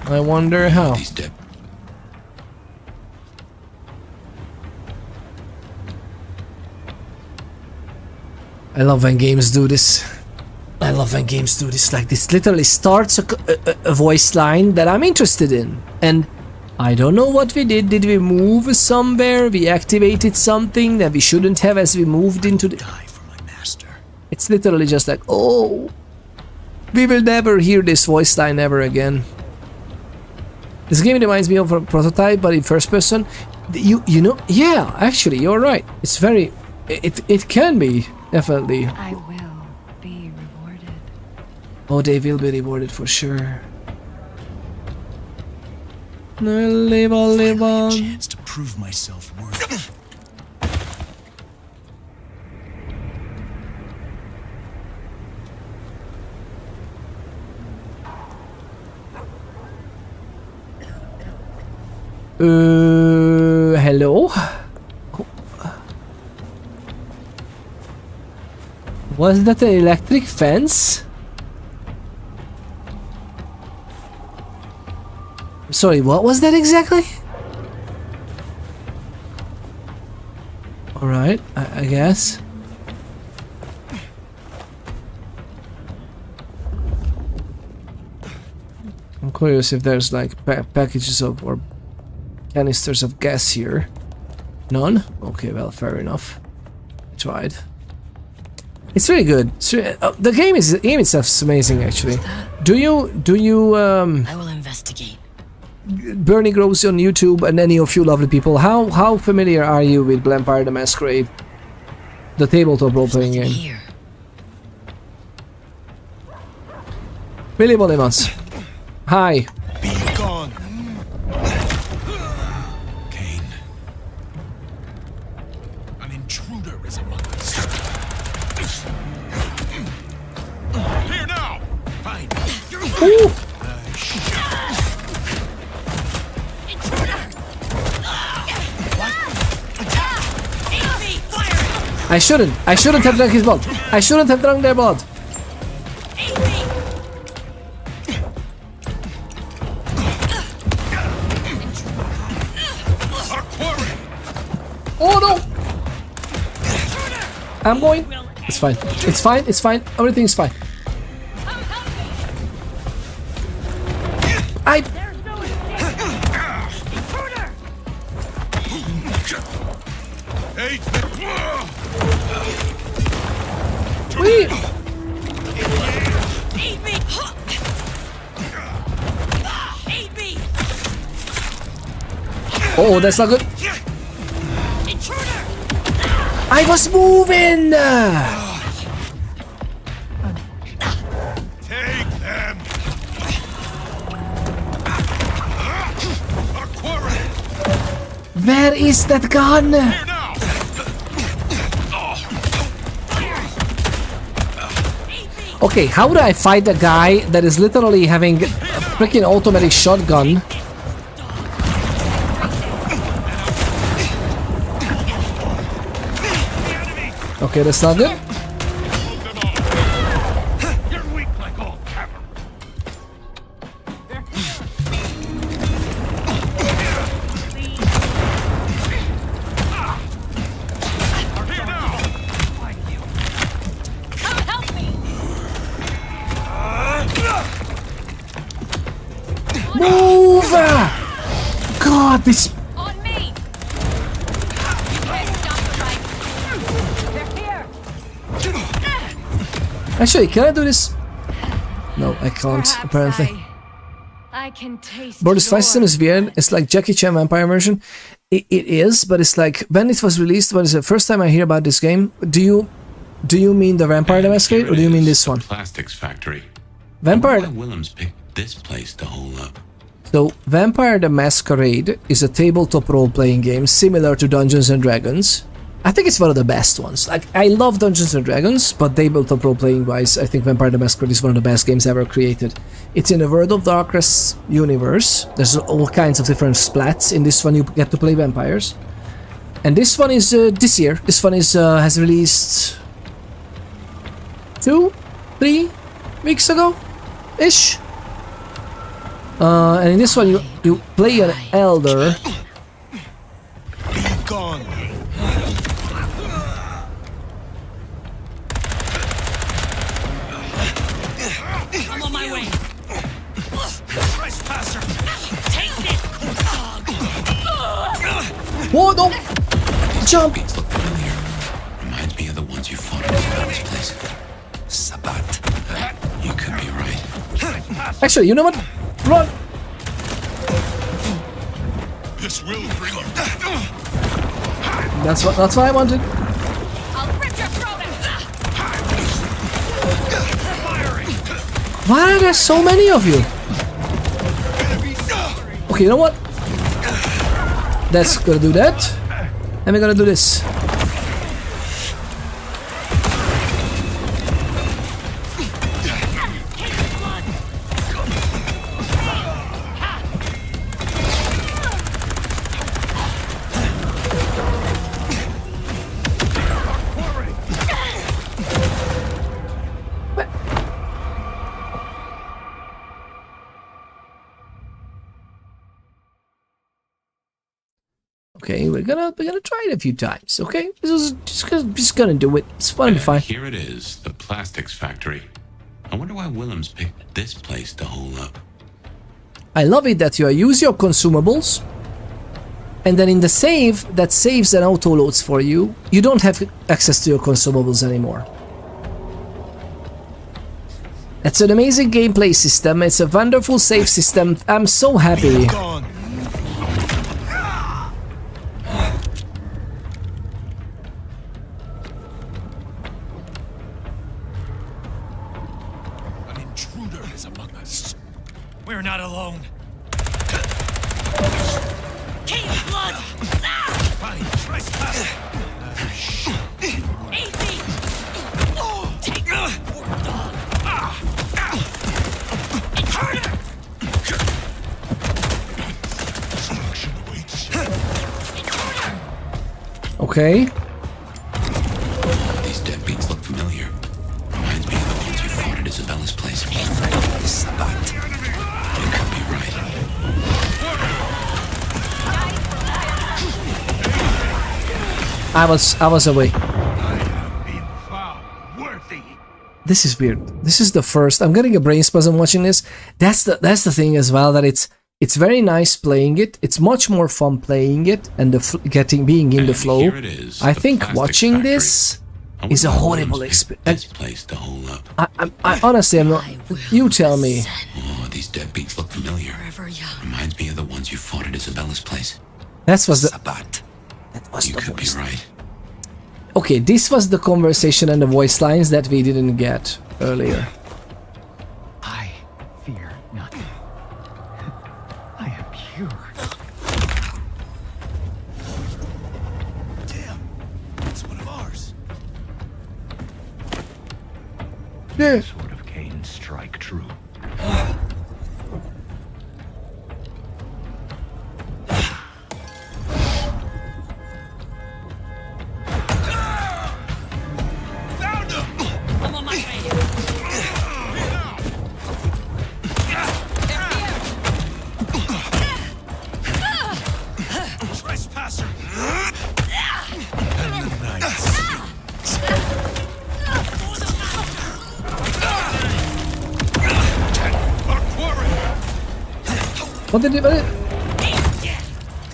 I wonder how. I love when games do this. I love when games do this. Like, this literally starts a voice line that I'm interested in. And I don't know what we did. Did we move somewhere? We activated something that we shouldn't have as we moved into the... It's literally just like, oh, we will never hear this voice line ever again. This game reminds me of a prototype, but in first person. You know, yeah, actually, you're right. It's very, it can be, definitely. I will be rewarded. Oh, they will be rewarded for sure. No, live on, live on. Chance to prove myself worthy. Hello? Was that an electric fence? Sorry, what was that exactly? Alright, I guess. I'm curious if there's like packages of or canisters of gas here. None? Okay, well, fair enough. I tried. It's really good. The game itself is amazing, actually. Do you I will investigate. Bernie Groves on YouTube and any of you lovely people, how familiar are you with Vampire the Masquerade? The tabletop role-playing game. Billy Bolimans. Hi. Be gone. Kane. An intruder is among us. Here now. Fine. Ooh. I shouldn't have drunk his blood. I shouldn't have drunk their blood. Oh no! I'm going. It's fine. It's fine. It's fine. Everything's fine. Oh, that's not good. I was moving. Take them. Where is that gun? Okay, how do I fight a guy that is literally having a freaking automatic shotgun? Okay, that's not good. You're weak like all Move! God, this. On me! They're here! Actually, can I do this? No, I can't, apparently. I can taste Bro, this fight your system is weird. It's like Jackie Chan vampire version. It is, but it's like when it was released, when it's the first time I hear about this game, do you mean the Vampire the Masquerade or do you mean this one? Plastics Factory. Vampire. Why Willems picked this place to hole up. So, Vampire the Masquerade is a tabletop role-playing game similar to Dungeons and Dragons. I think it's one of the best ones. Like, I love Dungeons and Dragons, but tabletop role-playing wise, I think Vampire the Masquerade is one of the best games ever created. It's in the World of Darkness universe. There's all kinds of different splats. In this one, you get to play vampires. And this one is this year. This one is has released 2-3 weeks ago-ish. And in this one, you play an elder. Be gone. I'm on my way. Trespasser. Take this, dog. Whoa, no! Jump! Reminds me of the ones you fought in this place. Sabat. You could be right. Actually, you know what? Run! This will bring you. That's what I wanted. I'll rip your throat out. Why are there so many of you? Okay, you know what? That's gonna do that. And we're gonna do this. Okay, we're gonna try it a few times. Okay, this is just gonna do it. It's gonna be fine. Here it is, the Plastics Factory. I wonder why Willems picked this place to hole up. I love it that you use your consumables, and then in the save that saves and auto loads for you. You don't have access to your consumables anymore. It's an amazing gameplay system. It's a wonderful save system. I'm so happy. We're not alone. King blood. Fine, trespass. Easy. Take this, poor dog. Intruder. Okay. These deadbeats look familiar. Reminds me of the ones you fought at Isabella's place. Sabat. You could be right. I was away. This is weird. This is the first. I'm getting a brain spasm watching this. That's the thing as well, that it's very nice playing it. It's much more fun playing it and being in the flow. I think watching this is a horrible experience. I honestly am not. You tell me. Oh, these deadbeats look familiar. Reminds me of the ones you fought at Isabella's place. That was the. Sabat. That was you the could worst. be right. Okay, this was the conversation and the voice lines that we didn't get earlier. I fear nothing. I am pure. Damn, it's one of ours. Yeah. Sword of Cain, strike true. I'm on my way. Trespasser. And the knights. What did it?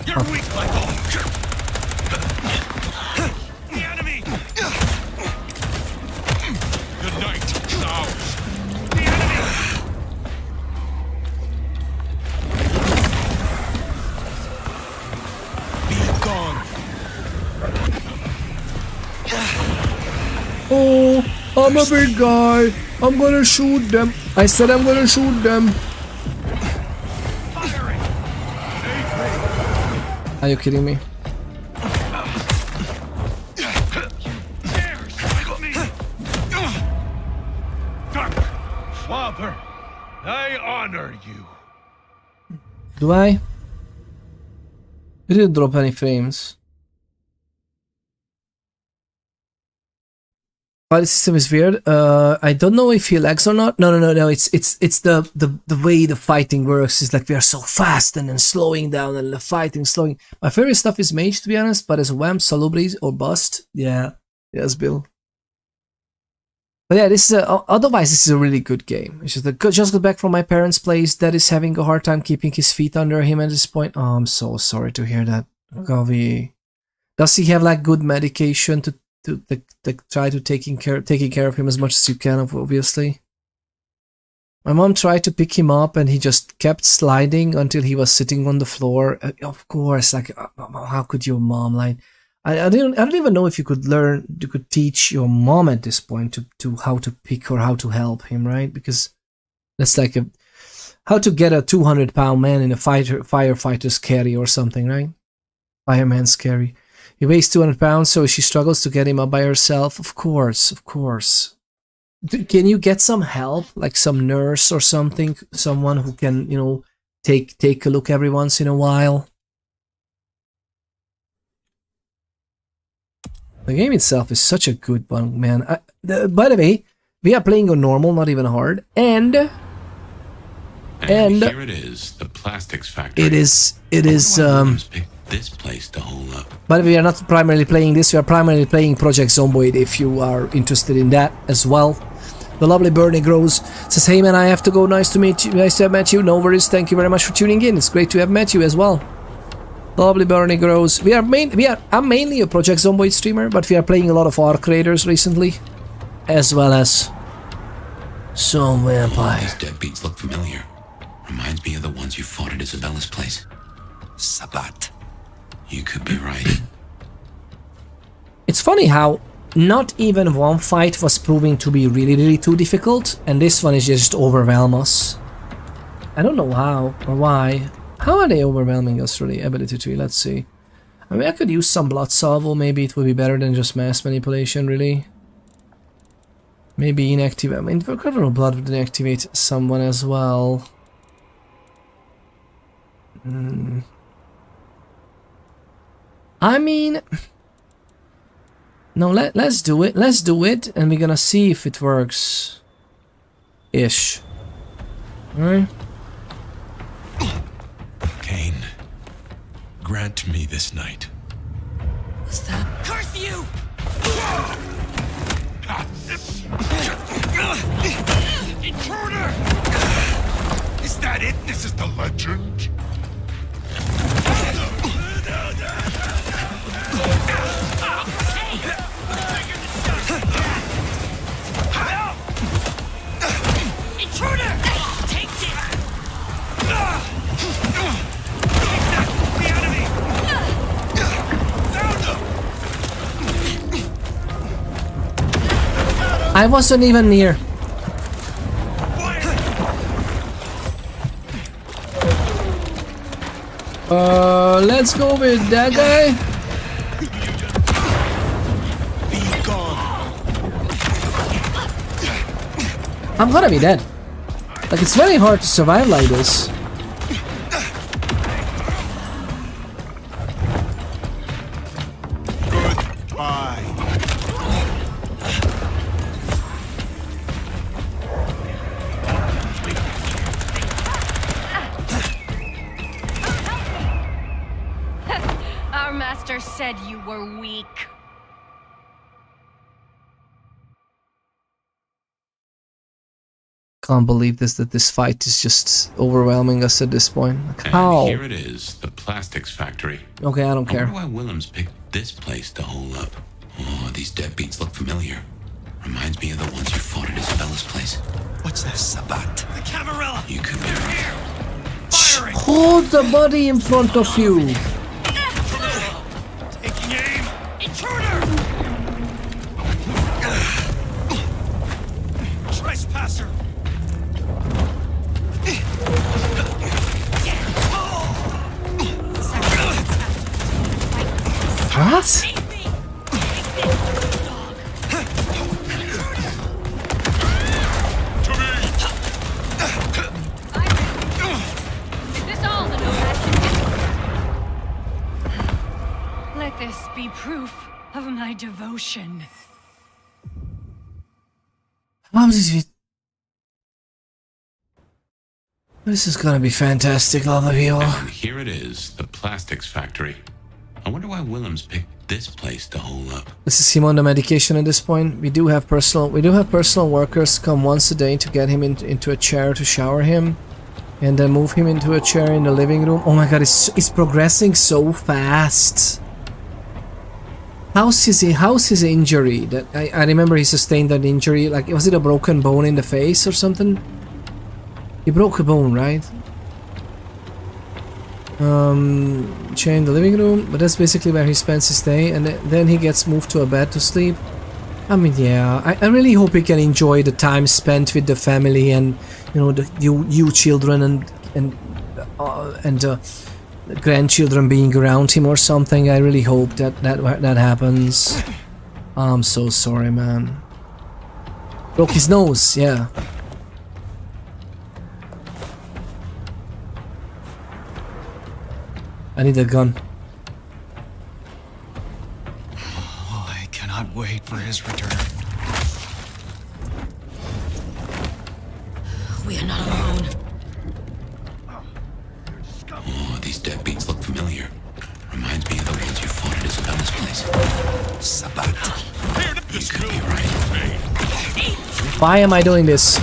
You're weak like a the enemy. The night is ours. The enemy. Be gone. Oh, I'm a big guy. I'm gonna shoot them. I said I'm gonna shoot them. Are you kidding me? Father, I honor you. Do I? It didn't drop any frames. File system is weird. I don't know if he lags or not. No. It's the way the fighting works. It's like we are so fast and then slowing down and the fighting slowing. My favorite stuff is Mage, to be honest, but as Wham, Salubri's or Bust, yeah, yes, Bill. But yeah, this is otherwise this is a really good game. It's just got back from my parents' place. Dad is having a hard time keeping his feet under him at this point. Oh, I'm so sorry to hear that. Gavi. Does he have like good medication to try to taking care of him as much as you can, obviously? My mom tried to pick him up and he just kept sliding until he was sitting on the floor. Of course, like how could your mom like? I don't even know if you could teach your mom at this point to how to pick or how to help him, right? Because that's like how to get a 200-pound man in a firefighter's carry or something, right? Fireman's carry. He weighs 200 pounds, so she struggles to get him up by herself. Of course. Can you get some help, like some nurse or something, someone who can, you know, take a look every once in a while? The game itself is such a good one, man. By the way, we are playing on normal, not even hard, and here it is, the plastics factory. It is. This place to hold up. But we are not primarily playing this. We are primarily playing Project Zomboid. If you are interested in that as well. The lovely Bernie Grows says, "Hey man, I have to go. Nice to meet you. Nice to have met you. No worries. Thank you very much for tuning in. It's great to have met you as well." The lovely Bernie Grows. I'm mainly a Project Zomboid streamer, but we are playing a lot of Ark Raiders recently, as well as some vampire. These deadbeats look familiar. Reminds me of the ones you fought at Isabella's place. Sabat. You could be right. It's funny how not even one fight was proving to be really too difficult, and this one is just overwhelm us. I don't know how or why. How are they overwhelming us really? Ability tree, let's see. I mean, I could use some blood salvo, maybe it would be better than just mass manipulation, really. Maybe inactivate, I mean, Cover of Blood would inactivate someone as well. I mean, no, let's do it. Let's do it, and we're gonna see if it works. Ish. Alright. Cain, grant me this night. What's that? Curse you! Intruder! Is that it? This is the legend? Intruder! Take this! The enemy! I wasn't even near. Let's go with that guy. I'm gonna be dead. Like, it's very hard to survive like this. Goodbye. Our master said you were weak. Can't believe that this fight is just overwhelming us at this point. Like, how? And here it is, the plastics factory. Okay, I don't care. I wonder why Willems picked this place to hole up. Oh, these deadbeats look familiar. Reminds me of the ones you fought at Isabella's place. What's this, Sabat? The Camarilla! You could be right. Firing! Hold the body in front of you! Taking aim! Intruder! Trespasser! What? Let this be proof of my devotion. How did we... This is gonna be fantastic, all of you. And here it is, the plastics factory. I wonder why Willems picked this place to hole up. This is him on the medication at this point. We do have personal workers come once a day to get him into a chair to shower him, and then move him into a chair in the living room. Oh my god, it's progressing so fast. How's his injury? That I remember he sustained an injury. Like, was it a broken bone in the face or something? He broke a bone, right? Chair in the living room, but that's basically where he spends his day, and then he gets moved to a bed to sleep. I mean, yeah, I really hope he can enjoy the time spent with the family and, you know, you children and grandchildren being around him or something. I really hope that happens. I'm so sorry, man. Broke his nose, yeah. I need a gun. Oh, I cannot wait for his return. We are not alone. Oh, these deadbeats look familiar. Reminds me of the ones you fought at Isabella's place. Sabat. You could be right. Why am I doing this?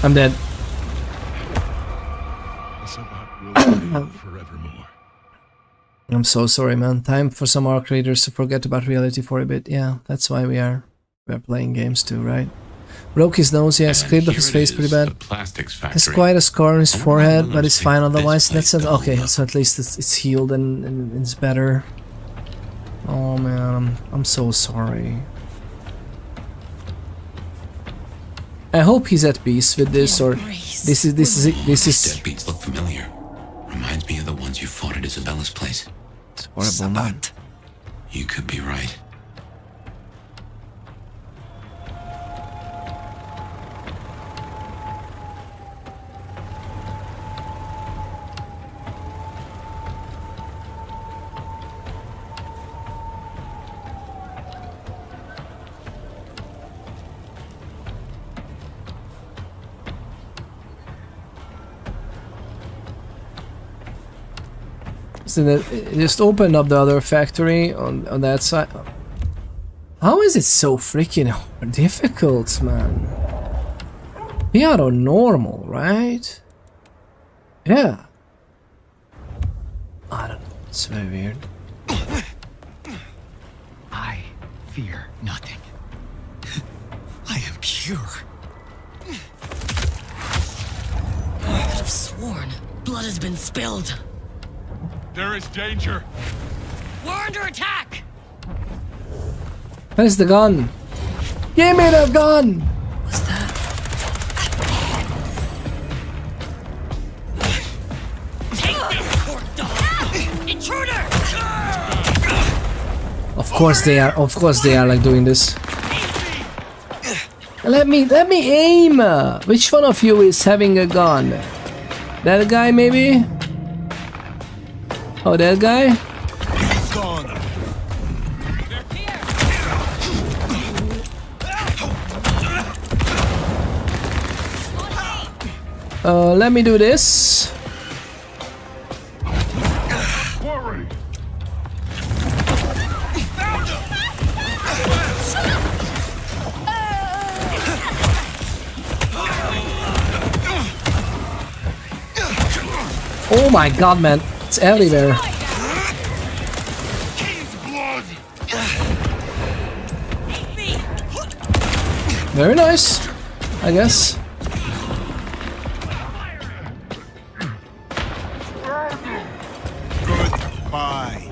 I'm dead. I'm so sorry, man. Time for some ARC raiders to forget about reality for a bit. Yeah, that's why we're playing games too, right? Broke his nose, yeah, scraped off his face pretty bad. Has quite a scar on his forehead, but it's fine otherwise. That's okay, so at least it's healed and it's better. Oh man, I'm so sorry. I hope he's at peace with this, or this is. Deadbeats look familiar. Reminds me of the ones you fought at Isabella's place. It's horrible, man. You could be right. So just open up the other factory on that side. How is it so freaking difficult, man? We are on normal, right? Yeah. I don't know. It's very weird. I fear nothing. I am pure. I could have sworn blood has been spilled. There is danger. We're under attack. Where's the gun? Give me the gun! What's that? Take this, poor dog! Intruder! Of course they are. Of course they are like doing this. Let me aim. Which one of you is having a gun? That guy, maybe? Oh, that guy? He's gone. Let me do this. Worry. Oh my god, man. It's everywhere. Very nice, I guess. Goodbye.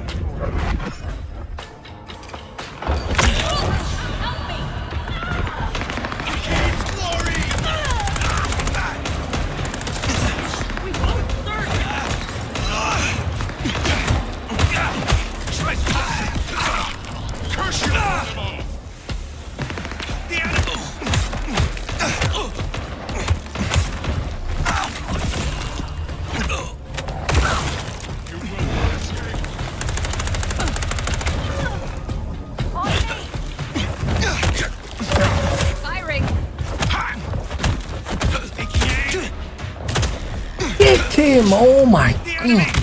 Him, oh my god.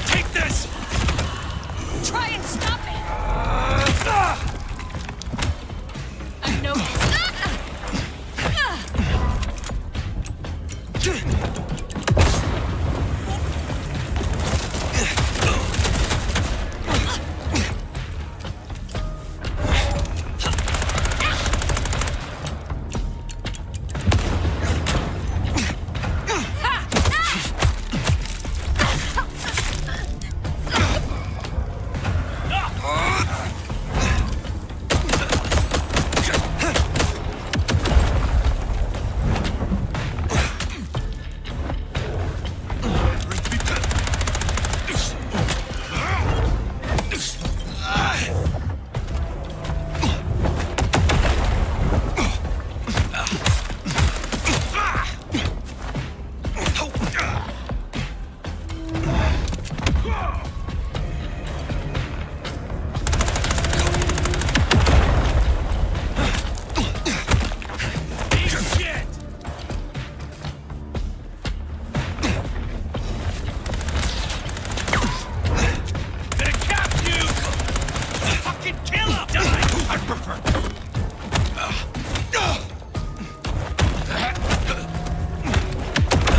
Take this. Try and stop it. I'm no.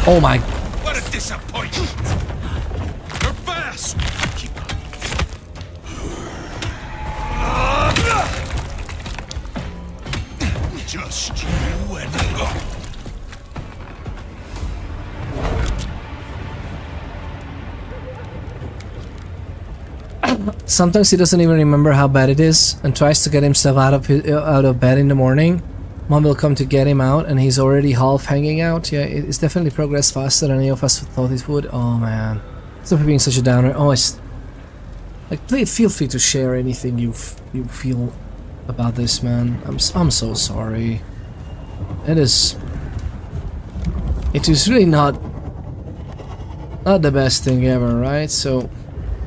Oh my. What a disappointment. You're fast. Keep up. Just you and Sometimes he doesn't even remember how bad it is and tries to get himself out of bed in the morning. Mom will come to get him out and he's already half hanging out. Yeah, it's definitely progressed faster than any of us thought it would. Oh man. Stop being such a downer. Oh, it's like, please feel free to share anything you feel about this, man. I'm so sorry. It is really not the best thing ever, right? So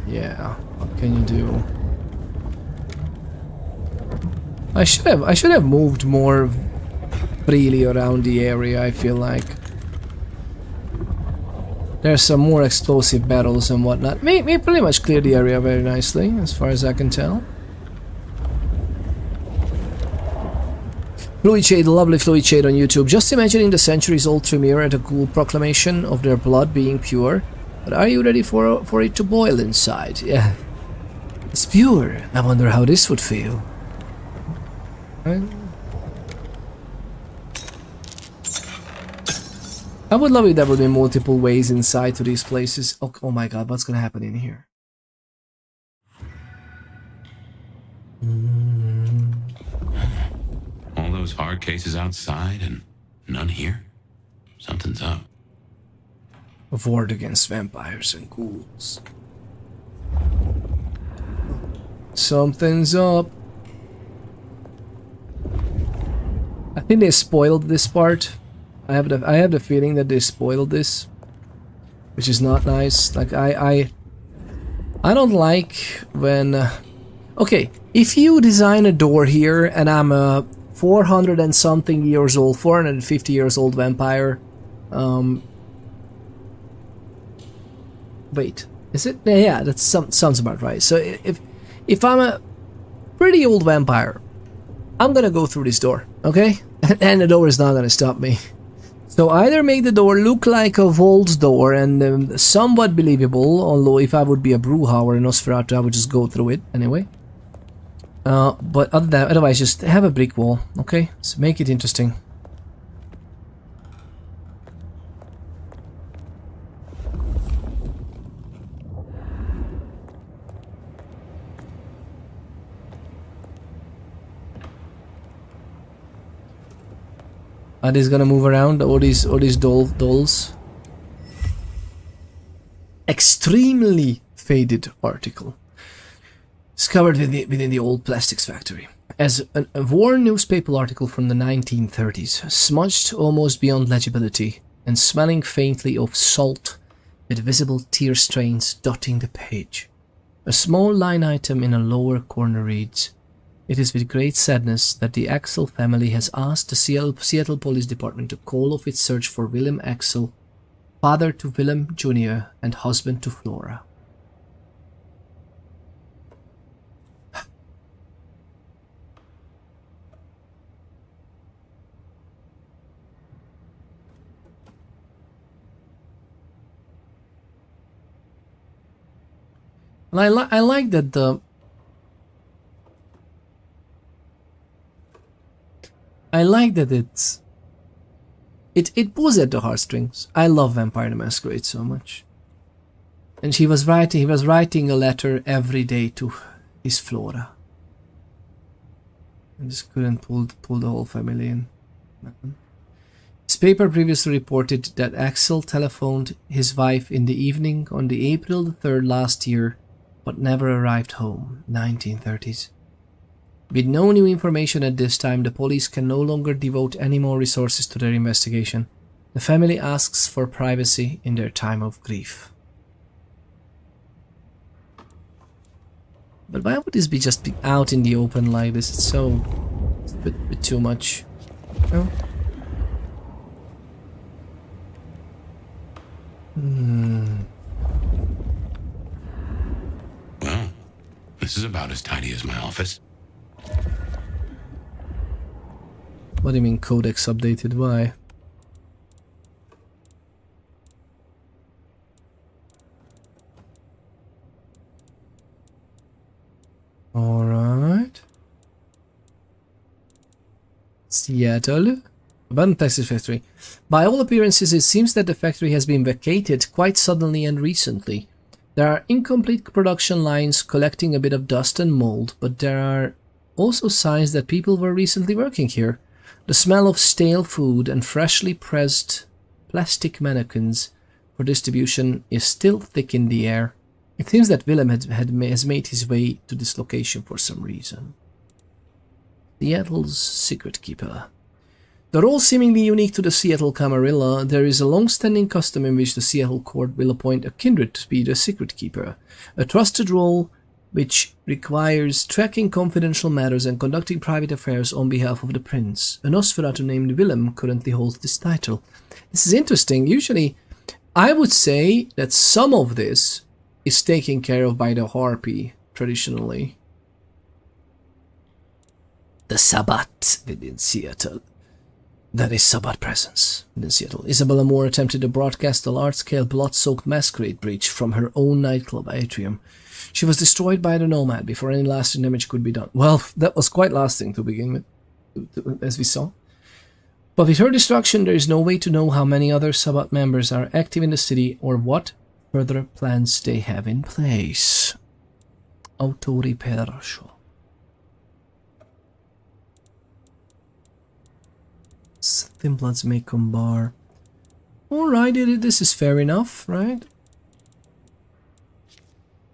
yeah, what can you do? I should have moved more freely around the area. I feel like there's some more explosive battles and whatnot. We pretty much cleared the area very nicely, as far as I can tell. Fluid Shade, lovely Fluid Shade on YouTube. Just imagining the centuries-old Tremere at a cool proclamation of their blood being pure. But are you ready for it to boil inside? Yeah, it's pure. I wonder how this would feel. I would love if there would be multiple ways inside to these places. Oh my god, what's gonna happen in here? All those hard cases outside and none here? Something's up. A ward against vampires and ghouls. Something's up. I think they spoiled this part. I have the feeling that they spoiled this. which is not nice. Like I don't like when okay, if you design a door here and I'm a 400 and something years old, 450 years old vampire, wait, is it? Yeah, that sounds about right. So if I'm a pretty old vampire, I'm gonna go through this door, okay? And the door is not gonna stop me. So either make the door look like a vault door and somewhat believable, although if I would be a Bruja or a Nosferatu, I would just go through it anyway. But otherwise, just have a brick wall, okay? So make it interesting. Are these gonna move around? All these dolls? Extremely faded article. Discovered within the old plastics factory. As a worn newspaper article from the 1930s, smudged almost beyond legibility and smelling faintly of salt with visible tear stains dotting the page. A small line item in a lower corner reads, "It is with great sadness that the Axel family has asked the Seattle Police Department to call off its search for Willem Axel, father to Willem Jr. and husband to Flora." And I like that the it pulls at the heartstrings. I love Vampire the Masquerade so much. And he was writing a letter every day to his Flora. And just couldn't pull the whole family in. His paper previously reported that Axel telephoned his wife in the evening on the April the 3rd last year, but never arrived home, 1930s. With no new information at this time, the police can no longer devote any more resources to their investigation. The family asks for privacy in their time of grief. But why would this be just out in the open like this? It's a bit too much. No? Well, this is about as tidy as my office. What do you mean codex updated? Why? Alright. Seattle. Abandoned Texas factory. By all appearances, it seems that the factory has been vacated quite suddenly and recently. There are incomplete production lines collecting a bit of dust and mold, but there are also signs that people were recently working here. The smell of stale food and freshly pressed plastic mannequins for distribution is still thick in the air. It seems that Willem has made his way to this location for some reason. Seattle's Secret Keeper. The role seemingly unique to the Seattle Camarilla, there is a long-standing custom in which the Seattle court will appoint a kindred to be the Secret Keeper, a trusted role which requires tracking confidential matters and conducting private affairs on behalf of the prince. A Nosferatu named Willem currently holds this title. This is interesting. Usually, I would say that some of this is taken care of by the Harpy, traditionally. The Sabbat within Seattle. That is Sabbat presence within Seattle. Isabella Moore attempted to broadcast a large-scale blood-soaked masquerade breach from her own nightclub atrium. She was destroyed by the Nomad before any lasting damage could be done. Well, that was quite lasting to begin with, as we saw. But with her destruction, there is no way to know how many other Sabbat members are active in the city or what further plans they have in place. Autoriperacio. Thin Bloods Macon Bar. Alright, this is fair enough, right?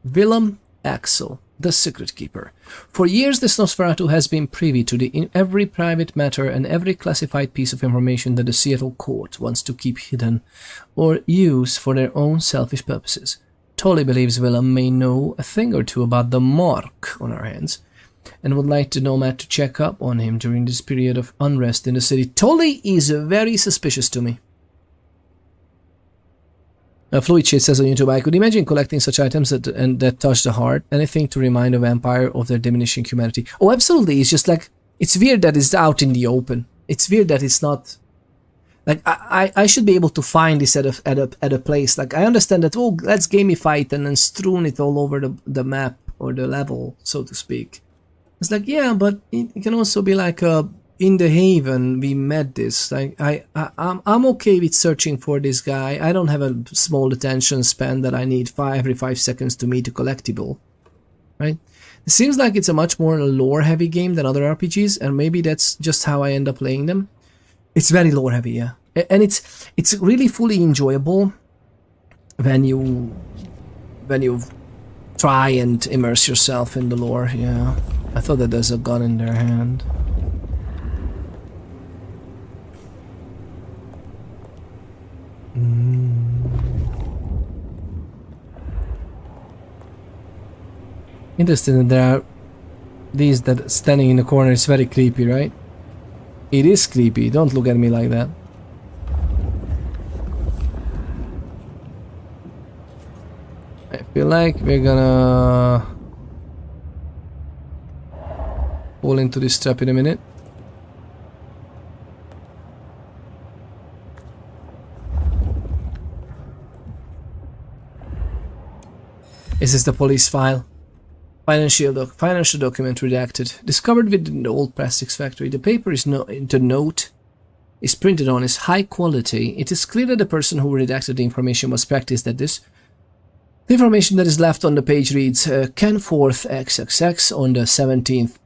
Willem Axel. the Secret Keeper. For years, this Nosferatu has been privy to every private matter and every classified piece of information that the Seattle court wants to keep hidden or use for their own selfish purposes. Tully believes Willem may know a thing or two about the mark on our hands, and would like the Nomad to check up on him during this period of unrest in the city. Tully is very suspicious to me. Fluid Shade says on YouTube, I could imagine collecting such items that touch the heart, anything to remind a vampire of their diminishing humanity. Oh, absolutely. It's just like, it's weird that it's out in the open. It's weird that it's not... Like, I should be able to find this at a place. Like, I understand that, oh, let's gamify it and then strewn it all over the map or the level, so to speak. It's like, yeah, but it can also be like in the Haven we met this. Like I'm okay with searching for this guy. I don't have a small attention span that I need every 5 seconds to meet a collectible, right? It seems like it's a much more lore heavy game than other RPGs, and maybe that's just how I end up playing them. It's very lore heavy, yeah, and it's really fully enjoyable when you try and immerse yourself in the lore. Yeah, I thought that there's a gun in their hand. Interesting that there are these that standing in the corner. Is very creepy, right? It is creepy. Don't look at me like that. I feel like we're gonna fall into this trap in a minute. Is this the police file? Financial document redacted. Discovered within the old plastics factory. The paper is the note is printed on is high quality. It is clear that the person who redacted the information was practiced at this. The information that is left on the page reads, Ken 4th XXX on the 17th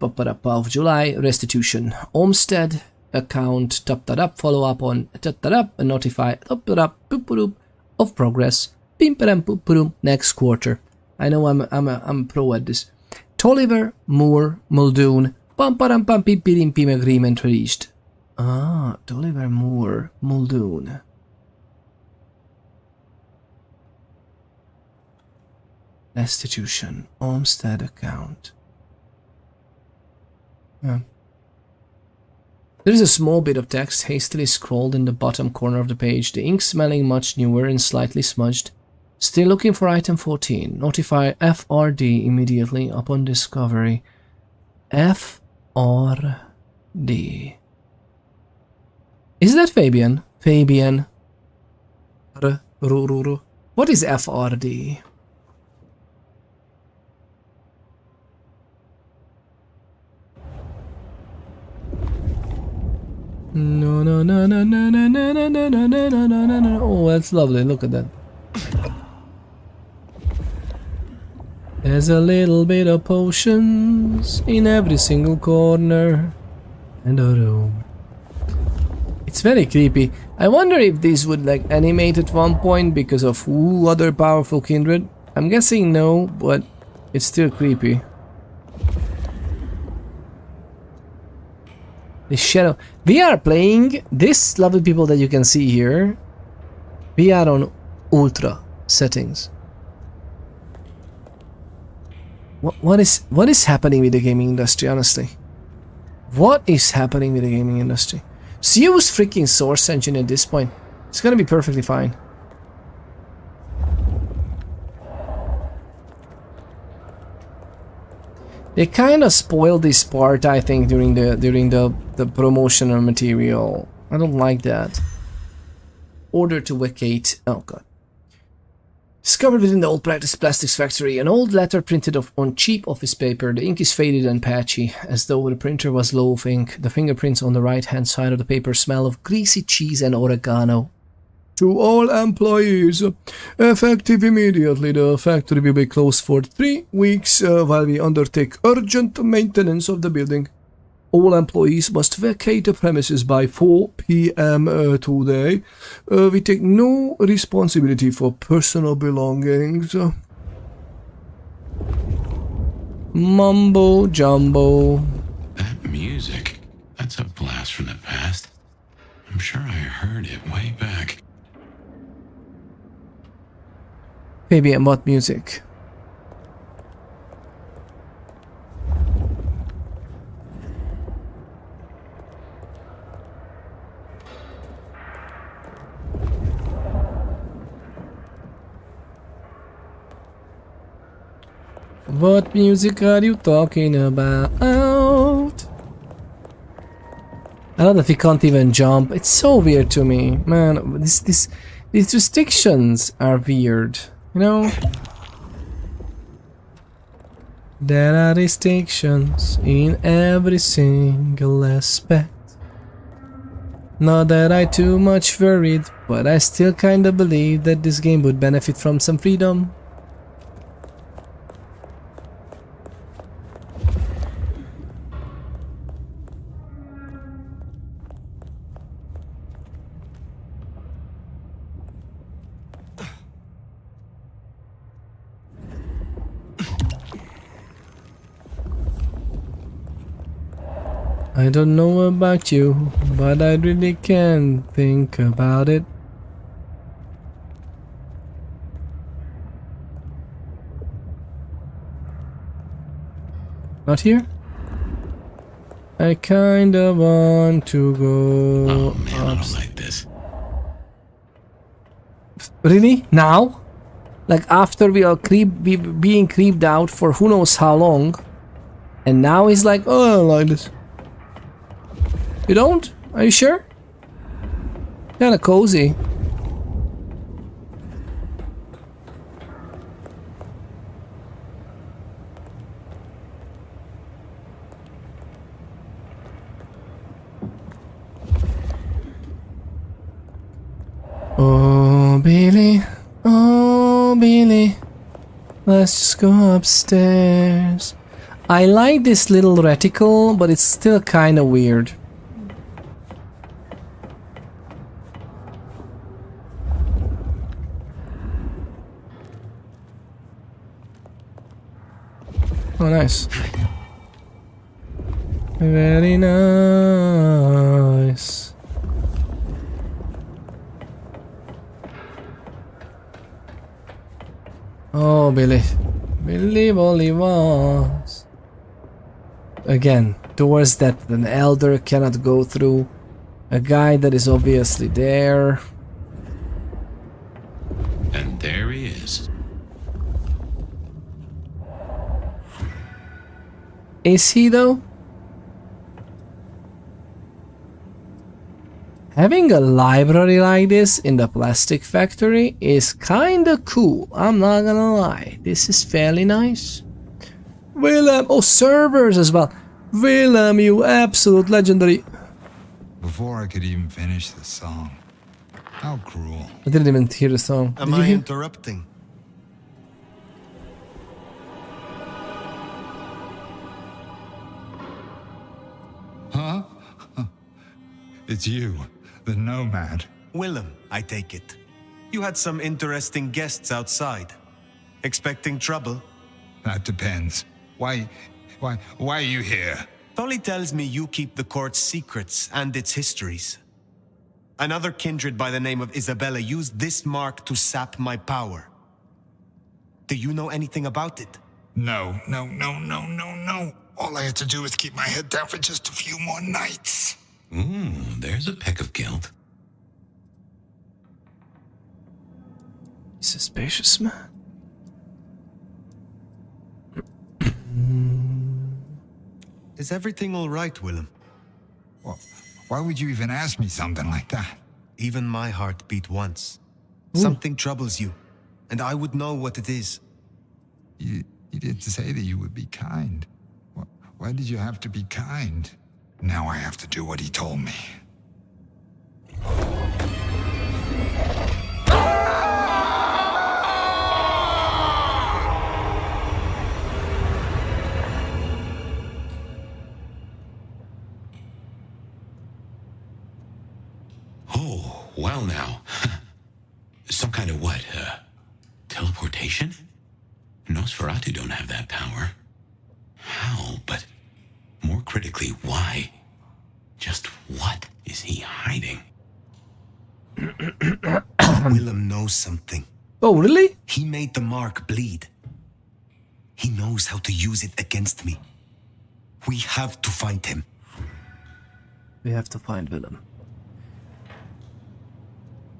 of July, restitution. Olmsted account, follow-up on, notify, of progress, next quarter. I know I'm pro at this. Tolliver, Moore, Muldoon, pim agreement reached. Ah, Tolliver, Moore, Muldoon. Restitution, Olmsted account. Yeah. There is a small bit of text hastily scrawled in the bottom corner of the page, the ink smelling much newer and slightly smudged. Still looking for item 14. Notify FRD immediately upon discovery. FRD. Is that Fabian? Fabian. What is FRD? No. Oh, that's lovely. Look at that. There's a little bit of potions in every single corner and a room. It's very creepy. I wonder if these would like animate at one point because of other powerful kindred. I'm guessing no, but it's still creepy. The shadow. We are playing this, lovely people that you can see here. We are on ultra settings. What is happening with the gaming industry, honestly? What is happening with the gaming industry? So use freaking Source Engine at this point. It's gonna be perfectly fine. They kind of spoiled this part, I think, during the promotional material. I don't like that. Order to vacate. Oh god. Discovered within the old plastics factory, an old letter printed on cheap office paper. The ink is faded and patchy, as though the printer was low of ink. The fingerprints on the right-hand side of the paper smell of greasy cheese and oregano. To all employees, effective immediately, the factory will be closed for 3 weeks while we undertake urgent maintenance of the building. All employees must vacate the premises by 4 p.m. Today. We take no responsibility for personal belongings. Mumbo jumbo. That music, that's a blast from the past. I'm sure I heard it way back. Baby, and what music? What music are you talking about? I know that we can't even jump. It's so weird to me, man. These restrictions are weird, you know. There are restrictions in every single aspect. Not that I too much worried, but I still kinda believe that this game would benefit from some freedom. I don't know about you, but I really can't think about it. Not here? I kinda want to go. Oh man, I don't like this. Really? Now? Like after we are being creeped out for who knows how long, and now he's like, oh, I don't like this. You don't? Are you sure? Kinda cozy. Oh, Billy, let's just go upstairs. I like this little reticle, but it's still kinda weird. Oh, nice. Very nice. Oh, Billy. Billy Bolivars. Again, doors that an elder cannot go through. A guy that is obviously there. And there he is. Is he though? Having a library like this in the plastic factory is kinda cool, I'm not gonna lie. This is fairly nice. Willem, oh, servers as well. Willem, you absolute legendary. Before I could even finish the song. How cruel. I didn't even hear the song. Am I interrupting? Huh? It's you, the nomad. Willem, I take it. You had some interesting guests outside. Expecting trouble? That depends. Why are you here? Tolly tells me you keep the court's secrets and its histories. Another kindred by the name of Isabella used this mark to sap my power. Do you know anything about it? No. All I had to do was keep my head down for just a few more nights. Ooh, there's a peck of guilt. Suspicious man. Is everything all right, Willem? Well, why would you even ask me something like that? Even my heart beat once. Something troubles you, and I would know what it is. You didn't say that you would be kind. Why did you have to be kind? Now I have to do what he told me. Oh, well now. Some kind of what? Teleportation? Nosferatu don't have that power. How, but more critically, why? Just what is he hiding? Willem knows something. Oh, really? He made the mark bleed. He knows how to use it against me. We have to find him. We have to find Willem.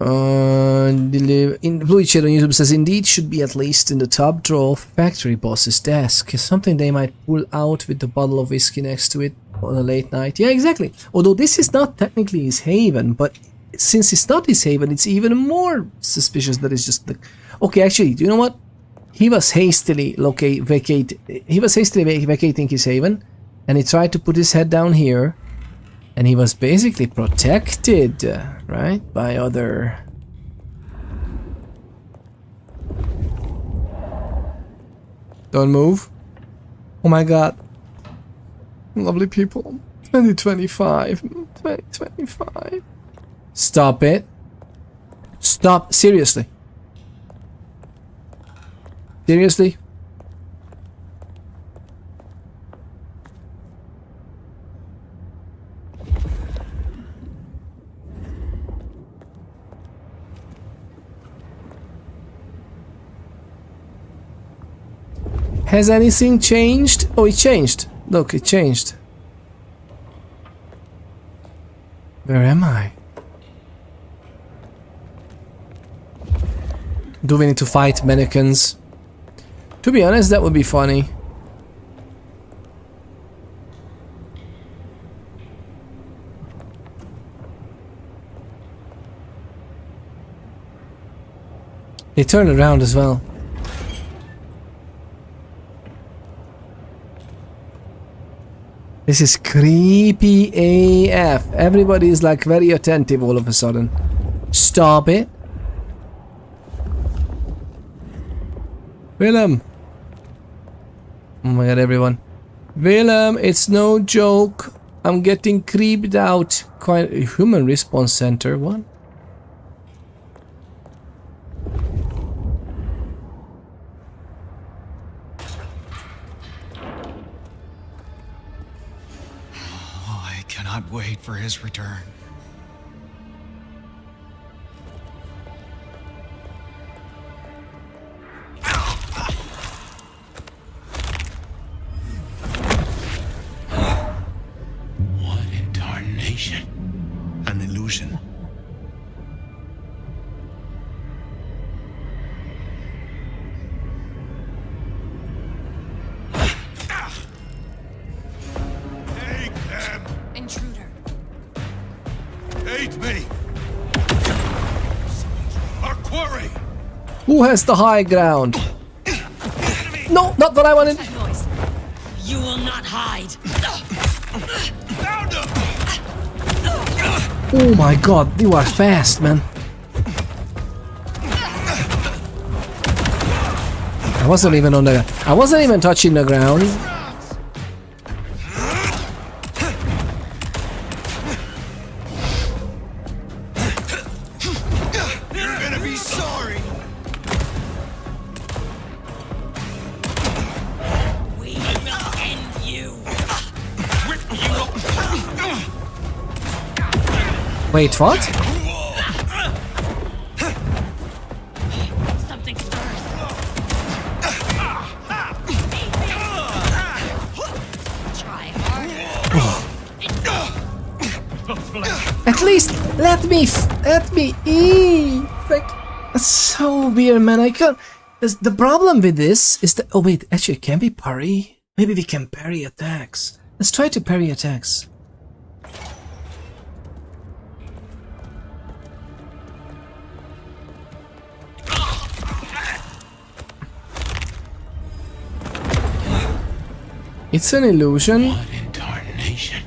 In Blue Chat on YouTube says, indeed should be at least in the top drawer of factory boss's desk. Something they might pull out with the bottle of whiskey next to it on a late night. Yeah, exactly. Although this is not technically his haven, but since it's not his haven, it's even more suspicious that it's just the... Okay, actually, do you know what? He was hastily vacating his haven, and he tried to put his head down here, and he was basically protected, right, by other... Don't move. Oh my god. Lovely people. 2025. 2025. Stop it. Stop. Seriously. Seriously? Has anything changed? Oh, it changed. Look, it changed. Where am I? Do we need to fight mannequins? To be honest, that would be funny. They turn around as well. This is creepy AF. Everybody is like very attentive all of a sudden. Stop it. Willem. Oh my god, everyone. Willem, it's no joke. I'm getting creeped out. Quite a human response center. What? I cannot wait for his return. An illusion. Take them! Intruder. Hate me! Our quarry! Who has the high ground? No, not what I wanted. You will not hide. Found him! Oh my god, you are fast, man. I wasn't even touching the ground. You're gonna be sorry! We will end you. Wait, what? Something stirs. Try harder. At least let me eat. Like, that's so weird, man. I can't. The problem with this is that. Oh wait, actually, can we parry? Maybe we can parry attacks. Let's try to parry attacks. It's an illusion. What in tarnation?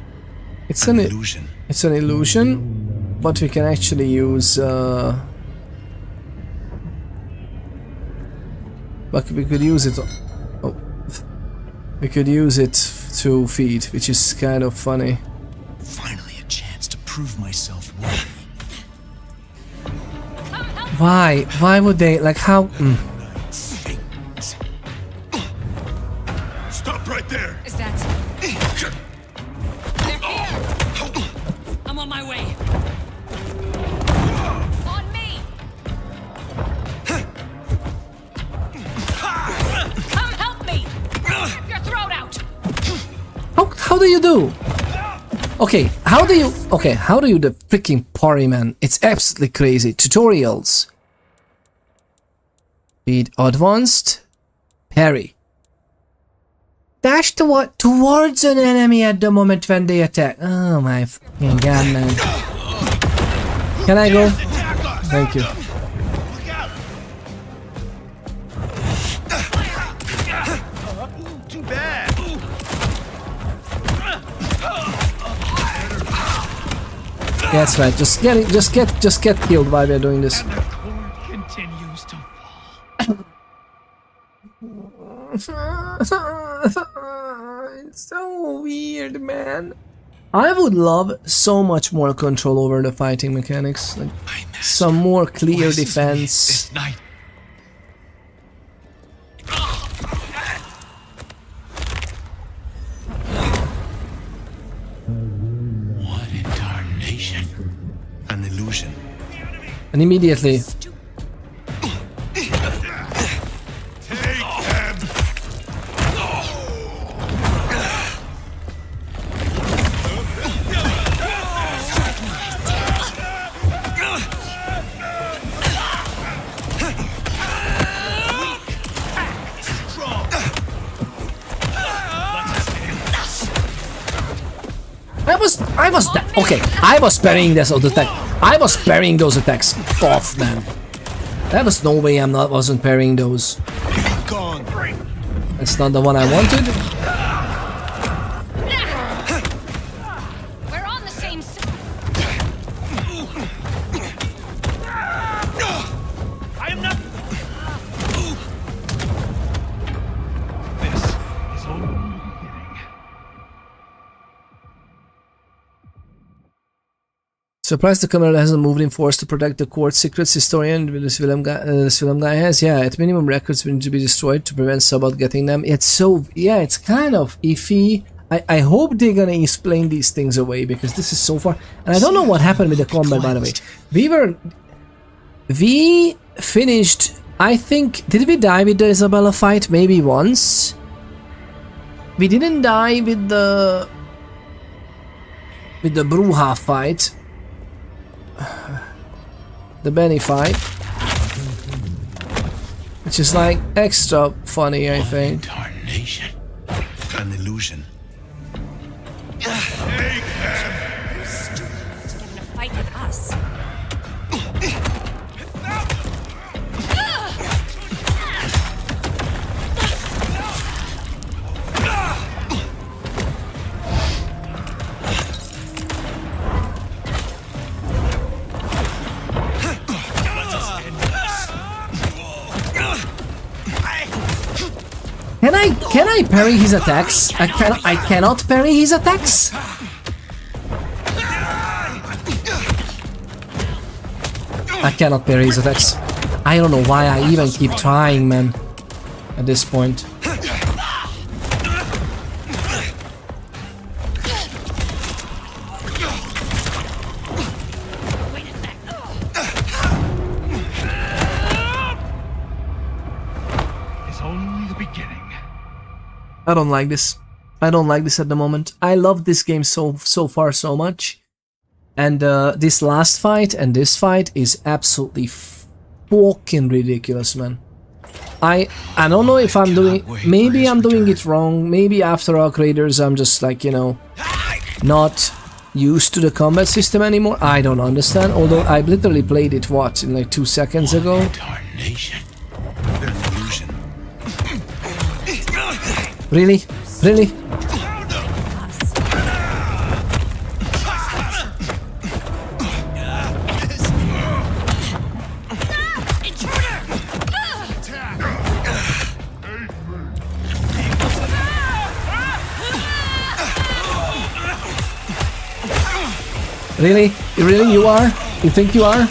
It's an illusion. It's an illusion, but we can actually use. But we could use it. Oh, we could use it to feed, which is kind of funny. Finally, a chance to prove myself worthy. Why? Why would they? Like how? Stop right there! Is How do you do? Okay, how do you the freaking parry, man? It's absolutely crazy. Tutorials. Speed advanced. Parry. Dash towards an enemy at the moment when they attack. Oh my fucking god, man. Can I go? Thank you. Too bad. Yeah, that's right. Just get killed while we're doing this. Continues to It's so weird, man. I would love so much more control over the fighting mechanics, like some more clear defense. What in tarnation? An illusion. And immediately. I was parrying this attack. I was parrying those attacks. Off, man. There was no way wasn't parrying those. That's not the one I wanted. We're on the same side. I am not. This is only the beginning. Surprised the camera hasn't moved in force to protect the court secrets historian this film guy has. Yeah, at minimum records need to be destroyed to prevent Sabbath getting them. It's so, yeah, it's kind of iffy. I hope they're gonna explain these things away because this is so far. And I don't know what happened with the combat, by the way. We finished, I think, did we die with the Isabella fight? Maybe once. We didn't die with the Bruja fight. The Benny fight, which is like extra funny, I think. Tarnation. An illusion. Who's stupid to get in a fight with us? Can I parry his attacks? I cannot parry his attacks? I cannot parry his attacks. I don't know why I even keep trying, man, at this point. I don't like this. I don't like this at the moment. I love this game so far so much. And this last fight and this fight is absolutely fucking ridiculous, man. I don't know if I'm doing... Maybe I'm doing it wrong. Maybe after Arc Raiders I'm just like, you know, not used to the combat system anymore. I don't understand. Although I literally played it, what, in like 2 seconds ago? Really? Really? Really? Really? You are? You think you are?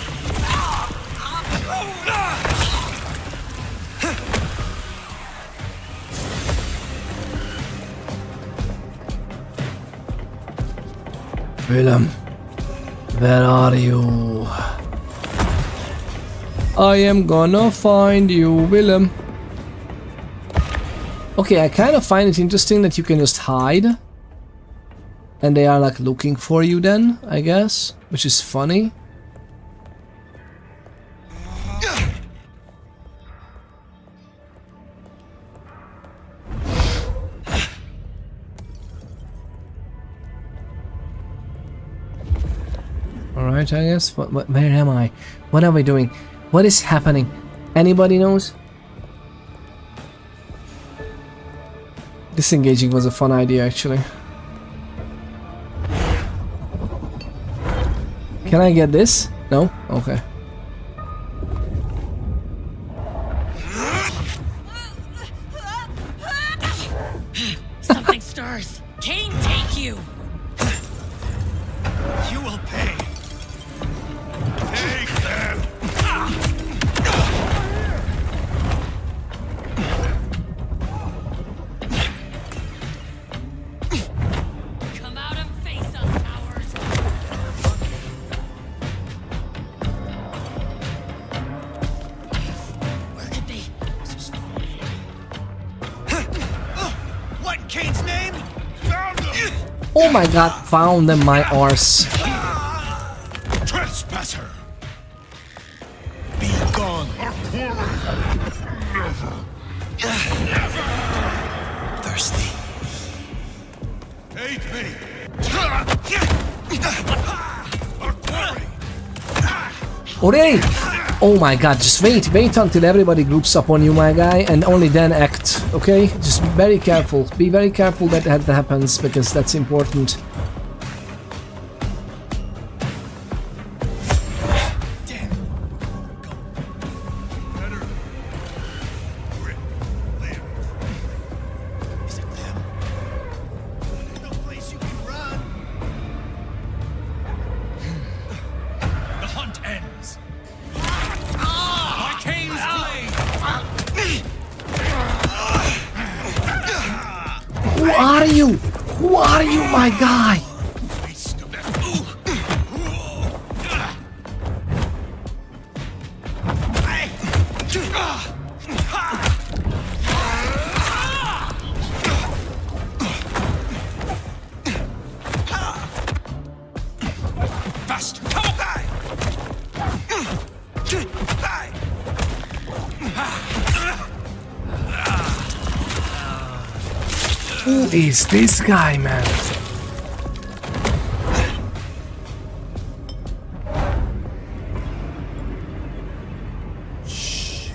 Willem, where are you? I am gonna find you, Willem. Okay, I kind of find it interesting that you can just hide And they are like looking for you then, I guess, which is funny. Alright, I guess. Where am I? What are we doing? What is happening? Anybody knows? Disengaging was a fun idea, actually. Can I get this? No? Okay. Something stirs. Cain, take you. You will pay. Take them. Come out and face us, cowards. Where could they? What in Cain's name? Found them. Oh my god, found them, my arse. Trespasser. Be gone. Our quarry. Never. Thirsty. Hate me. Our quarry. Already? Oh my god, just wait until everybody groups up on you, my guy, and only then act, okay? Just be very careful. Be very careful that that happens, because that's important. The hunt ends. By Cain's blade. Who are you? Who are you, my guy? Faster. Come back. Who is this guy, man? Shh.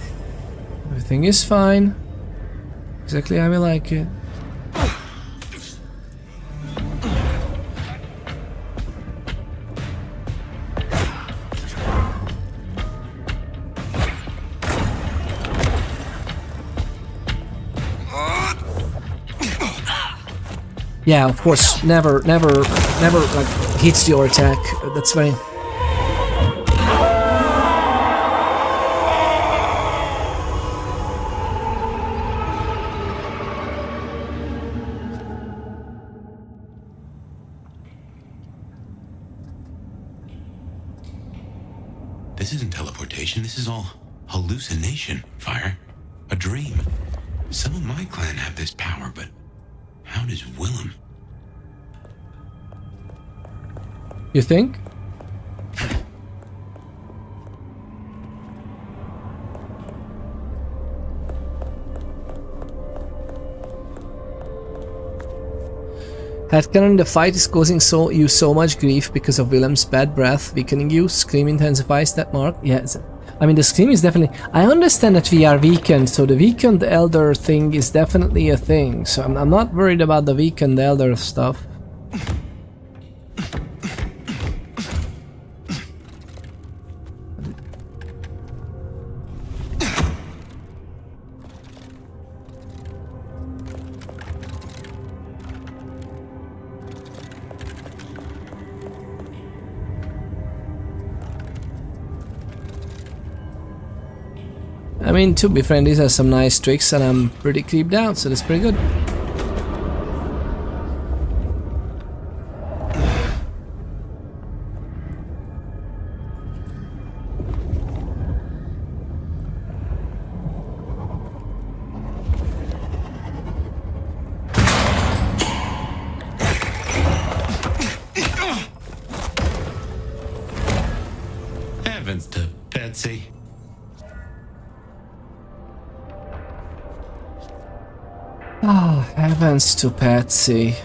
Everything is fine. Exactly how we like it. Yeah, of course, never like hits your attack. That's very. This isn't teleportation, this is all hallucination, Fire. A dream. Some of my clan have this power, but how does Willem? You think? Headcanon, the fight is causing you so much grief because of Willem's bad breath, weakening you. Scream intensifies that mark. Yeah, I mean the scream is definitely... I understand that we are weakened, so the weakened elder thing is definitely a thing. So I'm not worried about the weakened elder stuff. I mean, to be frank, these are some nice tricks and I'm pretty creeped out, so that's pretty good. Patsy. Oh, heavens to Patsy.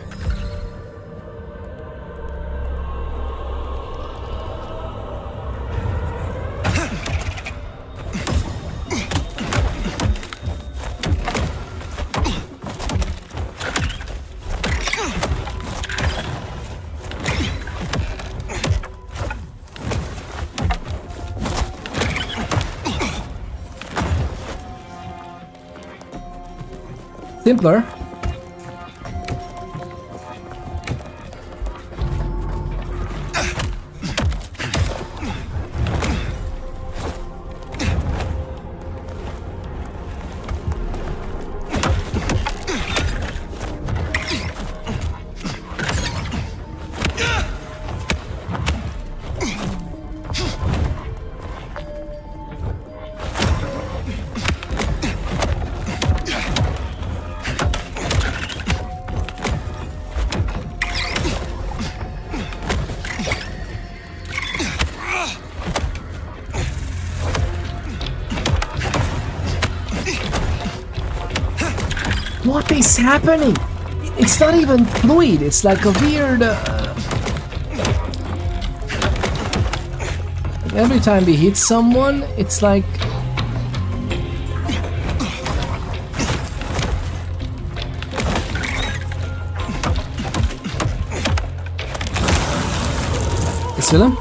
Simpler. What is happening? It's not even fluid, it's like a weird... Every time we hit someone, it's like... Is it him?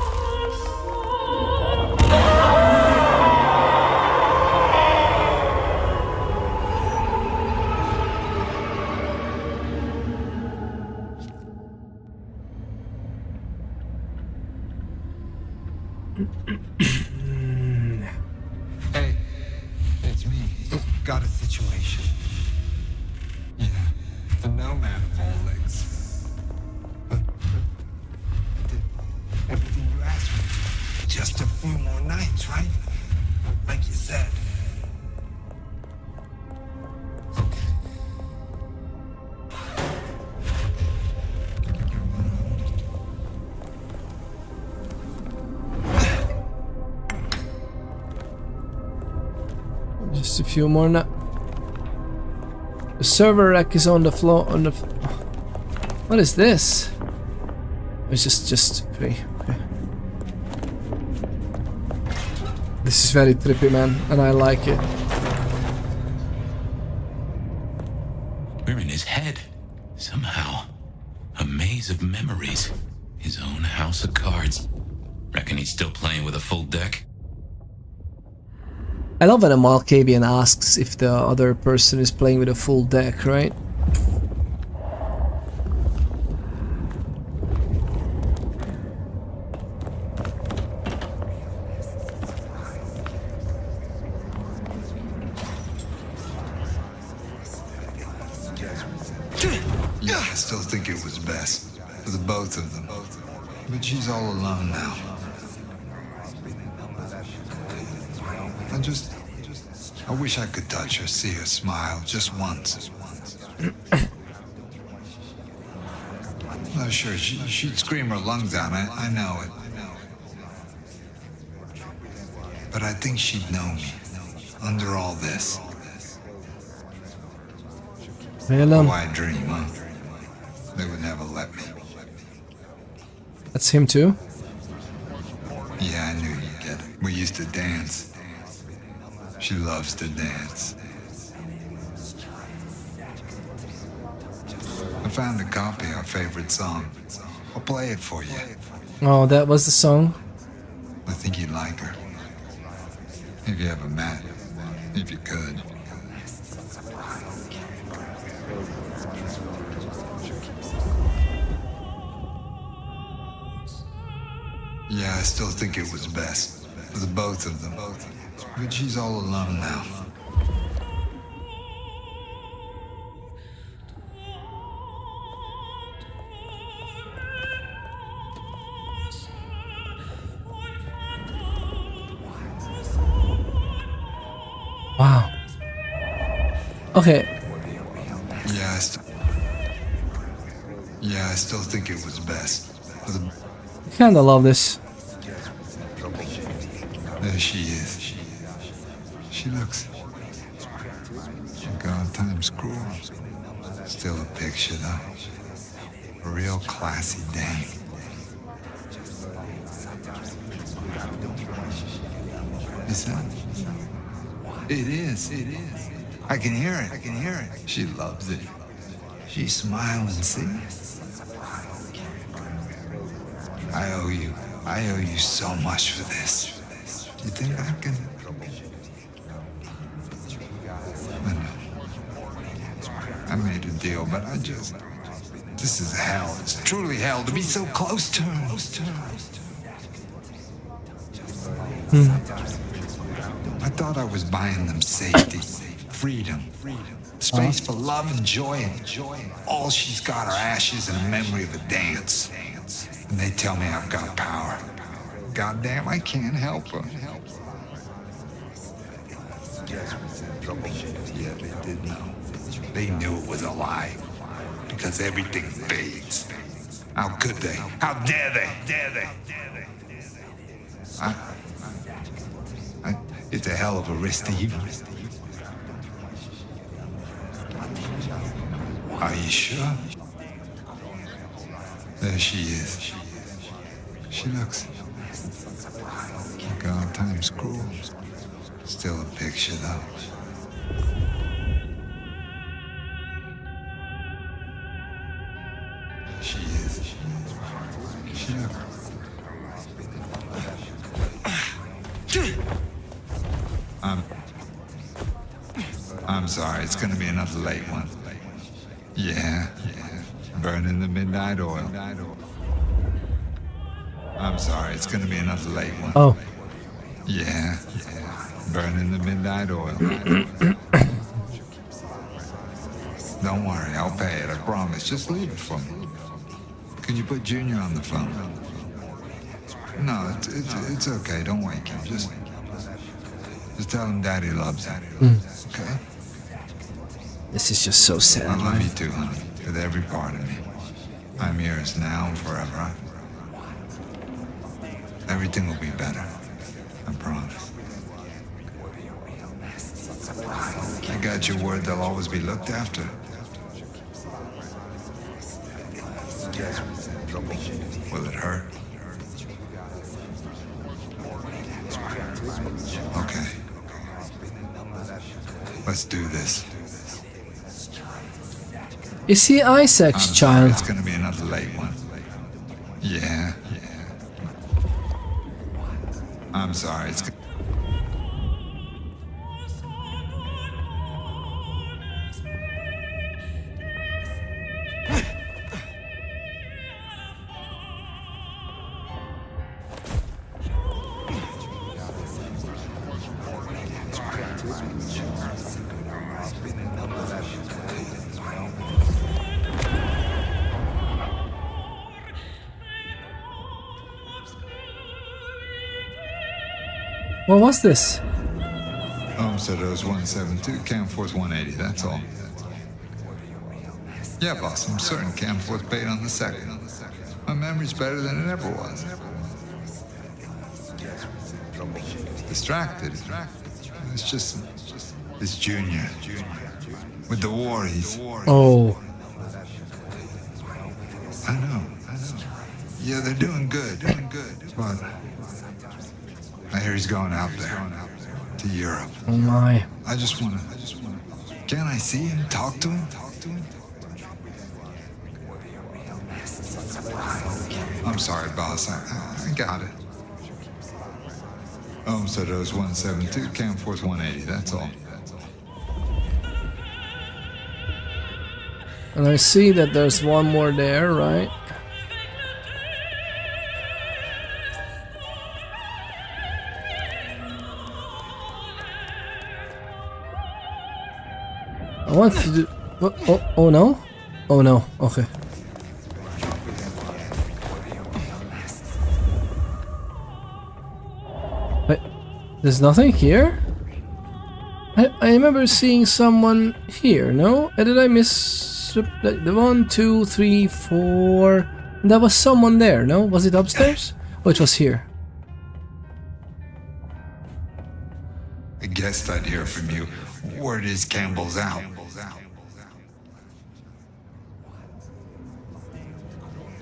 Hey, it's me. Got a situation. Yeah, the nomad of all legs. But did everything you asked for. Just a few more nights, right? Like you said. Just a few more now. The server rack is on the floor. What is this? It's just okay. This is very trippy, man, and I like it. We're in his head. Somehow. A maze of memories. His own house of cards. Reckon he's still playing with a full deck? I love when a Malkavian asks if the other person is playing with a full deck, right? Yeah, I still think it was best for the both of them. But she's all alone now. I wish I could touch her, see her smile, just once. No, sure, she'd scream her lungs out, I know it. But I think she'd know me, under all this. Oh, I dream, huh? They would never let me. That's him too? Yeah, I knew you'd get it. We used to dance. She loves to dance. I found a copy of our favorite song. I'll play it for you. Oh, that was the song? I think you'd like her. If you ever met. If you could. Yeah, I still think it was best for the both of them. But she's all alone now. Wow. Okay. Yeah, I still think it was best for the... I kinda love this. There she is. She looks... God, time's cruel. Still a picture, though. A real classy dame. Is that? It is. I can hear it. She loves it. She's smiling, see? I owe you so much for this. You think I can? I know. I made a deal, but this is hell. It's truly hell to be so close to her. I thought I was buying them safety, freedom, space for love and joy, and all she's got are ashes and a memory of a dance. And they tell me I've got power. Goddamn, I can't help her. Yeah, they did know. They knew it was a lie. Because everything fades. How could they? How dare they? It's a hell of a risk to you. Are you sure? There she is. She looks... God, time's cruel. Still a picture, though. She is. She looks... I'm sorry, it's gonna be another late one. Yeah. Burning the midnight oil. I'm sorry, it's gonna be another late one. Oh. Yeah. Burning the midnight oil. Don't worry, I'll pay it, I promise. Just leave it for me. Can you put Junior on the phone? No, it's okay, don't wake him. Just tell him Daddy loves him. Okay? This is just so sad. I love you too, honey. With every part of me. I'm yours now and forever. Everything will be better. I promise. I got your word they'll always be looked after. Will it hurt? Okay. Let's do this. Is he Isaac's child? It's gonna be another late one. Yeah. I'm sorry, it's... What was this? Pseudo's 172, Cam Force 180, that's all. Yeah, boss, I'm certain Cam Force paid on the second. My memory's better than it ever was. Distracted. It's just... It's Junior. With the war, he's... Oh. I know. Yeah, they're doing good. But... I hear he's going out there. To Europe. Oh my. I just wanna... Can I see him? Talk to him? I'm sorry, boss. I got it. Pseudo's 172, Cam Force 180, that's all. And I see that there's one more there, right? I want to do... Oh no? Oh no, okay. Wait, there's nothing here? I remember seeing someone here, no? Did I miss... the 1, 2, 3, 4... There was someone there, no? Was it upstairs? Oh, it was here. guessed I'd hear from you. Word is Campbell's out.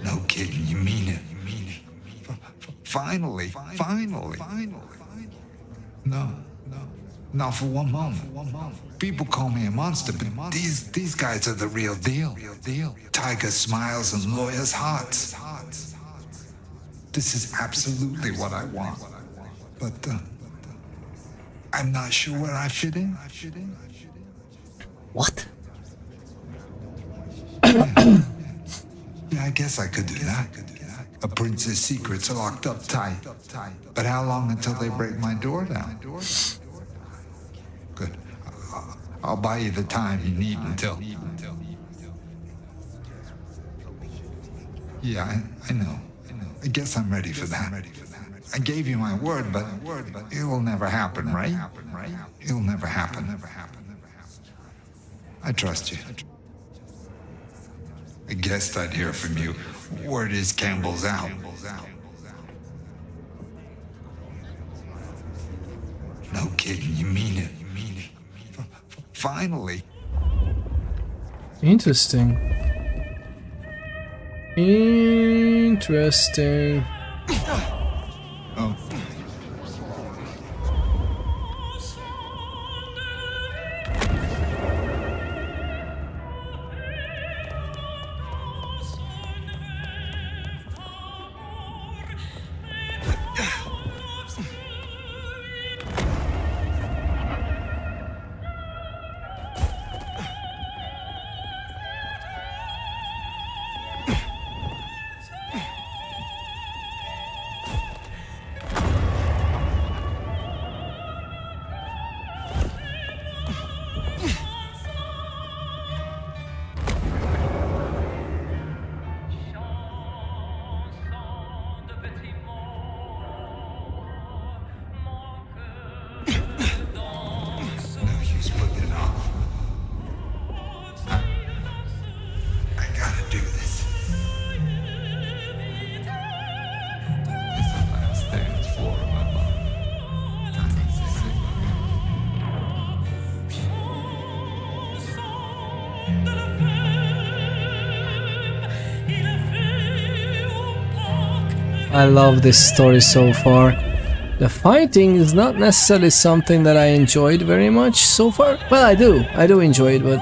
No kidding, you mean it. Finally. No, not for one moment. People call me a monster, but these guys are the real deal. Tiger smiles and lawyers' hearts. This is absolutely what I want. But I'm not sure where I fit in. What? Yeah, I guess I could do that. A prince's secrets are locked up tight. But how long until they break my door down? Good. I'll buy you the time you need until... Yeah, I know. I guess I'm ready for that. I gave you my word, but it will never happen, right? It'll never happen. I trust you. I guessed I'd hear from you. Word is Campbell's out. No kidding, you mean it. Finally. Interesting. Interesting. Oh. I love this story so far. The fighting is not necessarily something that I enjoyed very much so far. Well, I do enjoy it, but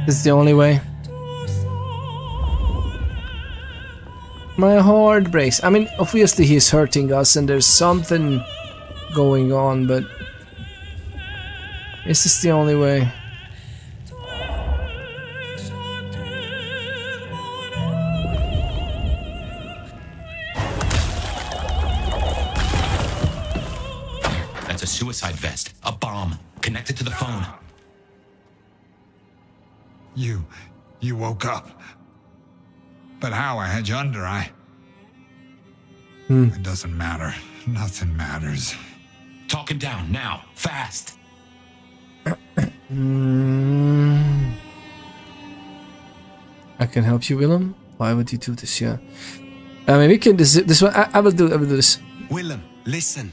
this is the only way. My heart breaks. I mean, obviously he's hurting us and there's something going on, but is this the only way? That's a suicide vest. A bomb. Connected to the phone. You woke up. But how? I had you under, It doesn't matter. Nothing matters. Talk him down, now. Fast. I can help you, Willem. Why would you do this? Yeah. I mean, we can this one. I will do this. Willem, listen.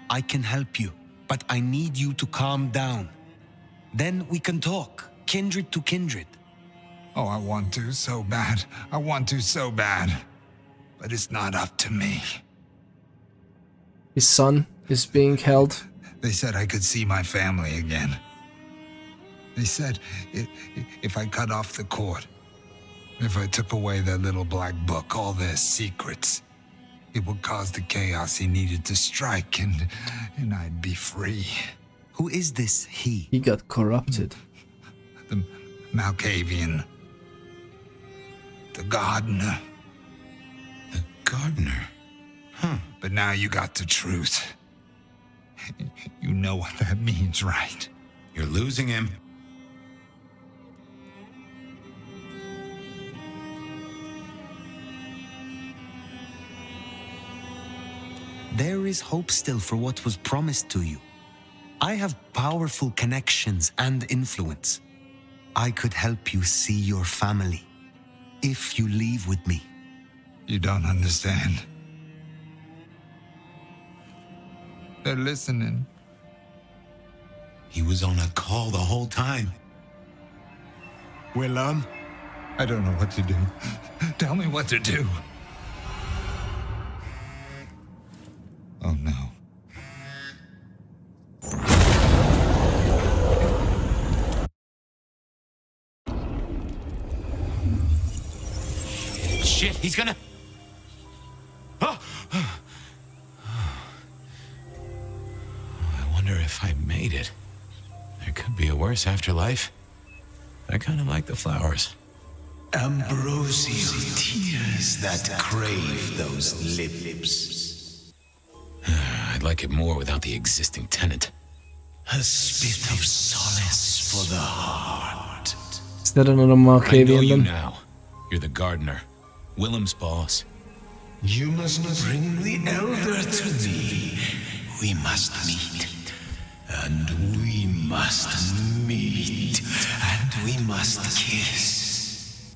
I can help you, but I need you to calm down. Then we can talk, kindred to kindred. Oh, I want to so bad. I want to so bad. But it's not up to me. His son is being held. They said I could see my family again. They said if I cut off the cord, if I took away that little black book, all their secrets, it would cause the chaos he needed to strike, and I'd be free. Who is this he? He got corrupted. The Malkavian. The gardener. The gardener? Huh. But now you got the truth. You know what that means, right? You're losing him. There is hope still for what was promised to you. I have powerful connections and influence. I could help you see your family, if you leave with me. You don't understand. They're listening. He was on a call the whole time. Willem? I don't know what to do. Tell me what to do. Oh no. Shit, he's gonna... Oh. I wonder if I made it. There could be a worse afterlife. I kind of like the flowers. Ambrosial tears that crave those lips. I'd like it more without the existing tenant. A spit of solace for the heart. Is that another I know Malkavian you then? now. You're the gardener. Willem's boss. You must bring the elder to me. We must meet. And we must meet. And we must kiss.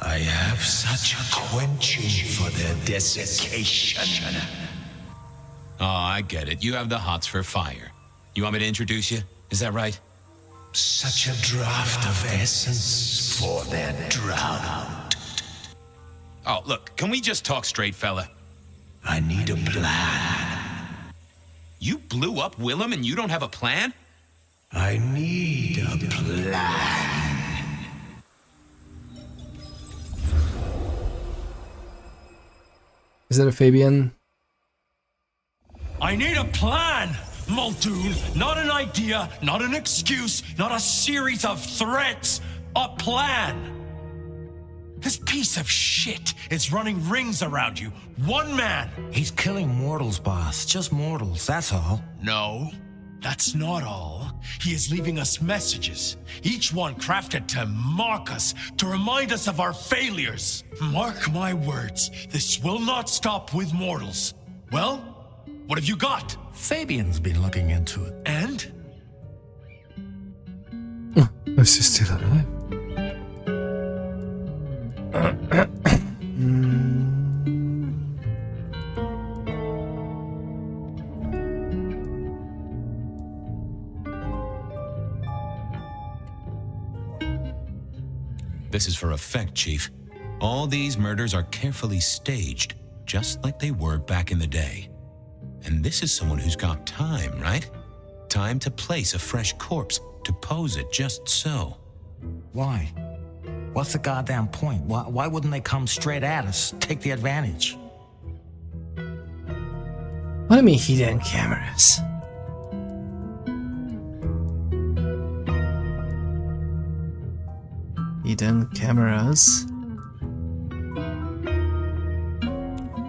I have such a quenching for their desiccation. Oh, I get it. You have the hots for fire. You want me to introduce you? Is that right? Such a draught of essence for their drought. Oh, look, can we just talk straight, fella? I need a plan. You blew up Willem and you don't have a plan? I need a plan. Is that a Fabian? I need a plan, Muldoon. Not an idea, not an excuse, not a series of threats. A plan. This piece of shit is running rings around you. One man. He's killing mortals, boss. Just mortals, that's all. No, that's not all. He is leaving us messages, each one crafted to mark us, to remind us of our failures. Mark my words, this will not stop with mortals. Well, what have you got? Fabian's been looking into it. And? Is he still alive? This is for effect, Chief. All these murders are carefully staged, just like they were back in the day. And this is someone who's got time, right? Time to place a fresh corpse, to pose it just so. Why? What's the goddamn point? Why wouldn't they come straight at us, take the advantage? What do you mean hidden cameras? Hidden cameras?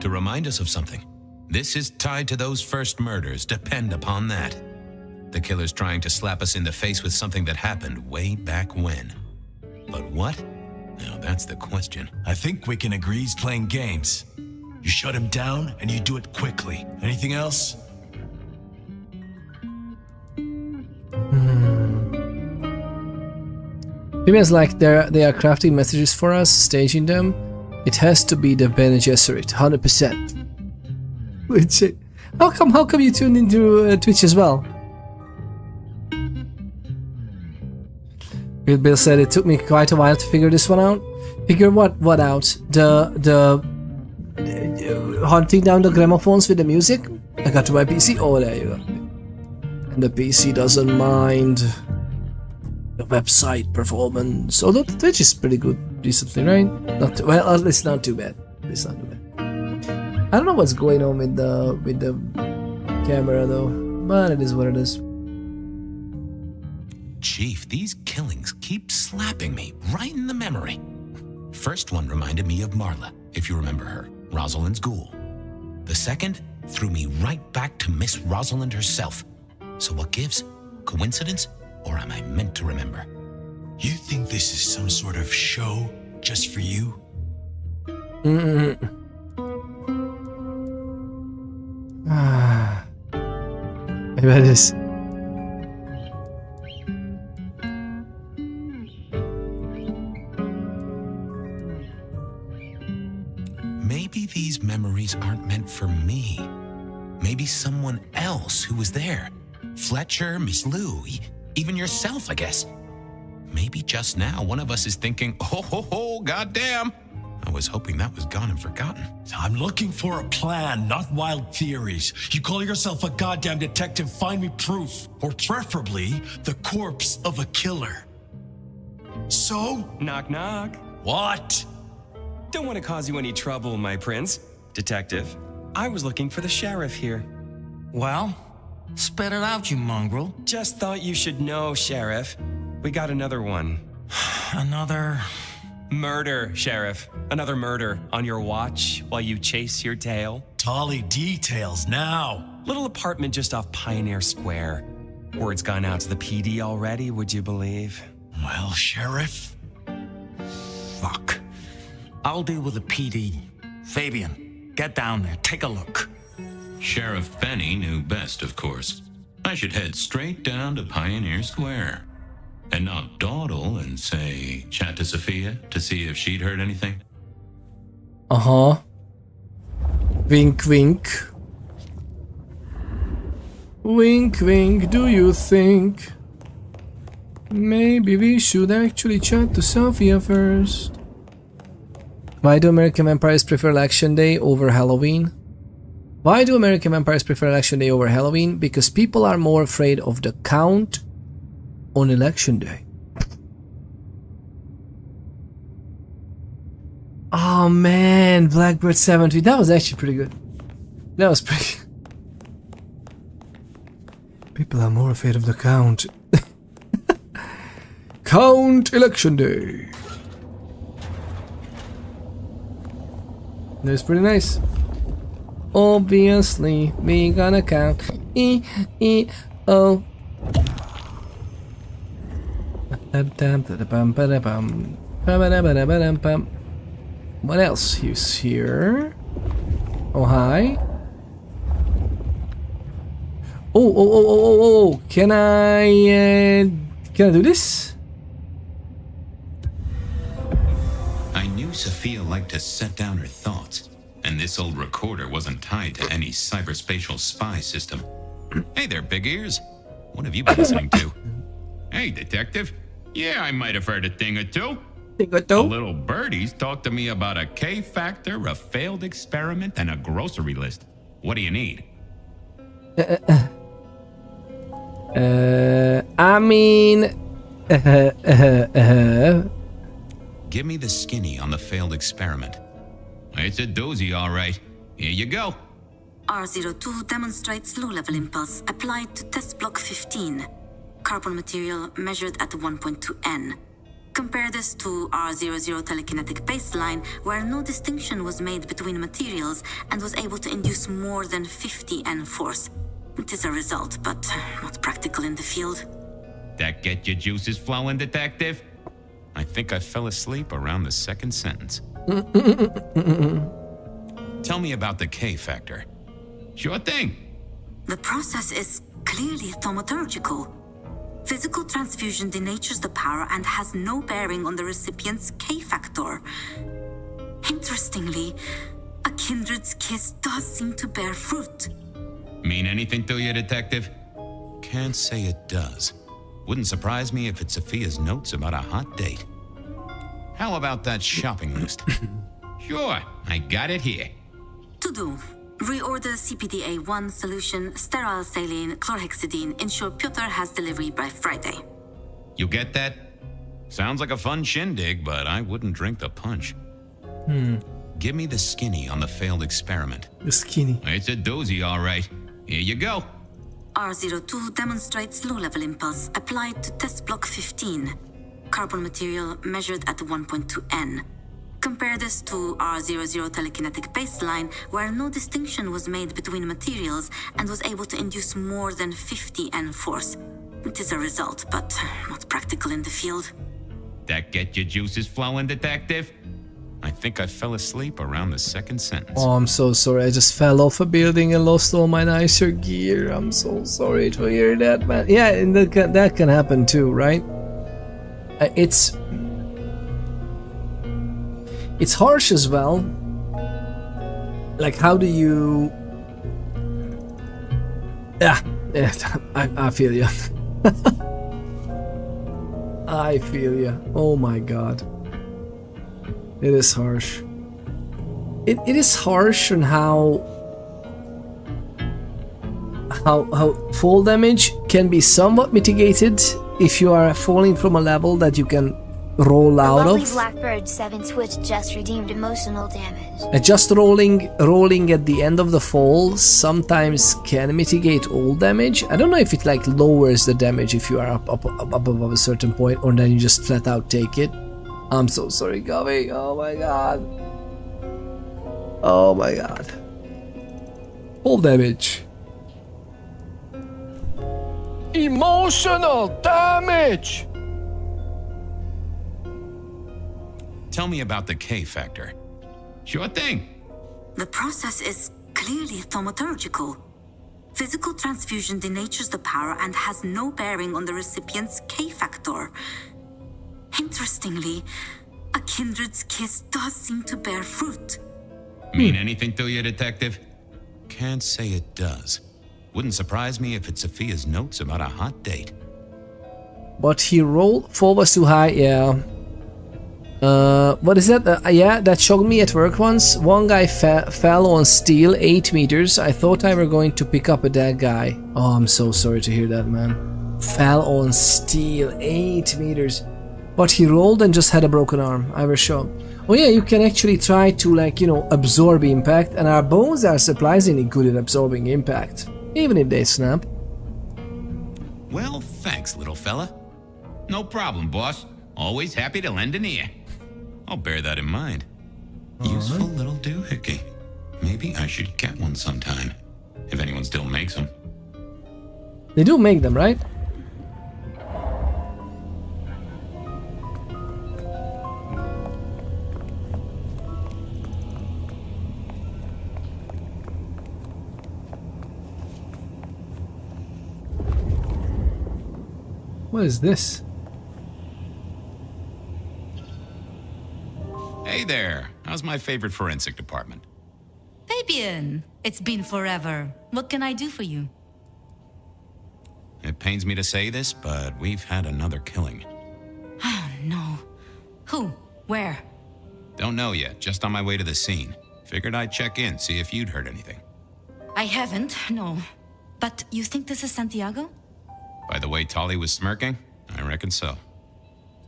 To remind us of something. This is tied to those first murders, depend upon that. The killer's trying to slap us in the face with something that happened way back when. But what? Now that's the question. I think we can agree he's playing games. You shut him down and you do it quickly. Anything else? Fabian's like they are crafting messages for us, staging them. It has to be the Bene Gesserit, 100%. Legit. How come you tuned into Twitch as well? Bill said it took me quite a while to figure this one out. Figure what out? The hunting down the gramophones with the music? I got to my PC. Oh, there you go. And the PC doesn't mind. The website performance, although the Twitch is pretty good recently, right? Not too, well, at least not too bad. At least not too bad. I don't know what's going on with the camera though, but it is what it is. Chief, these killings keep slapping me right in the memory. First one reminded me of Marla, if you remember her, Rosalind's ghoul. The second threw me right back to Miss Rosalind herself. So what gives? Coincidence? Or am I meant to remember? You think this is some sort of show just for you? Maybe it is. Maybe these memories aren't meant for me. Maybe someone else who was there. Fletcher, Miss Lou, even yourself, I guess. Maybe just now one of us is thinking, oh, goddamn. I was hoping that was gone and forgotten. I'm looking for a plan, not wild theories. You call yourself a goddamn detective, find me proof. Or preferably, the corpse of a killer. So? Knock, knock. What? Don't want to cause you any trouble, my prince. Detective, I was looking for the sheriff here. Well, spit it out, you mongrel. Just thought you should know, Sheriff. We got another one. Another... Murder, Sheriff. Another murder on your watch while you chase your tail. Tolly details now. Little apartment just off Pioneer Square. Word's gone out to the PD already, would you believe? Well, Sheriff. Fuck. I'll deal with the PD. Fabian, get down there, take a look. Sheriff Benny knew best, of course. I should head straight down to Pioneer Square. And not dawdle and say, chat to Sophia to see if she'd heard anything. Uh-huh. Wink, wink. Wink, wink, do you think? Maybe we should actually chat to Sophia first. Why do American vampires prefer Election Day over Halloween? Why do American vampires prefer Election Day over Halloween? Because people are more afraid of the count on Election Day. Oh man, Blackbird 70. That was actually pretty good. That was pretty good. People are more afraid of the count. Count Election Day. That's pretty nice. Obviously, we gonna count. E-E-O. What else is here? Oh, hi. Oh. Can I do this? I knew Sophia liked to set down her thoughts, and this old recorder wasn't tied to any cyberspatial spy system. Hey there, big ears. What have you been listening to? Hey, detective. Yeah, I might have heard a thing or two. The little birdies talked to me about a K-factor, a failed experiment, and a grocery list. What do you need? I mean... Give me the skinny on the failed experiment. It's a doozy, all right. Here you go. R02 demonstrates low-level impulse applied to test block 15. Carbon material measured at 1.2 N. Compare this to R00 telekinetic baseline, where no distinction was made between materials and was able to induce more than 50 N force. It is a result, but not practical in the field. That get your juices flowing, detective? I think I fell asleep around the second sentence. Tell me about the K-factor. Sure thing. The process is clearly thaumaturgical. Physical transfusion denatures the power and has no bearing on the recipient's K-factor. Interestingly, a kindred's kiss does seem to bear fruit. Mean anything to you, detective? Can't say it does. Wouldn't surprise me if it's Sophia's notes about a hot date. How about that shopping list? Sure, I got it here. To do. Reorder CPDA-1 solution, sterile saline, chlorhexidine. Ensure Piotr has delivery by Friday. You get that? Sounds like a fun shindig, but I wouldn't drink the punch. Give me the skinny on the failed experiment. The skinny. It's a doozy, all right. Here you go. R02 demonstrates low-level impulse applied to test block 15. Carbon material measured at 1.2 N. Compare this to R00 telekinetic baseline, where no distinction was made between materials and was able to induce more than 50 N force. It is a result, but not practical in the field. That get your juices flowing, detective? I think I fell asleep around the second sentence. Oh, I'm so sorry. I just fell off a building and lost all my nicer gear. I'm so sorry to hear that, man. Yeah, and that can happen too, right? It's harsh as well. Like, how do you... Yeah, I feel you. I feel you. Oh my god. It is harsh. It is harsh on how fall damage can be somewhat mitigated if you are falling from a level that you can roll out Lovely of. Blackbird 7 Switch just redeemed emotional damage. Just rolling at the end of the fall sometimes can mitigate all damage. I don't know if it like lowers the damage if you are up above a certain point, or then you just flat out take it. I'm so sorry, Gavi. Oh my god. Oh my god. Fall damage. Emotional damage! Tell me about the K factor. Sure thing. The process is clearly thaumaturgical. Physical transfusion denatures the power and has no bearing on the recipient's K factor. Interestingly, a kindred's kiss does seem to bear fruit. Mean anything to you, detective? Can't say it does. Wouldn't surprise me if it's Sophia's notes about a hot date. But he rolled, fall was too high, yeah. What is that? Yeah, that shocked me at work once. One guy fell on steel 8 meters. I thought I were going to pick up a dead guy. Oh, I'm so sorry to hear that, man. Fell on steel 8 meters. But he rolled and just had a broken arm. I was shocked. Oh yeah, you can actually try to, like, you know, absorb impact, and our bones are surprisingly good at absorbing impact, even if they snap. Well, thanks, little fella. No problem, boss. Always happy to lend an ear. I'll bear that in mind. Useful little doohickey. Maybe I should get one sometime, if anyone still makes them. They do make them, right? What is this? Hey there. How's my favorite forensic department? Fabian, it's been forever. What can I do for you? It pains me to say this, but we've had another killing. Oh no. Who? Where? Don't know yet, just on my way to the scene. Figured I'd check in, see if you'd heard anything. I haven't, no. But you think this is Santiago? By the way Tolly was smirking, I reckon so.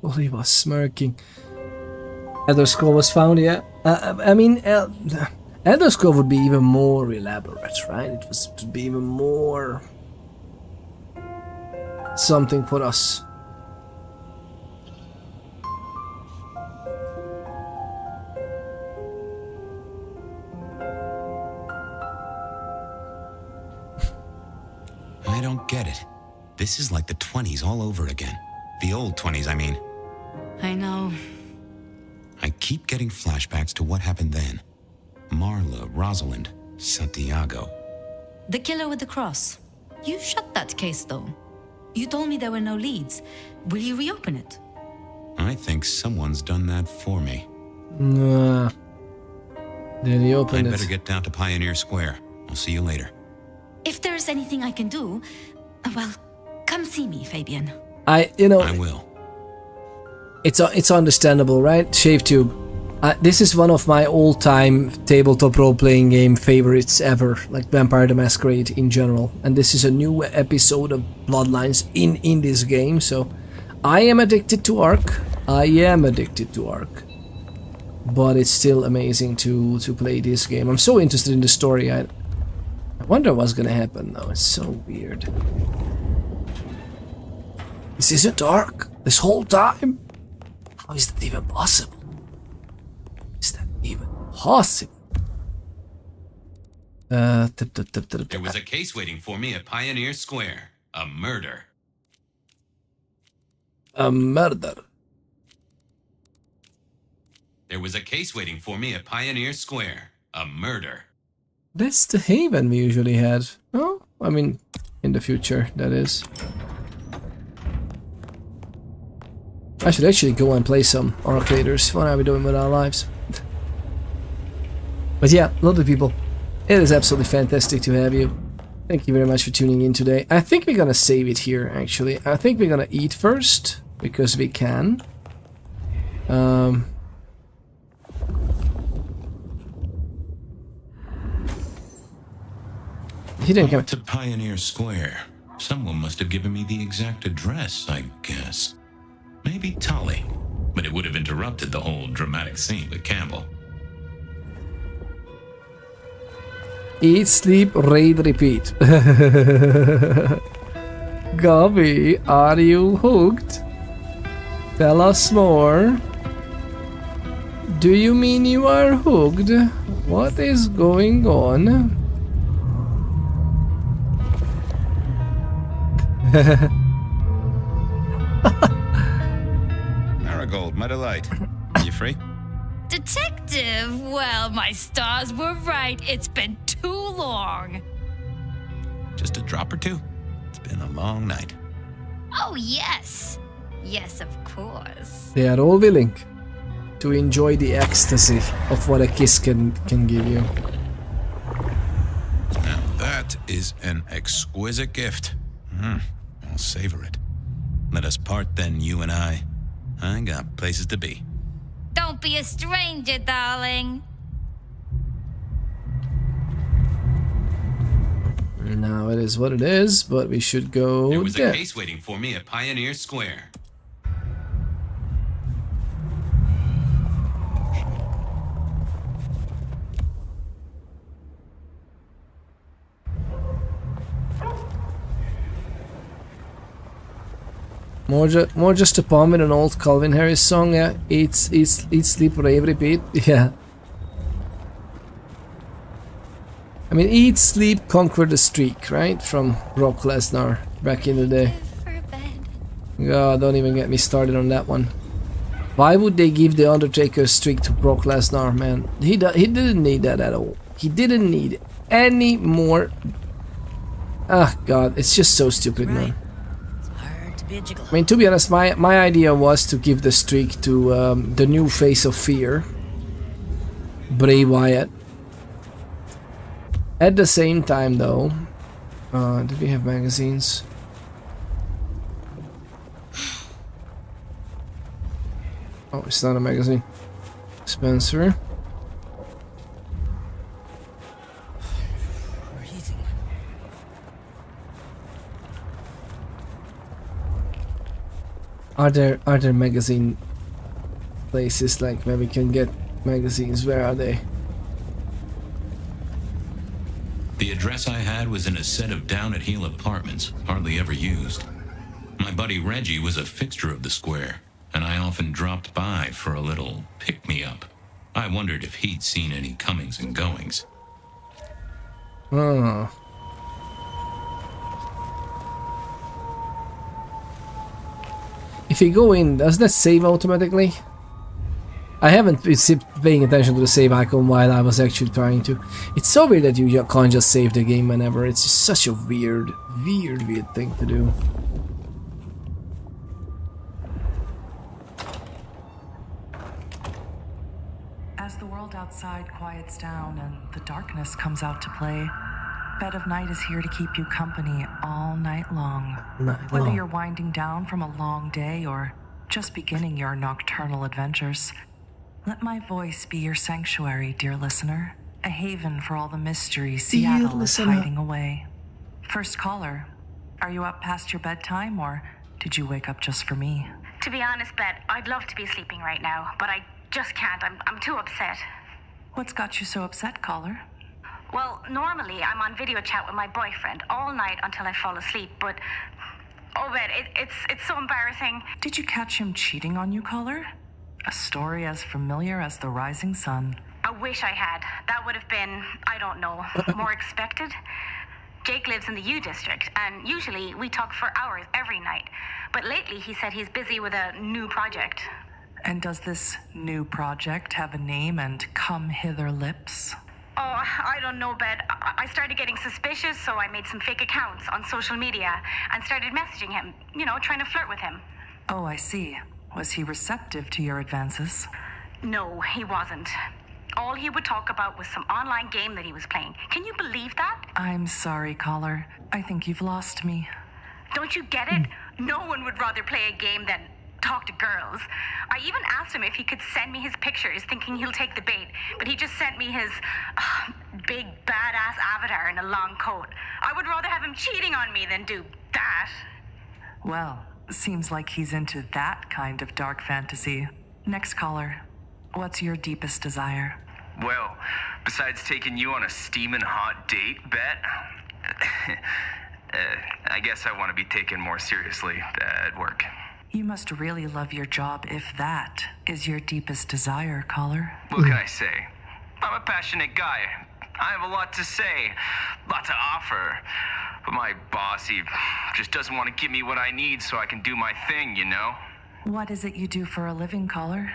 Well, he was smirking. Elder Scroll was found, yeah. I mean, Elder Scroll would be even more elaborate, right? It would be even more something for us. I don't get it. This is like the 20s all over again. The old 20s, I mean. I know. I keep getting flashbacks to what happened then. Marla, Rosalind, Santiago. The killer with the cross. You shut that case, though. You told me there were no leads. Will you reopen it? I think someone's done that for me. Nah. Then he opened it. I'd better get down to Pioneer Square. I'll see you later. If there's anything I can do, well, come see me, Fabian. I will. It's understandable, right? ShaveTube. This is one of my all-time tabletop role-playing game favorites ever, like Vampire the Masquerade in general. And this is a new episode of Bloodlines in this game, so I am addicted to Ark. I am addicted to Ark. But it's still amazing to play this game. I'm so interested in the story. I wonder what's gonna happen though. It's so weird. This isn't Ark this whole time? How is that even possible? Is that even possible? There was a case waiting for me at Pioneer Square. A murder. A murder. There was a case waiting for me at Pioneer Square. A murder. That's the haven we usually had. Oh, I mean, in the future, that is. I should actually go and play some Ark Raiders. What are we doing with our lives? But yeah, lovely people. It is absolutely fantastic to have you. Thank you very much for tuning in today. I think we're gonna save it here, actually. I think we're gonna eat first, because we can. He didn't come to Pioneer Square. Someone must have given me the exact address, I guess. Maybe Tully. But it would have interrupted the whole dramatic scene with Campbell. Eat, sleep, raid, repeat. Gobby, are you hooked? Tell us more. Do you mean you are hooked? What is going on? Marigold, my delight. You free? Detective, well, my stars were right. It's been too long. Just a drop or two? It's been a long night. Oh, yes. Yes, of course. They are all willing to enjoy the ecstasy of what a kiss can give you. Now that is an exquisite gift. I'll savor it. Let us part then, you and I. I got places to be. Don't be a stranger, darling. Now it is what it is, but we should go There was there. a case waiting for me at Pioneer Square. More just a poem in an old Calvin Harris song, yeah. Eat, sleep, rave, repeat. Yeah. I mean, eat, sleep, conquer the streak, right? From Brock Lesnar back in the day. God, don't even get me started on that one. Why would they give the Undertaker streak to Brock Lesnar, man? He didn't need that at all. He didn't need any more. Ah, God, it's just so stupid, man. I mean, to be honest, my idea was to give the streak to the new face of fear, Bray Wyatt. At the same time, though, did we have magazines? Oh, it's not a magazine. Spencer. Are there magazine places like where we can get magazines? Where are they? The address I had was in a set of down-at-heel apartments, hardly ever used. My buddy Reggie was a fixture of the square, and I often dropped by for a little pick-me-up. I wondered if he'd seen any comings and goings. Oh. If you go in, does that save automatically? I haven't been paying attention to the save icon while I was actually trying to. It's so weird that you can't just save the game whenever. It's just such a weird thing to do. As the world outside quiets down and the darkness comes out to play, Bed of Night is here to keep you company all night long. Whether you're winding down from a long day or just beginning your nocturnal adventures, let my voice be your sanctuary, dear listener. A haven for all the mysteries Seattle is hiding away. First caller, are you up past your bedtime or Did you wake up just for me? To be honest, Bet, I'd love to be sleeping right now, but I just can't. I'm too upset. What's got you so upset, caller? Well, normally I'm on video chat with my boyfriend all night until I fall asleep, but... Oh, Bet, it's so embarrassing. Did you catch him cheating on you, caller? A story as familiar as the rising sun. I wish I had. That would have been, I don't know, more expected. Jake lives in the U District, and usually we talk for hours every night. But lately he said he's busy with a new project. And does this new project have a name and come hither lips? Oh, I don't know, Bet. I started getting suspicious, so I made some fake accounts on social media and started messaging him, you know, trying to flirt with him. Oh, I see. Was he receptive to your advances? No, he wasn't. All he would talk about was some online game that he was playing. Can you believe that? I'm sorry, caller. I think you've lost me. Don't you get it? No one would rather play a game than talk to girls. I even asked him if he could send me his pictures, thinking he'll take the bait, but he just sent me his big badass avatar in a long coat. I would rather have him cheating on me than do that. Well, seems like he's into that kind of dark fantasy. Next caller. What's your deepest desire? Well, besides taking you on a steaming hot date, Bet, I guess I want to be taken more seriously at work. You must really love your job if that is your deepest desire, caller. What can I say? I'm a passionate guy. I have a lot to say, a lot to offer. But my boss, he just doesn't want to give me what I need so I can do my thing, you know? What is it you do for a living, caller?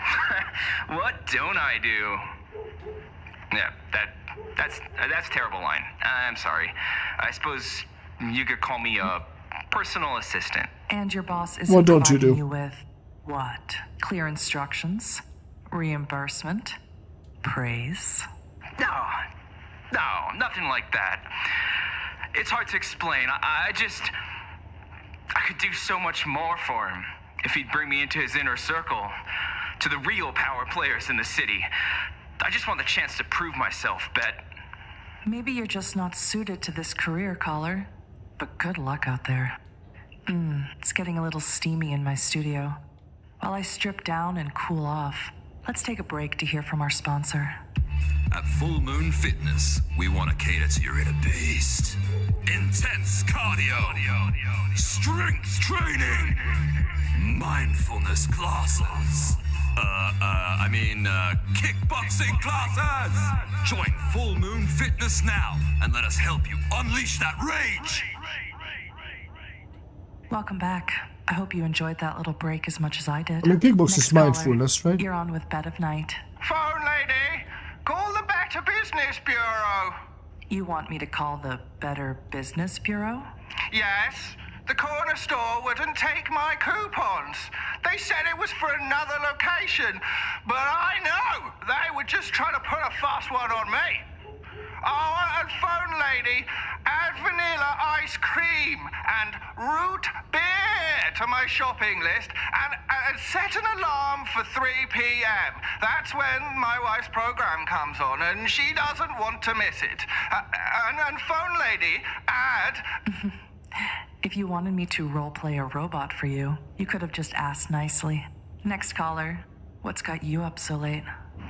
What don't I do? Yeah, that's a terrible line. I'm sorry. I suppose you could call me a personal assistant. And your boss is providing you with what? Clear instructions? Reimbursement? Praise? No, nothing like that. It's hard to explain. I could do so much more for him if he'd bring me into his inner circle, to the real power players in the city. I just want the chance to prove myself, Bet. Maybe you're just not suited to this career, caller. But good luck out there. It's getting a little steamy in my studio. While I strip down and cool off, let's take a break to hear from our sponsor. At Full Moon Fitness, we want to cater to your inner beast. Intense cardio, strength training, mindfulness classes. Kickboxing classes. Join Full Moon Fitness now and let us help you unleash that rage. Welcome back. I hope you enjoyed that little break as much as I did. I mean, kickboxing Next is mindfulness, caller, right? You're on with Bed of Night. Phone lady, call the Better Business Bureau. You want me to call the Better Business Bureau? Yes, the corner store wouldn't take my coupons. They said it was for another location, but I know they were just trying to put a fast one on me. Oh, and phone lady, add vanilla ice cream and root beer to my shopping list and set an alarm for 3 p.m. That's when my wife's program comes on and she doesn't want to miss it. And phone lady, add... If you wanted me to roleplay a robot for you, you could have just asked nicely. Next caller, what's got you up so late?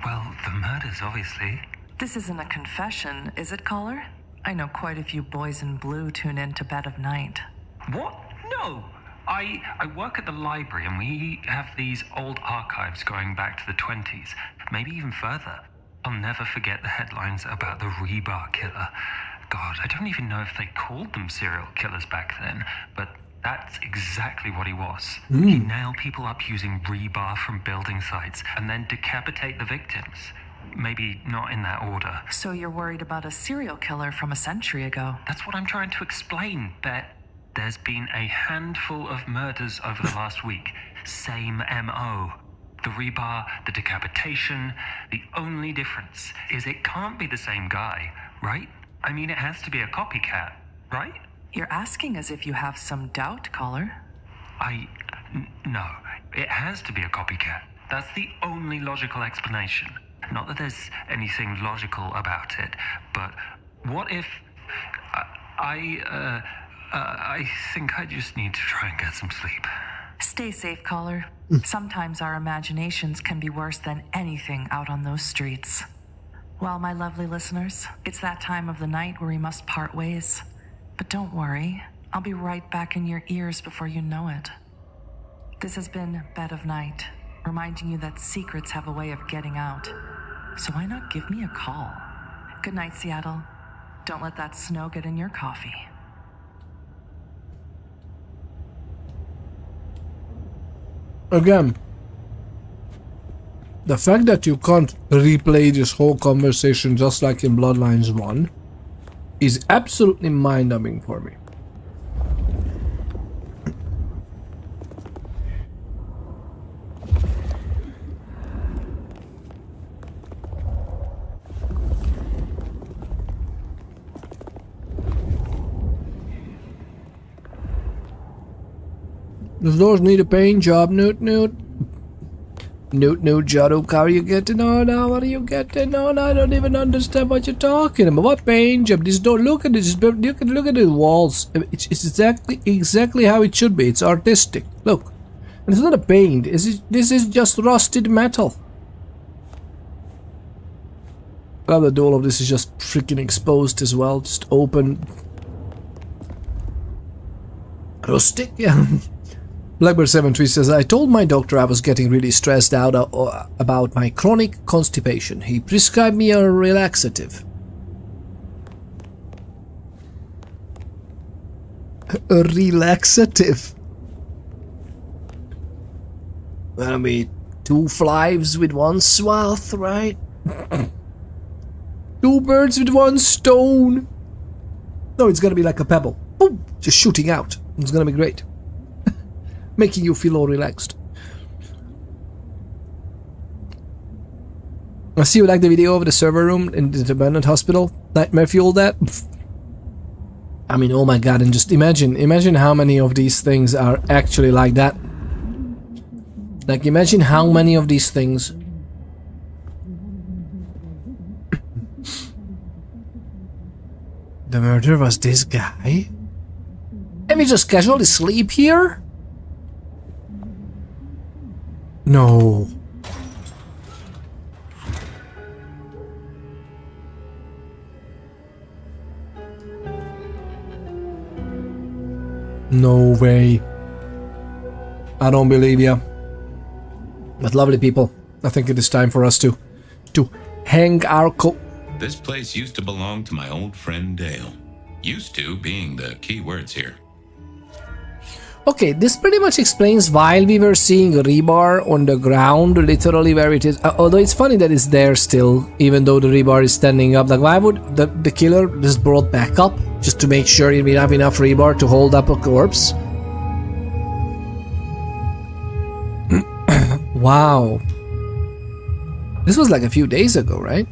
Well, the murders, obviously. This isn't a confession, is it, caller? I know quite a few boys in blue tune in to Bed of Night. What? No. I work at the library and we have these old archives going back to the 20s, maybe even further. I'll never forget the headlines about the rebar killer. God, I don't even know if they called them serial killers back then, but that's exactly what he was. He'd nail people up using rebar from building sites and then decapitate the victims. Maybe not in that order. So you're worried about a serial killer from a century ago? That's what I'm trying to explain, Bet. There's been a handful of murders over the last week. Same M.O. The rebar, the decapitation. The only difference is it can't be the same guy, right? I mean, it has to be a copycat, right? You're asking as if you have some doubt, caller. No. It has to be a copycat. That's the only logical explanation. Not that there's anything logical about it, but what if... I think I just need to try and get some sleep. Stay safe, caller. Sometimes our imaginations can be worse than anything out on those streets. Well, my lovely listeners, it's that time of the night where we must part ways. But don't worry, I'll be right back in your ears before you know it. This has been Bed of Night, reminding you that secrets have a way of getting out. So why not give me a call? Good night, Seattle. Don't let that snow get in your coffee. Again, the fact that you can't replay this whole conversation just like in Bloodlines 1 is absolutely mind-numbing for me. Those doors need a paint job, Newt. Newt, Jado, how are you getting on now? What are you getting on? I don't even understand what you're talking about. What paint job? This door, look at this. You can look at the walls. It's exactly how it should be. It's artistic. Look. And it's not a paint. This is just rusted metal. I love that all of this is just freaking exposed as well. Just open. Rustic, yeah. Blackbird73 says, I told my doctor I was getting really stressed out about my chronic constipation. He prescribed me a relaxative. A relaxative? Gonna be 2 flies with 1 swath, right? 2 birds with 1 stone. No, it's gonna be like a pebble. Boom! Just shooting out. It's gonna be great. Making you feel all relaxed. I see you like the video of the server room in the abandoned hospital. Nightmare fuel that. I mean, oh my god, and just imagine how many of these things are actually like that. Like, imagine how many of these things. The murderer was this guy? Let me just casually sleep here? No. No way. I don't believe ya. But lovely people, I think it is time for us to hang our This place used to belong to my old friend Dale. Used to being the key words here. Okay, this pretty much explains why we were seeing rebar on the ground, literally where it is. Although it's funny that it's there still, even though the rebar is standing up. Like, why would the killer just brought back up just to make sure we have enough rebar to hold up a corpse? Wow. This was like a few days ago, right?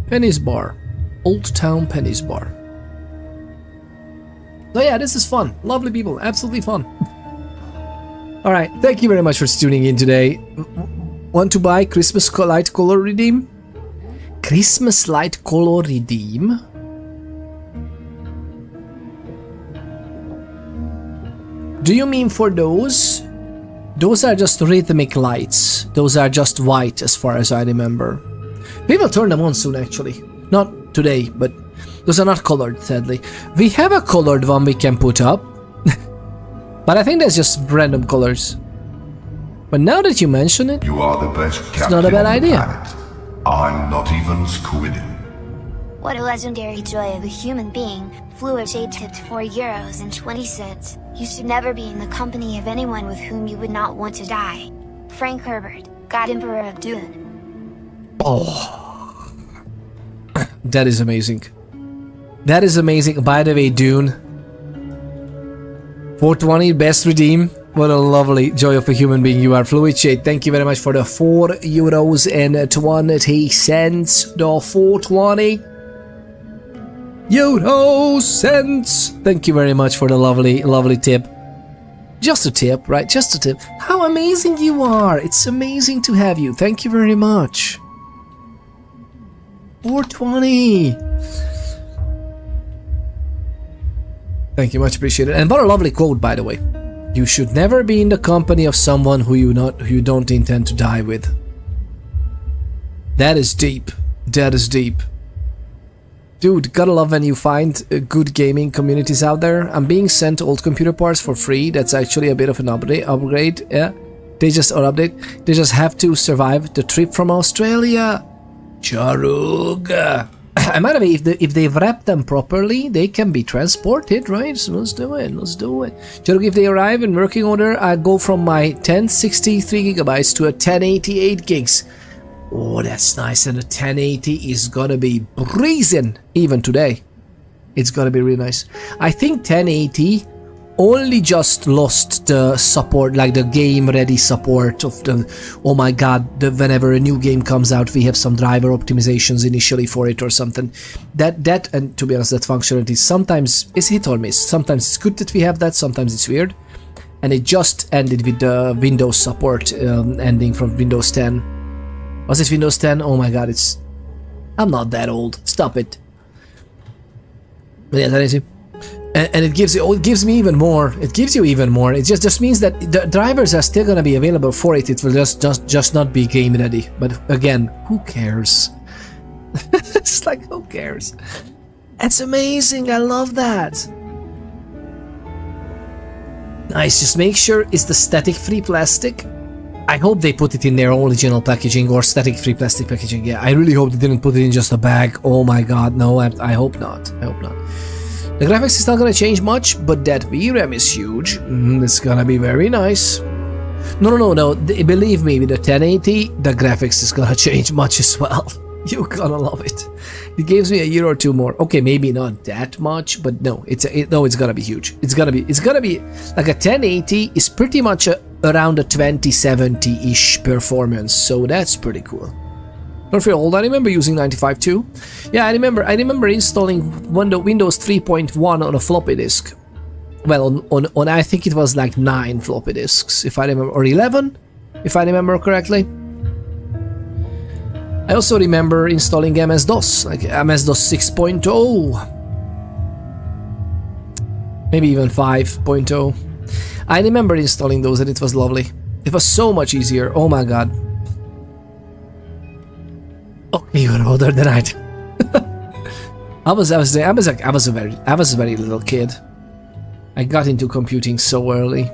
Penny's Bar. Old Town Penny's Bar. So yeah, this is fun. Lovely people. Absolutely fun. Alright, thank you very much for tuning in today. Want to buy Christmas Light Color Redeem? Christmas Light Color Redeem? Do you mean for those? Those are just rhythmic lights. Those are just white as far as I remember. We will turn them on soon actually. Not today, but those are not colored, sadly. We have a colored one we can put up. But I think that's just random colors. But now that you mention it, you are the best it's not a bad idea. I'm not even squidding. What a legendary joy of a human being. Fluid shade tipped €4.20. You should never be in the company of anyone with whom you would not want to die. Frank Herbert, God Emperor of Dune. Oh. That is amazing. That is amazing. By the way, Dune. 420, best redeem. What a lovely joy of a human being you are. Fluid Shade, thank you very much for the €4.20. The 420 euro cents. Thank you very much for the lovely tip. Just a tip, right? Just a tip. How amazing you are. It's amazing to have you. Thank you very much. 420. Thank you, much appreciated. And what a lovely quote, by the way. You should never be in the company of someone who you don't intend to die with. That is deep. That is deep. Dude, gotta love when you find good gaming communities out there. I'm being sent old computer parts for free. That's actually a bit of an upgrade. Yeah. They just have to survive the trip from Australia. Charug. I might have, if they've wrapped them properly, they can be transported, right? So let's do it. Let's do it. Charug, if they arrive in working order, I go from my 1063 gigabytes to a 1088 gigs. Oh, that's nice. And the 1080 is gonna be breezing even today. It's gonna be really nice. I think 1080 only just lost the support, like the game ready support of the, oh my god, whenever a new game comes out, we have some driver optimizations initially for it or something. That and to be honest, that functionality sometimes is hit or miss. Sometimes it's good that we have that, sometimes it's weird. And it just ended with the Windows support ending from Windows 10. Was it Windows 10? Oh my god, I'm not that old. Stop it. But yeah, that is it. And it gives me even more. It gives you even more. It just means that the drivers are still gonna be available for it. It will just not be game ready. But again, who cares? It's like, who cares? That's amazing. I love that. Nice. Just make sure it's the static free plastic. I hope they put it in their original packaging or static free plastic packaging. Yeah, I really hope they didn't put it in just a bag. Oh my god, no, I hope not. I hope not. The graphics is not gonna change much, but that VRAM is huge. It's gonna be very nice. No. Believe me, with the 1080, the graphics is gonna change much as well. You're gonna love it. It gives me a year or two more. Okay, maybe not that much, but no, it's gonna be huge. It's gonna be like a 1080 is pretty much around a 2070-ish performance, so that's pretty cool. Don't feel old. I remember using 95 too. Yeah, I remember installing Windows 3.1 on a floppy disk. Well, on I think it was like 9 floppy disks, if I remember, or 11, if I remember correctly. I also remember installing MS-DOS, like MS-DOS 6.0, maybe even 5.0. I remember installing those, and it was lovely. It was so much easier. Oh my god. Oh, you were older than I do. I was a very little kid. I got into computing so early.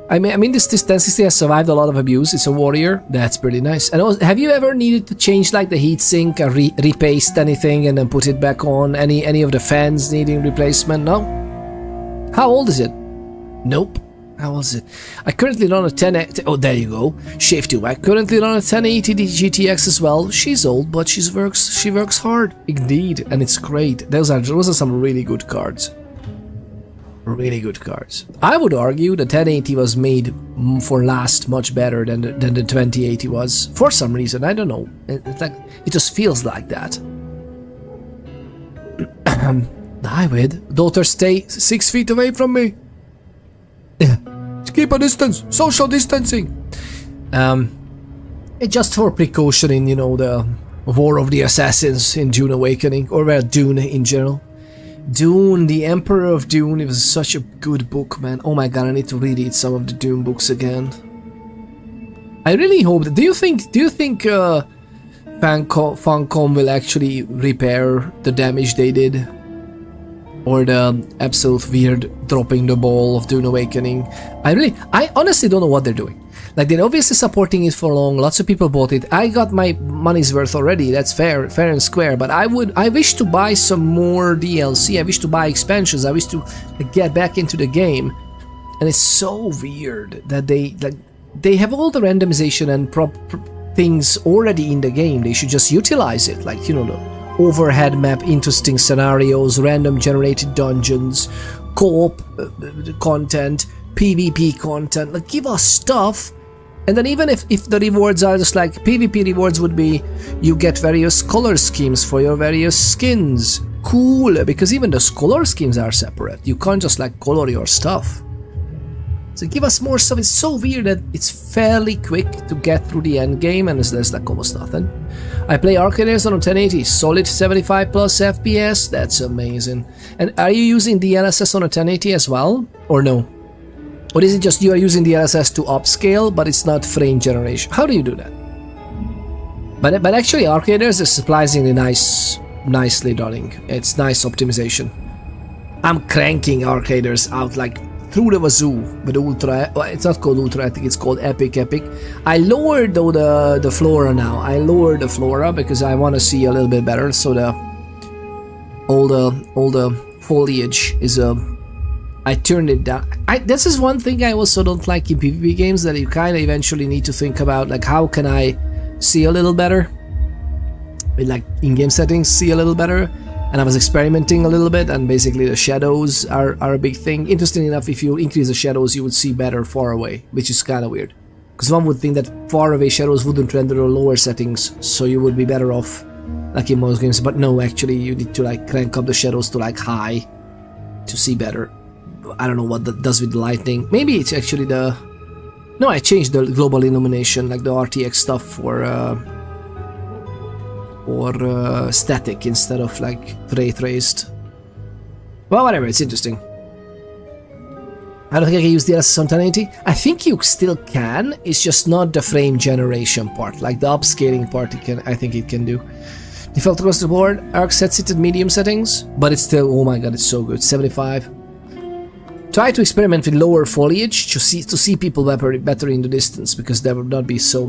I mean this 1060 has survived a lot of abuse. It's a warrior. That's pretty nice. And also, have you ever needed to change like the heatsink or repaste anything and then put it back on? Any of the fans needing replacement? No? How old is it? Nope. How was it? I currently run a 1080. Oh, there you go. Shave 2. I currently run a 1080 GTX as well. She's old, but she works hard. Indeed, and it's great. Those are some really good cards. Really good cards. I would argue the 1080 was made for last much better than the 2080 was. For some reason, I don't know. It's like it just feels like that. Die with daughter, stay 6 feet away from me. Yeah. Keep a distance. Social distancing. Just for precaution in, the War of the Assassins in Dune Awakening, or Dune in general. Dune, the Emperor of Dune. It was such a good book, man. Oh my god, I need to reread some of the Dune books again. I really hope that. Do you think Funcom will actually repair the damage they did? Or the absolute weird dropping the ball of Dune Awakening. I honestly don't know what they're doing. Like, they're obviously supporting it for long. Lots of people bought it. I got my money's worth already. That's fair and square. But I wish to buy some more DLC. I wish to buy expansions. I wish to get back into the game. And it's so weird that they have all the randomization and things already in the game. They should just utilize it. Like, the overhead map, interesting scenarios, random generated dungeons, co-op content, PvP content. Like, give us stuff. And then even if the rewards are just like PvP rewards would be, you get various color schemes for your various skins. Cool, because even the color schemes are separate. You can't just like color your stuff. So give us more stuff. It's so weird that it's fairly quick to get through the end game, and there's like almost nothing. I play Arcade Airs on 1080, solid 75 plus FPS. That's amazing. And are you using DLSS on a 1080 as well, or no? Or is it just you are using the LSS to upscale, but it's not frame generation? How do you do that? But actually, Arcaders is surprisingly nicely running. It's nice optimization. I'm cranking Arcaders out like through the wazoo with Ultra. Well, it's not called Ultra, I think it's called Epic. I lowered though the Flora now. I lowered the Flora because I want to see a little bit better. So all the foliage is I turned it down. This is one thing I also don't like in PvP games, that you kind of eventually need to think about, like, how can I see a little better? With like in-game settings, see a little better. And I was experimenting a little bit, and basically the shadows are a big thing. Interesting enough, if you increase the shadows, you would see better far away, which is kind of weird. Because one would think that far away shadows wouldn't render the lower settings, so you would be better off, like in most games. But no, actually, you need to like crank up the shadows to like high to see better. I don't know what that does with the lighting. Maybe it's actually the... No, I changed the global illumination, like the RTX stuff for static instead of like ray traced. Well, whatever, it's interesting. I don't think I can use the LSS on 1080. I think you still can, it's just not the frame generation part. Like the upscaling part, I think it can do. Default across the board, Arc sets it at medium settings, but it's still, oh my god, it's so good. 75. Try to experiment with lower foliage to see people better in the distance, because there would not be so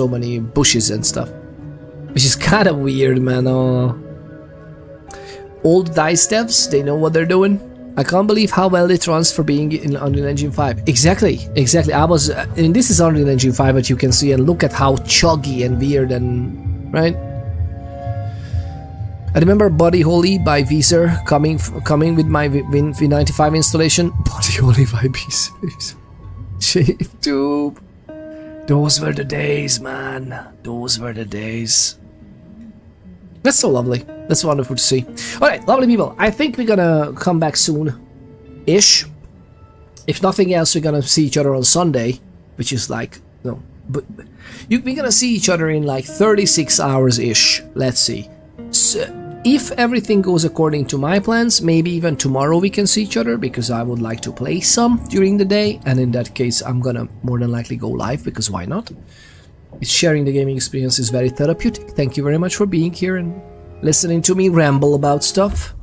many bushes and stuff. Which is kind of weird, man. Old DICE devs, they know what they're doing. I can't believe how well it runs for being in Unreal Engine 5. Exactly. I was... and this is Unreal Engine 5, but you can see, and look at how chuggy and weird and... Right? I remember Body Holy by Vizer coming with my V95 installation. Body Holy by Vizer. ShaveTube. Those were the days, man. Those were the days. That's so lovely. That's wonderful to see. Alright, lovely people. I think we're gonna come back soon-ish. If nothing else, we're gonna see each other on Sunday, which is like... No, but we're gonna see each other in like 36 hours-ish. Let's see. So, if everything goes according to my plans, maybe even tomorrow we can see each other, because I would like to play some during the day, and in that case I'm gonna more than likely go live, because why not? Sharing the gaming experience is very therapeutic. Thank you very much for being here and listening to me ramble about stuff.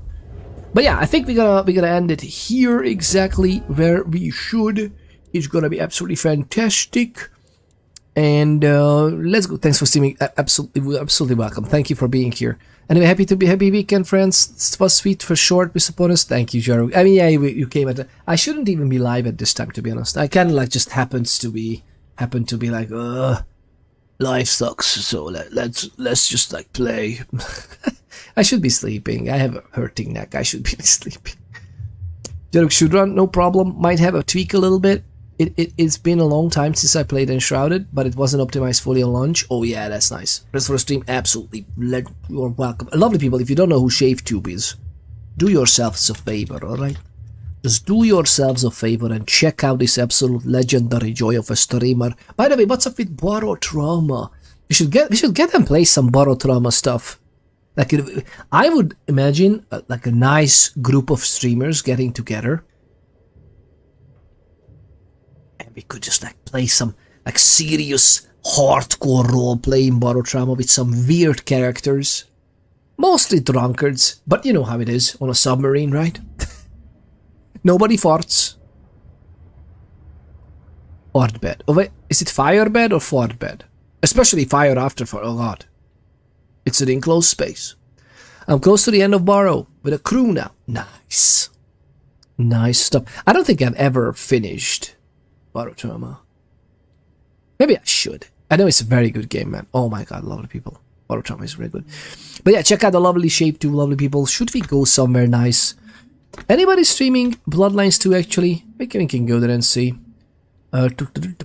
But yeah, I think we're gonna end it here, exactly where we should. It's gonna be absolutely fantastic. And let's go. Thanks for streaming. Absolutely welcome. Thank you for being here. Anyway, happy weekend, friends. It was sweet for short with us. Thank you, Jaro. I mean, yeah, you came at. I shouldn't even be live at this time, to be honest. I kind of like just happened to be like, life sucks. So let's just like play. I should be sleeping. I have a hurting neck. I should be sleeping. Jaro should run, no problem. Might have a tweak a little bit. It's been a long time since I played Enshrouded, but it wasn't optimized fully on launch. Oh yeah, that's nice. Rest for a stream, absolutely. You're welcome. Lovely people, if you don't know who ShaveTube is, do yourselves a favor, alright? Just do yourselves a favor and check out this absolute legendary joy of a streamer. By the way, what's up with Barotrauma? We should get and play some Barotrauma stuff. Like, I would imagine like a nice group of streamers getting together. We could just like play some like serious hardcore role-playing Barotrauma with some weird characters. Mostly drunkards, but you know how it is on a submarine, right? Nobody farts. Fart bed. Oh wait, is it fire bed or fart bed? Especially fire after fart, oh god. It's an enclosed space. I'm close to the end of Barrow with a crew now. Nice. Nice stuff. I don't think I've ever finished Barotrauma. Maybe I should. I know it's a very good game, man. Oh my god, lovely people. Barotrauma is really good. But yeah, check out the lovely ShaveTube, lovely people. Should we go somewhere nice? Anybody streaming Bloodlines 2 actually? We can go there and see.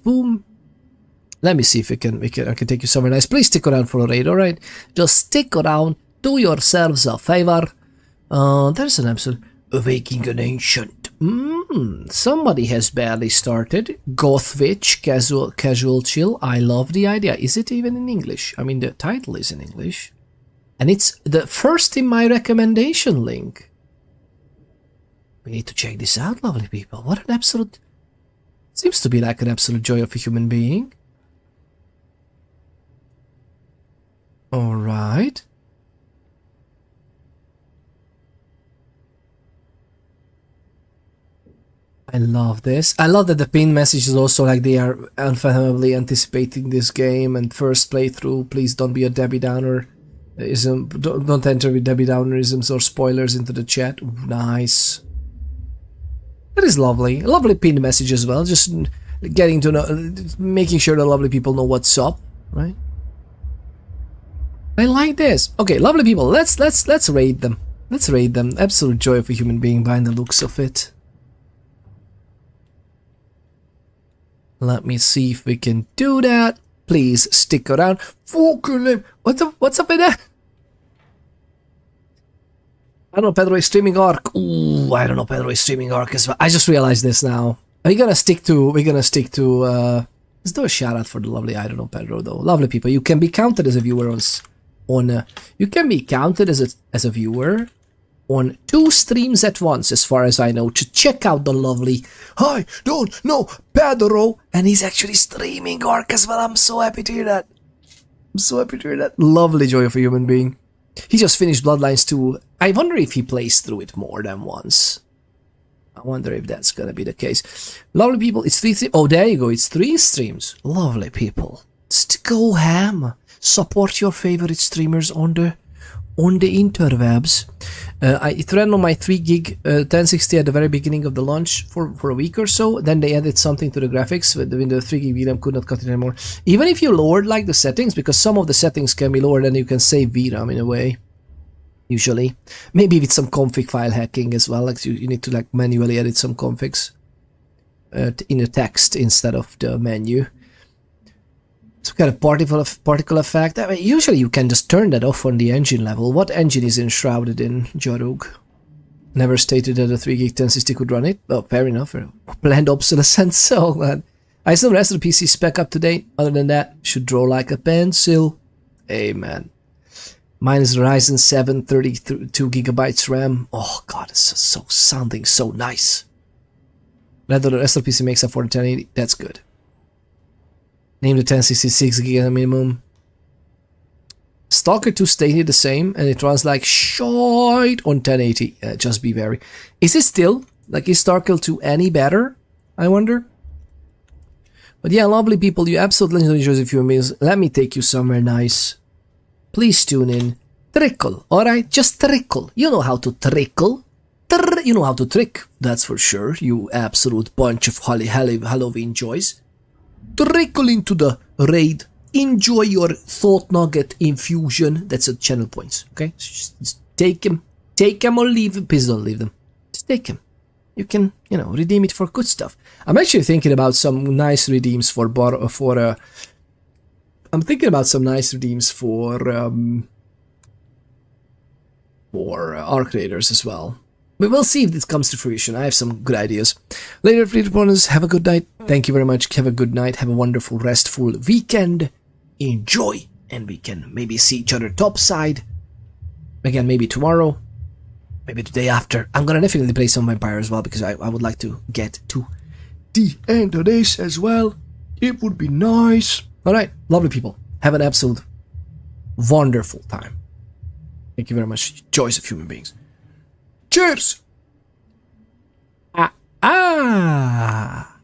Boom. Let me see if I can take you somewhere nice. Please stick around for a raid, alright? Just stick around. Do yourselves a favor. There's an episode. Awaking an Ancient. Somebody has barely started. Gothwitch, casual chill. I love the idea. Is it even in English? I mean, the title is in English. And it's the first in my recommendation link. We need to check this out, lovely people. What an absolute Seems to be like an absolute joy of a human being. Alright. I love this. I love that the pinned message is also like they are unfathomably anticipating this game and first playthrough. Please don't be a Debbie Downer. Don't enter with Debbie Downerisms or spoilers into the chat. Ooh, nice. That is lovely. A lovely pinned message as well. Just getting to know, making sure the lovely people know what's up, right? I like this. Okay, lovely people. Let's raid them. Let's raid them. Absolute joy of a human being by the looks of it. Let me see if we can do that. Please stick around. Fucking what's up with that? I don't know, Pedro is streaming arc. Ooh, I don't know, Pedro is streaming arc as well. I just realized this now. We're gonna stick to let's do a shout out for the lovely I don't know Pedro though. Lovely people. You can be counted as a viewer you can be counted as a viewer on 2 streams at once, as far as I know, to check out the lovely I don't know Pedro, and he's actually streaming arc as well. I'm so happy to hear that. I'm so happy to hear that. Lovely joy of a human being. He just finished Bloodlines 2. I wonder if he plays through it more than once. I wonder if that's gonna be the case. Lovely people, it's 3 streams. Oh, there you go, it's 3 streams. Lovely people. Just go ham. Support your favorite streamers on the interwebs. It ran on my 3 gig 1060 at the very beginning of the launch for a week or so. Then they added something to the graphics when the 3 gig VRAM could not cut it anymore. Even if you lowered like the settings, because some of the settings can be lowered and you can save VRAM in a way. Usually. Maybe with some config file hacking as well. Like you need to like manually edit some configs in a text instead of the menu. Some kind of particle effect. I mean, usually you can just turn that off on the engine level. What engine is enshrouded in Jarug? Never stated that a 3 gig 1060 could run it. Oh, fair enough. Planned obsolescence. So glad. I assume the rest of the PC spec up to date. Other than that, should draw like a pencil. Amen. Mine is Ryzen 7 32 gigabytes RAM. Oh god, it's so sounding so nice. Rather the rest of the PC makes up for the 1080. That's good. Name the 1066 gig at a minimum. Stalker 2 stayed the same, and it runs like shite on 1080. Just be wary. Is it still? Like, is Stalker 2 any better? I wonder. But yeah, lovely people, you absolutely enjoy the few meals. Let me take you somewhere nice. Please tune in. Trickle, alright? Just trickle. You know how to trickle. You know how to trick, that's for sure. You absolute bunch of Halloween joys. Trickle into the raid. Enjoy your thought nugget infusion. That's a channel points, okay? So just take them. Take them or leave them. Please don't leave them. Just take them. You can, you know, redeem it for good stuff. I'm actually thinking about some nice redeems for I'm thinking about some nice redeems for Arc Raiders as well. But we'll see if this comes to fruition. I have some good ideas. Later, fleet opponents, have a good night. Thank you very much. Have a good night. Have a wonderful, restful weekend. Enjoy. And we can maybe see each other topside. Again, maybe tomorrow. Maybe the day after. I'm gonna definitely play some Vampire as well, because I would like to get to the end of this as well. It would be nice. Alright, lovely people. Have an absolute wonderful time. Thank you very much. Joys of human beings. Cheers! Ah!